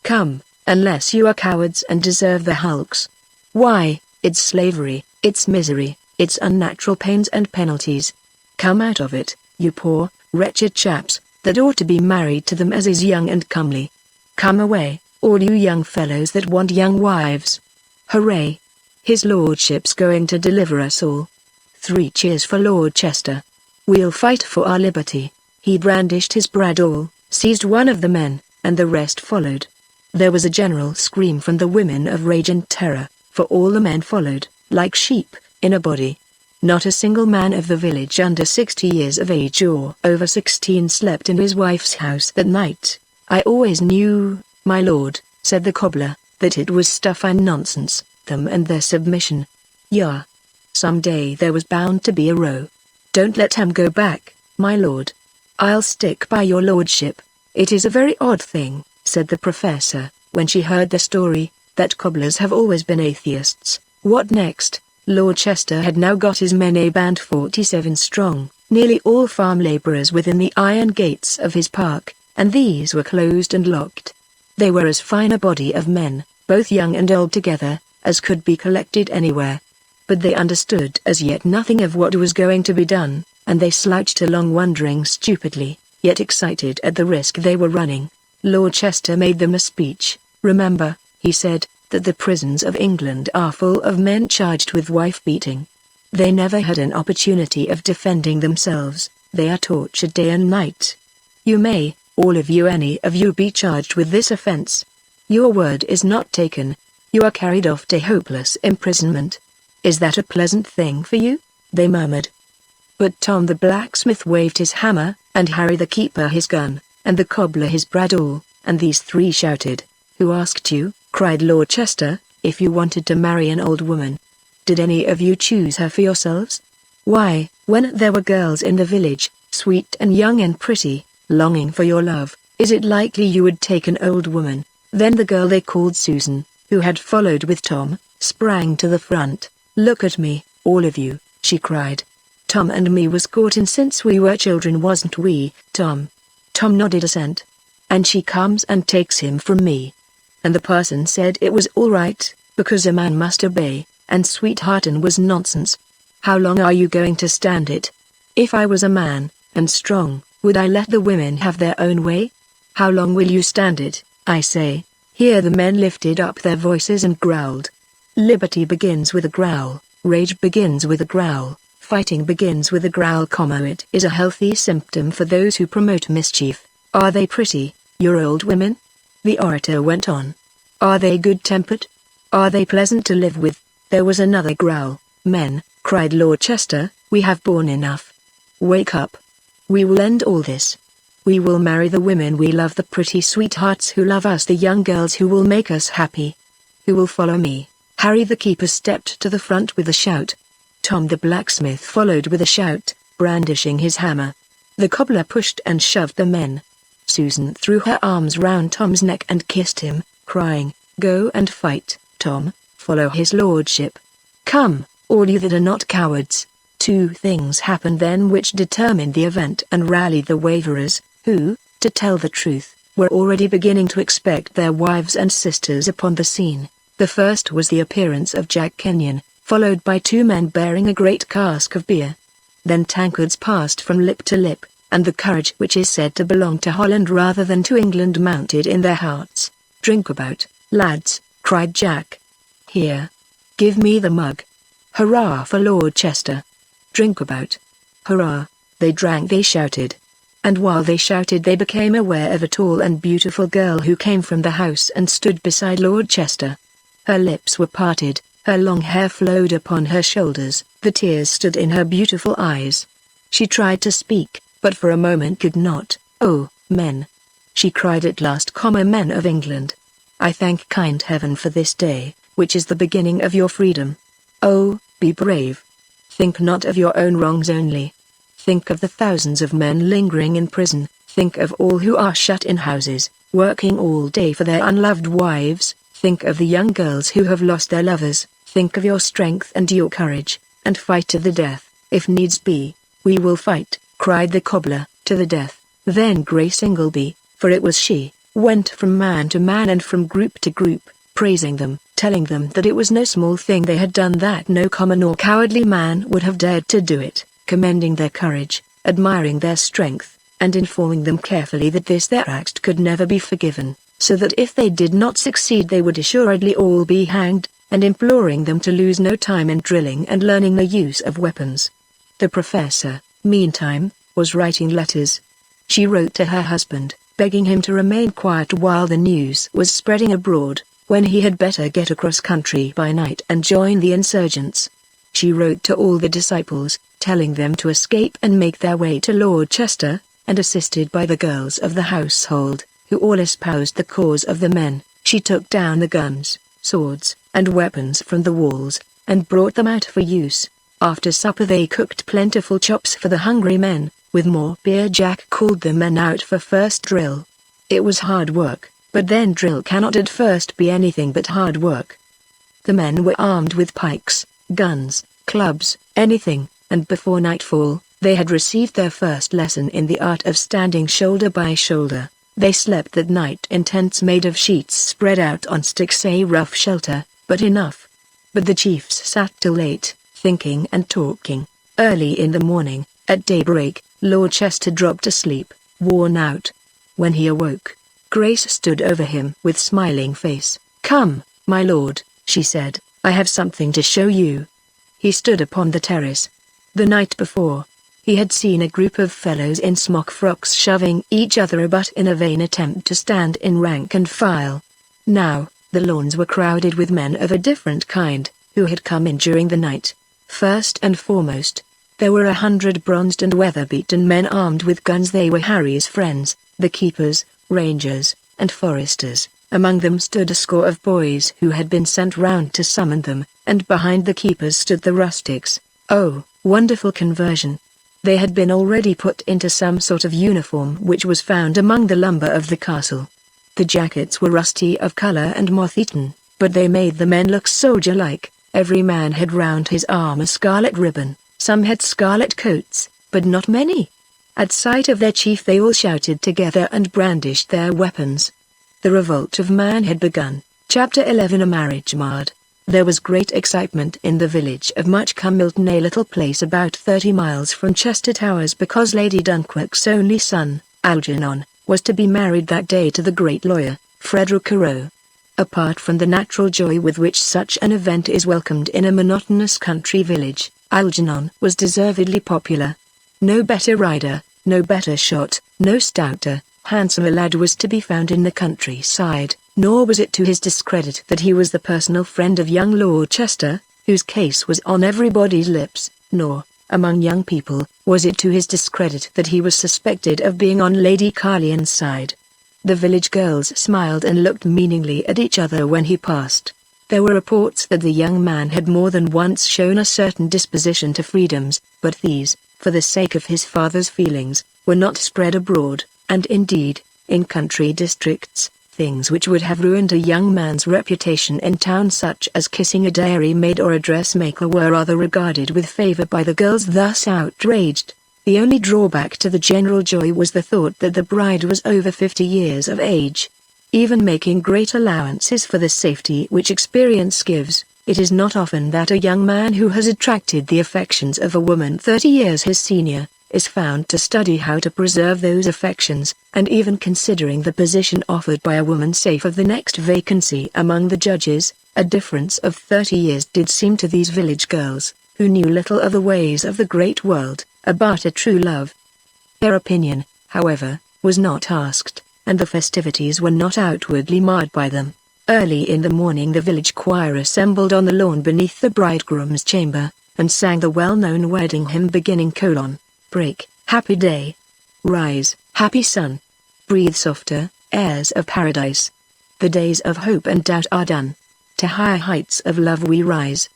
[SPEAKER 1] come, unless you are cowards and deserve the hulks. Why, it's slavery, it's misery, it's unnatural pains and penalties. Come out of it, you poor, wretched chaps, that ought to be married to them as is young and comely. Come away, all you young fellows that want young wives. Hooray! His lordship's going to deliver us all. 3 cheers for Lord Chester. We'll fight for our liberty. He brandished his bridle, seized one of the men, and the rest followed. There was a general scream from the women of rage and terror, for all the men followed, like sheep, in a body. Not a single man of the village under 60 years of age or over 16 slept in his wife's house that night. I always knew, my lord, said the cobbler, that it was stuff and nonsense, them and their submission. Yeah. Some day there was bound to be a row. Don't let him go back, my lord. I'll stick by your lordship. It is a very odd thing, said the professor, when she heard the story, that cobblers have always been atheists. What next? Lord Chester had now got his men a band 47 strong, nearly all farm labourers within the iron gates of his park, and these were closed and locked. They were as fine a body of men, both young and old together, as could be collected anywhere. But they understood as yet nothing of what was going to be done, and they slouched along wondering stupidly, yet excited at the risk they were running. Lord Chester made them a speech. Remember, he said, that the prisons of England are full of men charged with wife-beating. They never had an opportunity of defending themselves, they are tortured day and night. You may, all of you, any of you, be charged with this offense. Your word is not taken. You are carried off to hopeless imprisonment. Is that a pleasant thing for you? They murmured. But Tom the blacksmith waved his hammer, and Harry the keeper his gun, and the cobbler his bridle, and these 3 shouted. Who asked you, cried Lord Chester, if you wanted to marry an old woman? Did any of you choose her for yourselves? Why, when there were girls in the village, sweet and young and pretty, longing for your love, is it likely you would take an old woman? Then the girl they called Susan, who had followed with Tom, sprang to the front. "Look at me, all of you," she cried. "Tom and me was caught in since we were children, wasn't we, Tom?" Tom nodded assent. "And she comes and takes him from me." And the parson said it was all right, because a man must obey, and sweetheartin' was nonsense. "How long are you going to stand it? If I was a man, and strong, would I let the women have their own way? How long will you stand it, I say?" Here the men lifted up their voices and growled. Liberty begins with a growl, rage begins with a growl, fighting begins with a growl, it is a healthy symptom for those who promote mischief. "Are they pretty, your old women?" the orator went on. "Are they good-tempered? Are they pleasant to live with?" There was another growl. "Men," cried Lord Chester, "we have borne enough. Wake up. We will end all this. We will marry the women we love, the pretty sweethearts who love us, the young girls who will make us happy. Who will follow me?" Harry the keeper stepped to the front with a shout. Tom the blacksmith followed with a shout, brandishing his hammer. The cobbler pushed and shoved the men. Susan threw her arms round Tom's neck and kissed him, crying, "Go and fight, Tom, follow his lordship. Come, all you that are not cowards." Two things happened then which determined the event and rallied the waverers, who, to tell the truth, were already beginning to expect their wives and sisters upon the scene. The first was the appearance of Jack Kenyon, followed by two men bearing a great cask of beer. Then tankards passed from lip to lip, and the courage which is said to belong to Holland rather than to England mounted in their hearts. "Drink about, lads," cried Jack. "Here. Give me the mug. Hurrah for Lord Chester. Drink about. Hurrah." They drank, they shouted. And while they shouted they became aware of a tall and beautiful girl who came from the house and stood beside Lord Chester. Her lips were parted, her long hair flowed upon her shoulders, the tears stood in her beautiful eyes. She tried to speak, but for a moment could not. "Oh, men," she cried at last, "men of England. I thank kind heaven for this day, which is the beginning of your freedom. Oh, be brave. Think not of your own wrongs only. Think of the thousands of men lingering in prison, think of all who are shut in houses, working all day for their unloved wives, think of the young girls who have lost their lovers, think of your strength and your courage, and fight to the death, if needs be." "We will fight," cried the cobbler, "to the death." Then Grace Ingleby, for it was she, went from man to man and from group to group, praising them, telling them that it was no small thing they had done, that no common or cowardly man would have dared to do it, commending their courage, admiring their strength, and informing them carefully that their act could never be forgiven, so that if they did not succeed they would assuredly all be hanged, and imploring them to lose no time in drilling and learning the use of weapons. The professor, meantime, was writing letters. She wrote to her husband, begging him to remain quiet while the news was spreading abroad, when he had better get across country by night and join the insurgents. She wrote to all the disciples, telling them to escape and make their way to Lord Chester, and assisted by the girls of the household, who all espoused the cause of the men, she took down the guns, swords, and weapons from the walls, and brought them out for use. After supper they cooked plentiful chops for the hungry men, with more beer. Jack called the men out for first drill. It was hard work, but then drill cannot at first be anything but hard work. The men were armed with pikes, guns, clubs, anything, and before nightfall, they had received their first lesson in the art of standing shoulder by shoulder. They slept that night in tents made of sheets spread out on sticks, a rough shelter, but enough. But the chiefs sat till late, thinking and talking. Early in the morning, at daybreak, Lord Chester dropped asleep, worn out. When he awoke, Grace stood over him with smiling face. "Come, my lord," she said, "I have something to show you." He stood upon the terrace. The night before, he had seen a group of fellows in smock frocks shoving each other about in a vain attempt to stand in rank and file. Now, the lawns were crowded with men of a different kind, who had come in during the night. First and foremost, there were 100 bronzed and weather-beaten men armed with guns. They were Harry's friends, the keepers, rangers, and foresters. Among them stood a score of boys who had been sent round to summon them, and behind the keepers stood the rustics. Oh, wonderful conversion! They had been already put into some sort of uniform which was found among the lumber of the castle. The jackets were rusty of color and moth-eaten, but they made the men look soldier-like. Every man had round his arm a scarlet ribbon, some had scarlet coats, but not many. At sight of their chief they all shouted together and brandished their weapons. The revolt of man had begun. Chapter 11 A marriage marred. There was great excitement in the village of Milton, a little place about 30 miles from Chester Towers, because Lady Dunkirk's only son, Algernon, was to be married that day to the great lawyer, Frederick Carew. Apart from the natural joy with which such an event is welcomed in a monotonous country village, Algernon was deservedly popular. No better rider, no better shot, no stouter, handsomer lad was to be found in the countryside, nor was it to his discredit that he was the personal friend of young Lord Chester, whose case was on everybody's lips, nor, among young people, was it to his discredit that he was suspected of being on Lady Carlian's side. The village girls smiled and looked meaningly at each other when he passed. There were reports that the young man had more than once shown a certain disposition to freedoms, but these, for the sake of his father's feelings, were not spread abroad, and indeed, in country districts, things which would have ruined a young man's reputation in town, such as kissing a dairymaid or a dressmaker, were rather regarded with favor by the girls thus outraged. The only drawback to the general joy was the thought that the bride was over 50 years of age. Even making great allowances for the safety which experience gives, it is not often that a young man who has attracted the affections of a woman 30 years his senior, is found to study how to preserve those affections, and even considering the position offered by a woman safe of the next vacancy among the judges, a difference of 30 years did seem to these village girls, who knew little of the ways of the great world, about a true love. Their opinion, however, was not asked, and the festivities were not outwardly marred by them. Early in the morning the village choir assembled on the lawn beneath the bridegroom's chamber, and sang the well-known wedding hymn beginning: Break, happy day. Rise, happy sun. Breathe softer, airs of paradise. The days of hope and doubt are done. To higher heights of love we rise.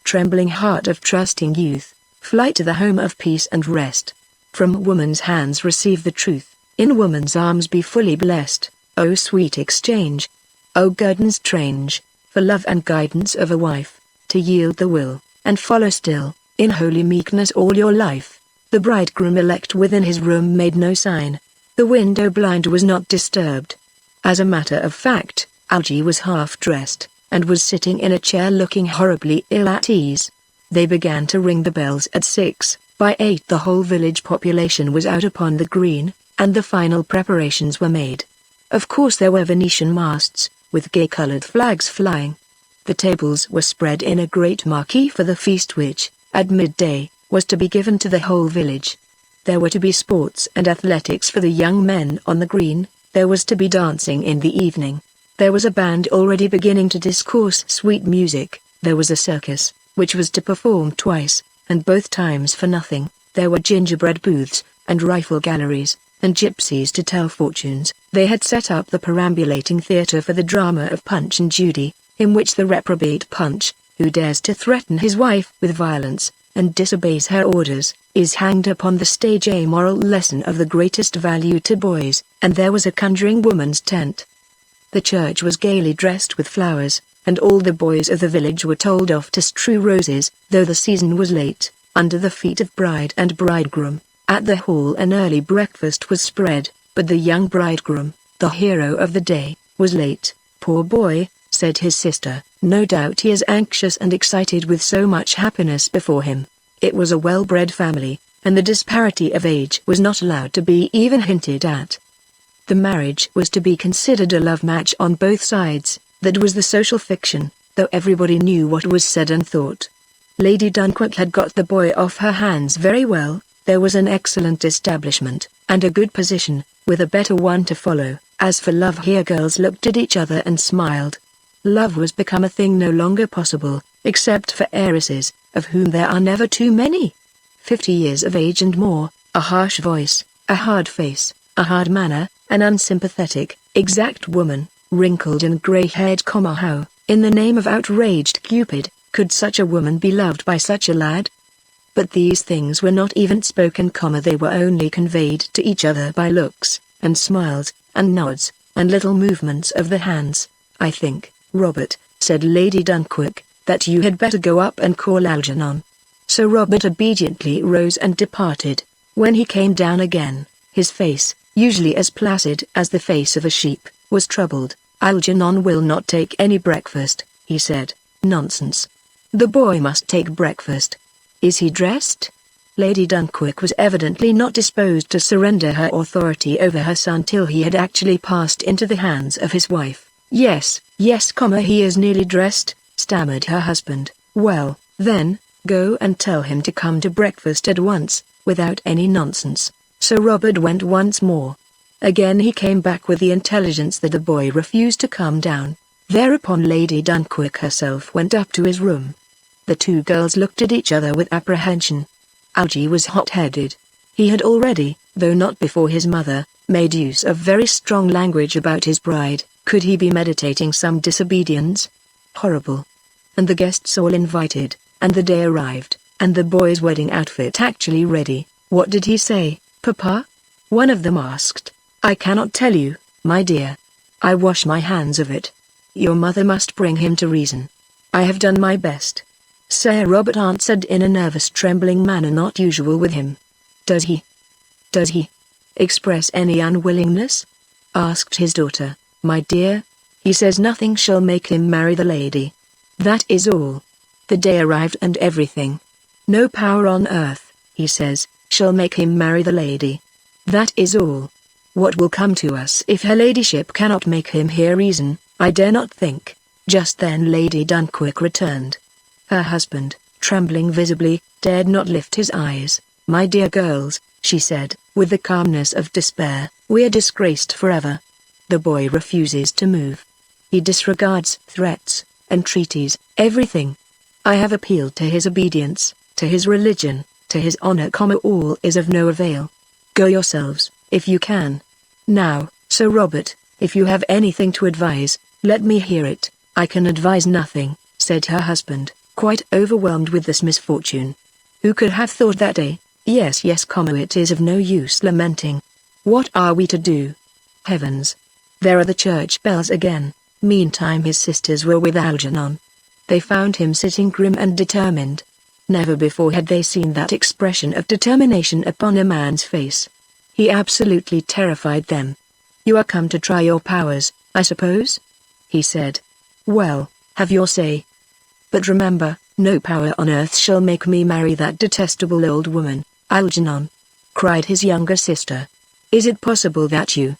[SPEAKER 1] Trembling heart of trusting youth, fly to the home of peace and rest. From woman's hands receive the truth, in woman's arms be fully blessed. O sweet exchange, O guerdons strange, for love and guidance of a wife, to yield the will, and follow still, in holy meekness all your life. The bridegroom-elect within his room made no sign. The window blind was not disturbed. As a matter of fact, Algy was half-dressed, and was sitting in a chair looking horribly ill at ease. They began to ring the bells at 6, by 8 the whole village population was out upon the green, and the final preparations were made. Of course there were Venetian masts, with gay-colored flags flying. The tables were spread in a great marquee for the feast which, at midday, was to be given to the whole village. There were to be sports and athletics for the young men on the green, there was to be dancing in the evening. There was a band already beginning to discourse sweet music, there was a circus, which was to perform twice, and both times for nothing. There were gingerbread booths, and rifle galleries, and gypsies to tell fortunes. They had set up the perambulating theatre for the drama of Punch and Judy, in which the reprobate Punch, who dares to threaten his wife with violence, and disobeys her orders, is hanged upon the stage, a moral lesson of the greatest value to boys. And there was a conjuring woman's tent. The church was gaily dressed with flowers, and all the boys of the village were told off to strew roses, though the season was late, under the feet of bride and bridegroom. At the hall an early breakfast was spread, but the young bridegroom, the hero of the day, was late. Poor boy, said his sister, no doubt he is anxious and excited with so much happiness before him. It was a well-bred family, and the disparity of age was not allowed to be even hinted at. The marriage was to be considered a love match on both sides, that was the social fiction, though everybody knew what was said and thought. Lady Dunkirk had got the boy off her hands very well. There was an excellent establishment, and a good position, with a better one to follow. As for love, here girls looked at each other and smiled. Love was become a thing no longer possible, except for heiresses, of whom there are never too many. 50 years of age and more, a harsh voice, a hard face, a hard manner, an unsympathetic, exact woman, wrinkled and grey-haired. How, in the name of outraged Cupid, could such a woman be loved by such a lad? But these things were not even spoken, they were only conveyed to each other by looks, and smiles, and nods, and little movements of the hands. I think, "Robert," said Lady Dunquick, "that you had better go up and call Algernon." So Robert obediently rose and departed. When he came down again, his face, usually as placid as the face of a sheep, was troubled. "Algernon will not take any breakfast," he said. "Nonsense. The boy must take breakfast. Is he dressed?" Lady Dunquick was evidently not disposed to surrender her authority over her son till he had actually passed into the hands of his wife. Yes, he is nearly dressed," stammered her husband. "Well, then, go and tell him to come to breakfast at once, without any nonsense." So Robert went once more. Again he came back with the intelligence that the boy refused to come down. Thereupon Lady Dunquick herself went up to his room. The two girls looked at each other with apprehension. Algy was hot-headed. He had already, though not before his mother, made use of very strong language about his bride. Could he be meditating some disobedience? Horrible. And the guests all invited, and the day arrived, and the boy's wedding outfit actually ready. "What did he say, Papa?" one of them asked. "I cannot tell you, my dear. I wash my hands of it. Your mother must bring him to reason. I have done my best," Sir Robert answered in a nervous trembling manner not usual with him. Does he express any unwillingness?" asked his daughter. "My dear, he says nothing shall make him marry the lady. That is all. The day arrived and everything. No power on earth, he says, shall make him marry the lady. That is all. What will come to us if her ladyship cannot make him hear reason, I dare not think." Just then Lady Dunquick returned. Her husband, trembling visibly, dared not lift his eyes. "My dear girls," she said, with the calmness of despair, "we're disgraced forever. The boy refuses to move. He disregards threats, entreaties, everything. I have appealed to his obedience, to his religion, to his honor, all is of no avail. Go yourselves, if you can. Now, Sir Robert, if you have anything to advise, let me hear it." "I can advise nothing," said her husband, quite overwhelmed with this misfortune. "Who could have thought that, eh? Yes, it is of no use lamenting. What are we to do? Heavens! There are the church bells again." Meantime his sisters were with Algernon. They found him sitting grim and determined. Never before had they seen that expression of determination upon a man's face. He absolutely terrified them. "You are come to try your powers, I suppose?" he said. "Well, have your say. But remember, no power on earth shall make me marry that detestable old woman." "Algernon!" cried his younger sister. "Is it possible that you,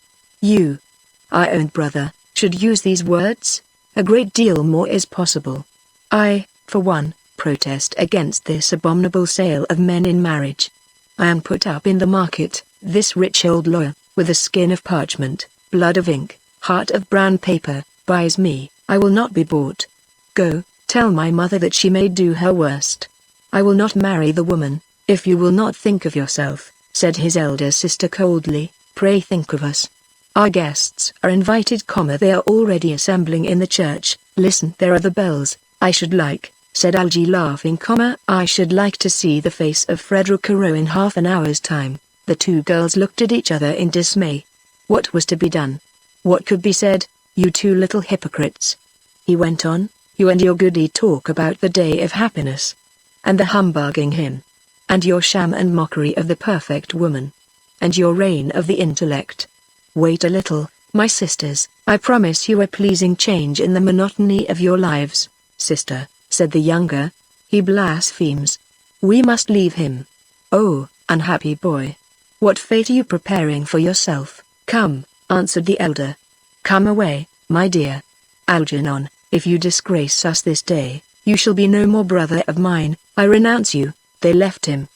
[SPEAKER 1] our own brother, should use these words? A great deal more is possible. I, for one, protest against this abominable sale of men in marriage. I am put up in the market, this rich old lawyer, with a skin of parchment, blood of ink, heart of brown paper, buys me. I will not be bought. Go, tell my mother that she may do her worst. I will not marry the woman, if you will not think of yourself," said his elder sister coldly. "Pray think of us. Our guests are invited, they are already assembling in the church. Listen, there are the bells. I should like," said Algy laughing, "I should like to see the face of Frederick Carew in half an hour's time." The two girls looked at each other in dismay. What was to be done? What could be said? "You two little hypocrites," he went on, "you and your goody talk about the day of happiness, and the humbugging hymn, and your sham and mockery of the perfect woman, and your reign of the intellect. Wait a little, my sisters, I promise you a pleasing change in the monotony of your lives." "Sister," said the younger, "he blasphemes. We must leave him." "Oh, unhappy boy. What fate are you preparing for yourself?" "Come," answered the elder. "Come away, my dear. Algernon, if you disgrace us this day, you shall be no more brother of mine. I renounce you." They left him.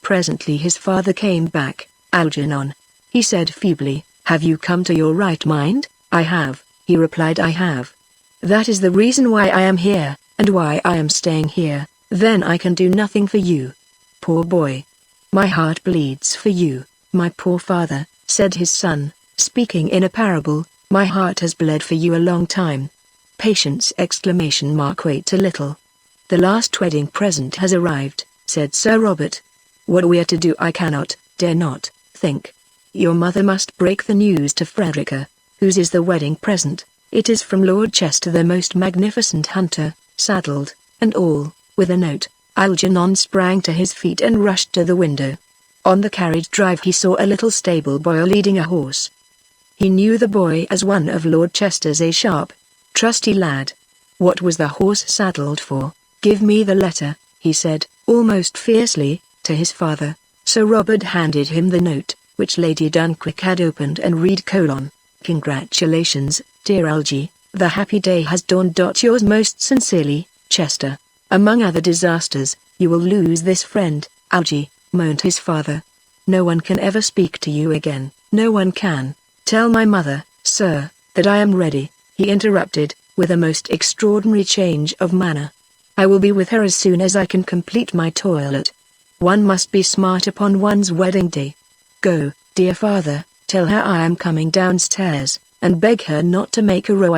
[SPEAKER 1] Presently his father came back. "Algernon," he said feebly, "have you come to your right mind?" "I have," he replied, "I have. That is the reason why I am here, and why I am staying here." "Then I can do nothing for you." "Poor boy. My heart bleeds for you, my poor father," said his son, speaking in a parable. "My heart has bled for you a long time." "Patience!" Wait a little. "The last wedding present has arrived," said Sir Robert. "What we are to do I cannot, dare not, think. Your mother must break the news to Frederica, whose is the wedding present. It is from Lord Chester, the most magnificent hunter, saddled, and all, with a note. Algernon sprang to his feet and rushed to the window. On the carriage drive he saw a little stable boy leading a horse. He knew the boy as one of Lord Chester's sharp, trusty lad. What was the horse saddled for? "Give me the letter," he said, almost fiercely, to his father. Sir Robert handed him the note, which Lady Dunquick had opened, and read: "Congratulations, dear Algy, the happy day has dawned. Yours most sincerely, Chester. Among other disasters, you will lose this friend, Algy," moaned his father. "No one can ever speak to you again, no one can." "Tell my mother, sir, that I am ready," he interrupted, with a most extraordinary change of manner. "I will be with her as soon as I can complete my toilet. One must be smart upon one's wedding day. Go, dear father, tell her I am coming downstairs, and beg her not to make a row,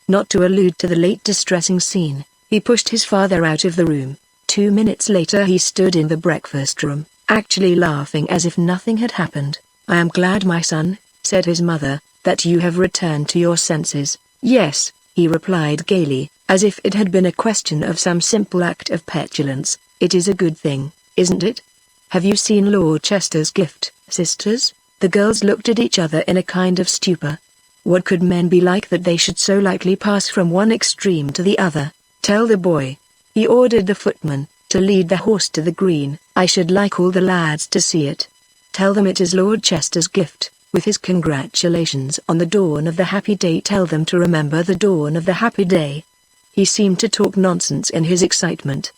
[SPEAKER 1] not to allude to the late distressing scene." He pushed his father out of the room. 2 minutes later he stood in the breakfast room, actually laughing as if nothing had happened. "I am glad, my son," said his mother, "that you have returned to your senses." "Yes," he replied gaily, as if it had been a question of some simple act of petulance. "It is a good thing, isn't it? Have you seen Lord Chester's gift, sisters?" The girls looked at each other in a kind of stupor. What could men be like that they should so lightly pass from one extreme to the other? "Tell the boy," he ordered the footman, "to lead the horse to the green. I should like all the lads to see it. Tell them it is Lord Chester's gift, with his congratulations on the dawn of the happy day. Tell them to remember the dawn of the happy day." He seemed to talk nonsense in his excitement.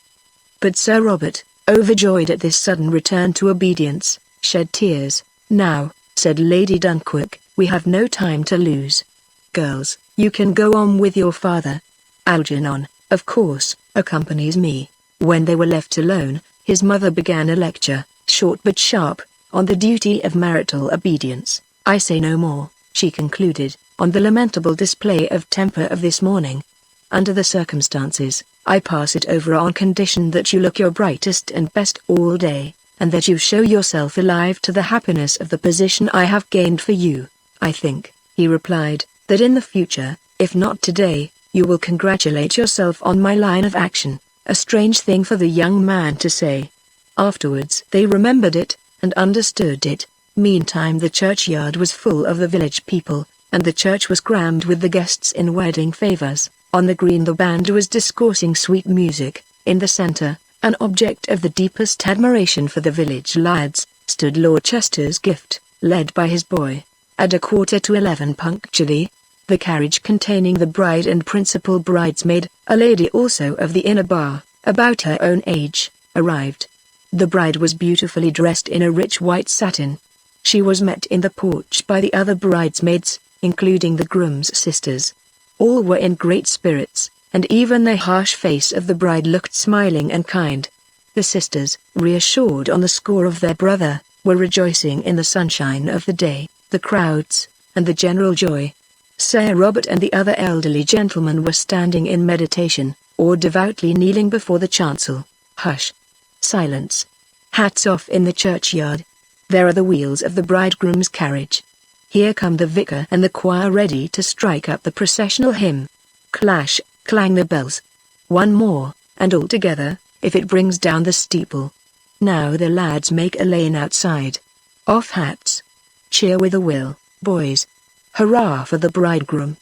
[SPEAKER 1] But Sir Robert, overjoyed at this sudden return to obedience, shed tears. "Now," said Lady Dunquick, "we have no time to lose. Girls, you can go on with your father. Algernon, of course, accompanies me." When they were left alone, his mother began a lecture, short but sharp, on the duty of marital obedience. "I say no more," she concluded, "on the lamentable display of temper of this morning. Under the circumstances, I pass it over on condition that you look your brightest and best all day, and that you show yourself alive to the happiness of the position I have gained for you. I think," he replied, "that in the future, if not today, you will congratulate yourself on my line of action." A strange thing for the young man to say. Afterwards they remembered it, and understood it. Meantime the churchyard was full of the village people, and the church was crammed with the guests in wedding favors. On the green the band was discoursing sweet music. In the center, an object of the deepest admiration for the village lads, stood Lord Chester's gift, led by his boy. At 11:15 punctually, the carriage containing the bride and principal bridesmaid, a lady also of the inner bar, about her own age, arrived. The bride was beautifully dressed in a rich white satin. She was met in the porch by the other bridesmaids, including the groom's sisters. All were in great spirits, and even the harsh face of the bride looked smiling and kind. The sisters, reassured on the score of their brother, were rejoicing in the sunshine of the day, the crowds, and the general joy. Sir Robert and the other elderly gentlemen were standing in meditation, or devoutly kneeling before the chancel. Hush! Silence! Hats off in the churchyard. There are the wheels of the bridegroom's carriage. Here come the vicar and the choir ready to strike up the processional hymn. Clash, clang the bells. One more, and all together, if it brings down the steeple. Now the lads make a lane outside. Off hats. Cheer with a will, boys. Hurrah for the bridegroom.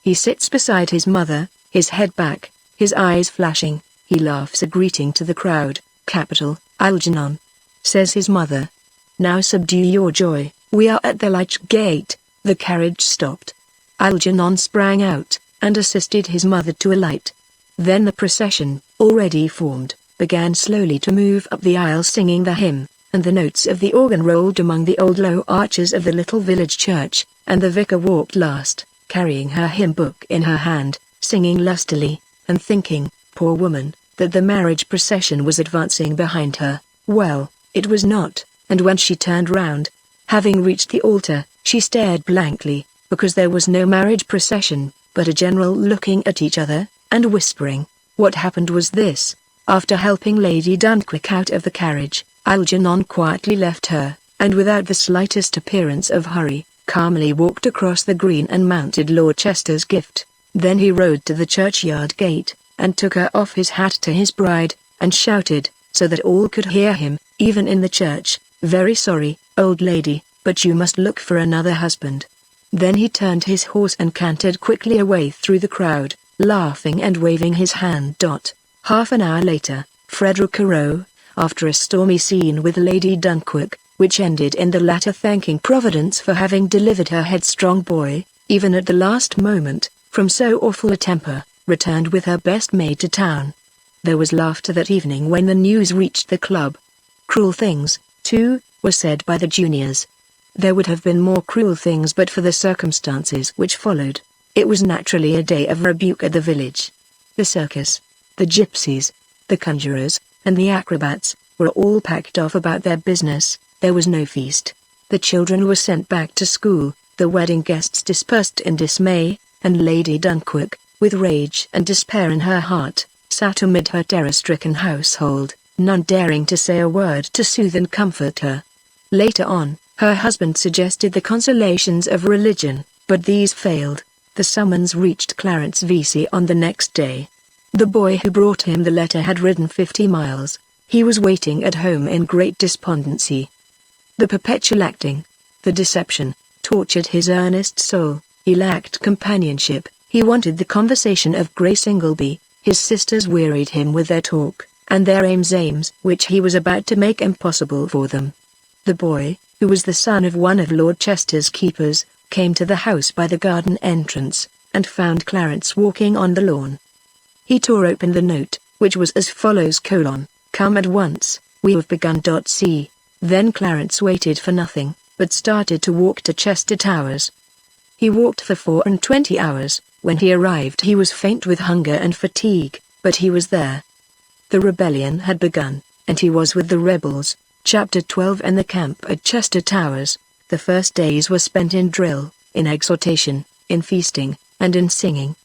[SPEAKER 1] He sits beside his mother, his head back, his eyes flashing. He laughs a greeting to the crowd. "Capital, Algernon," says his mother. "Now subdue your joy. We are at the lodge gate." The carriage stopped. Algernon sprang out, and assisted his mother to alight. Then the procession, already formed, began slowly to move up the aisle singing the hymn, and the notes of the organ rolled among the old low arches of the little village church, and the vicar walked last, carrying her hymn book in her hand, singing lustily, and thinking, poor woman, that the marriage procession was advancing behind her. Well, it was not, and when she turned round, having reached the altar, she stared blankly, because there was no marriage procession, but a general looking at each other, and whispering. What happened was this: after helping Lady Dunquick out of the carriage, Algernon quietly left her, and without the slightest appearance of hurry, calmly walked across the green and mounted Lord Chester's gift. Then he rode to the churchyard gate, and took her off his hat to his bride, and shouted, so that all could hear him, even in the church, "Very sorry, old lady, but you must look for another husband." Then he turned his horse and cantered quickly away through the crowd, laughing and waving his hand. Half an hour later, Frederick arose, after a stormy scene with Lady Dunquick, which ended in the latter thanking Providence for having delivered her headstrong boy, even at the last moment, from so awful a temper, returned with her best maid to town. There was laughter that evening when the news reached the club. Cruel things, too, were said by the juniors. There would have been more cruel things but for the circumstances which followed. It was naturally a day of rebuke at the village. The circus, the gypsies, the conjurers, and the acrobats, were all packed off about their business. There was no feast. The children were sent back to school, the wedding guests dispersed in dismay, and Lady Dunquick, with rage and despair in her heart, sat amid her terror-stricken household, none daring to say a word to soothe and comfort her. Later on, her husband suggested the consolations of religion, but these failed. The summons reached Clarence V.C. on the next day. The boy who brought him the letter had ridden 50 miles. He was waiting at home in great despondency. The perpetual acting, the deception, tortured his earnest soul. He lacked companionship. He wanted the conversation of Grace Ingleby. His sisters wearied him with their talk, and their aims which he was about to make impossible for them. The boy, who was the son of one of Lord Chester's keepers, came to the house by the garden entrance, and found Clarence walking on the lawn. He tore open the note, which was as follows: "Come at once, we have begun. C." Then Clarence waited for nothing, but started to walk to Chester Towers. He walked for 24 hours. When he arrived he was faint with hunger and fatigue, but he was there. The rebellion had begun, and he was with the rebels. Chapter 12. In the camp at Chester Towers, the first days were spent in drill, in exhortation, in feasting, and in singing.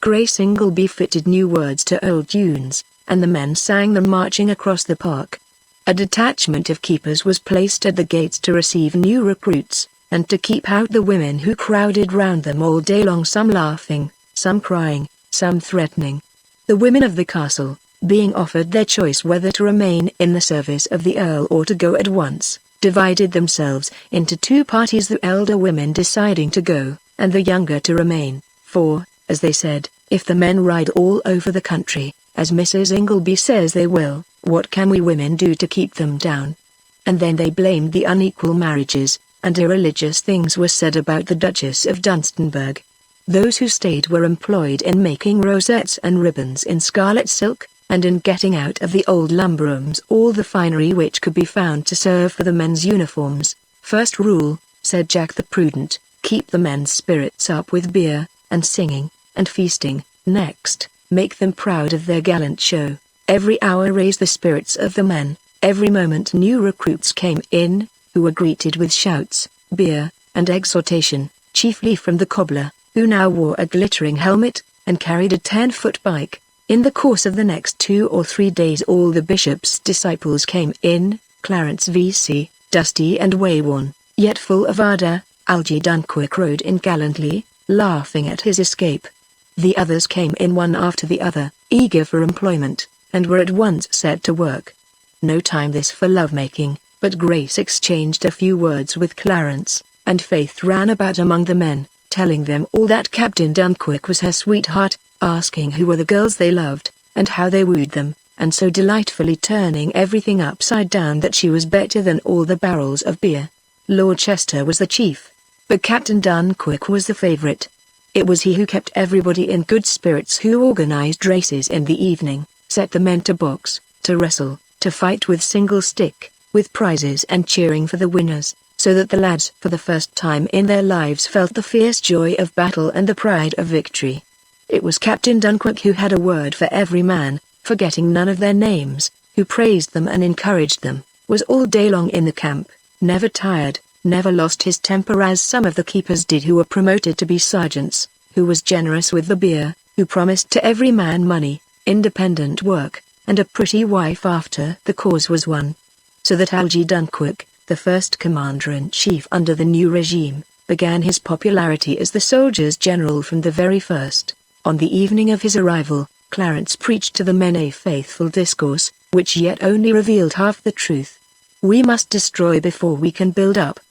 [SPEAKER 1] Grace Ingleby fitted new words to old tunes, and the men sang them marching across the park. A detachment of keepers was placed at the gates to receive new recruits, and to keep out the women who crowded round them all day long, some laughing, some crying, some threatening. The women of the castle, being offered their choice whether to remain in the service of the Earl or to go at once, divided themselves into two parties, the elder women deciding to go, and the younger to remain, for, as they said, if the men ride all over the country, as Mrs. Ingleby says they will, what can we women do to keep them down? And then they blamed the unequal marriages, and irreligious things were said about the Duchess of Dunstanburgh. Those who stayed were employed in making rosettes and ribbons in scarlet silk, and in getting out of the old lumber rooms all the finery which could be found to serve for the men's uniforms. "First rule," said Jack the Prudent, "keep the men's spirits up with beer, and singing, and feasting. Next, make them proud of their gallant show. Every hour raise the spirits of the men. Every moment new recruits came in, who were greeted with shouts, beer, and exhortation, chiefly from the cobbler, who now wore a glittering helmet, and carried a 10-foot pike. In the course of the next 2 or 3 days all the bishop's disciples came in. Clarence V.C., dusty and wayworn, yet full of ardor. Algy Dunquick rode in gallantly, laughing at his escape. The others came in one after the other, eager for employment, and were at once set to work. No time this for love-making, but Grace exchanged a few words with Clarence, and Faith ran about among the men, telling them all that Captain Dunquick was her sweetheart, asking who were the girls they loved, and how they wooed them, and so delightfully turning everything upside down that she was better than all the barrels of beer. Lord Chester was the chief, but Captain Dunquick was the favorite. It was he who kept everybody in good spirits, who organized races in the evening, set the men to box, to wrestle, to fight with single stick, with prizes and cheering for the winners, so that the lads for the first time in their lives felt the fierce joy of battle and the pride of victory. It was Captain Dunquick who had a word for every man, forgetting none of their names, who praised them and encouraged them, was all day long in the camp, never tired, never lost his temper as some of the keepers did who were promoted to be sergeants, who was generous with the beer, who promised to every man money, independent work, and a pretty wife after the cause was won. So that Algy Dunquick, the first commander-in-chief under the new regime, began his popularity as the soldiers' general from the very first. On the evening of his arrival, Clarence preached to the men a faithful discourse, which yet only revealed half the truth. We must destroy before we can build up.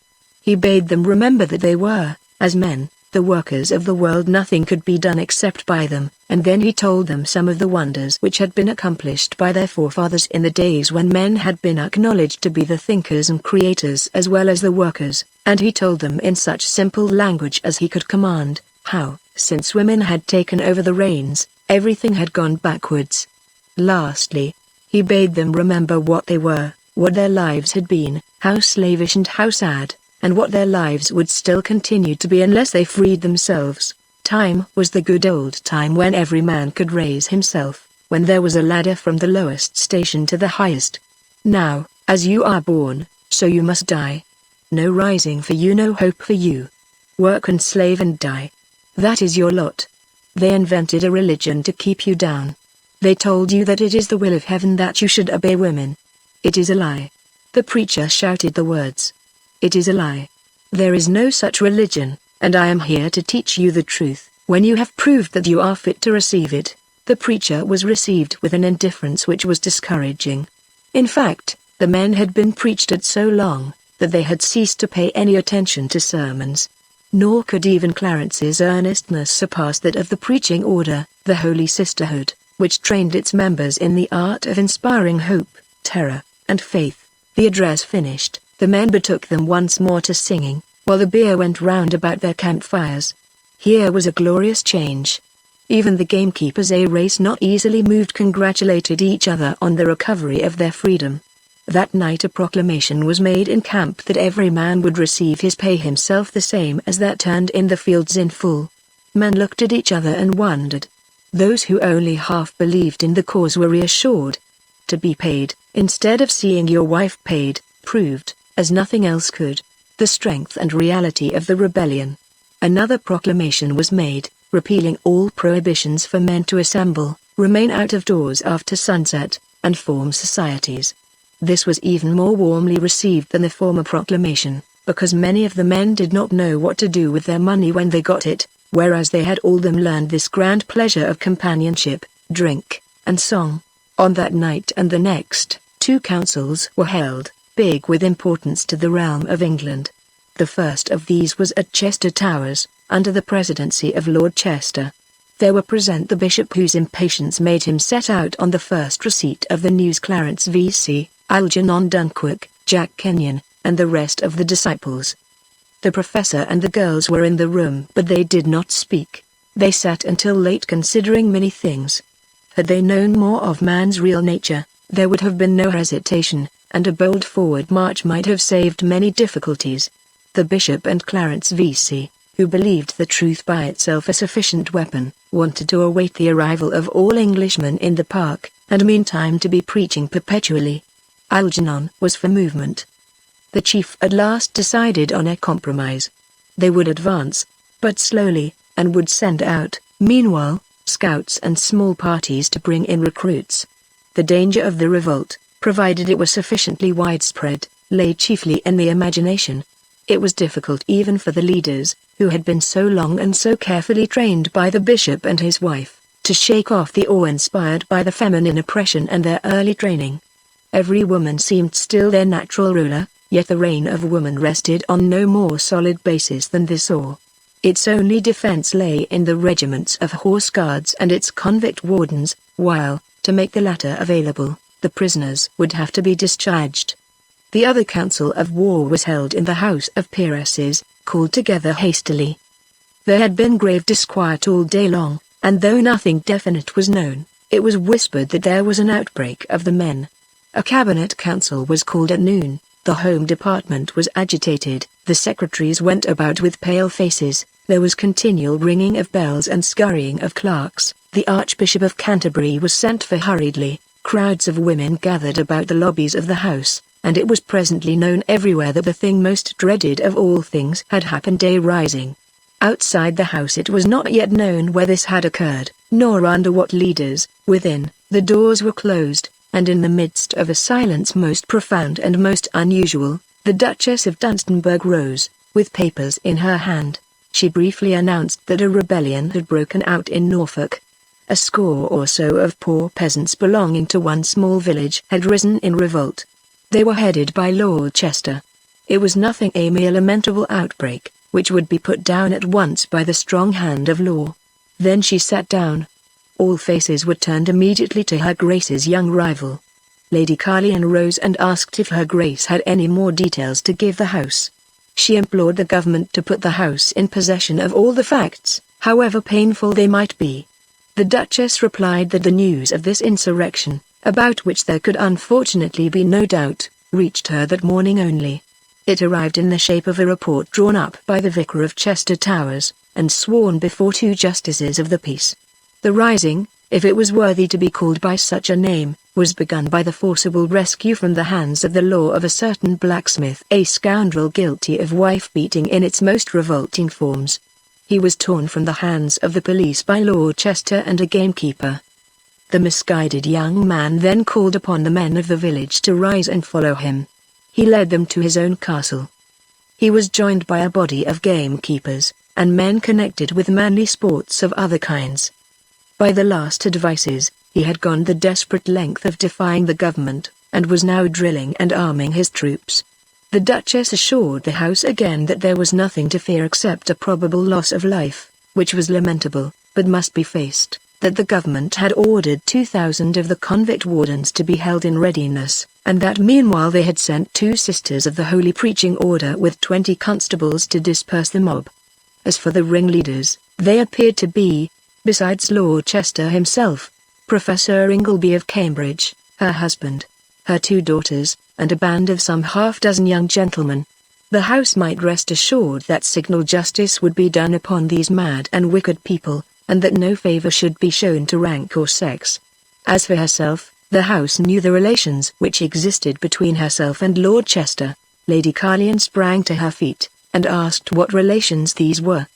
[SPEAKER 1] He bade them remember that they were, as men, the workers of the world. Nothing could be done except by them, and then he told them some of the wonders which had been accomplished by their forefathers in the days when men had been acknowledged to be the thinkers and creators as well as the workers, and he told them in such simple language as he could command, how, since women had taken over the reins, everything had gone backwards. Lastly, he bade them remember what they were, what their lives had been, how slavish and how sad, and what their lives would still continue to be unless they freed themselves. Time was the good old time when every man could raise himself, when there was a ladder from the lowest station to the highest. Now, as you are born, so you must die. No rising for you, no hope for you. Work and slave and die. That is your lot. They invented a religion to keep you down. They told you that it is the will of heaven that you should obey women. It is a lie. The preacher shouted the words. It is a lie. There is no such religion, and I am here to teach you the truth. When you have proved that you are fit to receive it, the preacher was received with an indifference which was discouraging. In fact, the men had been preached at so long, that they had ceased to pay any attention to sermons. Nor could even Clarence's earnestness surpass that of the preaching order, the Holy Sisterhood, which trained its members in the art of inspiring hope, terror, and faith. The address finished, the men betook them once more to singing, while the beer went round about their campfires. Here was a glorious change. Even the gamekeepers, a race not easily moved, congratulated each other on the recovery of their freedom. That night a proclamation was made in camp that every man would receive his pay himself, the same as that turned in the fields in full. Men looked at each other and wondered. Those who only half believed in the cause were reassured. To be paid, instead of seeing your wife paid, proved, as nothing else could, the strength and reality of the rebellion. Another proclamation was made, repealing all prohibitions for men to assemble, remain out of doors after sunset, and form societies. This was even more warmly received than the former proclamation, because many of the men did not know what to do with their money when they got it, whereas they had all them learned this grand pleasure of companionship, drink, and song. On that night and the next, 2 councils were held, big with importance to the realm of England. The first of these was at Chester Towers, under the presidency of Lord Chester. There were present the bishop, whose impatience made him set out on the first receipt of the news, Clarence V.C., Algernon Dunkirk, Jack Kenyon, and the rest of the disciples. The professor and the girls were in the room, but they did not speak. They sat until late considering many things. Had they known more of man's real nature, there would have been no hesitation, and a bold forward march might have saved many difficulties. The bishop and Clarence V.C., who believed the truth by itself a sufficient weapon, wanted to await the arrival of all Englishmen in the park, and meantime to be preaching perpetually. Algernon was for movement. The chief at last decided on a compromise. They would advance, but slowly, and would send out, meanwhile, scouts and small parties to bring in recruits. The danger of the revolt, provided it was sufficiently widespread, lay chiefly in the imagination. It was difficult even for the leaders, who had been so long and so carefully trained by the bishop and his wife, to shake off the awe inspired by the feminine oppression and their early training. Every woman seemed still their natural ruler, yet the reign of woman rested on no more solid basis than this awe. Its only defense lay in the regiments of horse guards and its convict wardens, while, to make the latter available, the prisoners would have to be discharged. The other council of war was held in the House of Peeresses, called together hastily. There had been grave disquiet all day long, and though nothing definite was known, it was whispered that there was an outbreak of the men. A cabinet council was called at noon. The Home Department was agitated, the secretaries went about with pale faces, there was continual ringing of bells and scurrying of clerks, the Archbishop of Canterbury was sent for hurriedly, crowds of women gathered about the lobbies of the house, and it was presently known everywhere that the thing most dreaded of all things had happened, day rising. Outside the house it was not yet known where this had occurred, nor under what leaders. Within, the doors were closed, and in the midst of a silence most profound and most unusual, the Duchess of Dunstanburgh rose, With papers in her hand, she briefly announced that a rebellion had broken out in Norfolk. A score or so of poor peasants belonging to one small village had risen in revolt. They were headed by Lord Chester. It was nothing, a mere lamentable outbreak, which would be put down at once by the strong hand of law. Then she sat down. All faces were turned immediately to her Grace's young rival. Lady Carlion rose and asked if her Grace had any more details to give the House. She implored the government to put the House in possession of all the facts, however painful they might be. The Duchess replied that the news of this insurrection, about which there could unfortunately be no doubt, reached her that morning only. It arrived in the shape of a report drawn up by the Vicar of Chester Towers, and sworn before 2 justices of the peace. The rising, if it was worthy to be called by such a name, was begun by the forcible rescue from the hands of the law of a certain blacksmith, a scoundrel guilty of wife-beating in its most revolting forms. He was torn from the hands of the police by Lord Chester and a gamekeeper. The misguided young man then called upon the men of the village to rise and follow him. He led them to his own castle. He was joined by a body of gamekeepers, and men connected with manly sports of other kinds. By the last advices, he had gone the desperate length of defying the government, and was now drilling and arming his troops. The Duchess assured the House again that there was nothing to fear except a probable loss of life, which was lamentable, but must be faced, that the government had ordered 2,000 of the convict wardens to be held in readiness, and that meanwhile they had sent 2 sisters of the Holy Preaching Order with 20 constables to disperse the mob. As for the ringleaders, they appeared to be, besides Lord Chester himself, Professor Ingleby of Cambridge, her husband, her 2 daughters, and a band of some half-dozen young gentlemen. The House might rest assured that signal justice would be done upon these mad and wicked people, and that no favor should be shown to rank or sex. As for herself, the House knew the relations which existed between herself and Lord Chester. Lady Carlion sprang to her feet, and asked what relations these were.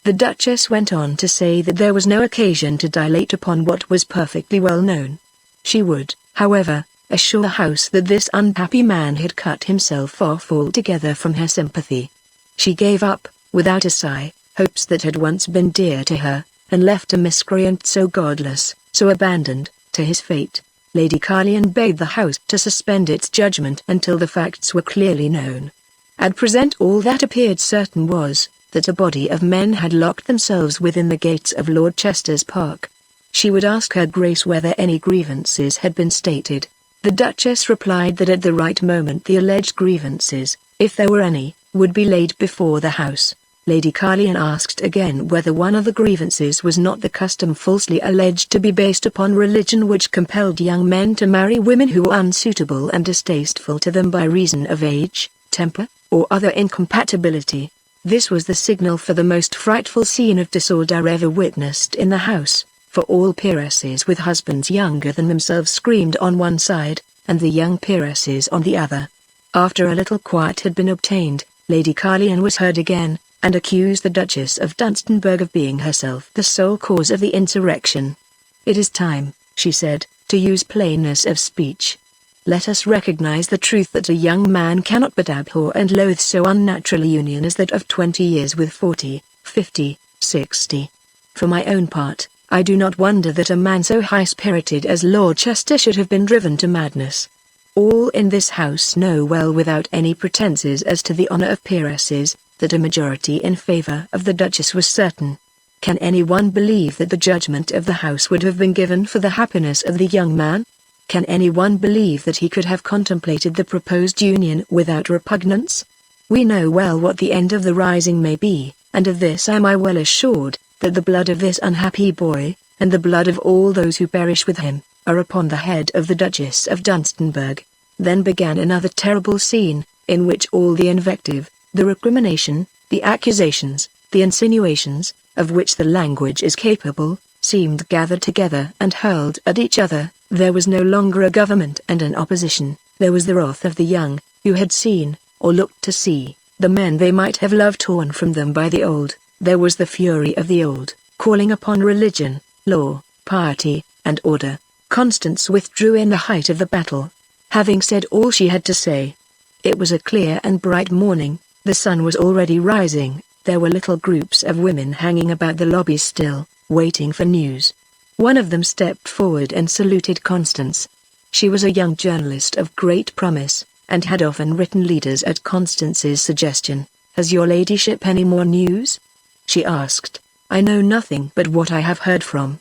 [SPEAKER 1] The Duchess went on to say that there was no occasion to dilate upon what was perfectly well known. She would, however, assure the House that this unhappy man had cut himself off altogether from her sympathy. She gave up, without a sigh, hopes that had once been dear to her, and left a miscreant so godless, so abandoned, to his fate. Lady Carlion begged the House to suspend its judgment until the facts were clearly known. At present all that appeared certain was, that a body of men had locked themselves within the gates of Lord Chester's park. She would ask her Grace whether any grievances had been stated. The Duchess replied that at the right moment the alleged grievances, if there were any, would be laid before the House. Lady Carlion asked again whether one of the grievances was not the custom falsely alleged to be based upon religion which compelled young men to marry women who were unsuitable and distasteful to them by reason of age, temper, or other incompatibility. This was the signal for the most frightful scene of disorder ever witnessed in the House, for all peeresses with husbands younger than themselves screamed on one side, and the young peeresses on the other. After a little quiet had been obtained, Lady Carlion was heard again, and accused the Duchess of Dunstanburgh of being herself the sole cause of the insurrection. "It is time," she said, "to use plainness of speech. Let us recognize the truth that a young man cannot but abhor and loathe so unnatural a union as that of 20 years with 40, 50, 60. For my own part, I do not wonder that a man so high-spirited as Lord Chester should have been driven to madness. All in this House know well without any pretenses as to the honor of peeresses, that a majority in favor of the Duchess was certain. Can anyone believe that the judgment of the House would have been given for the happiness of the young man? Can anyone believe that he could have contemplated the proposed union without repugnance? We know well what the end of the rising may be, and of this am I well assured, that the blood of this unhappy boy, and the blood of all those who perish with him, are upon the head of the Duchess of Dunstanburgh." Then began another terrible scene, in which all the invective, the recrimination, the accusations, the insinuations, of which the language is capable, seemed gathered together and hurled at each other. There was no longer a government and an opposition. There was the wrath of the young, who had seen, or looked to see, the men they might have loved torn from them by the old. There was the fury of the old, calling upon religion, law, piety, and order. Constance withdrew in the height of the battle. Having said all she had to say, it was a clear and bright morning. The sun was already rising. There were little groups of women hanging about the lobby still, waiting for news. One of them stepped forward and saluted Constance. She was a young journalist of great promise, and had often written leaders at Constance's suggestion. "Has your ladyship any more news?" she asked. "I know nothing but what I have heard from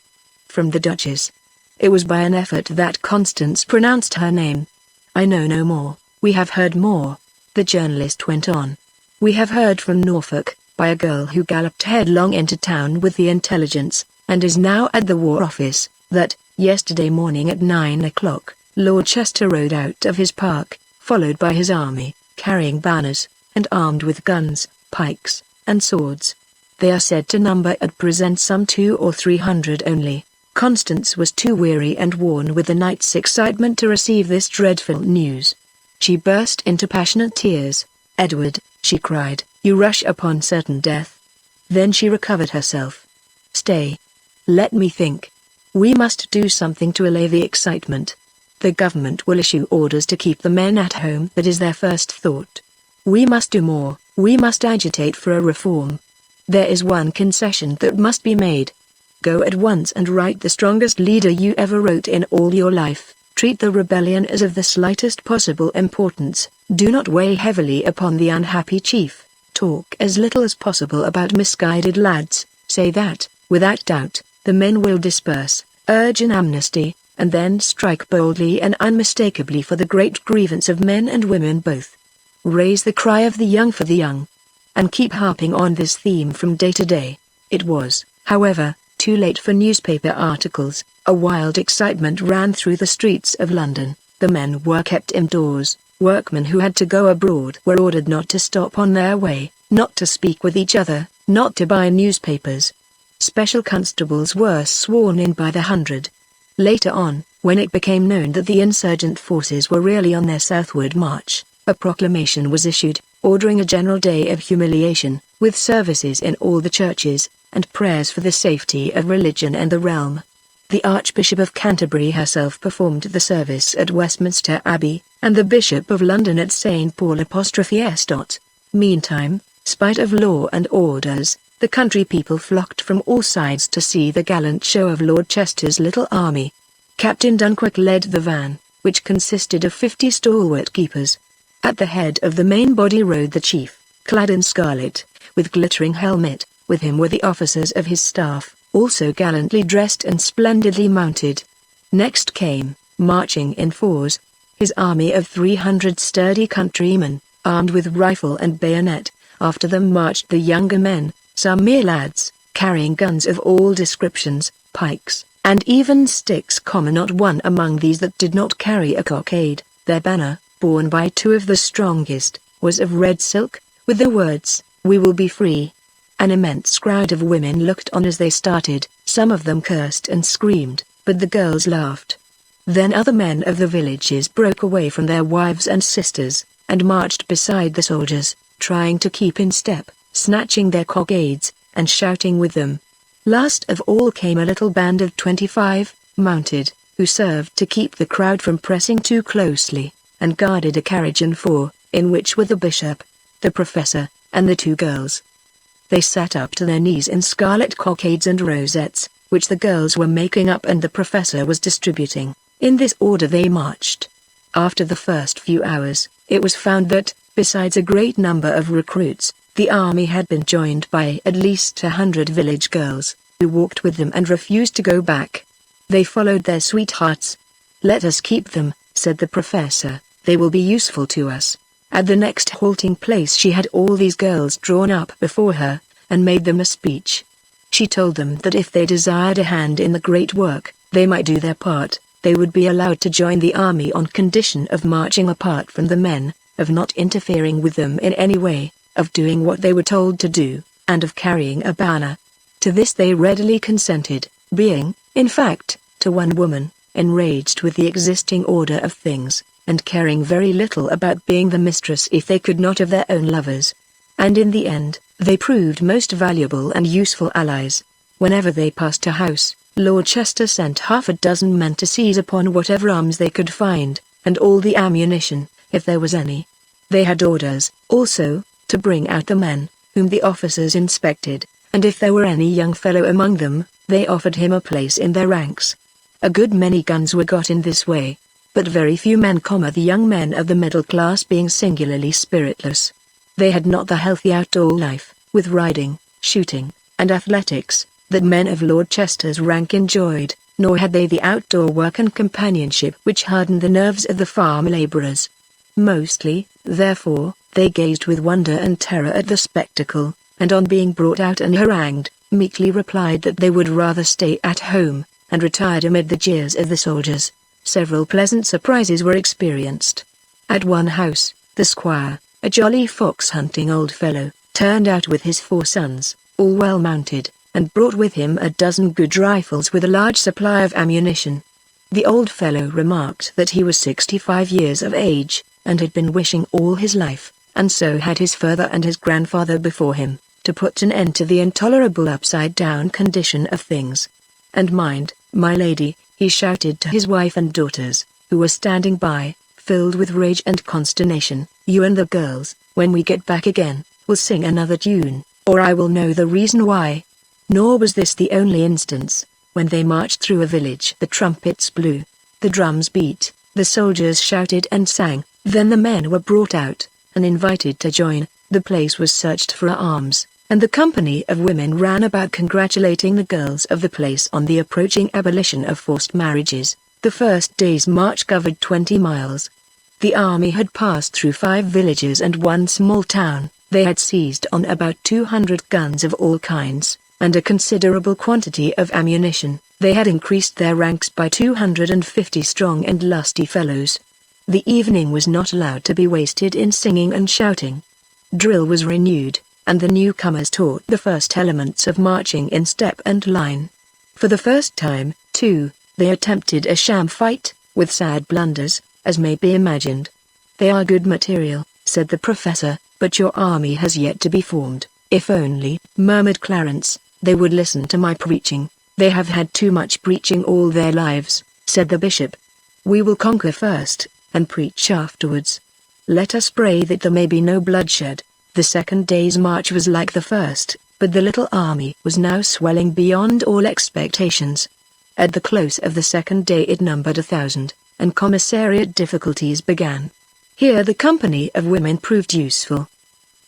[SPEAKER 1] the Duchess." It was by an effort that Constance pronounced her name. "I know no more." "We have heard more," the journalist went on. "We have heard from Norfolk, by a girl who galloped headlong into town with the intelligence, and is now at the War Office, that, yesterday morning at 9 o'clock, Lord Chester rode out of his park, followed by his army, carrying banners, and armed with guns, pikes, and swords. They are said to number at present some 200 or 300 only." Constance was too weary and worn with the night's excitement to receive this dreadful news. She burst into passionate tears. "Edward," she cried, "you rush upon certain death." Then she recovered herself. "Stay. Let me think. We must do something to allay the excitement. The government will issue orders to keep the men at home. That is their first thought. We must do more. We must agitate for a reform. There is one concession that must be made. Go at once and write the strongest leader you ever wrote in all your life. Treat the rebellion as of the slightest possible importance. Do not weigh heavily upon the unhappy chief. Talk as little as possible about misguided lads. Say that, without doubt, the men will disperse. Urge an amnesty, and then strike boldly and unmistakably for the great grievance of men and women both. Raise the cry of the young for the young. And keep harping on this theme from day to day." It was, however, too late for newspaper articles. A wild excitement ran through the streets of London. The men were kept indoors. Workmen who had to go abroad were ordered not to stop on their way, not to speak with each other, not to buy newspapers. Special constables were sworn in by the hundred. Later on, when it became known that the insurgent forces were really on their southward march, a proclamation was issued, ordering a general day of humiliation, with services in all the churches, and prayers for the safety of religion and the realm. The Archbishop of Canterbury herself performed the service at Westminster Abbey, and the Bishop of London at St. Paul *S. Meantime, spite of law and orders, the country people flocked from all sides to see the gallant show of Lord Chester's little army. Captain Dunkirk led the van, which consisted of 50 stalwart keepers. At the head of the main body rode the chief, clad in scarlet, with glittering helmet. With him were the officers of his staff, also gallantly dressed and splendidly mounted. Next came, marching in fours, his army of 300 sturdy countrymen, armed with rifle and bayonet. After them marched the younger men, some mere lads, carrying guns of all descriptions, pikes, and even sticks. Not one among these that did not carry a cockade. Their banner, borne by 2 of the strongest, was of red silk, with the words, "We will be free." An immense crowd of women looked on as they started. Some of them cursed and screamed, but the girls laughed. Then other men of the villages broke away from their wives and sisters, and marched beside the soldiers, trying to keep in step, snatching their cockades, and shouting with them. Last of all came a little band of 25, mounted, who served to keep the crowd from pressing too closely, and guarded a carriage and 4, in which were the bishop, the professor, and the 2 girls. They sat up to their knees in scarlet cockades and rosettes, which the girls were making up and the professor was distributing. In this order they marched. After the first few hours, it was found that, besides a great number of recruits, the army had been joined by at least 100 village girls, who walked with them and refused to go back. They followed their sweethearts. "Let us keep them," said the professor, "they will be useful to us." At the next halting place she had all these girls drawn up before her, and made them a speech. She told them that if they desired a hand in the great work, they might do their part. They would be allowed to join the army on condition of marching apart from the men, of not interfering with them in any way, of doing what they were told to do, and of carrying a banner. To this they readily consented, being, in fact, to one woman, enraged with the existing order of things, and caring very little about being the mistress if they could not of their own lovers. And in the end, they proved most valuable and useful allies. Whenever they passed a house, Lord Chester sent 6 men to seize upon whatever arms they could find, and all the ammunition, if there was any. They had orders, also, to bring out the men, whom the officers inspected, and if there were any young fellow among them, they offered him a place in their ranks. A good many guns were got in this way, but very few men, the young men of the middle class being singularly spiritless. They had not the healthy outdoor life, with riding, shooting, and athletics, that men of Lord Chester's rank enjoyed, nor had they the outdoor work and companionship which hardened the nerves of the farm labourers. Mostly, therefore, they gazed with wonder and terror at the spectacle, and on being brought out and harangued, meekly replied that they would rather stay at home, and retired amid the jeers of the soldiers. Several pleasant surprises were experienced. At one house, the squire, a jolly fox-hunting old fellow, turned out with his 4 sons, all well mounted, and brought with him a dozen good rifles with a large supply of ammunition. The old fellow remarked that he was 65 years of age, and had been wishing all his life, and so had his father and his grandfather before him, to put an end to the intolerable upside-down condition of things. "And mind, my lady," he shouted to his wife and daughters, who were standing by, filled with rage and consternation, "you and the girls, when we get back again, will sing another tune, or I will know the reason why." Nor was this the only instance. When they marched through a village, the trumpets blew, the drums beat, the soldiers shouted and sang, then the men were brought out, and invited to join, the place was searched for arms, and the company of women ran about congratulating the girls of the place on the approaching abolition of forced marriages. The first day's march covered 20 miles. The army had passed through 5 villages and 1 small town. They had seized on about 200 guns of all kinds, and a considerable quantity of ammunition. They had increased their ranks by 250 strong and lusty fellows. The evening was not allowed to be wasted in singing and shouting. Drill was renewed, and the newcomers taught the first elements of marching in step and line. For the first time, too, they attempted a sham fight, with sad blunders, as may be imagined. "They are good material," said the professor, "but your army has yet to be formed." "If only," murmured Clarence, "they would listen to my preaching." "They have had too much preaching all their lives," said the bishop. "We will conquer first, and preach afterwards. Let us pray that there may be no bloodshed." The second day's march was like the first, but the little army was now swelling beyond all expectations. At the close of the second day it numbered 1,000, and commissariat difficulties began. Here the company of women proved useful.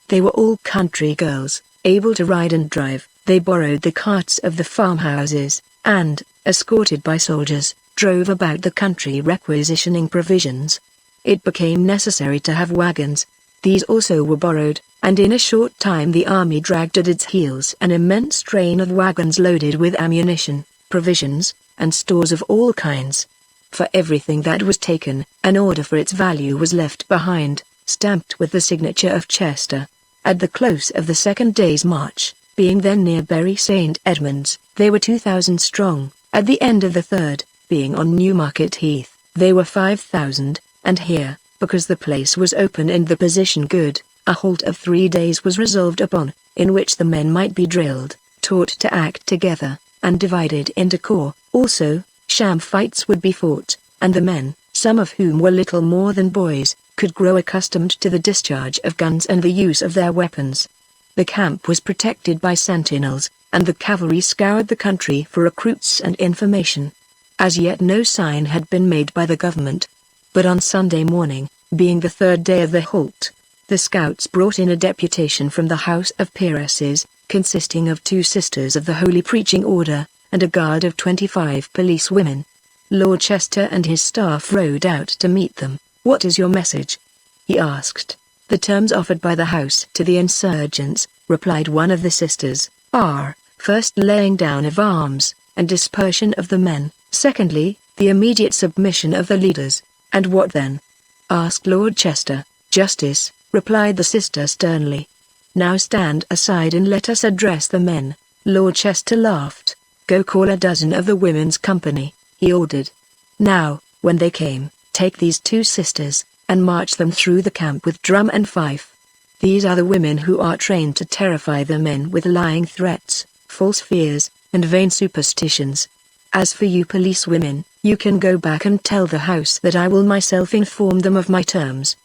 [SPEAKER 1] They were all country girls, able to ride and drive. They borrowed the carts of the farmhouses, and, escorted by soldiers, drove about the country requisitioning provisions. It became necessary to have wagons. These also were borrowed, and in a short time the army dragged at its heels an immense train of wagons loaded with ammunition, provisions, and stores of all kinds. For everything that was taken, an order for its value was left behind, stamped with the signature of Chester. At the close of the second day's march, being then near Bury St. Edmunds, they were 2,000 strong. At the end of the third, being on Newmarket Heath, they were 5,000, and here, because the place was open and the position good, a halt of 3 days was resolved upon, in which the men might be drilled, taught to act together, and divided into corps. Also, sham fights would be fought, and the men, some of whom were little more than boys, could grow accustomed to the discharge of guns and the use of their weapons. The camp was protected by sentinels, and the cavalry scoured the country for recruits and information. As yet no sign had been made by the government. But on Sunday morning, being the third day of the halt, the scouts brought in a deputation from the House of Peeresses, consisting of 2 sisters of the Holy Preaching Order, and a guard of 25 police women. Lord Chester and his staff rode out to meet them. "What is your message?" he asked. "The terms offered by the House to the insurgents," replied one of the sisters, "are, first laying down of arms, and dispersion of the men, secondly, the immediate submission of the leaders." "And what then?" asked Lord Chester. "Justice," replied the sister sternly. "Now stand aside and let us address the men." Lord Chester laughed. "Go call a dozen of the women's company," he ordered. Now, when they came, take these 2 sisters, and march them through the camp with drum and fife. These are the women who are trained to terrify the men with lying threats, false fears, and vain superstitions. As for you police women, you can go back and tell the House that I will myself inform them of my terms."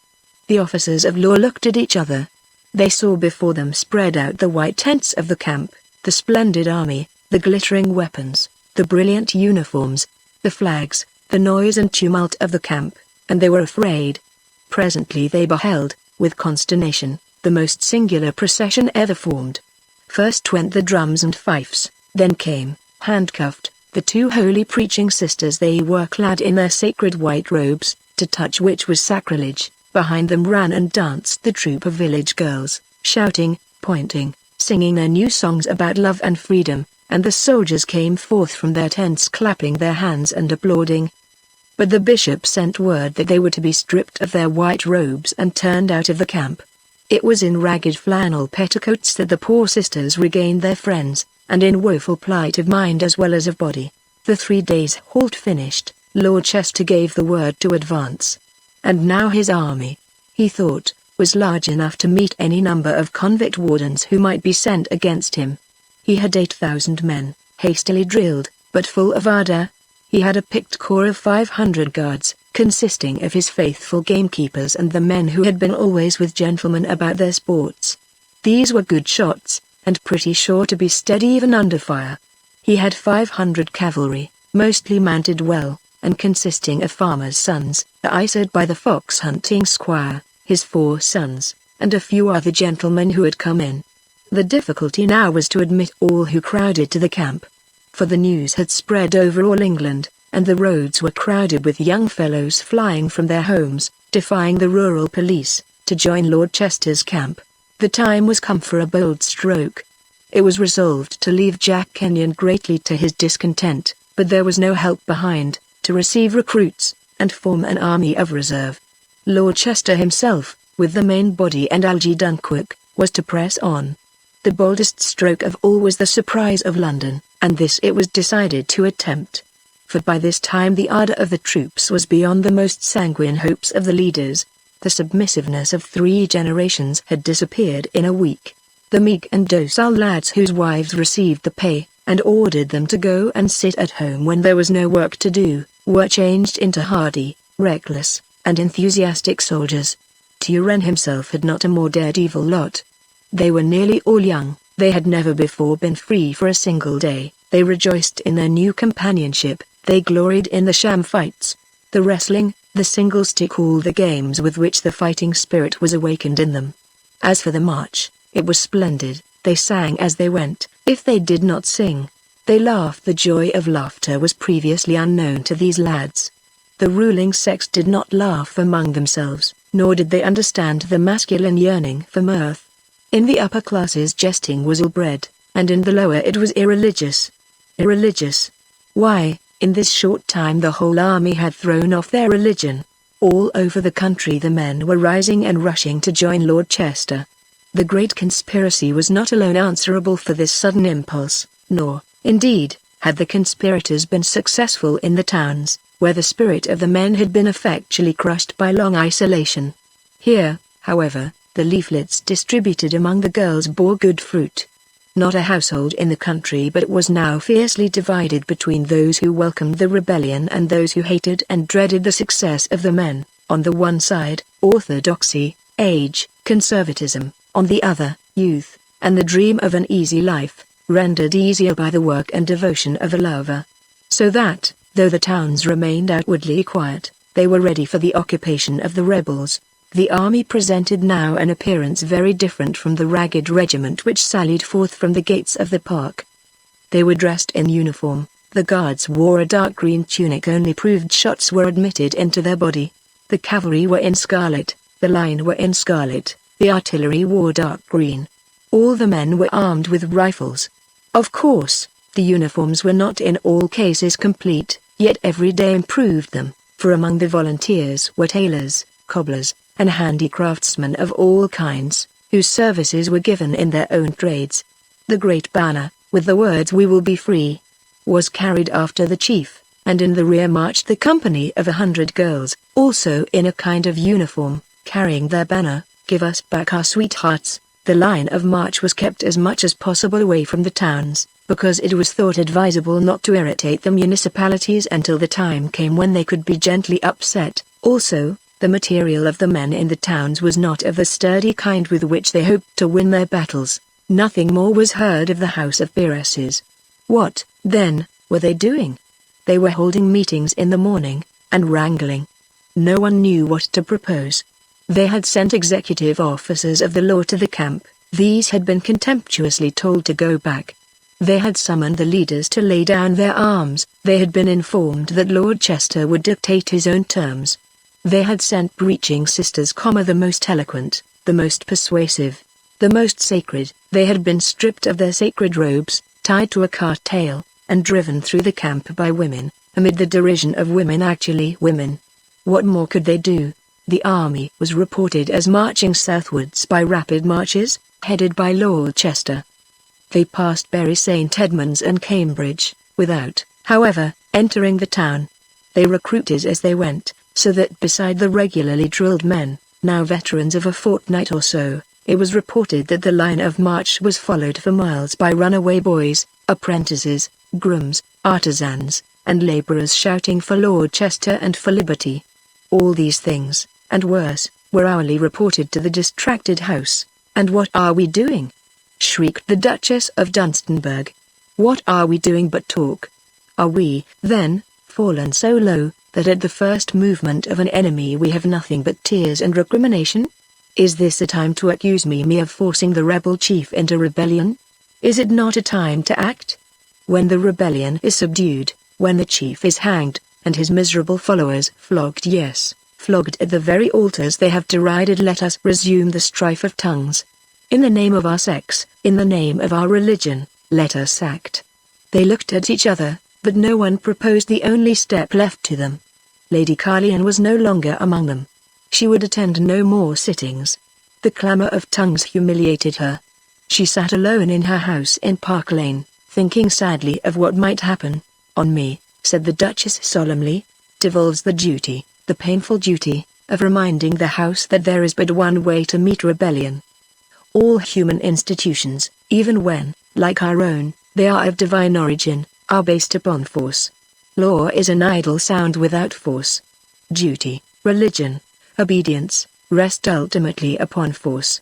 [SPEAKER 1] The officers of law looked at each other. They saw before them spread out the white tents of the camp, the splendid army, the glittering weapons, the brilliant uniforms, the flags, the noise and tumult of the camp, and they were afraid. Presently they beheld, with consternation, the most singular procession ever formed. First went the drums and fifes, then came, handcuffed, the two holy preaching sisters. They were clad in their sacred white robes, to touch which was sacrilege. Behind them ran and danced the troop of village girls, shouting, pointing, singing their new songs about love and freedom, and the soldiers came forth from their tents clapping their hands and applauding. But the bishop sent word that they were to be stripped of their white robes and turned out of the camp. It was in ragged flannel petticoats that the poor sisters regained their friends, and in woeful plight of mind as well as of body. The 3 days' halt finished, Lord Chester gave the word to advance. And now his army, he thought, was large enough to meet any number of convict wardens who might be sent against him. He had 8,000 men, hastily drilled, but full of ardor. He had a picked corps of 500 guards, consisting of his faithful gamekeepers and the men who had been always with gentlemen about their sports. These were good shots, and pretty sure to be steady even under fire. He had 500 cavalry, mostly mounted well, and consisting of farmers' sons, eyed by the fox-hunting squire, his 4 sons, and a few other gentlemen who had come in. The difficulty now was to admit all who crowded to the camp. For the news had spread over all England, and the roads were crowded with young fellows flying from their homes, defying the rural police, to join Lord Chester's camp. The time was come for a bold stroke. It was resolved to leave Jack Kenyon greatly to his discontent, but there was no help behind, to receive recruits, and form an army of reserve. Lord Chester himself, with the main body and Algy Dunkirk, was to press on. The boldest stroke of all was the surprise of London, and this it was decided to attempt. For by this time the ardor of the troops was beyond the most sanguine hopes of the leaders. The submissiveness of 3 generations had disappeared in a week. The meek and docile lads whose wives received the pay, and ordered them to go and sit at home when there was no work to do, were changed into hardy, reckless, and enthusiastic soldiers. Turenne himself had not a more daredevil lot. They were nearly all young, they had never before been free for a single day, they rejoiced in their new companionship, they gloried in the sham fights, the wrestling, the single stick, all the games with which the fighting spirit was awakened in them. As for the march, it was splendid, they sang as they went. If they did not sing, they laughed. The joy of laughter was previously unknown to these lads. The ruling sex did not laugh among themselves, nor did they understand the masculine yearning for mirth. In the upper classes jesting was ill-bred, and in the lower it was irreligious. Irreligious? Why, in this short time the whole army had thrown off their religion. All over the country the men were rising and rushing to join Lord Chester. The great conspiracy was not alone answerable for this sudden impulse, nor, indeed, had the conspirators been successful in the towns, where the spirit of the men had been effectually crushed by long isolation. Here, however, the leaflets distributed among the girls bore good fruit. Not a household in the country but was now fiercely divided between those who welcomed the rebellion and those who hated and dreaded the success of the men. On the one side, orthodoxy, age, conservatism; on the other, youth, and the dream of an easy life, rendered easier by the work and devotion of a lover. So that, though the towns remained outwardly quiet, they were ready for the occupation of the rebels. The army presented now an appearance very different from the ragged regiment which sallied forth from the gates of the park. They were dressed in uniform, the guards wore a dark green tunic, only proved shots were admitted into their body. The cavalry were in scarlet, the line were in scarlet, the artillery wore dark green. All the men were armed with rifles. Of course, the uniforms were not in all cases complete, yet every day improved them, for among the volunteers were tailors, cobblers, and handicraftsmen of all kinds, whose services were given in their own trades. The great banner, with the words "We will be free," was carried after the chief, and in the rear marched the company of 100 girls, also in a kind of uniform, carrying their banner, "Give us back our sweethearts." The line of march was kept as much as possible away from the towns, because it was thought advisable not to irritate the municipalities until the time came when they could be gently upset. Also, The material of the men in the towns was not of the sturdy kind with which they hoped to win their battles. Nothing more was heard of the house of Peirces. What, then, were they doing? They were holding meetings in the morning, and wrangling. No one knew what to propose. They had sent executive officers of the law to the camp. These had been contemptuously told to go back. They had summoned the leaders to lay down their arms. They had been informed that Lord Chester would dictate his own terms. They had sent preaching sisters, the most eloquent, the most persuasive, the most sacred. They had been stripped of their sacred robes, tied to a cart tail, and driven through the camp by women, amid the derision of women actually women. What more could they do? The army was reported as marching southwards by rapid marches, headed by Lord Chester. They passed Bury St. Edmunds and Cambridge, without, however, entering the town. They recruited as they went, so that beside the regularly drilled men, now veterans of a fortnight or so, it was reported that the line of march was followed for miles by runaway boys, apprentices, grooms, artisans, and labourers shouting for Lord Chester and for liberty. All these things, and worse, were hourly reported to the distracted house. "And what are we doing?" shrieked the Duchess of Dunstanburgh. "What are we doing but talk? Are we, then, fallen so low, that at the first movement of an enemy we have nothing but tears and recrimination? Is this a time to accuse me of forcing the rebel chief into rebellion? Is it not a time to act? When the rebellion is subdued, when the chief is hanged, and his miserable followers flogged, yes, flogged at the very altars they have derided, let us resume the strife of tongues. In the name of our sex, in the name of our religion, let us act." They looked at each other, but no one proposed the only step left to them. Lady Carlyon was no longer among them. She would attend no more sittings. The clamour of tongues humiliated her. She sat alone in her house in Park Lane, thinking sadly of what might happen. "On me," said the Duchess solemnly, "devolves the duty, the painful duty, of reminding the House that there is but one way to meet rebellion. All human institutions, even when, like our own, they are of divine origin, are based upon force. Law is an idle sound without force. Duty, religion, obedience, rest ultimately upon force.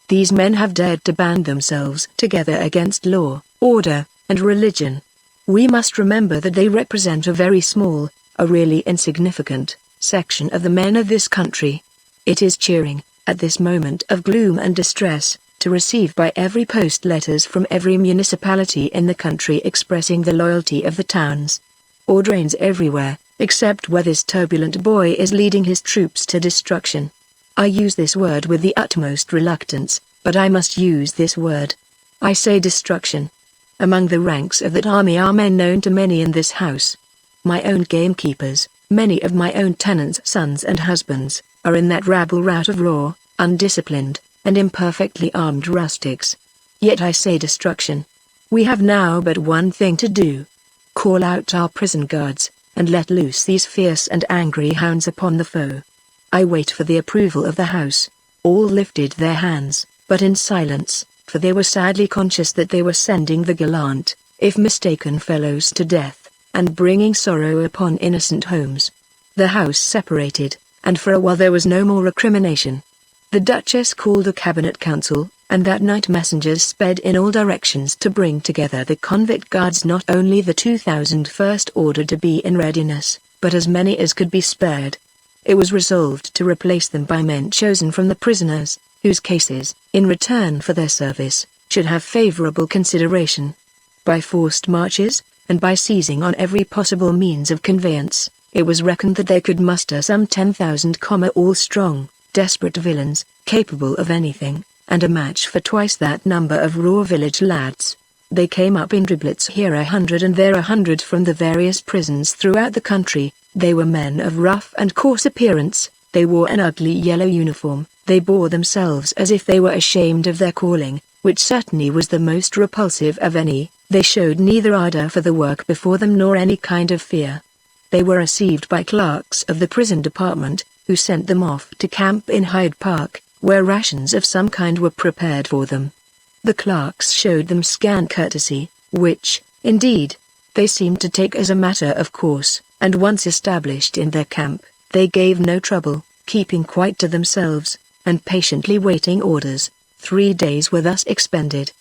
[SPEAKER 1] These men have dared to band themselves together against law, order, and religion. We must remember that they represent a very small, a really insignificant, section of the men of this country. It is cheering, at this moment of gloom and distress, to receive by every post letters from every municipality in the country expressing the loyalty of the towns. Order reigns everywhere, except where this turbulent boy is leading his troops to destruction. I use this word with the utmost reluctance, but I must use this word. I say destruction. Among the ranks of that army are men known to many in this house. My own gamekeepers, many of my own tenants' sons and husbands, are in that rabble-rout of raw, undisciplined, and imperfectly armed rustics. Yet I say destruction. We have now but one thing to do. Call out our prison guards, and let loose these fierce and angry hounds upon the foe. I wait for the approval of the House." All lifted their hands, but in silence, for they were sadly conscious that they were sending the gallant, if mistaken fellows to death, and bringing sorrow upon innocent homes. The House separated, and for a while there was no more recrimination. The Duchess called a cabinet council, and that night messengers sped in all directions to bring together the convict guards, not only the 2,000 first ordered to be in readiness, but as many as could be spared. It was resolved to replace them by men chosen from the prisoners, whose cases, in return for their service, should have favorable consideration. By forced marches, and by seizing on every possible means of conveyance, it was reckoned that they could muster some 10,000, all strong, desperate villains, capable of anything, and a match for twice that number of raw village lads. They came up in driblets, here 100 and there 100 from the various prisons throughout the country. They were men of rough and coarse appearance, they wore an ugly yellow uniform, they bore themselves as if they were ashamed of their calling, which certainly was the most repulsive of any. They showed neither ardor for the work before them nor any kind of fear. They were received by clerks of the prison department, who sent them off to camp in Hyde Park, where rations of some kind were prepared for them. The clerks showed them scant courtesy, which, indeed, they seemed to take as a matter of course, and once established in their camp, they gave no trouble. keeping quite to themselves, and patiently waiting orders. 3 days were thus expended.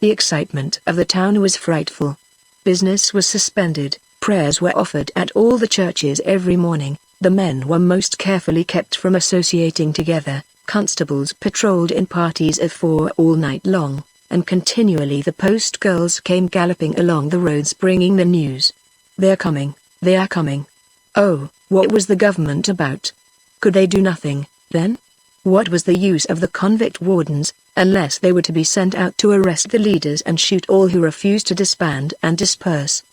[SPEAKER 1] The excitement of the town was frightful. Business was suspended, prayers were offered at all the churches every morning, the men were most carefully kept from associating together, constables patrolled in parties of 4 all night long, and continually the post girls came galloping along the roads bringing the news. They are coming, they are coming. Oh, what was the government about? Could they do nothing, then? What was the use of the convict wardens, unless they were to be sent out to arrest the leaders and shoot all who refused to disband and disperse?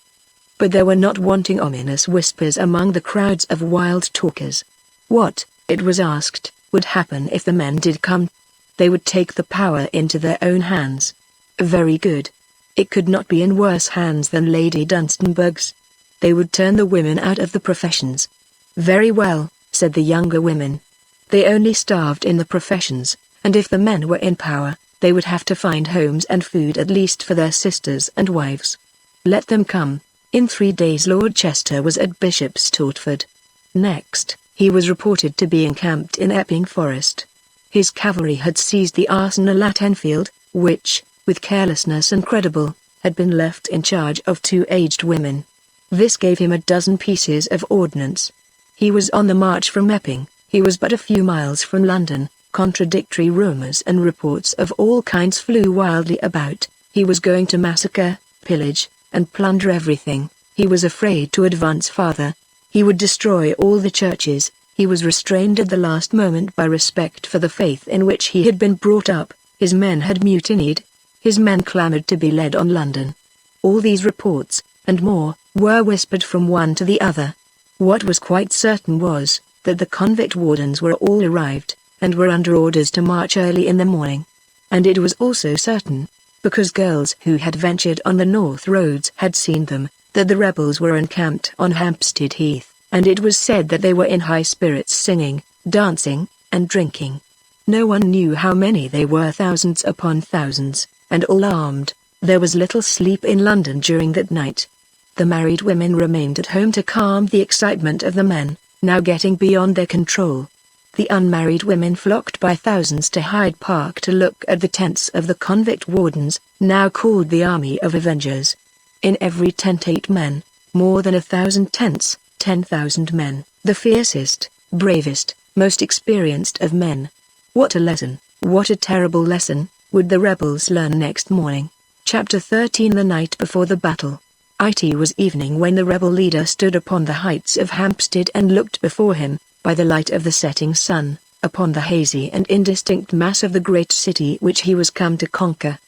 [SPEAKER 1] But there were not wanting ominous whispers among the crowds of wild talkers. What, it was asked, would happen if the men did come? They would take the power into their own hands. Very good. It could not be in worse hands than Lady Dunstanburg's. They would turn the women out of the professions. Very well, said the younger women. They only starved in the professions, and if the men were in power, they would have to find homes and food at least for their sisters and wives. Let them come. In 3 days Lord Chester was at Bishop Stortford. Next, he was reported to be encamped in Epping Forest. His cavalry had seized the arsenal at Enfield, which, with carelessness incredible, had been left in charge of 2 aged women. This gave him a dozen pieces of ordnance. He was on the march from Epping. He was but a few miles from London. Contradictory rumors and reports of all kinds flew wildly about. He was going to massacre, pillage, and plunder everything. He was afraid to advance farther. He would destroy all the churches. He was restrained at the last moment by respect for the faith in which he had been brought up. His men had mutinied. His men clamored to be led on London. All these reports, and more, were whispered from one to the other. What was quite certain was, that the convict wardens were all arrived, and were under orders to march early in the morning. And it was also certain, because girls who had ventured on the north roads had seen them, that the rebels were encamped on Hampstead Heath, and it was said that they were in high spirits singing, dancing, and drinking. No one knew how many they were, thousands upon thousands, and all armed. There was little sleep in London during that night. The married women remained at home to calm the excitement of the men, now getting beyond their control. The unmarried women flocked by thousands to Hyde Park to look at the tents of the convict wardens, now called the Army of Avengers. In every tent 8 men, more than 1,000 tents, 10,000 men, the fiercest, bravest, most experienced of men. What a lesson, what a terrible lesson, would the rebels learn next morning. Chapter 13. The night before the battle. It was evening when the rebel leader stood upon the heights of Hampstead and looked before him, by the light of the setting sun, upon the hazy and indistinct mass of the great city which he was come to conquer.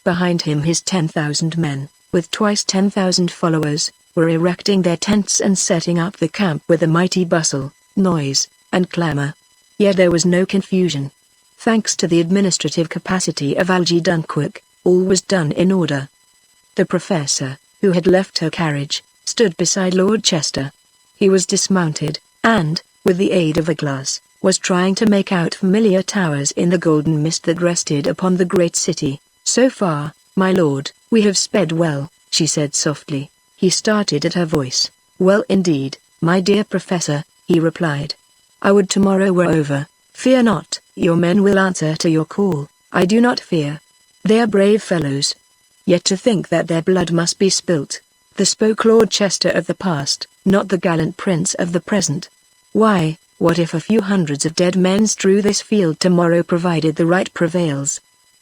[SPEAKER 1] Behind him his 10,000 men, with twice 10,000 followers, were erecting their tents and setting up the camp with a mighty bustle, noise, and clamor. Yet there was no confusion. Thanks to the administrative capacity of Algy Dunquerque, all was done in order. The professor, who had left her carriage, stood beside Lord Chester. He was dismounted, and, with the aid of a glass, was trying to make out familiar towers in the golden mist that rested upon the great city. So far, my lord, we have sped well, she said softly. He started at her voice. Well indeed, my dear professor, he replied. I would tomorrow were over. Fear not, your men will answer to your call. I do not fear. They are brave fellows. Yet to think that their blood must be spilt. Thus spoke Lord Chester of the past, not the gallant prince of the present. Why, what if a few hundreds of dead men strew this field tomorrow provided the right prevails?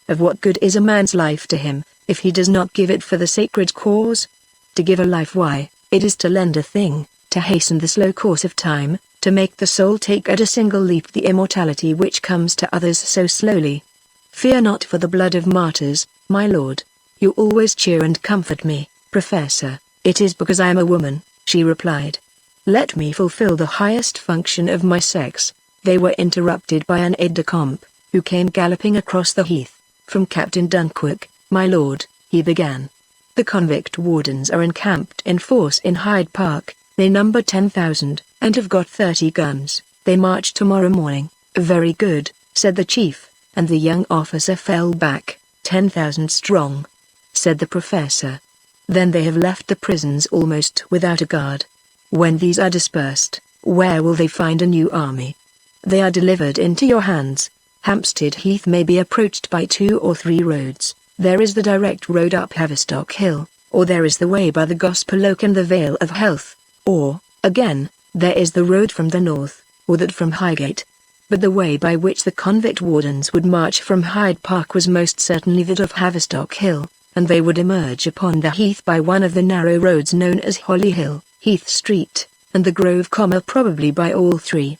[SPEAKER 1] Of what good is a man's life to him, if he does not give it for the sacred cause? To give a life, why, it is to lend a thing, to hasten the slow course of time, to make the soul take at a single leap the immortality which comes to others so slowly. Fear not for the blood of martyrs, my lord. You always cheer and comfort me, Professor. It is because I am a woman, she replied. Let me fulfill the highest function of my sex. They were interrupted by an aide-de-camp, who came galloping across the heath. From Captain Dunquerque, my lord, he began. The convict wardens are encamped in force in Hyde Park. They number 10,000, and have got 30 guns. They march tomorrow morning. Very good, said the chief, and the young officer fell back. 10,000 strong, said the professor. Then they have left the prisons almost without a guard. When these are dispersed, where will they find a new army? They are delivered into your hands. Hampstead Heath may be approached by 2 or 3 roads. There is the direct road up Haverstock Hill, or there is the way by the Gospel Oak and the Vale of Health, or, again, there is the road from the north, or that from Highgate. But the way by which the convict wardens would march from Hyde Park was most certainly that of Haverstock Hill, and they would emerge upon the heath by one of the narrow roads known as Holly Hill, Heath Street, and the Grove, probably by all 3.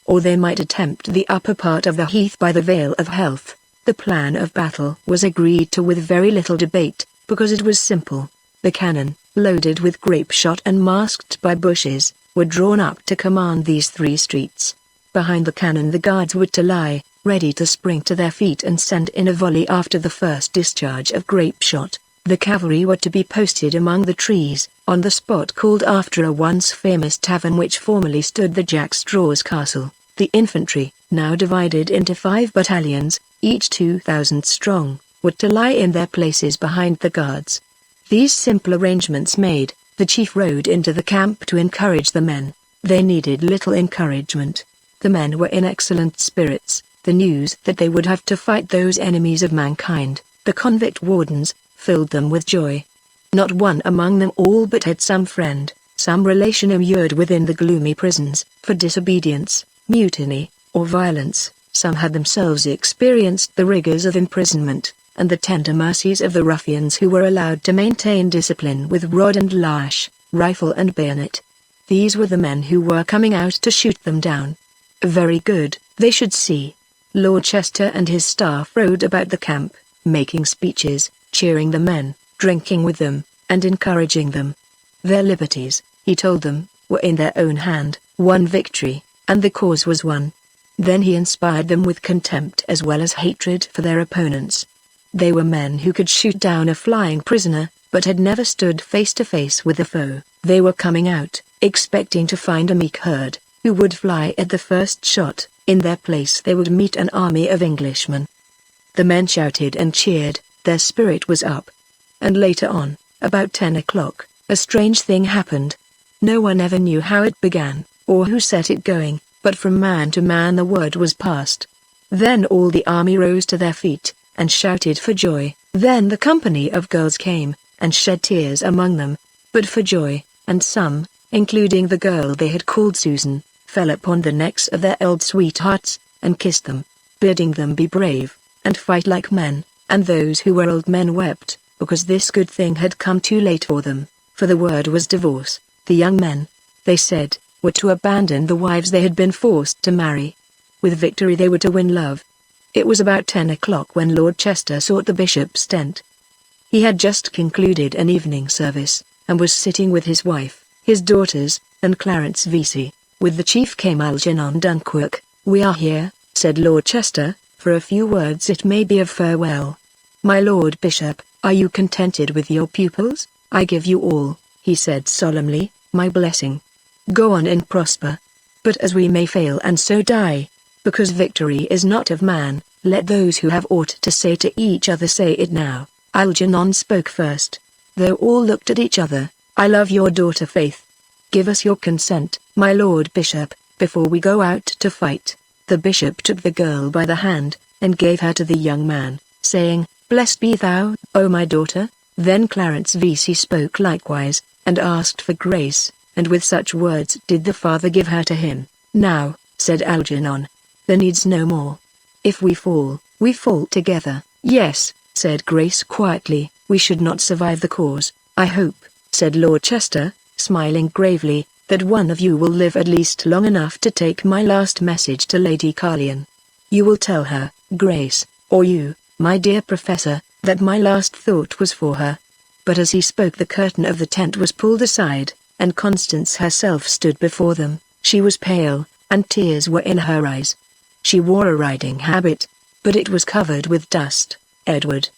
[SPEAKER 1] Or they might attempt the upper part of the heath by the Vale of Health. The plan of battle was agreed to with very little debate, because it was simple. The cannon, loaded with grape shot and masked by bushes, were drawn up to command these 3 streets. Behind the cannon the guards were to lie, ready to spring to their feet and send in a volley after the first discharge of grape shot. The cavalry were to be posted among the trees, on the spot called after a once famous tavern which formerly stood the Jack Straw's Castle. The infantry, now divided into 5 battalions, each 2,000 strong, were to lie in their places behind the guards. These simple arrangements made, the chief rode into the camp to encourage the men. They needed little encouragement. The men were in excellent spirits. The news that they would have to fight those enemies of mankind, the convict wardens, filled them with joy. Not one among them all but had some friend, some relation immured within the gloomy prisons, for disobedience, mutiny, or violence. Some had themselves experienced the rigors of imprisonment, and the tender mercies of the ruffians who were allowed to maintain discipline with rod and lash, rifle and bayonet. These were the men who were coming out to shoot them down. Very good, they should see. Lord Chester and his staff rode about the camp, making speeches, cheering the men, drinking with them, and encouraging them. Their liberties, he told them, were in their own hand, one victory, and the cause was won. Then he inspired them with contempt as well as hatred for their opponents. They were men who could shoot down a flying prisoner, but had never stood face to face with a foe. They were coming out, expecting to find a meek herd, who would fly at the first shot. In their place they would meet an army of Englishmen. The men shouted and cheered, their spirit was up. And later on, about 10 o'clock, a strange thing happened. No one ever knew how it began, or who set it going, but from man to man the word was passed. Then all the army rose to their feet, and shouted for joy. Then the company of girls came, and shed tears among them, but for joy, and some, including the girl they had called Susan, fell upon the necks of their old sweethearts, and kissed them, bidding them be brave, and fight like men, and those who were old men wept, because this good thing had come too late for them, for the word was divorce. The young men, they said, were to abandon the wives they had been forced to marry. With victory they were to win love. It was about 10 o'clock when Lord Chester sought the bishop's tent. He had just concluded an evening service, and was sitting with his wife, his daughters, and Clarence Vesey. With the chief came Algernon Dunquerque. "We are here," said Lord Chester, "for a few words it may be of farewell. My Lord Bishop, are you contented with your pupils? I give you all," he said solemnly, "my blessing. Go on and prosper. But as we may fail and so die, because victory is not of man, let those who have aught to say to each other say it now." Algernon spoke first. Though all looked at each other. "I love your daughter Faith. Give us your consent, my Lord Bishop, before we go out to fight." The bishop took the girl by the hand, and gave her to the young man, saying, "Blessed be thou, O my daughter." Then Clarence Vesey spoke likewise, and asked for grace, and with such words did the father give her to him. "Now," said Algernon, "there needs no more. If we fall together." "Yes," said Grace quietly, "we should not survive the cause." "I hope," said Lord Chester, smiling gravely, "that one of you will live at least long enough to take my last message to Lady Carlion. You will tell her, Grace, or you, my dear Professor, that my last thought was for her." But as he spoke the curtain of the tent was pulled aside, and Constance herself stood before them. She was pale, and tears were in her eyes. She wore a riding habit, but it was covered with dust. "Edward,"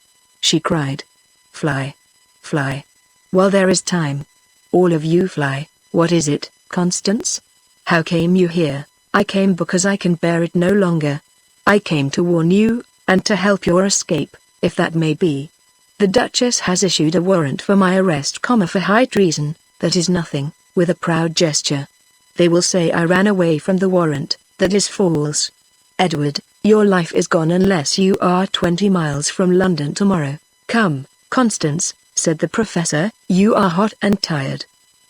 [SPEAKER 1] she cried, "fly, fly, while there is time. All of you fly." "What is it, Constance? How came you here?" "I came because I can bear it no longer. I came to warn you, and to help your escape, if that may be. The Duchess has issued a warrant for my arrest, for high treason. That is nothing." With a proud gesture. "They will say I ran away from the warrant, That is false. Edward, your life is gone unless you are 20 miles from London tomorrow. Come, Constance, said the professor, you are hot and tired.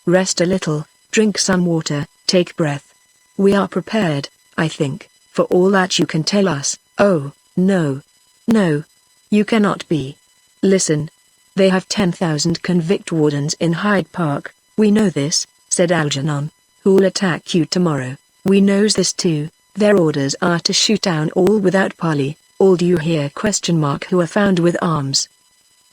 [SPEAKER 1] Rest a little, drink some water, take breath. We are prepared, I think, for all that you can tell us. Oh, no. No. You cannot be. Listen. They have 10,000 convict wardens in Hyde Park. We know this, said Algernon. Who'll attack you tomorrow? We knows this too. Their orders are to shoot down all without parley. All do you hear? Who are found with arms.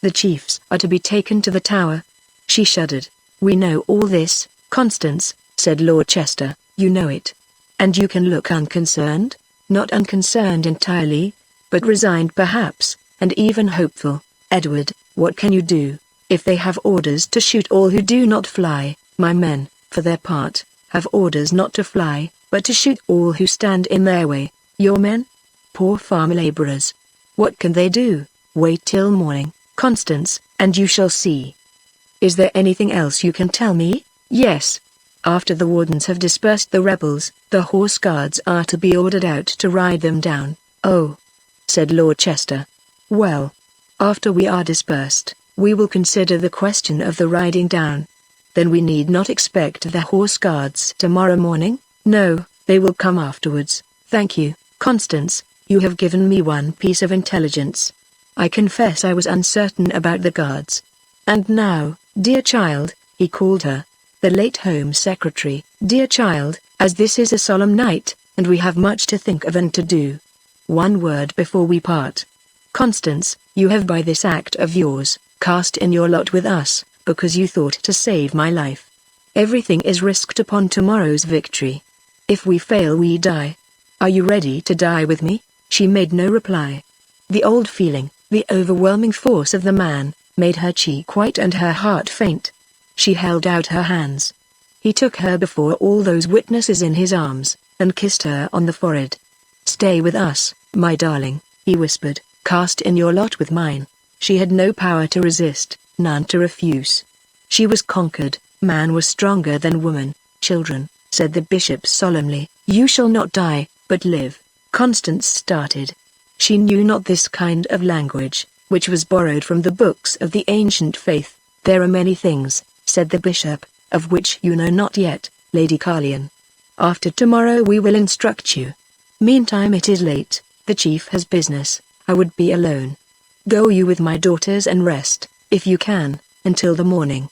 [SPEAKER 1] The chiefs are to be taken to the Tower. She shuddered. We know all this, Constance, said Lord Chester. You know it. And you can look unconcerned? Not unconcerned entirely, but resigned perhaps, and even hopeful. Edward, what can you do? If they have orders to shoot all who do not fly, my men, for their part, have orders not to fly, but to shoot all who stand in their way. Your men? Poor farm laborers. What can they do? Wait till morning, Constance, and you shall see. Is there anything else you can tell me? Yes. After the wardens have dispersed the rebels, the horse guards are to be ordered out to ride them down. Oh, said Lord Chester. Well, after we are dispersed, we will consider the question of the riding down. Then we need not expect the horse guards tomorrow morning? No, they will come afterwards. Thank you, Constance, you have given me one piece of intelligence. I confess I was uncertain about the guards. And now, dear child, he called her, the late Home Secretary, dear child, as this is a solemn night, and we have much to think of and to do. One word before we part. Constance, you have by this act of yours, cast in your lot with us, because you thought to save my life. Everything is risked upon tomorrow's victory. If we fail we die. Are you ready to die with me? She made no reply. The old feeling, the overwhelming force of the man, made her cheek white and her heart faint. She held out her hands. He took her before all those witnesses in his arms, and kissed her on the forehead. Stay with us, my darling, he whispered, cast in your lot with mine. She had no power to resist, none to refuse. She was conquered, man was stronger than woman. Children, said the bishop solemnly, you shall not die, but live. Constance started. She knew not this kind of language, which was borrowed from the books of the ancient faith. There are many things, said the bishop, of which you know not yet, Lady Carlion. After tomorrow we will instruct you. Meantime it is late, the chief has business, I would be alone. Go you with my daughters and rest, if you can, until the morning.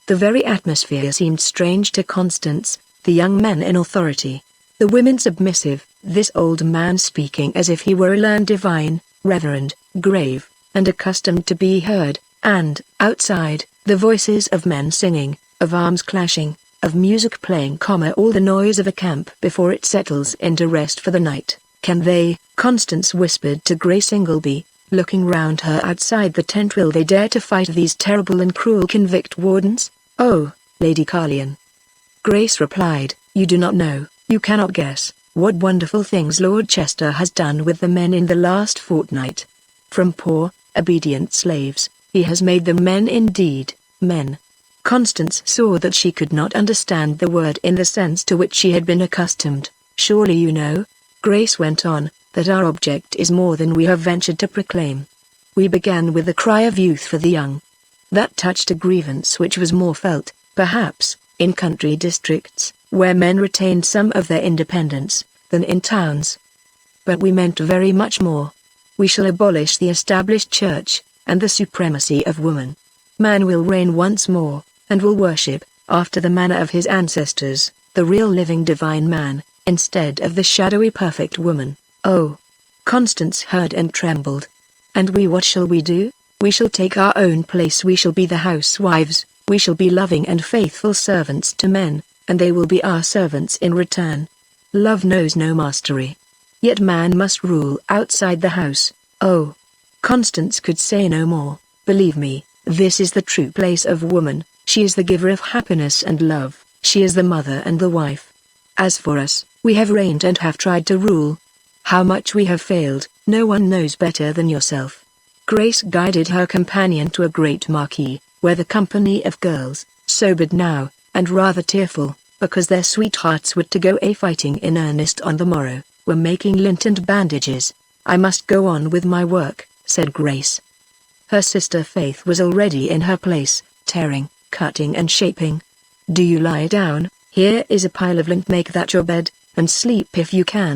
[SPEAKER 1] The very atmosphere seemed strange to Constance, the young men in authority, the women submissive, this old man speaking as if he were a learned divine, reverend, grave, and accustomed to be heard, and, outside, the voices of men singing, of arms clashing, of music playing, all the noise of a camp before it settles into rest for the night. Can they, Constance whispered to Grace Ingleby, looking round her outside the tent, will they dare to fight these terrible and cruel convict wardens? Oh, Lady Carlion. Grace replied, you do not know, you cannot guess, what wonderful things Lord Chester has done with the men in the last fortnight. From poor, obedient slaves, he has made them men indeed, men. Constance saw that she could not understand the word in the sense to which she had been accustomed. Surely you know, Grace went on, that our object is more than we have ventured to proclaim. We began with the cry of youth for the young. That touched a grievance which was more felt, perhaps, in country districts, where men retained some of their independence, than in towns. But we meant very much more. We shall abolish the established church, and the supremacy of woman. Man will reign once more, and will worship, after the manner of his ancestors, the real living divine man, instead of the shadowy perfect woman. Oh! Constance heard and trembled. And we, what shall we do? We shall take our own place, we shall be the housewives, we shall be loving and faithful servants to men, and they will be our servants in return. Love knows no mastery. Yet man must rule outside the house. Oh! Constance could say no more. Believe me, this is the true place of woman, she is the giver of happiness and love, she is the mother and the wife. As for us, we have reigned and have tried to rule. How much we have failed, no one knows better than yourself. Grace guided her companion to a great marquee, where the company of girls, sobered now, and rather tearful, because their sweethearts were to go a-fighting in earnest on the morrow, were making lint and bandages. "I must go on with my work," said Grace. Her sister Faith was already in her place, tearing, cutting and shaping. "Do you lie down? Here is a pile of lint, make that your bed, and sleep if you can."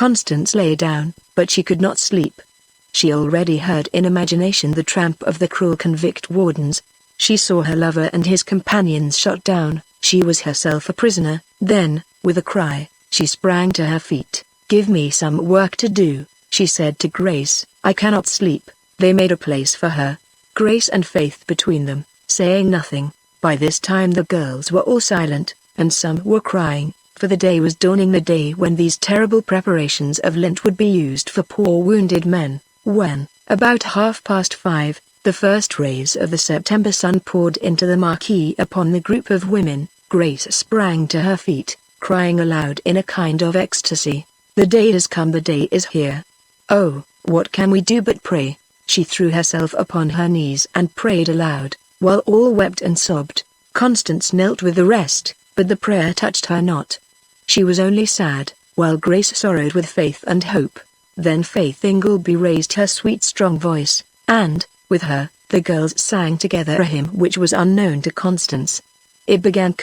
[SPEAKER 1] Constance lay down, but she could not sleep. She already heard in imagination the tramp of the cruel convict wardens. She saw her lover and his companions shot down. She was herself a prisoner. Then, with a cry, she sprang to her feet. "Give me some work to do," she said to Grace. "I cannot sleep." They made a place for her, Grace and Faith between them, saying nothing. By this time the girls were all silent, and some were crying, for the day was dawning, the day when these terrible preparations of lint would be used for poor wounded men. When, about 5:30, the first rays of the September sun poured into the marquee upon the group of women, Grace sprang to her feet, crying aloud in a kind of ecstasy. "The day has come, the day is here. Oh, what can we do but pray?" She threw herself upon her knees and prayed aloud, while all wept and sobbed. Constance knelt with the rest, but the prayer touched her not. She was only sad, while Grace sorrowed with faith and hope. Then Faith Ingleby raised her sweet strong voice, and, with her, the girls sang together a hymn which was unknown to Constance. It began: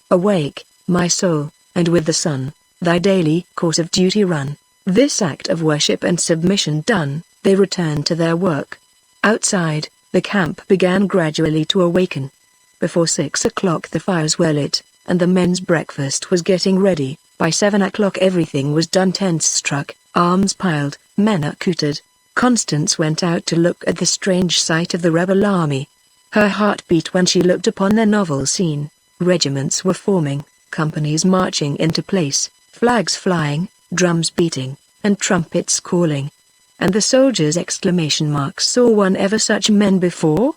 [SPEAKER 1] "Awake, my soul, and with the sun, thy daily course of duty run." This act of worship and submission done, they returned to their work. Outside, the camp began gradually to awaken. Before 6 o'clock the fires were lit, and the men's breakfast was getting ready. By 7 o'clock everything was done, tents struck, arms piled, men accoutred. Constance went out to look at the strange sight of the rebel army. Her heart beat when she looked upon their novel scene. Regiments were forming, companies marching into place, flags flying, drums beating, and trumpets calling. And the soldiers' exclamation marks: "Saw one ever such men before?"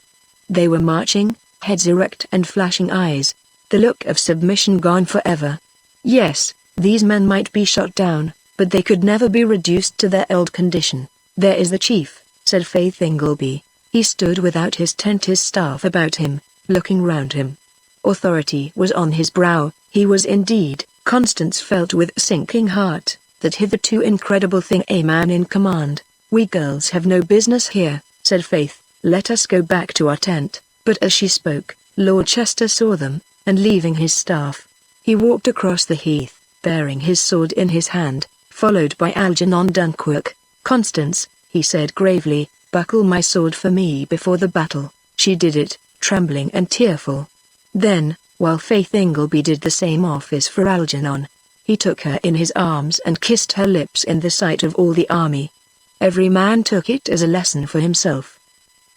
[SPEAKER 1] They were marching, heads erect and flashing eyes, the look of submission gone forever. Yes, these men might be shot down, but they could never be reduced to their old condition. "There is the chief," said Faith Ingleby. He stood without his tent, his staff about him, looking round him. Authority was on his brow. He was indeed, Constance felt with sinking heart, that hitherto incredible thing, a man in command. "We girls have no business here," said Faith. "Let us go back to our tent." But as she spoke, Lord Chester saw them, and leaving his staff, he walked across the heath, bearing his sword in his hand, followed by Algernon Dunkirk. "Constance," he said gravely, "buckle my sword for me before the battle." She did it, trembling and tearful. Then, while Faith Ingleby did the same office for Algernon, he took her in his arms and kissed her lips in the sight of all the army. Every man took it as a lesson for himself.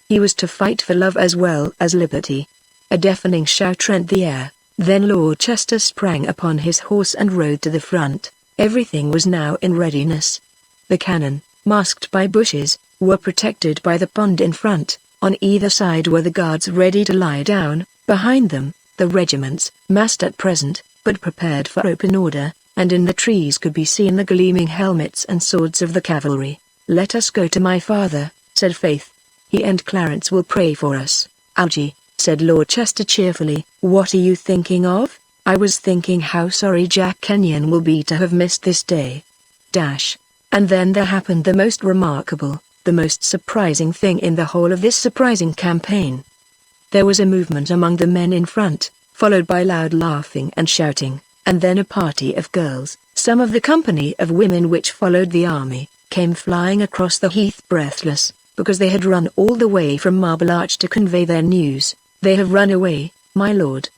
[SPEAKER 1] He was to fight for love as well as liberty. A deafening shout rent the air. Then Lord Chester sprang upon his horse and rode to the front. Everything was now in readiness. The cannon, masked by bushes, were protected by the pond in front. On either side were the guards ready to lie down. Behind them, the regiments, massed at present, but prepared for open order, and in the trees could be seen the gleaming helmets and swords of the cavalry. "Let us go to my father," said Faith. "He and Clarence will pray for us." "Algy," said Lord Chester cheerfully, "what are you thinking of?" "I was thinking how sorry Jack Kenyon will be to have missed this day." And then there happened the most remarkable, the most surprising thing in the whole of this surprising campaign. There was a movement among the men in front, followed by loud laughing and shouting, and then a party of girls, some of the company of women which followed the army, came flying across the heath breathless, because they had run all the way from Marble Arch to convey their news. "They have run away, my lord,"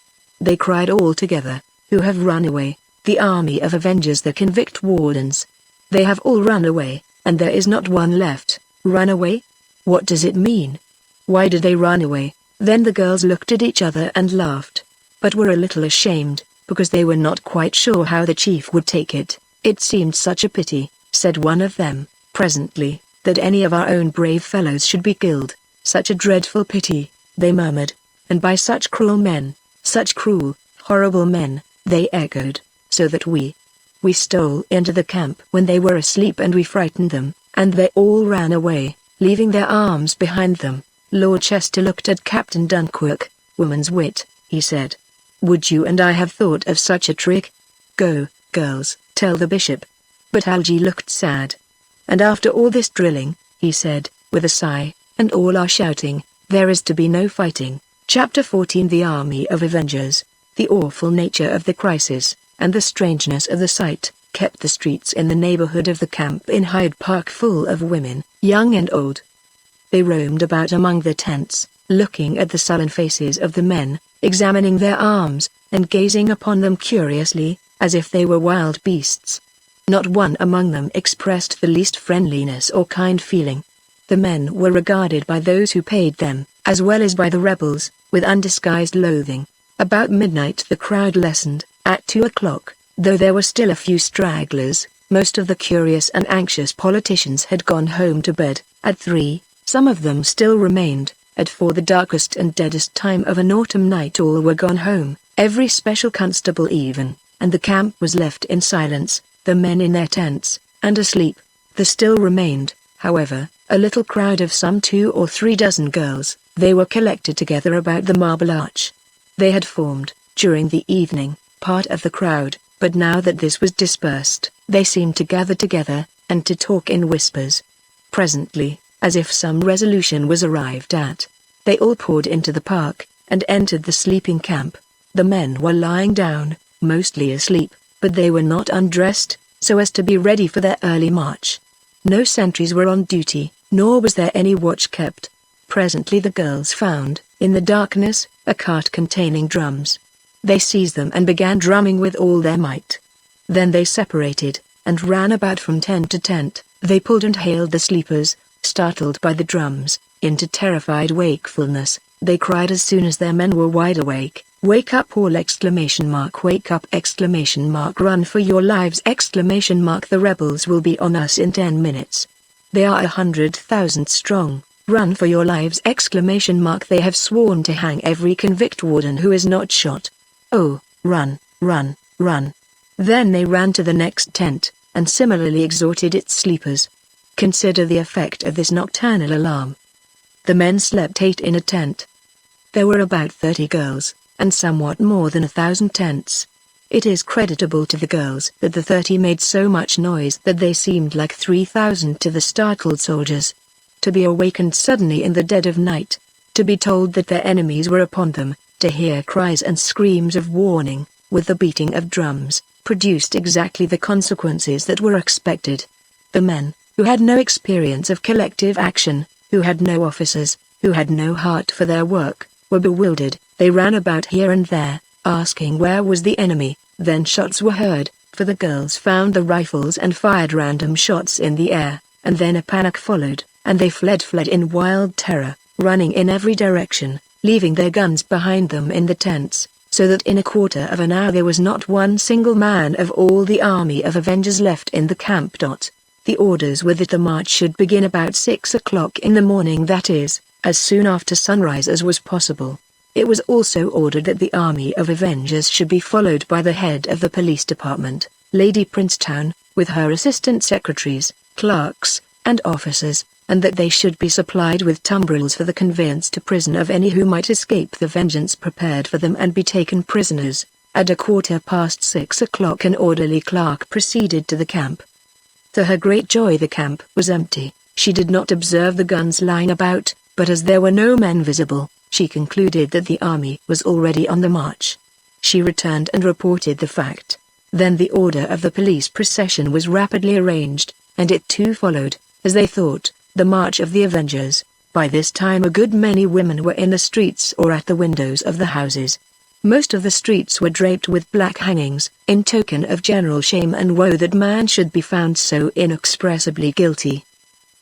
[SPEAKER 1] they cried all together. "Who have run away?" "The army of avengers, the convict wardens. They have all run away, and there is not one left." "Run away? What does it mean? Why did they run away?" Then the girls looked at each other and laughed, but were a little ashamed, because they were not quite sure how the chief would take it. "It seemed such a pity," said one of them, presently, "that any of our own brave fellows should be killed. Such a dreadful pity," they murmured. "And by such cruel men, such cruel, horrible men," they echoed, "so that we stole into the camp when they were asleep and we frightened them, and they all ran away, leaving their arms behind them." Lord Chester looked at Captain Dunkirk. "Woman's wit," he said. Would you and I have thought of such a trick? Go, girls, tell the bishop. But Algy looked sad. And after all this drilling, he said, with a sigh, and all are shouting, there is to be no fighting. Chapter 14. The Army of Avengers. The awful nature of the crisis, and the strangeness of the sight, kept the streets in the neighborhood of the camp in Hyde Park full of women, young and old. They roamed about among the tents, looking at the sullen faces of the men, examining their arms, and gazing upon them curiously, as if they were wild beasts. Not one among them expressed the least friendliness or kind feeling. The men were regarded by those who paid them, as well as by the rebels, with undisguised loathing. About midnight the crowd lessened. At 2 o'clock, though there were still a few stragglers, most of the curious and anxious politicians had gone home to bed. At 3, some of them still remained. At 4, the darkest and deadest time of an autumn night, all were gone home, every special constable even, and the camp was left in silence, the men in their tents, and asleep. There still remained, however, a little crowd of some 2 or 3 dozen girls. They were collected together about the Marble Arch. They had formed, during the evening, part of the crowd, but now that this was dispersed, they seemed to gather together, and to talk in whispers. Presently, as if some resolution was arrived at, they all poured into the park, and entered the sleeping camp. The men were lying down, mostly asleep, but they were not undressed, so as to be ready for their early march. No sentries were on duty, nor was there any watch kept. Presently the girls found, in the darkness, a cart containing drums. They seized them and began drumming with all their might. Then they separated, and ran about from tent to tent. They pulled and hailed the sleepers, startled by the drums, into terrified wakefulness. They cried as soon as their men were wide awake, "Wake up all!" Wake up! Run for your lives! The rebels will be on us in 10 minutes. They are 100,000 strong. Run for your lives! They have sworn to hang every convict warden who is not shot. Oh, run, run, run. Then they ran to the next tent, and similarly exhorted its sleepers. Consider the effect of this nocturnal alarm. The men slept 8 in a tent. There were about 30 girls, and somewhat more than 1,000 tents. It is creditable to the girls that the 30 made so much noise that they seemed like 3,000 to the startled soldiers. To be awakened suddenly in the dead of night, to be told that their enemies were upon them, to hear cries and screams of warning, with the beating of drums, produced exactly the consequences that were expected. The men, who had no experience of collective action, who had no officers, who had no heart for their work, were bewildered. They ran about here and there, asking where was the enemy. Then shots were heard, for the girls found the rifles and fired random shots in the air, and then a panic followed, and they fled in wild terror, running in every direction, leaving their guns behind them in the tents, so that in a quarter of an hour there was not one single man of all the army of Avengers left in the camp. The orders were that the march should begin about 6 o'clock in the morning, that is, as soon after sunrise as was possible. It was also ordered that the army of Avengers should be followed by the head of the police department, Lady Princetown, with her assistant secretaries, clerks, and officers, and that they should be supplied with tumbrils for the conveyance to prison of any who might escape the vengeance prepared for them and be taken prisoners. At 6:15 o'clock an orderly clerk proceeded to the camp. To her great joy the camp was empty. She did not observe the guns lying about, but as there were no men visible, she concluded that the army was already on the march. She returned and reported the fact. Then the order of the police procession was rapidly arranged, and it too followed, as they thought, the march of the Avengers. By this time a good many women were in the streets or at the windows of the houses. Most of the streets were draped with black hangings, in token of general shame and woe that man should be found so inexpressibly guilty.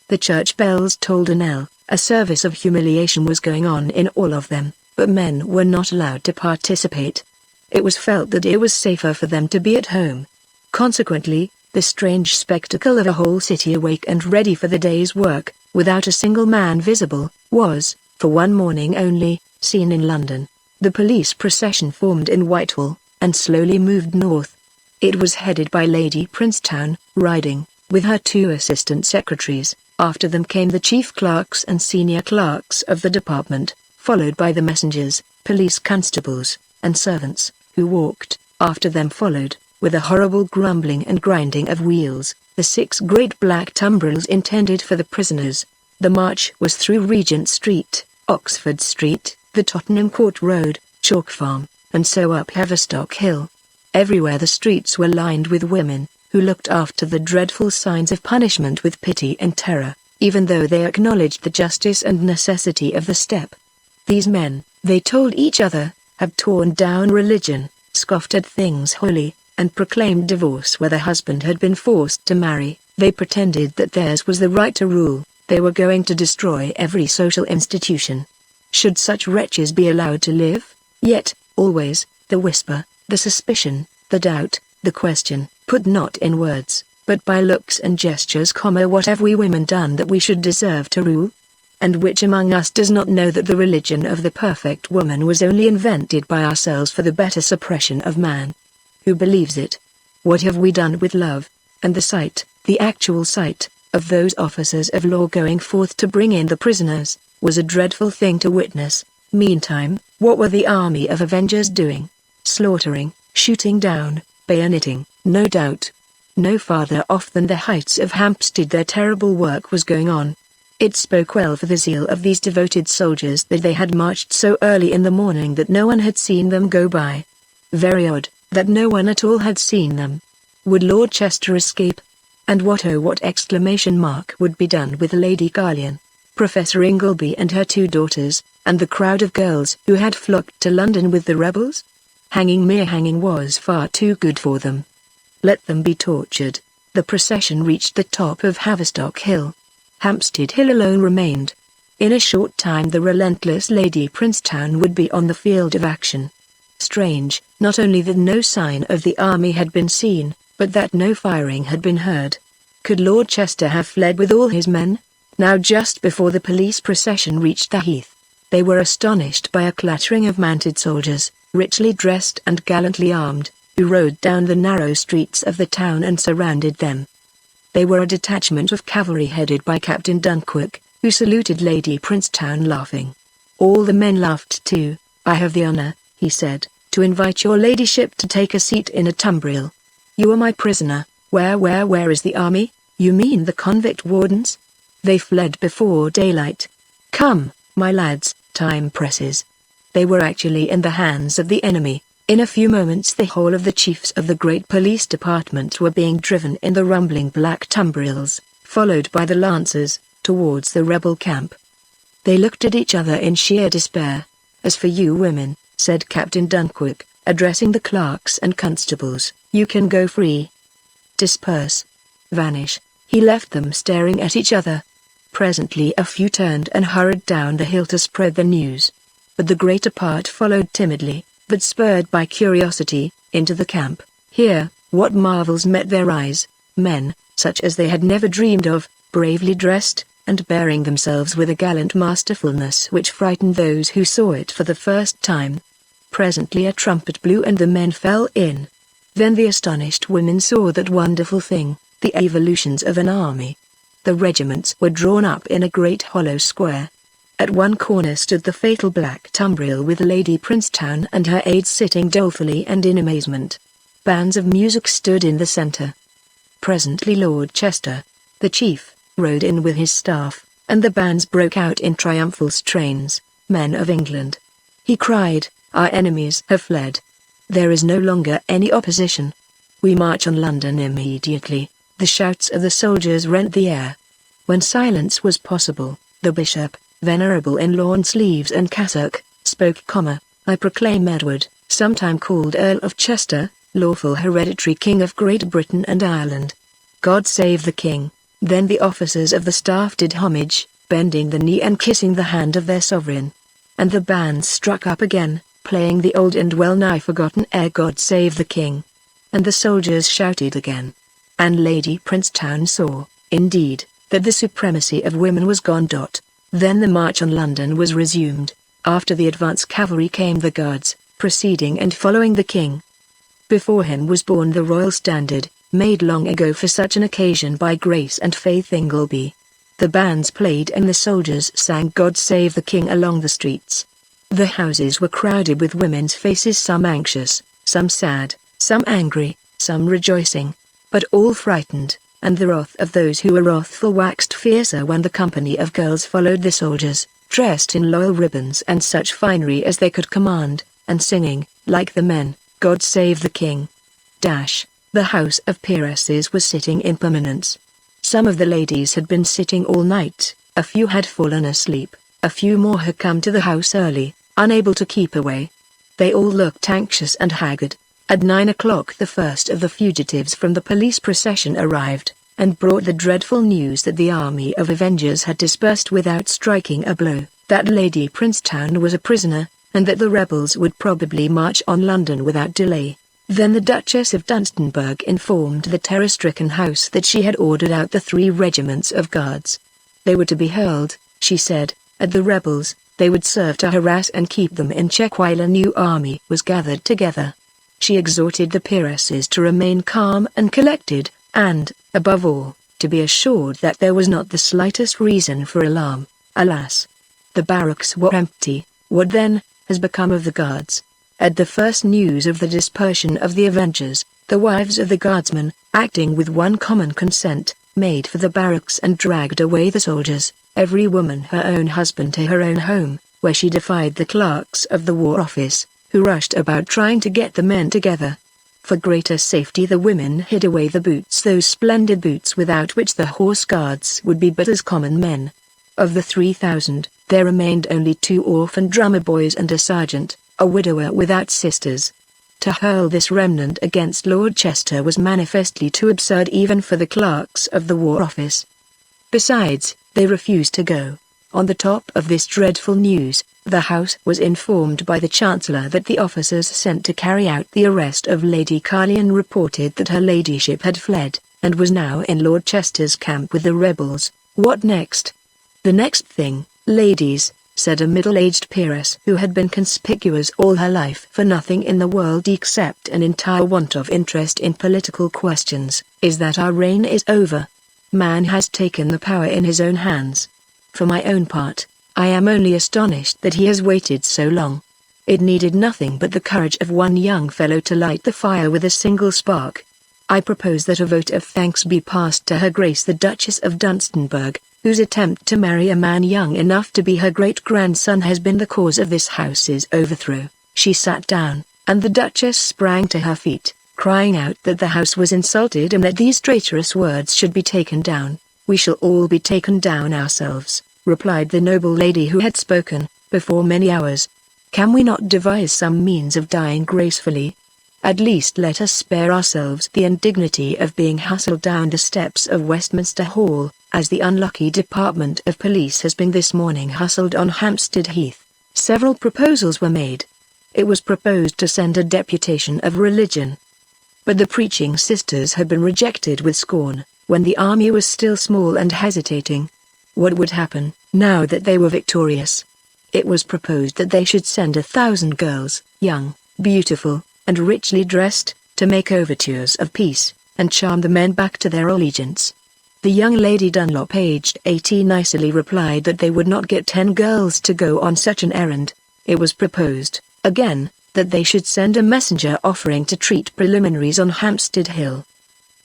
[SPEAKER 1] The church bells tolled a knell. A service of humiliation was going on in all of them, but men were not allowed to participate. It was felt that it was safer for them to be at home. Consequently, the strange spectacle of a whole city awake and ready for the day's work, without a single man visible, was, for one morning only, seen in London. The police procession formed in Whitehall, and slowly moved north. It was headed by Lady Princetown, riding, with her 2 assistant secretaries. After them came the chief clerks and senior clerks of the department, followed by the messengers, police constables, and servants, who walked, after them followed, with a horrible grumbling and grinding of wheels, the 6 great black tumbrils intended for the prisoners. The march was through Regent Street, Oxford Street, the Tottenham Court Road, Chalk Farm, and so up Haverstock Hill. Everywhere the streets were lined with women, who looked after the dreadful signs of punishment with pity and terror, even though they acknowledged the justice and necessity of the step. These men, they told each other, have torn down religion, scoffed at things holy, and proclaimed divorce where the husband had been forced to marry. They pretended that theirs was the right to rule. They were going to destroy every social institution. Should such wretches be allowed to live? Yet, always, the whisper, the suspicion, the doubt, the question, put not in words, but by looks and gestures, what have we women done that we should deserve to rule? And which among us does not know that the religion of the perfect woman was only invented by ourselves for the better suppression of man? Who believes it? What have we done with love, and the sight, the actual sight, of those officers of law going forth to bring in the prisoners, was a dreadful thing to witness. Meantime, what were the army of avengers doing? Slaughtering, shooting down, bayoneting, no doubt. No farther off than the heights of Hampstead their terrible work was going on. It spoke well for the zeal of these devoted soldiers that they had marched so early in the morning that no one had seen them go by. Very odd, that no one at all had seen them. Would Lord Chester escape? And what exclamation mark would be done with Lady Garlian, Professor Ingleby and her 2 daughters, and the crowd of girls who had flocked to London with the rebels? Mere hanging was far too good for them. Let them be tortured. The procession reached the top of Haverstock Hill. Hampstead Hill alone remained. In a short time the relentless Lady Princetown would be on the field of action. Strange, not only that no sign of the army had been seen, but that no firing had been heard. Could Lord Chester have fled with all his men? Now just before the police procession reached the heath, they were astonished by a clattering of mounted soldiers, richly dressed and gallantly armed, who rode down the narrow streets of the town and surrounded them. They were a detachment of cavalry headed by Captain Dunkirk, who saluted Lady Princetown laughing. All the men laughed too. "I have the honor," he said, "to invite your ladyship to take a seat in a tumbril. You are my prisoner. Where is the army? You mean the convict wardens? They fled before daylight. Come, my lads, time presses." They were actually in the hands of the enemy. In a few moments the whole of the chiefs of the great police department were being driven in the rumbling black tumbrils, followed by the lancers, towards the rebel camp. They looked at each other in sheer despair. "As for you women," said Captain Dunkirk, addressing the clerks and constables, "you can go free. Disperse. Vanish." He left them staring at each other. Presently a few turned and hurried down the hill to spread the news. But the greater part followed timidly, but spurred by curiosity, into the camp. Here, what marvels met their eyes! Men, such as they had never dreamed of, bravely dressed, and bearing themselves with a gallant masterfulness which frightened those who saw it for the first time. Presently a trumpet blew and the men fell in. Then the astonished women saw that wonderful thing, the evolutions of an army. The regiments were drawn up in a great hollow square. At one corner stood the fatal black tumbril with Lady Princetown and her aides sitting dolefully and in amazement. Bands of music stood in the center. Presently Lord Chester, the chief, rode in with his staff, and the bands broke out in triumphal strains. "Men of England," he cried, "our enemies have fled. There is no longer any opposition. We march on London immediately." The shouts of the soldiers rent the air. When silence was possible, the bishop, venerable in lawn sleeves and cassock, spoke, "I proclaim Edward, sometime called Earl of Chester, lawful hereditary King of Great Britain and Ireland. God save the King." Then the officers of the staff did homage, bending the knee and kissing the hand of their sovereign. And the bands struck up again, playing the old and well-nigh forgotten air "God Save the King." And the soldiers shouted again. And Lady Princetown saw, indeed, that the supremacy of women was gone. Then the march on London was resumed. After the advance cavalry came the guards, preceding and following the king. Before him was borne the royal standard, made long ago for such an occasion by Grace and Faith Ingleby. The bands played and the soldiers sang "God Save the King" along the streets. The houses were crowded with women's faces, some anxious, some sad, some angry, some rejoicing, but all frightened, and the wrath of those who were wrathful waxed fiercer when the company of girls followed the soldiers, dressed in laurel ribbons and such finery as they could command, and singing, like the men, "God save the King." The house of peeresses was sitting in permanence. Some of the ladies had been sitting all night, a few had fallen asleep, a few more had come to the house early, unable to keep away. They all looked anxious and haggard. At 9 o'clock the first of the fugitives from the police procession arrived, and brought the dreadful news that the army of avengers had dispersed without striking a blow, that Lady Princetown was a prisoner, and that the rebels would probably march on London without delay. Then the Duchess of Dunstanburgh informed the terror-stricken house that she had ordered out the 3 regiments of guards. They were to be hurled, she said, at the rebels. They would serve to harass and keep them in check while a new army was gathered together. She exhorted the peeresses to remain calm and collected, and, above all, to be assured that there was not the slightest reason for alarm. Alas! The barracks were empty. What then has become of the guards? At the first news of the dispersion of the avengers, the wives of the guardsmen, acting with one common consent, made for the barracks and dragged away the soldiers, every woman her own husband to her own home, where she defied the clerks of the War Office, who rushed about trying to get the men together. For greater safety the women hid away the boots, those splendid boots without which the horse guards would be but as common men. Of the 3,000, there remained only 2 orphan drummer boys and a sergeant, a widower without sisters. To hurl this remnant against Lord Chester was manifestly too absurd even for the clerks of the War Office. Besides, they refused to go. On the top of this dreadful news, the House was informed by the Chancellor that the officers sent to carry out the arrest of Lady Carlion reported that her ladyship had fled, and was now in Lord Chester's camp with the rebels. What next? The next thing, ladies, said a middle-aged peeress who had been conspicuous all her life for nothing in the world except an entire want of interest in political questions, is that our reign is over. Man has taken the power in his own hands. For my own part, I am only astonished that he has waited so long. It needed nothing but the courage of one young fellow to light the fire with a single spark. I propose that a vote of thanks be passed to Her Grace the Duchess of Dunstanburgh, whose attempt to marry a man young enough to be her great-grandson has been the cause of this house's overthrow. She sat down, and the Duchess sprang to her feet, crying out that the house was insulted and that these traitorous words should be taken down. "We shall all be taken down ourselves," replied the noble lady who had spoken, before many hours. "Can we not devise some means of dying gracefully? At least let us spare ourselves the indignity of being hustled down the steps of Westminster Hall, as the unlucky Department of Police has been this morning hustled on Hampstead Heath." Several proposals were made. It was proposed to send a deputation of religion. But the preaching sisters had been rejected with scorn, when the army was still small and hesitating. What would happen, now that they were victorious? It was proposed that they should send 1,000 girls, young, beautiful, and richly dressed, to make overtures of peace, and charm the men back to their allegiance. The young Lady Dunlop, aged 18, icily replied that they would not get 10 girls to go on such an errand. It was proposed, again, that they should send a messenger offering to treat preliminaries on Hampstead Hill.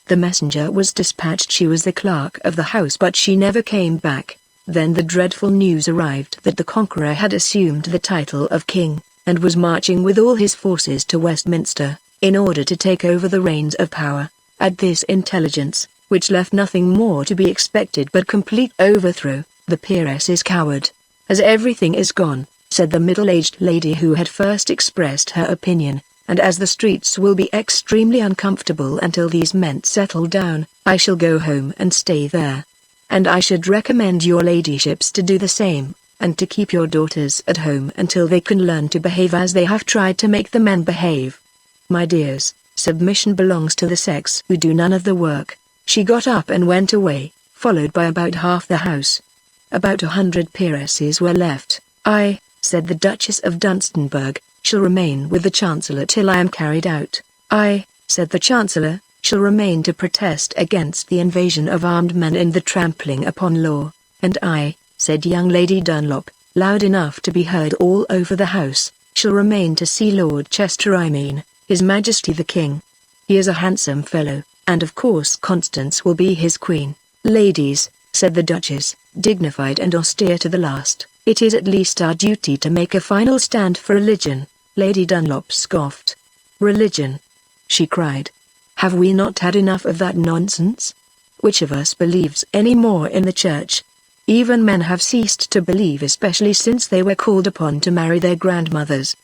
[SPEAKER 1] The messenger was dispatched. She was the clerk of the house, but she never came back. Then the dreadful news arrived that the Conqueror had assumed the title of king, and was marching with all his forces to Westminster, in order to take over the reins of power. At this intelligence, which left nothing more to be expected but complete overthrow, the peeresses cowered. "As everything is gone," said the middle-aged lady who had first expressed her opinion, "and as the streets will be extremely uncomfortable until these men settle down, I shall go home and stay there. And I should recommend your ladyships to do the same, and to keep your daughters at home until they can learn to behave as they have tried to make the men behave. My dears, submission belongs to the sex who do none of the work." She got up and went away, followed by about half the house. About 100 peeresses were left. "I," said the Duchess of Dunstanburgh, "shall remain with the Chancellor till I am carried out." "I," said the Chancellor, "shall remain to protest against the invasion of armed men and the trampling upon law." "And I," said young Lady Dunlop, loud enough to be heard all over the house, "shall remain to see Lord Chester, I mean, His Majesty the King. He is a handsome fellow, and of course Constance will be his queen." "Ladies," said the Duchess, dignified and austere to the last, "it is at least our duty to make a final stand for religion." Lady Dunlop scoffed. "Religion?" she cried. "Have we not had enough of that nonsense? Which of us believes any more in the church? Even men have ceased to believe, especially since they were called upon to marry their grandmothers.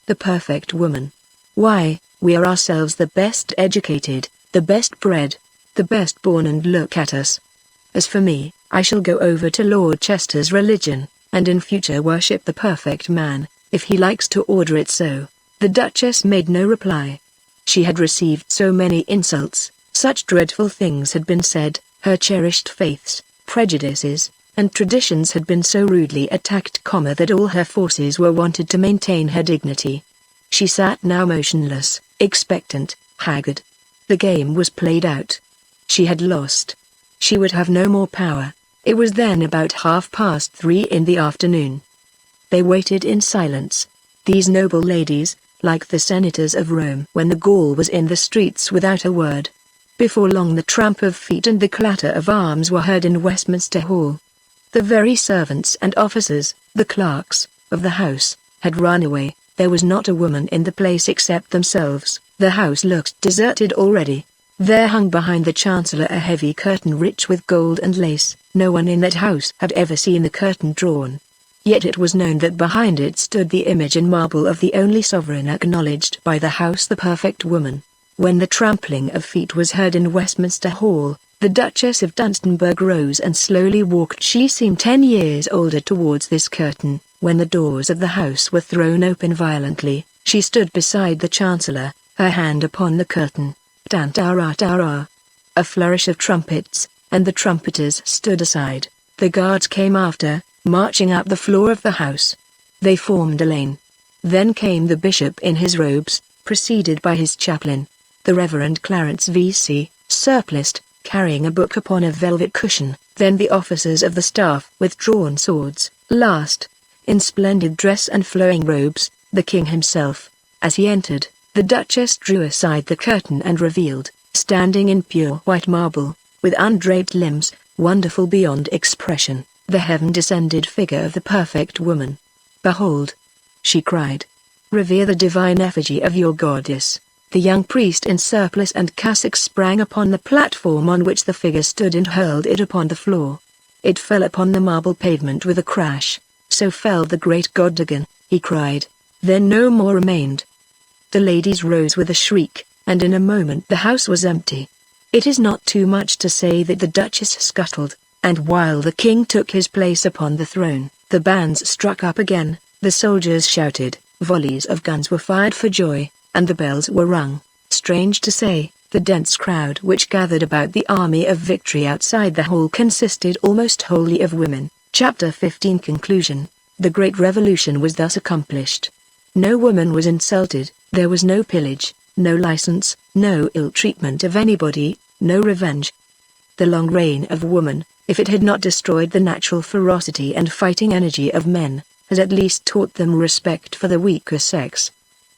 [SPEAKER 1] The perfect woman. Why, we are ourselves the best educated, the best bred, the best born, and look at us. As for me, I shall go over to Lord Chester's religion, and in future worship the perfect man, if he likes to order it so." The Duchess made no reply. She had received so many insults, such dreadful things had been said, her cherished faiths, prejudices, and traditions had been so rudely attacked, that all her forces were wanted to maintain her dignity. She sat now motionless, expectant, haggard. The game was played out. She had lost. She would have no more power. It was then about 3:30 in the afternoon. They waited in silence. These noble ladies, like the senators of Rome when the Gaul was in the streets, without a word. Before long the tramp of feet and the clatter of arms were heard in Westminster Hall. The very servants and officers, the clerks, of the house, had run away. There was not a woman in the place except themselves. The house looked deserted already. There hung behind the chancellor a heavy curtain rich with gold and lace. No one in that house had ever seen the curtain drawn. Yet it was known that behind it stood the image in marble of the only sovereign acknowledged by the house, the perfect woman. When the trampling of feet was heard in Westminster Hall, the Duchess of Dunstanburgh rose and slowly walked. She seemed 10 years older towards this curtain. When the doors of the house were thrown open violently, she stood beside the Chancellor, her hand upon the curtain. Tan-ta-ra-ta-ra. A flourish of trumpets, and the trumpeters stood aside. The guards came after, marching up the floor of the house. They formed a lane. Then came the bishop in his robes, preceded by his chaplain, the Reverend Clarence V.C., surpliced, carrying a book upon a velvet cushion. Then the officers of the staff with drawn swords. Last, in splendid dress and flowing robes, the king himself. As he entered, the Duchess drew aside the curtain and revealed, standing in pure white marble, with undraped limbs, wonderful beyond expression, the heaven-descended figure of the perfect woman. "Behold!" she cried. "Revere the divine effigy of your goddess." The young priest in surplice and cassock sprang upon the platform on which the figure stood and hurled it upon the floor. It fell upon the marble pavement with a crash. "So fell the great Goddagon," he cried. Then no more remained. The ladies rose with a shriek, and in a moment the house was empty. It is not too much to say that the Duchess scuttled, and while the king took his place upon the throne, the bands struck up again, the soldiers shouted, volleys of guns were fired for joy, and the bells were rung. Strange to say, the dense crowd which gathered about the army of victory outside the hall consisted almost wholly of women. Chapter 15 Conclusion. The Great Revolution was thus accomplished. No woman was insulted, there was no pillage, no license, no ill treatment of anybody, no revenge. The long reign of woman, if it had not destroyed the natural ferocity and fighting energy of men, has at least taught them respect for the weaker sex.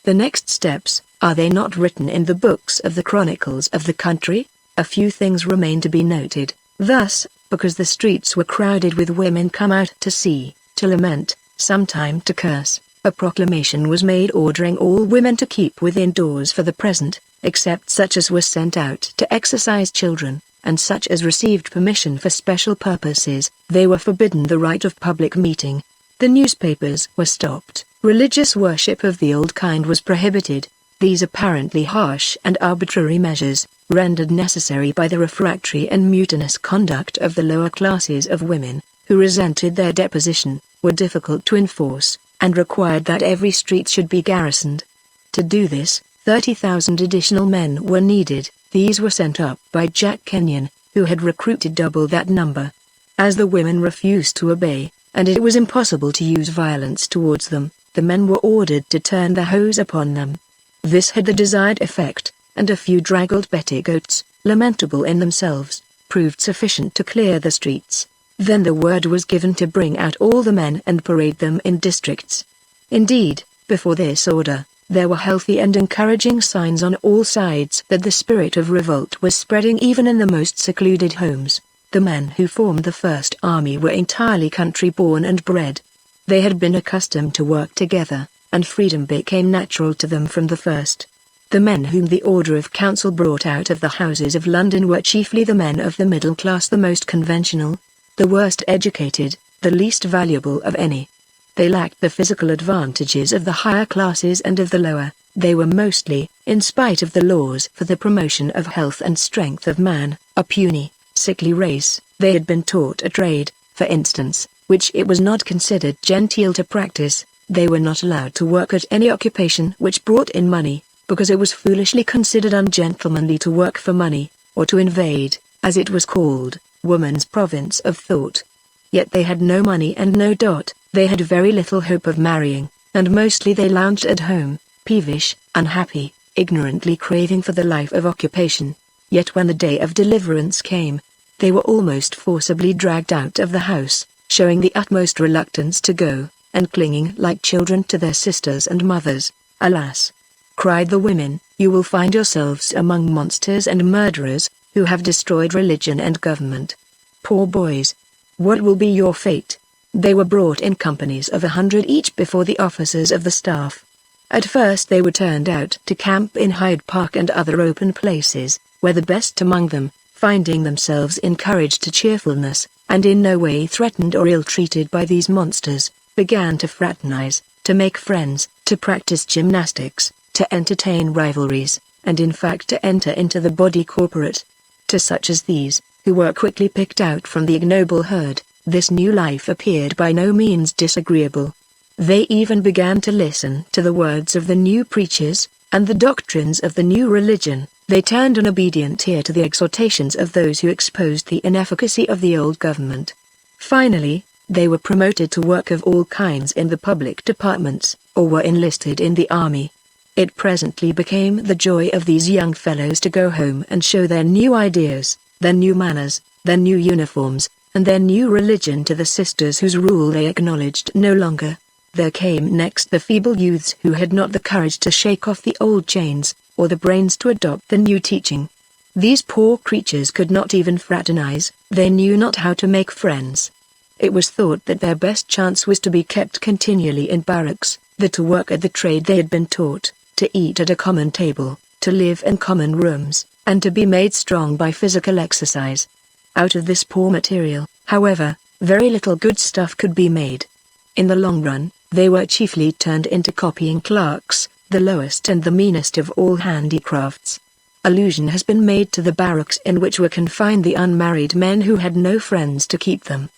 [SPEAKER 1] The next steps, are they not written in the books of the chronicles of the country? A few things remain to be noted. Thus, because the streets were crowded with women come out to see, to lament, sometime to curse, a proclamation was made ordering all women to keep within doors for the present, except such as were sent out to exercise children, and such as received permission for special purposes. They were forbidden the right of public meeting. The newspapers were stopped. Religious worship of the old kind was prohibited. These apparently harsh and arbitrary measures, rendered necessary by the refractory and mutinous conduct of the lower classes of women, who resented their deposition, were difficult to enforce, and required that every street should be garrisoned. To do this, 30,000 additional men were needed. These were sent up by Jack Kenyon, who had recruited double that number. As the women refused to obey, and it was impossible to use violence towards them, the men were ordered to turn the hose upon them. This had the desired effect, and a few draggled petticoats, lamentable in themselves, proved sufficient to clear the streets. Then the word was given to bring out all the men and parade them in districts. Indeed, before this order, there were healthy and encouraging signs on all sides that the spirit of revolt was spreading even in the most secluded homes. The men who formed the first army were entirely country-born and bred. They had been accustomed to work together, and freedom became natural to them from the first. The men whom the Order of Council brought out of the houses of London were chiefly the men of the middle class, the most conventional, the worst educated, the least valuable of any. They lacked the physical advantages of the higher classes and of the lower. They were mostly, in spite of the laws for the promotion of health and strength of man, a puny, sickly race. They had been taught a trade, for instance, which it was not considered genteel to practice. They were not allowed to work at any occupation which brought in money, because it was foolishly considered ungentlemanly to work for money, or to invade, as it was called, woman's province of thought. Yet they had no money and no dot. They had very little hope of marrying, and mostly they lounged at home, peevish, unhappy, ignorantly craving for the life of occupation. Yet when the day of deliverance came, they were almost forcibly dragged out of the house, showing the utmost reluctance to go, and clinging like children to their sisters and mothers. "Alas!" cried the women, "you will find yourselves among monsters and murderers, who have destroyed religion and government. Poor boys! What will be your fate?" They were brought in companies of 100 each before the officers of the staff. At first they were turned out to camp in Hyde Park and other open places, where the best among them, finding themselves encouraged to cheerfulness, and in no way threatened or ill-treated by these monsters, began to fraternize, to make friends, to practice gymnastics, to entertain rivalries, and in fact to enter into the body corporate. To such as these, who were quickly picked out from the ignoble herd, this new life appeared by no means disagreeable. They even began to listen to the words of the new preachers, and the doctrines of the new religion. They turned an obedient ear to the exhortations of those who exposed the inefficacy of the old government. Finally, they were promoted to work of all kinds in the public departments, or were enlisted in the army. It presently became the joy of these young fellows to go home and show their new ideas, their new manners, their new uniforms, and their new religion to the sisters whose rule they acknowledged no longer. There came next the feeble youths who had not the courage to shake off the old chains, or the brains to adopt the new teaching. These poor creatures could not even fraternize, they knew not how to make friends. It was thought that their best chance was to be kept continually in barracks, that to work at the trade they had been taught, to eat at a common table, to live in common rooms, and to be made strong by physical exercise. Out of this poor material, however, very little good stuff could be made. In the long run, they were chiefly turned into copying clerks, the lowest and the meanest of all handicrafts. Allusion has been made to the barracks in which were confined the unmarried men who had no friends to keep them.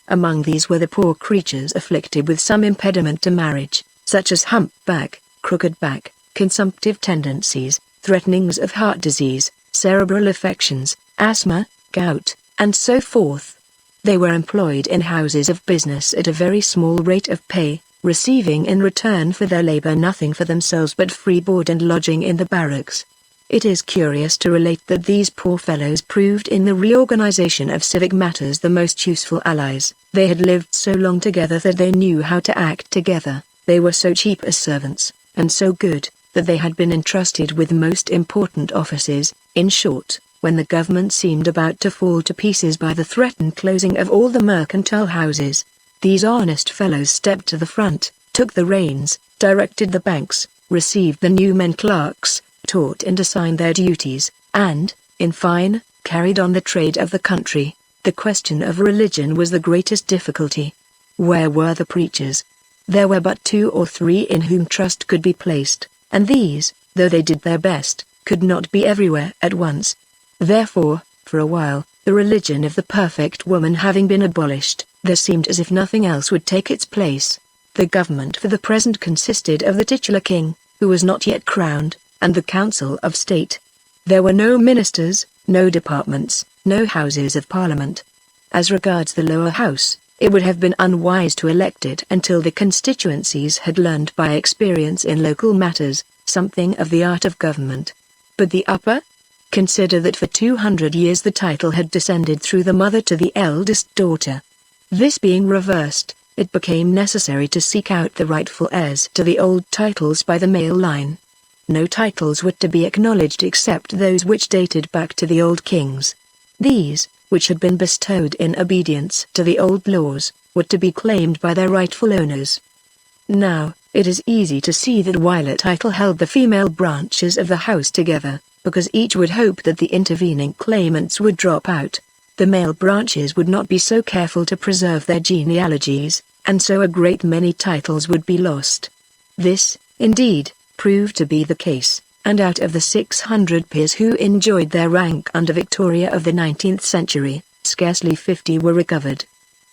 [SPEAKER 1] Among these were the poor creatures afflicted with some impediment to marriage, such as humpback, crooked back, consumptive tendencies, threatenings of heart disease, cerebral affections, asthma, gout, and so forth. They were employed in houses of business at a very small rate of pay, receiving in return for their labor nothing for themselves but free board and lodging in the barracks. It is curious to relate that these poor fellows proved in the reorganization of civic matters the most useful allies. They had lived so long together that they knew how to act together. They were so cheap as servants, and so good, that they had been entrusted with most important offices. In short, when the government seemed about to fall to pieces by the threatened closing of all the mercantile houses, these honest fellows stepped to the front, took the reins, directed the banks, received the new men clerks, taught and assigned their duties, and, in fine, carried on the trade of the country. The question of religion was the greatest difficulty. Where were the preachers? There were but 2 or 3 in whom trust could be placed, and these, though they did their best, could not be everywhere at once. Therefore, for a while, the religion of the perfect woman having been abolished, there seemed as if nothing else would take its place. The government for the present consisted of the titular king, who was not yet crowned, and the Council of State. There were no ministers, no departments, no houses of parliament. As regards the lower house, it would have been unwise to elect it until the constituencies had learned by experience in local matters something of the art of government. But the upper? Consider that for 200 years the title had descended through the mother to the eldest daughter. This being reversed, it became necessary to seek out the rightful heirs to the old titles by the male line. No titles were to be acknowledged except those which dated back to the old kings. These, which had been bestowed in obedience to the old laws, were to be claimed by their rightful owners. Now, it is easy to see that while a title held the female branches of the house together, because each would hope that the intervening claimants would drop out, the male branches would not be so careful to preserve their genealogies, and so a great many titles would be lost. This, indeed, proved to be the case, and out of the 600 peers who enjoyed their rank under Victoria of the 19th century, scarcely 50 were recovered.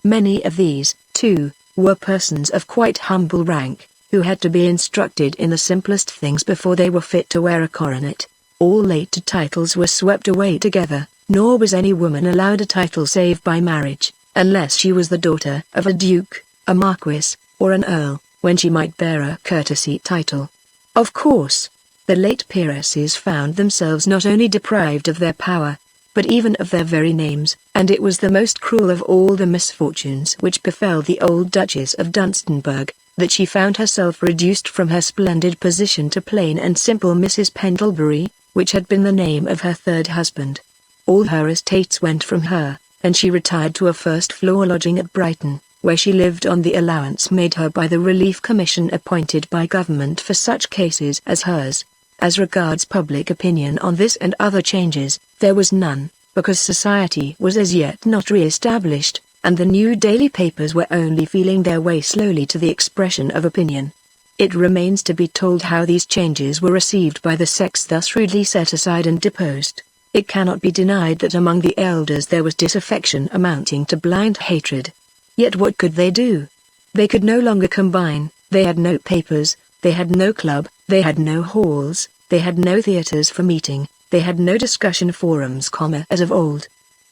[SPEAKER 1] Many of these, too, were persons of quite humble rank, who had to be instructed in the simplest things before they were fit to wear a coronet. All later titles were swept away together, nor was any woman allowed a title save by marriage, unless she was the daughter of a duke, a marquis, or an earl, when she might bear a courtesy title. Of course, the late peeresses found themselves not only deprived of their power, but even of their very names, and it was the most cruel of all the misfortunes which befell the old Duchess of Dunstanburgh, that she found herself reduced from her splendid position to plain and simple Mrs. Pendlebury, which had been the name of her third husband. All her estates went from her, and she retired to a first-floor lodging at Brighton, where she lived on the allowance made her by the Relief Commission appointed by government for such cases as hers. As regards public opinion on this and other changes, there was none, because society was as yet not re-established, and the new daily papers were only feeling their way slowly to the expression of opinion. It remains to be told how these changes were received by the sex thus rudely set aside and deposed. It cannot be denied that among the elders there was disaffection amounting to blind hatred. Yet what could they do? They could no longer combine, they had no papers, they had no club, they had no halls, they had no theatres for meeting, they had no discussion forums, as of old.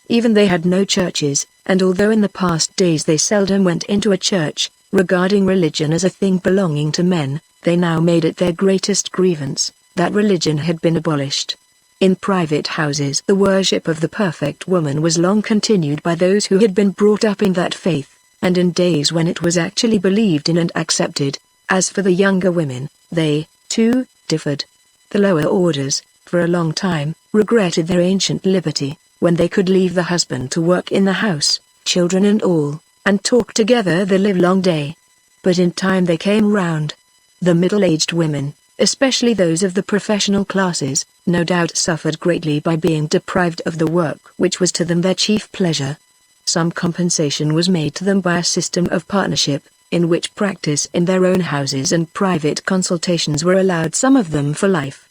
[SPEAKER 1] Even they had no churches, and although in the past days they seldom went into a church, regarding religion as a thing belonging to men, they now made it their greatest grievance, that religion had been abolished. In private houses the worship of the perfect woman was long continued by those who had been brought up in that faith, and in days when it was actually believed in and accepted. As for the younger women, they, too, differed. The lower orders, for a long time, regretted their ancient liberty, when they could leave the husband to work in the house, children and all, and talk together the livelong day. But in time they came round. The middle-aged women, especially those of the professional classes, no doubt suffered greatly by being deprived of the work which was to them their chief pleasure. Some compensation was made to them by a system of partnership, in which practice in their own houses and private consultations were allowed some of them for life.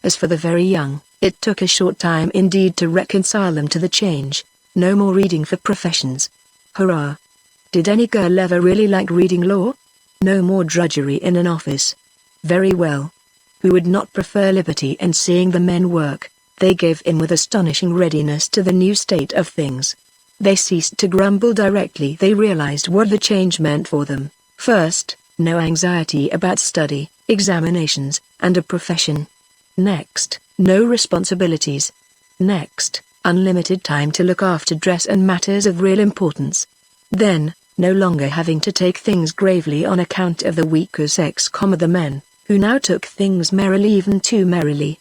[SPEAKER 1] As for the very young, it took a short time indeed to reconcile them to the change. No more reading for professions. Hurrah! Did any girl ever really like reading law? No more drudgery in an office. Very well. Who would not prefer liberty and seeing the men work? They gave in with astonishing readiness to the new state of things. They ceased to grumble directly they realized what the change meant for them. First, no anxiety about study, examinations, and a profession. Next, no responsibilities. Next, unlimited time to look after dress and matters of real importance. Then, no longer having to take things gravely on account of the weaker sex, the men, who now took things merrily, even too merrily.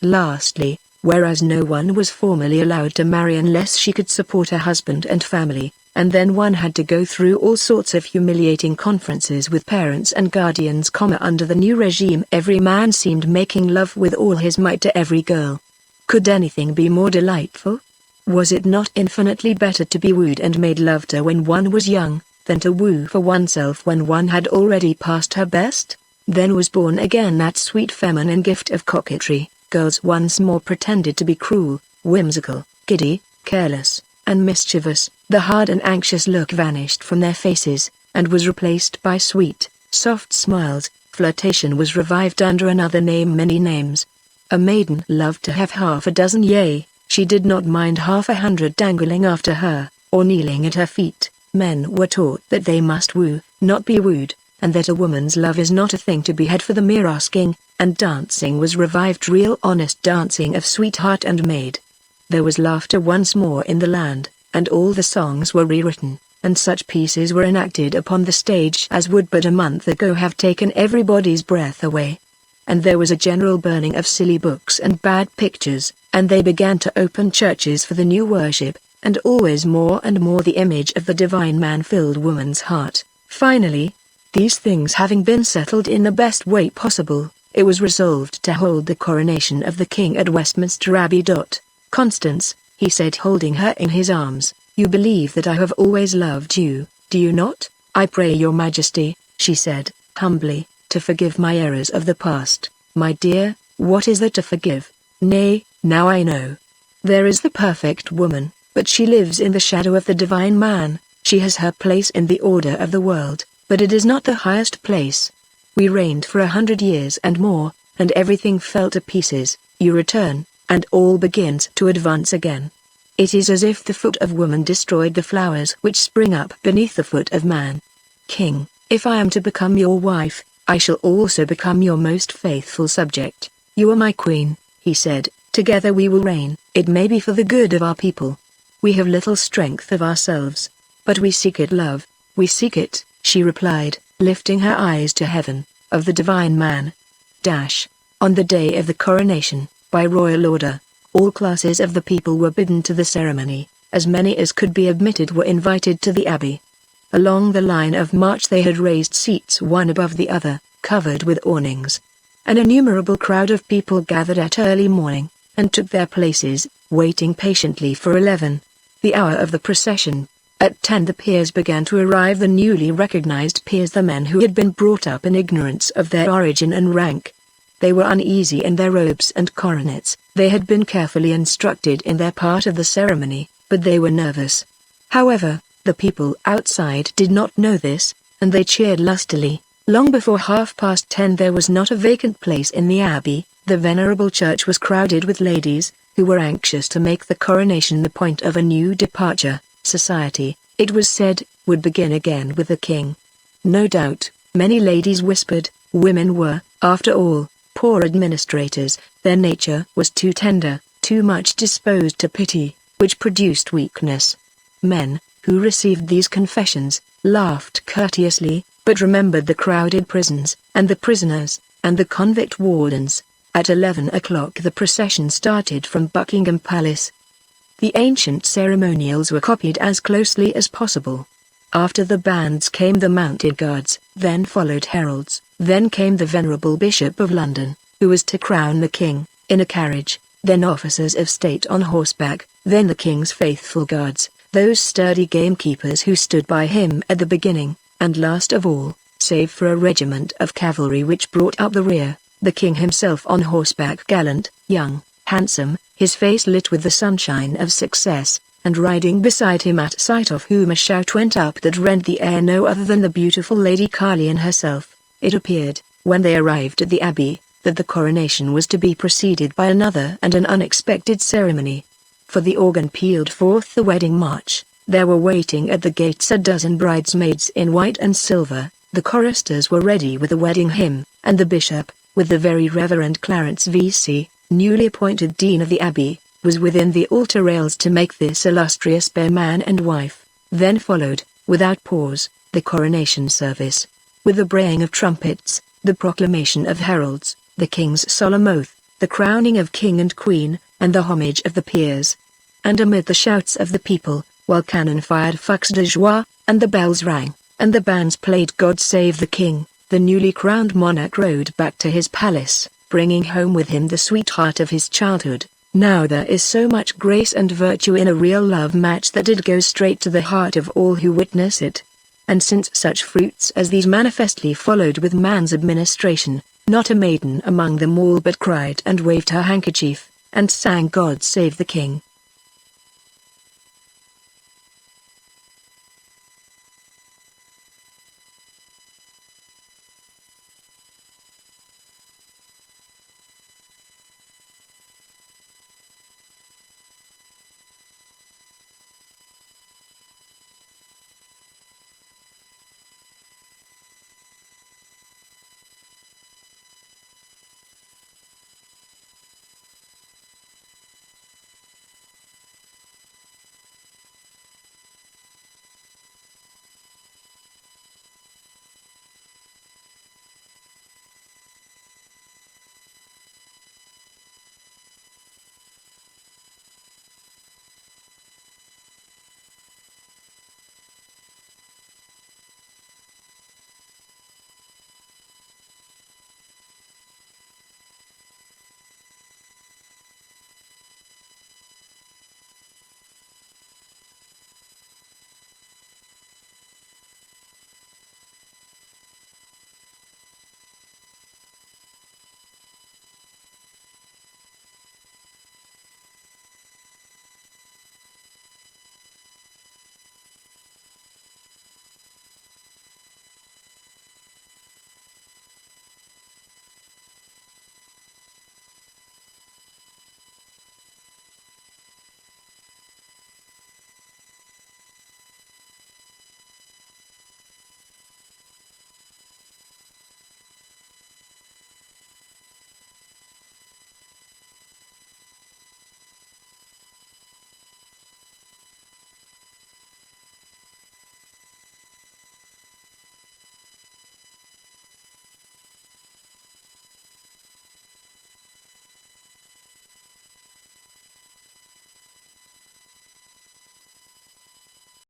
[SPEAKER 1] Lastly, whereas no one was formally allowed to marry unless she could support her husband and family, and then one had to go through all sorts of humiliating conferences with parents and guardians, under the new regime every man seemed making love with all his might to every girl. Could anything be more delightful? Was it not infinitely better to be wooed and made love to when one was young, than to woo for oneself when one had already passed her best? Then was born again that sweet feminine gift of coquetry. Girls once more pretended to be cruel, whimsical, giddy, careless, and mischievous. The hard and anxious look vanished from their faces, and was replaced by sweet, soft smiles. Flirtation was revived under another name, many names. A maiden loved to have half a dozen, yea, she did not mind 100 dangling after her, or kneeling at her feet. Men were taught that they must woo, not be wooed, and that a woman's love is not a thing to be had for the mere asking, and dancing was revived, real honest dancing of sweetheart and maid. There was laughter once more in the land, and all the songs were rewritten, and such pieces were enacted upon the stage as would but a month ago have taken everybody's breath away. And there was a general burning of silly books and bad pictures, and they began to open churches for the new worship, and always more and more the image of the divine man filled woman's heart. Finally, these things having been settled in the best way possible, it was resolved to hold the coronation of the king at Westminster Abbey. Constance, he said, holding her in his arms, you believe that I have always loved you, do you not? I pray your majesty, she said, humbly, to forgive my errors of the past. My dear, what is there to forgive? Nay, now I know. There is the perfect woman, but she lives in the shadow of the divine man. She has her place in the order of the world, but it is not the highest place. We reigned for 100 years and more, and everything fell to pieces. You return, and all begins to advance again. It is as if the foot of woman destroyed the flowers which spring up beneath the foot of man. King, if I am to become your wife, I shall also become your most faithful subject. You are my queen, he said. Together we will reign. It may be for the good of our people. We have little strength of ourselves, but we seek it, love. We seek it, she replied, lifting her eyes to heaven, of the divine man. On the day of the coronation, by royal order, all classes of the people were bidden to the ceremony. As many as could be admitted were invited to the abbey. Along the line of march they had raised seats one above the other, covered with awnings. An innumerable crowd of people gathered at early morning, and took their places, waiting patiently for 11, the hour of the procession. At 10 the peers began to arrive, the newly recognized peers, the men who had been brought up in ignorance of their origin and rank. They were uneasy in their robes and coronets. They had been carefully instructed in their part of the ceremony, but they were nervous. However, the people outside did not know this, and they cheered lustily. Long before 10:30 there was not a vacant place in the abbey. The venerable church was crowded with ladies, who were anxious to make the coronation the point of a new departure. Society, it was said, would begin again with the king. No doubt, many ladies whispered, women were, after all, poor administrators. Their nature was too tender, too much disposed to pity, which produced weakness. Men, who received these confessions, laughed courteously, but remembered the crowded prisons, and the prisoners, and the convict wardens. At 11 o'clock the procession started from Buckingham Palace. The ancient ceremonials were copied as closely as possible. After the bands came the mounted guards, then followed heralds, then came the venerable Bishop of London, who was to crown the king, in a carriage, then officers of state on horseback, then the king's faithful guards, those sturdy gamekeepers who stood by him at the beginning, and last of all, save for a regiment of cavalry which brought up the rear, the king himself on horseback, gallant, young, handsome, his face lit with the sunshine of success, and riding beside him, at sight of whom a shout went up that rent the air, no other than the beautiful Lady Carlion herself. It appeared, when they arrived at the abbey, that the coronation was to be preceded by another and an unexpected ceremony. For the organ pealed forth the wedding march. There were waiting at the gates a dozen bridesmaids in white and silver. The choristers were ready with the wedding hymn, and the bishop, with the very Reverend Clarence V.C., newly appointed dean of the abbey, was within the altar rails to make this illustrious pair man and wife. Then followed, without pause, the coronation service, with the braying of trumpets, the proclamation of heralds, the king's solemn oath, the crowning of king and queen, and the homage of the peers. And amid the shouts of the people, while cannon fired feux de joie, and the bells rang, and the bands played God Save the King, the newly crowned monarch rode back to his palace, bringing home with him the sweetheart of his childhood. Now there is so much grace and virtue in a real love match that it goes straight to the heart of all who witness it. And since such fruits as these manifestly followed with man's administration, not a maiden among them all but cried and waved her handkerchief, and sang God Save the King.